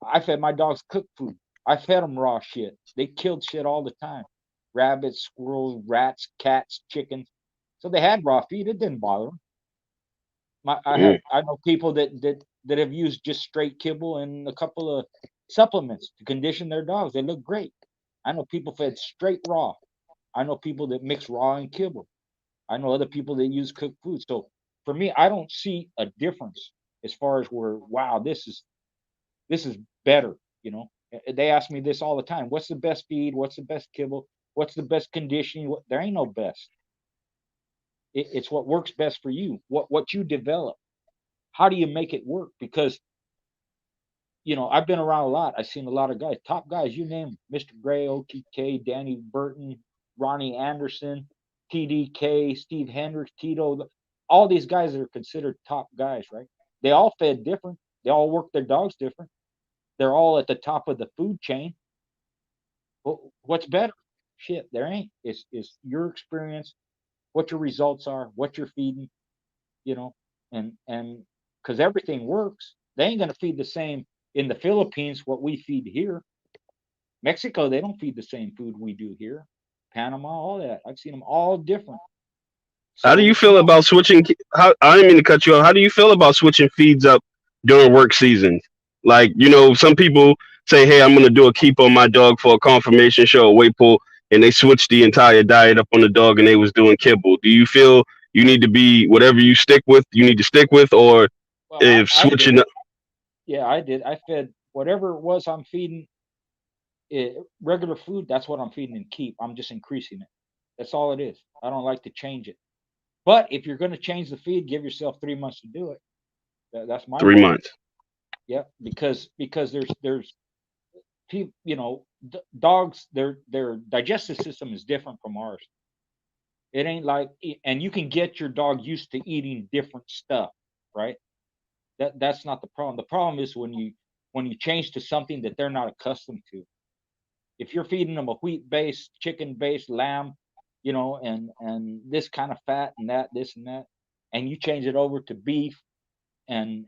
I fed my dogs cooked food. I fed them raw shit. They killed shit all the time. Rabbits, squirrels, rats, cats, chickens. So they had raw feed. It didn't bother them. Mm. I know people that have used just straight kibble and a couple of supplements to condition their dogs. They look great. I know people fed straight raw. I know people that mix raw and kibble. I know other people that use cooked food. So for me, I don't see a difference as far as where wow, this is better. They ask me this all the time. What's the best feed? What's the best kibble? What's the best conditioning? There ain't no best. It's what works best for you. What you develop. How do you make it work? Because I've been around a lot. I've seen a lot of guys, top guys. You name 'em, Mr. Gray, OTK, Danny Burton, Ronnie Anderson, TDK, Steve Hendricks, Tito. All these guys that are considered top guys, right? They all fed different. They all worked their dogs different. they're all at the top of the food chain. Well, what's better? Shit, there ain't. It's your experience, what your results are, what you're feeding, you know, and because everything works, they ain't gonna feed the same in the Philippines what we feed here. Mexico, they don't feed the same food we do here. Panama, all that. I've seen them all different. How do So you it's feel not. about switching? How I didn't mean to cut you off. How do you feel about switching feeds up during work seasons? Like, some people say, "Hey, I'm going to do a keep on my dog for a confirmation show, a weight pull," and they switch the entire diet up on the dog, and they was doing kibble. Do you feel you need to be whatever you stick with? You need to stick with, or Well, if I did. switching up? Yeah, I did. I fed whatever it was I'm feeding it, regular food. That's what I'm feeding and keep. I'm just increasing it. That's all it is. I don't like to change it. But if you're going to change the feed, give yourself 3 months to do it. That's my 3 months. advice. Yeah, because there's people, dogs, their digestive system is different from ours. It ain't like, and you can get your dog used to eating different stuff, right? That's not the problem. The problem is when you change to something that they're not accustomed to. If you're feeding them a wheat based, chicken based lamb, and this kind of fat and that, this and that, and you change it over to beef and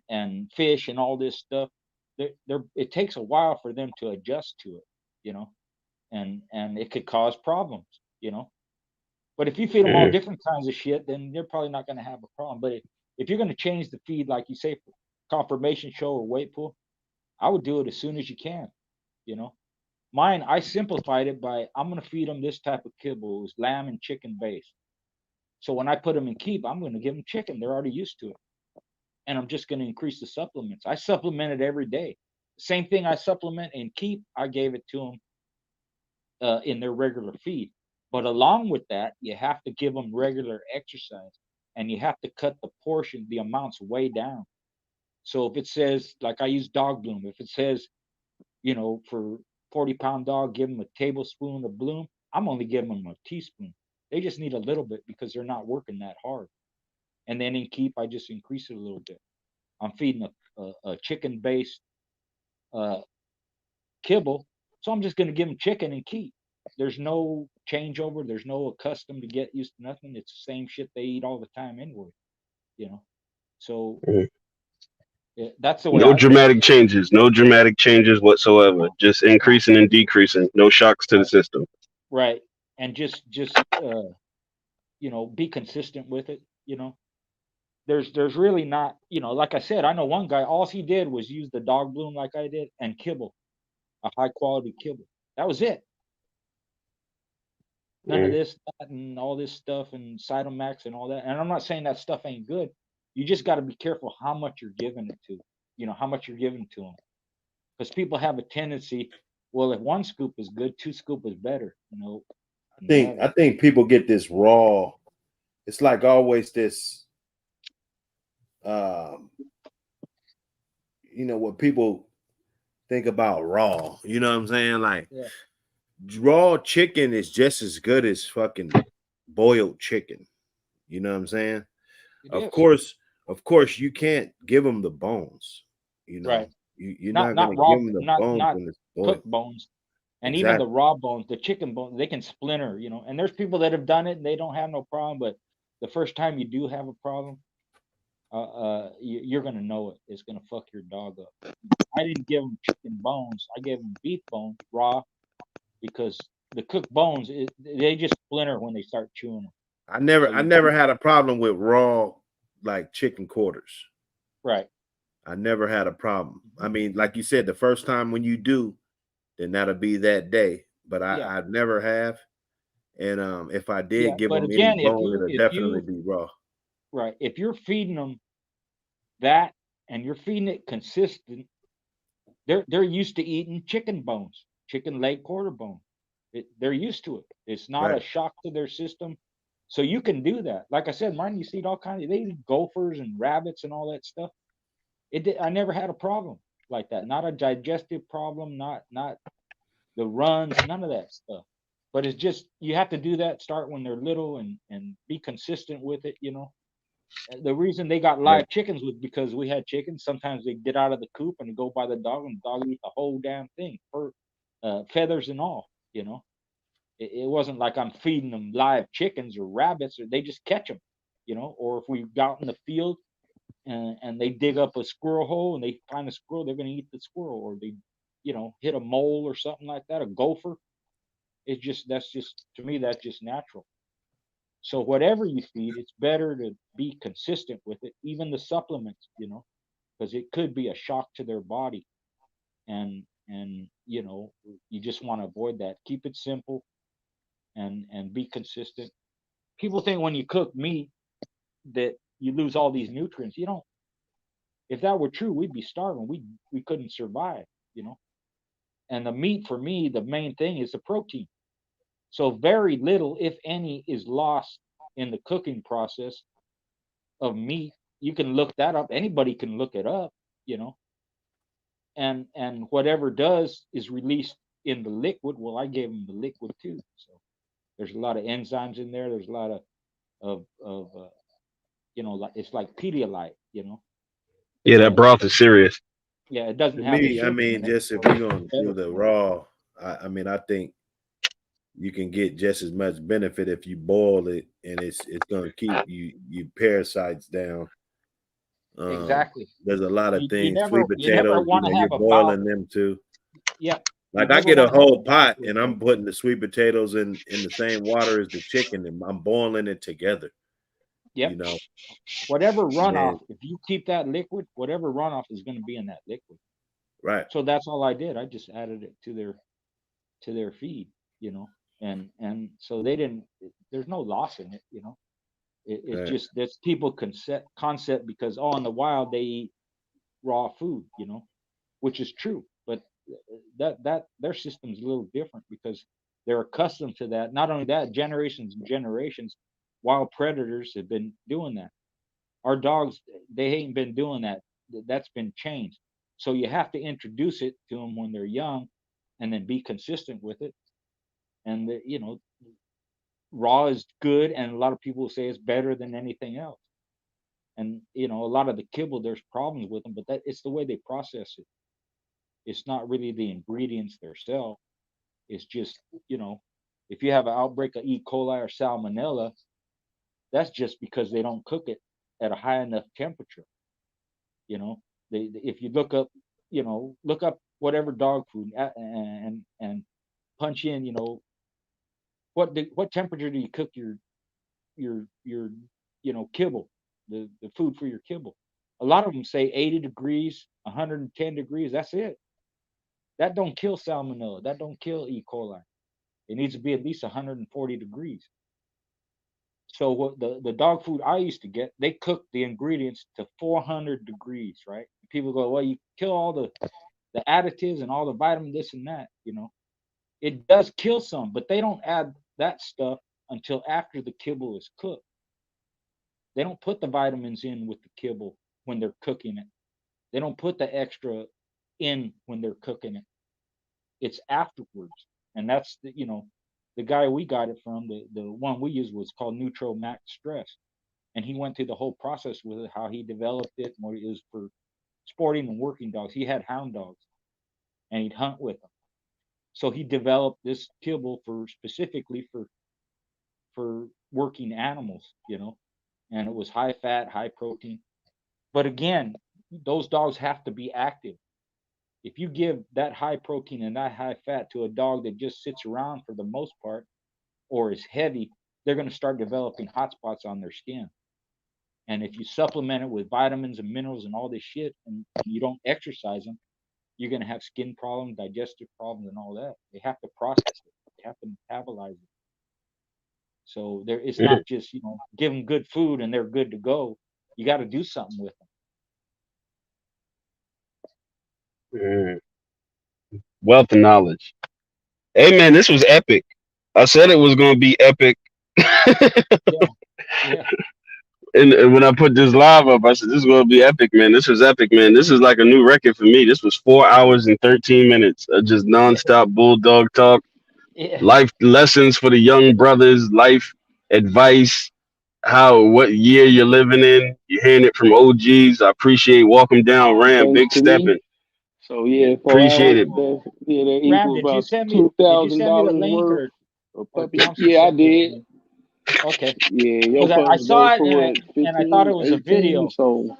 fish and all this stuff, it takes a while for them to adjust to it, you know, and it could cause problems. But if you feed them all Mm. different kinds of shit, then they're probably not going to have a problem. But if you're going to change the feed, like you say, for confirmation show or weight pool, I would do it as soon as you can. You know, mine, I simplified it by I'm going to feed them this type of kibble, is lamb and chicken based. So when I put them in keep, I'm going to give them chicken. They're already used to it, and I'm just going to increase the supplements. I supplement it every day. Same thing I supplement and keep, I gave it to them in their regular feed. But along with that, you have to give them regular exercise, and you have to cut the portion, the amounts way down. So if it says, like I use dog bloom, if it says, for 40-pound dog, give them a tablespoon of bloom, I'm only giving them a teaspoon. They just need a little bit because they're not working that hard. And then in keep, I just increase it a little bit. I'm feeding a chicken based uh, kibble. So I'm just going to give them chicken and keep. There's no changeover. There's no accustomed to get used to nothing. It's the same shit they eat all the time anyway, you know. So Mhm. that's the way No I look at dramatic it. changes. No dramatic changes whatsoever. No, Just no, increasing and decreasing. No shocks to the right, system. right, and just be consistent with it. There's really not, like I said, I know one guy. All he did was use the dog bloom like I did and kibble, a high quality kibble. That was it. None of Mm. this, that, and all this stuff and Cytomax and all that. And I'm not saying that stuff ain't good. You just got to be careful how much you're giving it to. How much you're giving to them, because people have a tendency. Well, if one scoop is good, two scoop is better. I No. think people get this raw. It's like always this um what people think about raw. You know what I'm saying? Like Yeah, raw chicken is just as good as fucking boiled chicken. You know what I'm saying? it Of is. course, of course, you can't give them the bones. You Right. know, you're Not not not gonna raw, give them the bones not when it's boiled. cooked bones, and even the Exactly. raw bones, the chicken bones, they can splinter. And there's people that have done it and they don't have no problem. But the first time you do have a problem, you're gonna know it. It's gonna fuck your dog up. I didn't give them chicken bones. I gave them beef bones raw because the cooked bones, they just splinter when they start chewing them. So I you never had a problem with raw like chicken quarters. right. I never had a problem. I Mhm. mean, like you said, the first time when you do, then that'll be that day. But Yeah, I never have. And if I yeah. did give But them any again, bone, it'll definitely be raw. if you're feeding them that and you're feeding it consistent, they're used to eating chicken bones, chicken leg, quarter bone. They're used to it. It's not a Right. shock to their system. So you can do that. Like I said, mine used to eat all kinds of. They eat gophers and rabbits and all that stuff. I never had a problem like that. Not a digestive problem. Not the runs. None of that stuff. But it's just you have to do that. Start when they're little and be consistent with it. The reason they got Right. live chickens was because we had chickens. Sometimes they get out of the coop and go by the dog, and the dog eat the whole damn thing, feathers and all. You know, it wasn't like I'm feeding them live chickens or rabbits, or they just catch them. You know, or if we got out in the field and they dig up a squirrel hole and they find a squirrel, they're going to eat the squirrel, or they, you know, hit a mole or something like that, a gopher. It's just that's just to me that's just natural. So whatever you feed, it's better to be consistent with it, even the supplements, you know, because it could be a shock to their body. And you know, you just want to avoid that. Keep it simple and be consistent. People think when you cook meat that you lose all these nutrients. You don't. If that were true, we'd be starving. We couldn't survive, you know. And the meat for me, the main thing is the protein. So very little, if any, is lost in the cooking process of meat. You can look that up. Anybody can look it up, you know. And whatever does is released in the liquid. Well, I gave them the liquid too. So there's a lot of enzymes in there. There's a lot of you know, like it's like Pedialyte, you know. Yeah, that broth is serious. Yeah, it doesn't To have the me, I sugar mean, in it, just if so you're gonna it's do better the for them. raw, I mean, I think you can get just as much benefit if you boil it, and it's gonna keep you parasites down. Exactly. There's a lot of You things. never Sweet potatoes, you want know, to you're have a bout. boiling them too. Yeah, you Like I never get a want to have a whole bout pot with and I'm putting the sweet potatoes in the same water as the chicken, and I'm boiling it together. You Yep. know, Whatever runoff, and if you keep that liquid, whatever runoff is going to be in that liquid. right, So that's all I did. I just added it to their feed, you know, and so they didn't. There's no loss in it, you know. It's right, just that's people concept because oh, in the wild they eat raw food, you know, which is true, but that their system's a little different because they're accustomed to that. Not only that, generations and generations, wild predators have been doing that. Our dogs, they ain't been doing that. That's been changed. So you have to introduce it to them when they're young, and then be consistent with it. And you know, raw is good, and a lot of people say it's better than anything else. And you know, a lot of the kibble, there's problems with them, but that it's the way they process it. It's not really the ingredients themselves. It's just, you know, if you have an outbreak of E. coli or salmonella, that's just because they don't cook it at a high enough temperature. You know, if you look up, you know, look up whatever dog food and punch in, you know, what temperature do you cook your you know kibble, the food for your kibble. A lot of them say 80 degrees, 110 degrees. That's it. That don't kill salmonella. That don't kill E. coli. It needs to be at least 140 degrees. So what the dog food I used to get, they cook the ingredients to 400 degrees, right? People go, well, you kill all the additives and all the vitamin this and that, you know. It does kill some, but they don't add that stuff until after the kibble is cooked. They don't put the vitamins in with the kibble when they're cooking it. They don't put the extra in when they're cooking it. It's afterwards. And that's the, you know, the guy we got it from, the one we used was called Neutro Max Stress. And he went through the whole process with it, how he developed it, what it was for sporting and working dogs. He had hound dogs and he'd hunt with them. So he developed this kibble for specifically for working animals, you know, and it was high fat, high protein. But again, those dogs have to be active. If you give that high protein and that high fat to a dog that just sits around for the most part or is heavy, they're going to start developing hot spots on their skin. And if you supplement it with vitamins and minerals and all this shit and you don't exercise them, you're going to have skin problems, digestive problems, and all that. They have to process it, they have to metabolize it. So there, it's Mm, not just, you know, give them good food and they're good to go. You got to do something with them. mm. Wealth of knowledge. Hey man, this was epic. I said it was gonna be epic. Yeah. Yeah. And when I put this live up, I said this is gonna be epic, man. This was epic, man. This is like a new record for me. This was 4 hours and 13 minutes of just nonstop bulldog talk, Yeah. life lessons for the young brothers, life advice. what year you're living in. You're hearing it from OGs. I appreciate Welcome Down Ram, Thanks Big to me. Stepping. So yeah, for Appreciate it. that Ram, equal about did you send me the $2,000 link worth of or puppy. Thompson Yeah, I sent me the did. link? Okay, Yeah, your because I pups saw go it for what, and I thought 15, it was a 18. video. So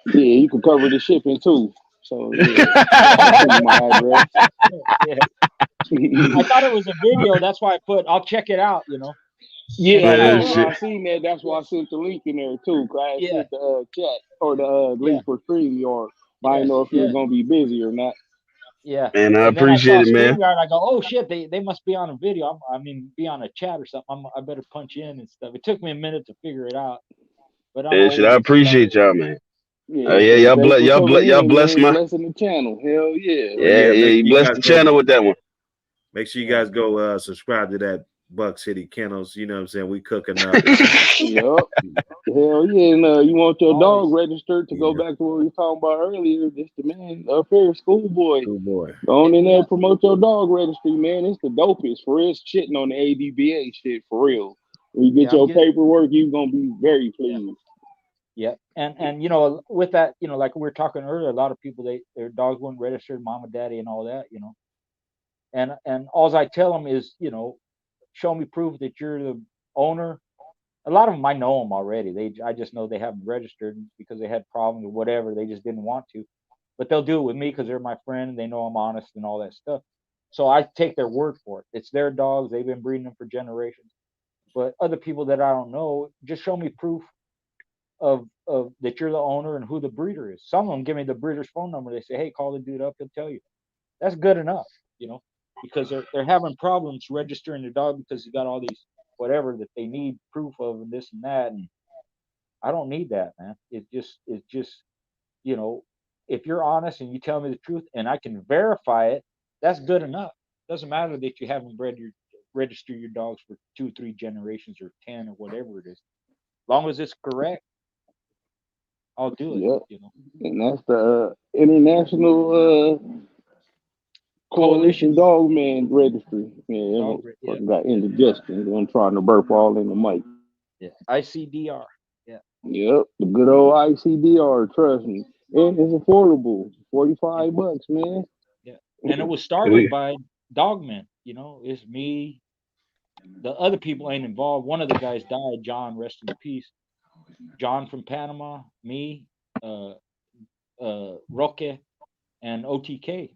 yeah, you can cover the shipping too. So yeah, I'll send you my address. Yeah, I thought it was a video. That's why I put. I'll check it out. And Yeah, I Man, yeah. tell When him, shit. I seen that, that's why yeah, I sent the link in there too. Cause I had yeah, sent the chat or the yeah, link for StreamYard. But I didn't yeah, know if you yeah, was gonna be busy or not. yeah. Man, I And then I appreciate saw it, man. StreamYard. I go, oh shit, they must be on a video. I mean, be on a chat or something. I better punch in and stuff. It took me a minute to figure it out, but I'm Man, shit, I always appreciate y'all, man. Yeah, Yeah, so thanks for coming y'all in, bless man. my. Blessing the channel. Hell yeah. Well, Yeah, yeah, yeah, make you sure you blessed guys the go. channel with that one. Make sure you Yeah. guys go subscribe to that Buck City Kennels. You know what I'm saying? We cooking up. Yep. Hell yeah. And you want your Always. dog registered to go Yeah. back to what we were talking about earlier. This the man up here, schoolboy. Good boy. Go on in there Yeah, and promote your dog registry, man. It's the dopest for real. Shitting on the ADBA shit for real. When you get yeah. I'm your getting. paperwork, you're gonna be very Yeah. pleased. Yeah, and with that, like we were talking earlier, a lot of people their dogs weren't registered, mom and daddy, and all that, and all I tell them is, show me proof that you're the owner. A lot of them I know them already. I just know they haven't registered because they had problems or whatever. They just didn't want to, but they'll do it with me because they're my friend and they know I'm honest and all that stuff. So I take their word for it. It's their dogs. They've been breeding them for generations. But other people that I don't know, just show me proof of that you're the owner and who the breeder is. Some of them give me the breeder's phone number. They say, "Hey, call the dude up. He'll tell you." That's good enough, because they're having problems registering the dog because you got all these whatever that they need proof of and this and that. And I don't need that, man. It's just you know, if you're honest and you tell me the truth and I can verify it, that's good enough. Doesn't matter that you haven't register your dogs for 2, 3 generations or 10 or whatever it is. As long as it's correct, I'll do it. Yep. And that's the International Coalition Coalition Dogman Registry. Yeah, dog. that Yeah, fucking got indigestion. I'm trying to burp all in the mic. yeah. ICDR. Yeah, Yep, the good old ICDR, trust me. And it's affordable. yeah, $45, man. yeah. And it was started We, by dogmen. It's me. The other people ain't involved. One of the guys died. John, rest in peace. John from Panama. Me, uh, Roque, and OTK.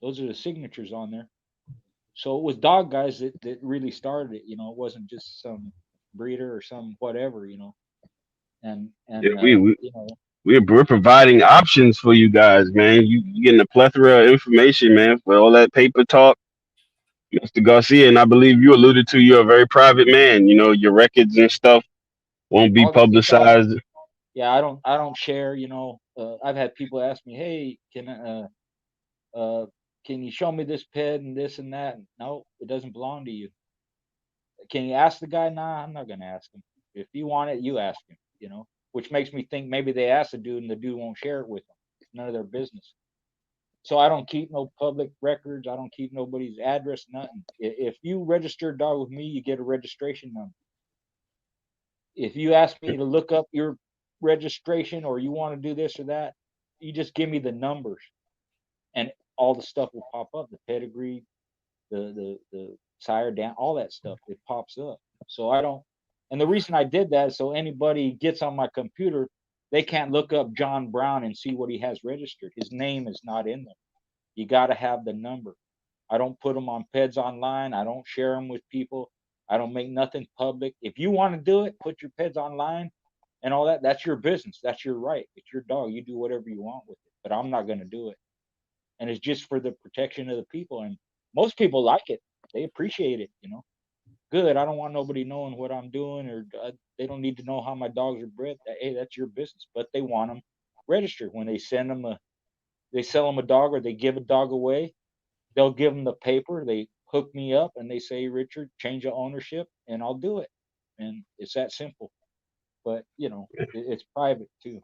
Those are the signatures on there. So it was dog guys that really started it. It wasn't just some breeder or some whatever. And yeah, and we're providing options for you guys, man. You getting a plethora of information, man, for all that paper talk. Mr. Garcia, and I believe you alluded to you're a very private man. Your records and stuff won't be all that. It's all. publicized. Yeah, I don't share. I've had people ask me, hey, can you show me this pet and this and that? No, it doesn't belong to you. Can you ask the guy? Nah, I'm not gonna ask him. If you want it, you ask him. Which makes me think maybe they asked the dude and the dude won't share it with them. It's none of their business. So I don't keep no public records. I don't keep nobody's address, nothing. If you register a dog with me, you get a registration number. If you ask me to look up your registration or you want to do this or that, you just give me the numbers and all the stuff will pop up. The pedigree, the sire down, all that stuff, it pops up. So I don't, and the reason I did that is so anybody gets on my computer, they can't look up John Brown and see what he has registered. His name is not in there. You got to have the number. I don't put them on Peds Online. I don't share them with people. I don't make nothing public. If you want to do it, put your Peds Online and all that. That's your business. That's your right. It's your dog. You do whatever you want with it. But I'm not going to do it. And it's just for the protection of the people. And most people like it. They appreciate it. Good. I don't want nobody knowing what I'm doing, or they don't need to know how my dogs are bred. Hey, that's your business. But they want them registered when they send them they sell them a dog or they give a dog away. They'll give them the paper. They hook me up and they say, Richard, change of ownership, and I'll do it. And it's that simple. But it's private too.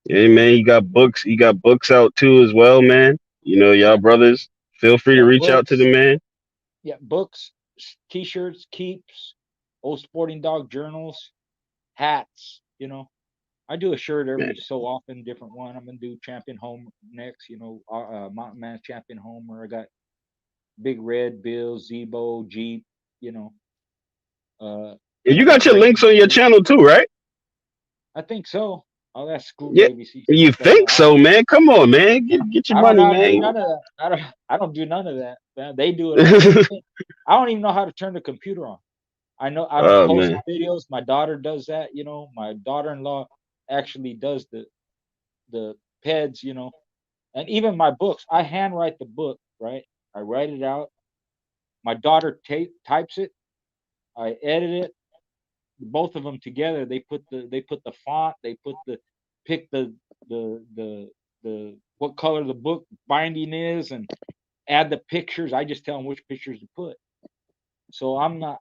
Hey, man, you got books out too as well, man. Y'all Yeah, brothers, feel free to yeah. reach out to the Books, man. yeah, books, T-shirts, keeps, old sporting dog journals. hats, I do a shirt Man. every so often, different one. I'm gonna do champion home next, mountain man champion homer. I got big red Bill, Zebo, Jeep, And then you I got got your links racing on your shirts. channel too, right? I think so. I'll ask School Yeah. Baby see You check that think out. so, man? Come on, man. Get your I don't money, know how to do man. none of that. I don't do none of that. Man. They do it all. Everything. I don't even know how to turn the computer on. I don't Oh post man. videos. My daughter does that, My daughter-in-law actually does the PEDs, And even my books, I handwrite the book, right? I write it out. My daughter types it. I edit it. Both of them together. They put the font. They pick the what color the book binding is, and add the pictures. I just tell them which pictures to put. So I'm not,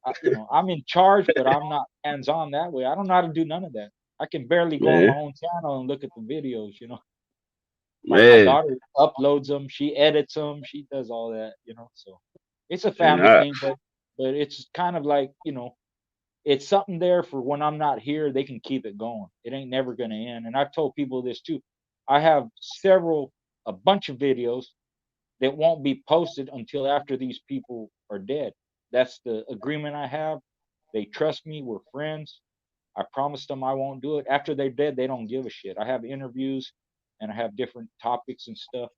I'm in charge, but I'm not hands on that way. I don't know how to do none of that. I can barely go on my Man. own channel and look at the videos. My Man. daughter uploads them, she edits them, she does all that. So it's a And family thing, but it's kind of like it's something there for when I'm not here, they can keep it going. It ain't never going to end. And I've told people this too. I have a bunch of videos that won't be posted until after these people are dead. That's the agreement I have. They trust me. We're friends. I promised them I won't do it. After they're dead, they don't give a shit. I have interviews and I have different topics and stuff,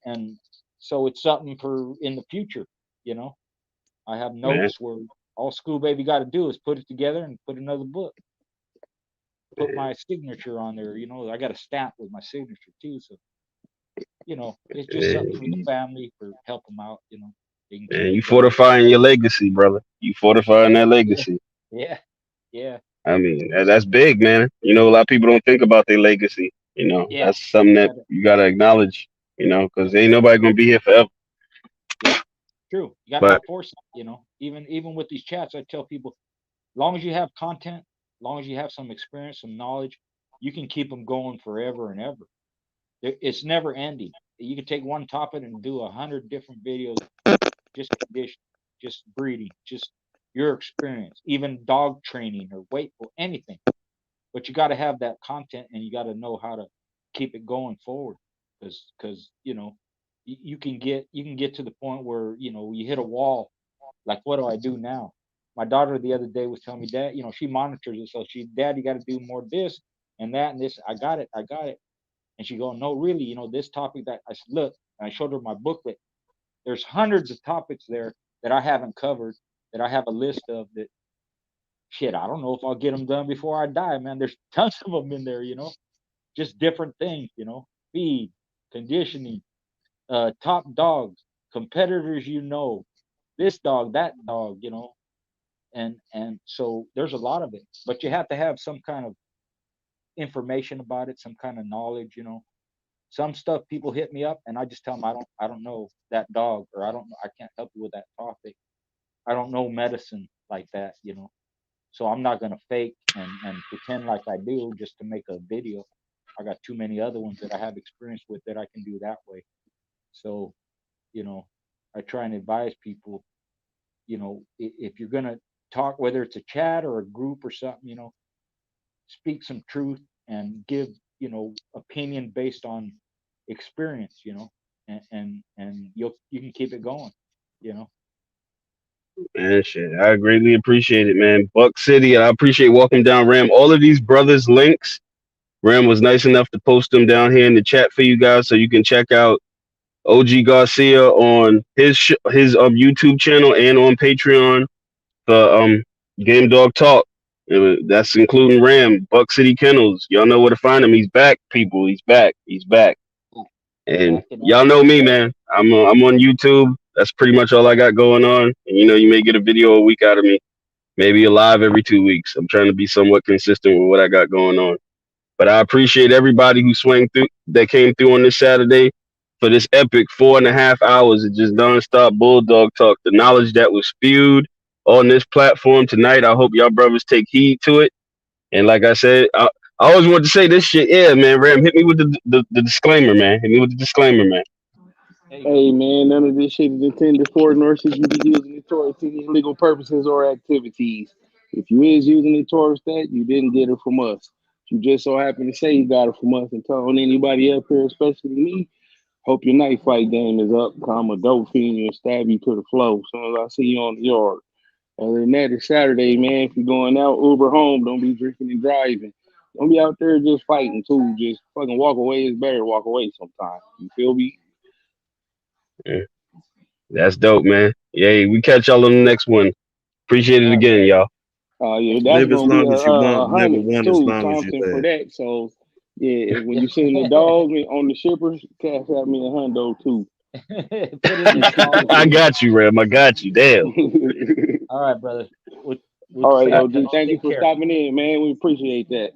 and so it's something for in the future, you know. I have man. notes where all School Baby got to do is put it together and put another book, put my signature on there. I got a stamp with my signature too. So, it's just something for the Man, family for help them out. They can keep you it going. fortifying your legacy, brother. You fortifying that Yeah, legacy. yeah, yeah, I mean, that's big, man. A lot of people don't think about their legacy. yeah. That's something You that gotta, you gotta acknowledge. Because ain't nobody gonna be here forever. yeah, true. You gotta But have foresight. Even with these chats, I tell people, long as you have content, long as you have some experience, some knowledge, you can keep them going forever and ever. It's never ending. You can take one topic and do 100 different videos, just condition, just breeding, just your experience, even dog training or weight or anything. But you got to have that content and you got to know how to keep it going forward, because you can get to the point where you hit a wall. Like, what do I do now? My daughter the other day was telling me, Dad, she monitors it, so Dad, you got to do more this and that and this. I got it, and she go, no, really, this topic that I said, look, and I showed her my booklet. There's hundreds of topics there that I haven't covered, that I have a list of, that shit, I don't know if I'll get them done before I die, man. There's tons of them in there, just different things, feed, conditioning, top dogs, competitors, this dog, that dog, and so there's a lot of it, but you have to have some kind of information about it, some kind of knowledge. Some stuff people hit me up and I just tell them I don't know that dog, or I don't know, I can't help you with that topic. I don't know medicine like that, so I'm not gonna fake and pretend like I do just to make a video. I got too many other ones that I have experience with that I can do that way. So, you know, I try and advise people, if you're gonna talk, whether it's a chat or a group or something, speak some truth and give, opinion based on experience, and you can keep it going, you know. man, shit, I greatly appreciate it, man. Buck City, and I appreciate walking down Ram. All of these brothers' links, Ram was nice enough to post them down here in the chat for you guys, so you can check out OG Garcia on his YouTube channel and on Patreon for Game Dog Talk. That's including Ram, Buck City Kennels. Y'all know where to find him. He's back, people. He's back. He's back. And Back it up. y'all know me, man. I'm on YouTube. That's pretty much all I got going on. And you may get a video a week out of me, maybe a live every 2 weeks. I'm trying to be somewhat consistent with what I got going on. But I appreciate everybody who that came through on this Saturday for this epic 4.5 hours of just nonstop bulldog talk. The knowledge that was spewed on this platform tonight, I hope y'all brothers take heed to it. And like I said, I always wanted to say this shit. Yeah, man, Ram, hit me with the disclaimer, man. Hit me with the disclaimer, man. There you go. Hey man, none of this shit is intended for, nor should you be using it towards any illegal purposes or activities. If you is using it towards that, you didn't get it from us. You just so happen to say you got it from us and telling anybody up here, especially me, hope your night fight game is up. I'm a dope fiend you and stab you to the floor as soon as I see you on the yard. Other than that, it's Saturday, man. If you're going out, Uber home. Don't be drinking and driving. Don't be out there just fighting too. Just fucking walk away. It's better to walk away sometimes. You feel me? Yeah. That's dope, man. Yeah, we catch y'all on the next one. Appreciate it again, y'all. Yeah, that's Live as gonna be long as you want, never 100 want as too, long as you Thompson, for live. that. So yeah, when you send the dog on the shippers, cash out me $100 too. Put in the small. I got you, Ram. I got you. Damn. All right, brother. We'll All right, stay in OG. touch. Thank you Take for care. stopping in, man. We appreciate that.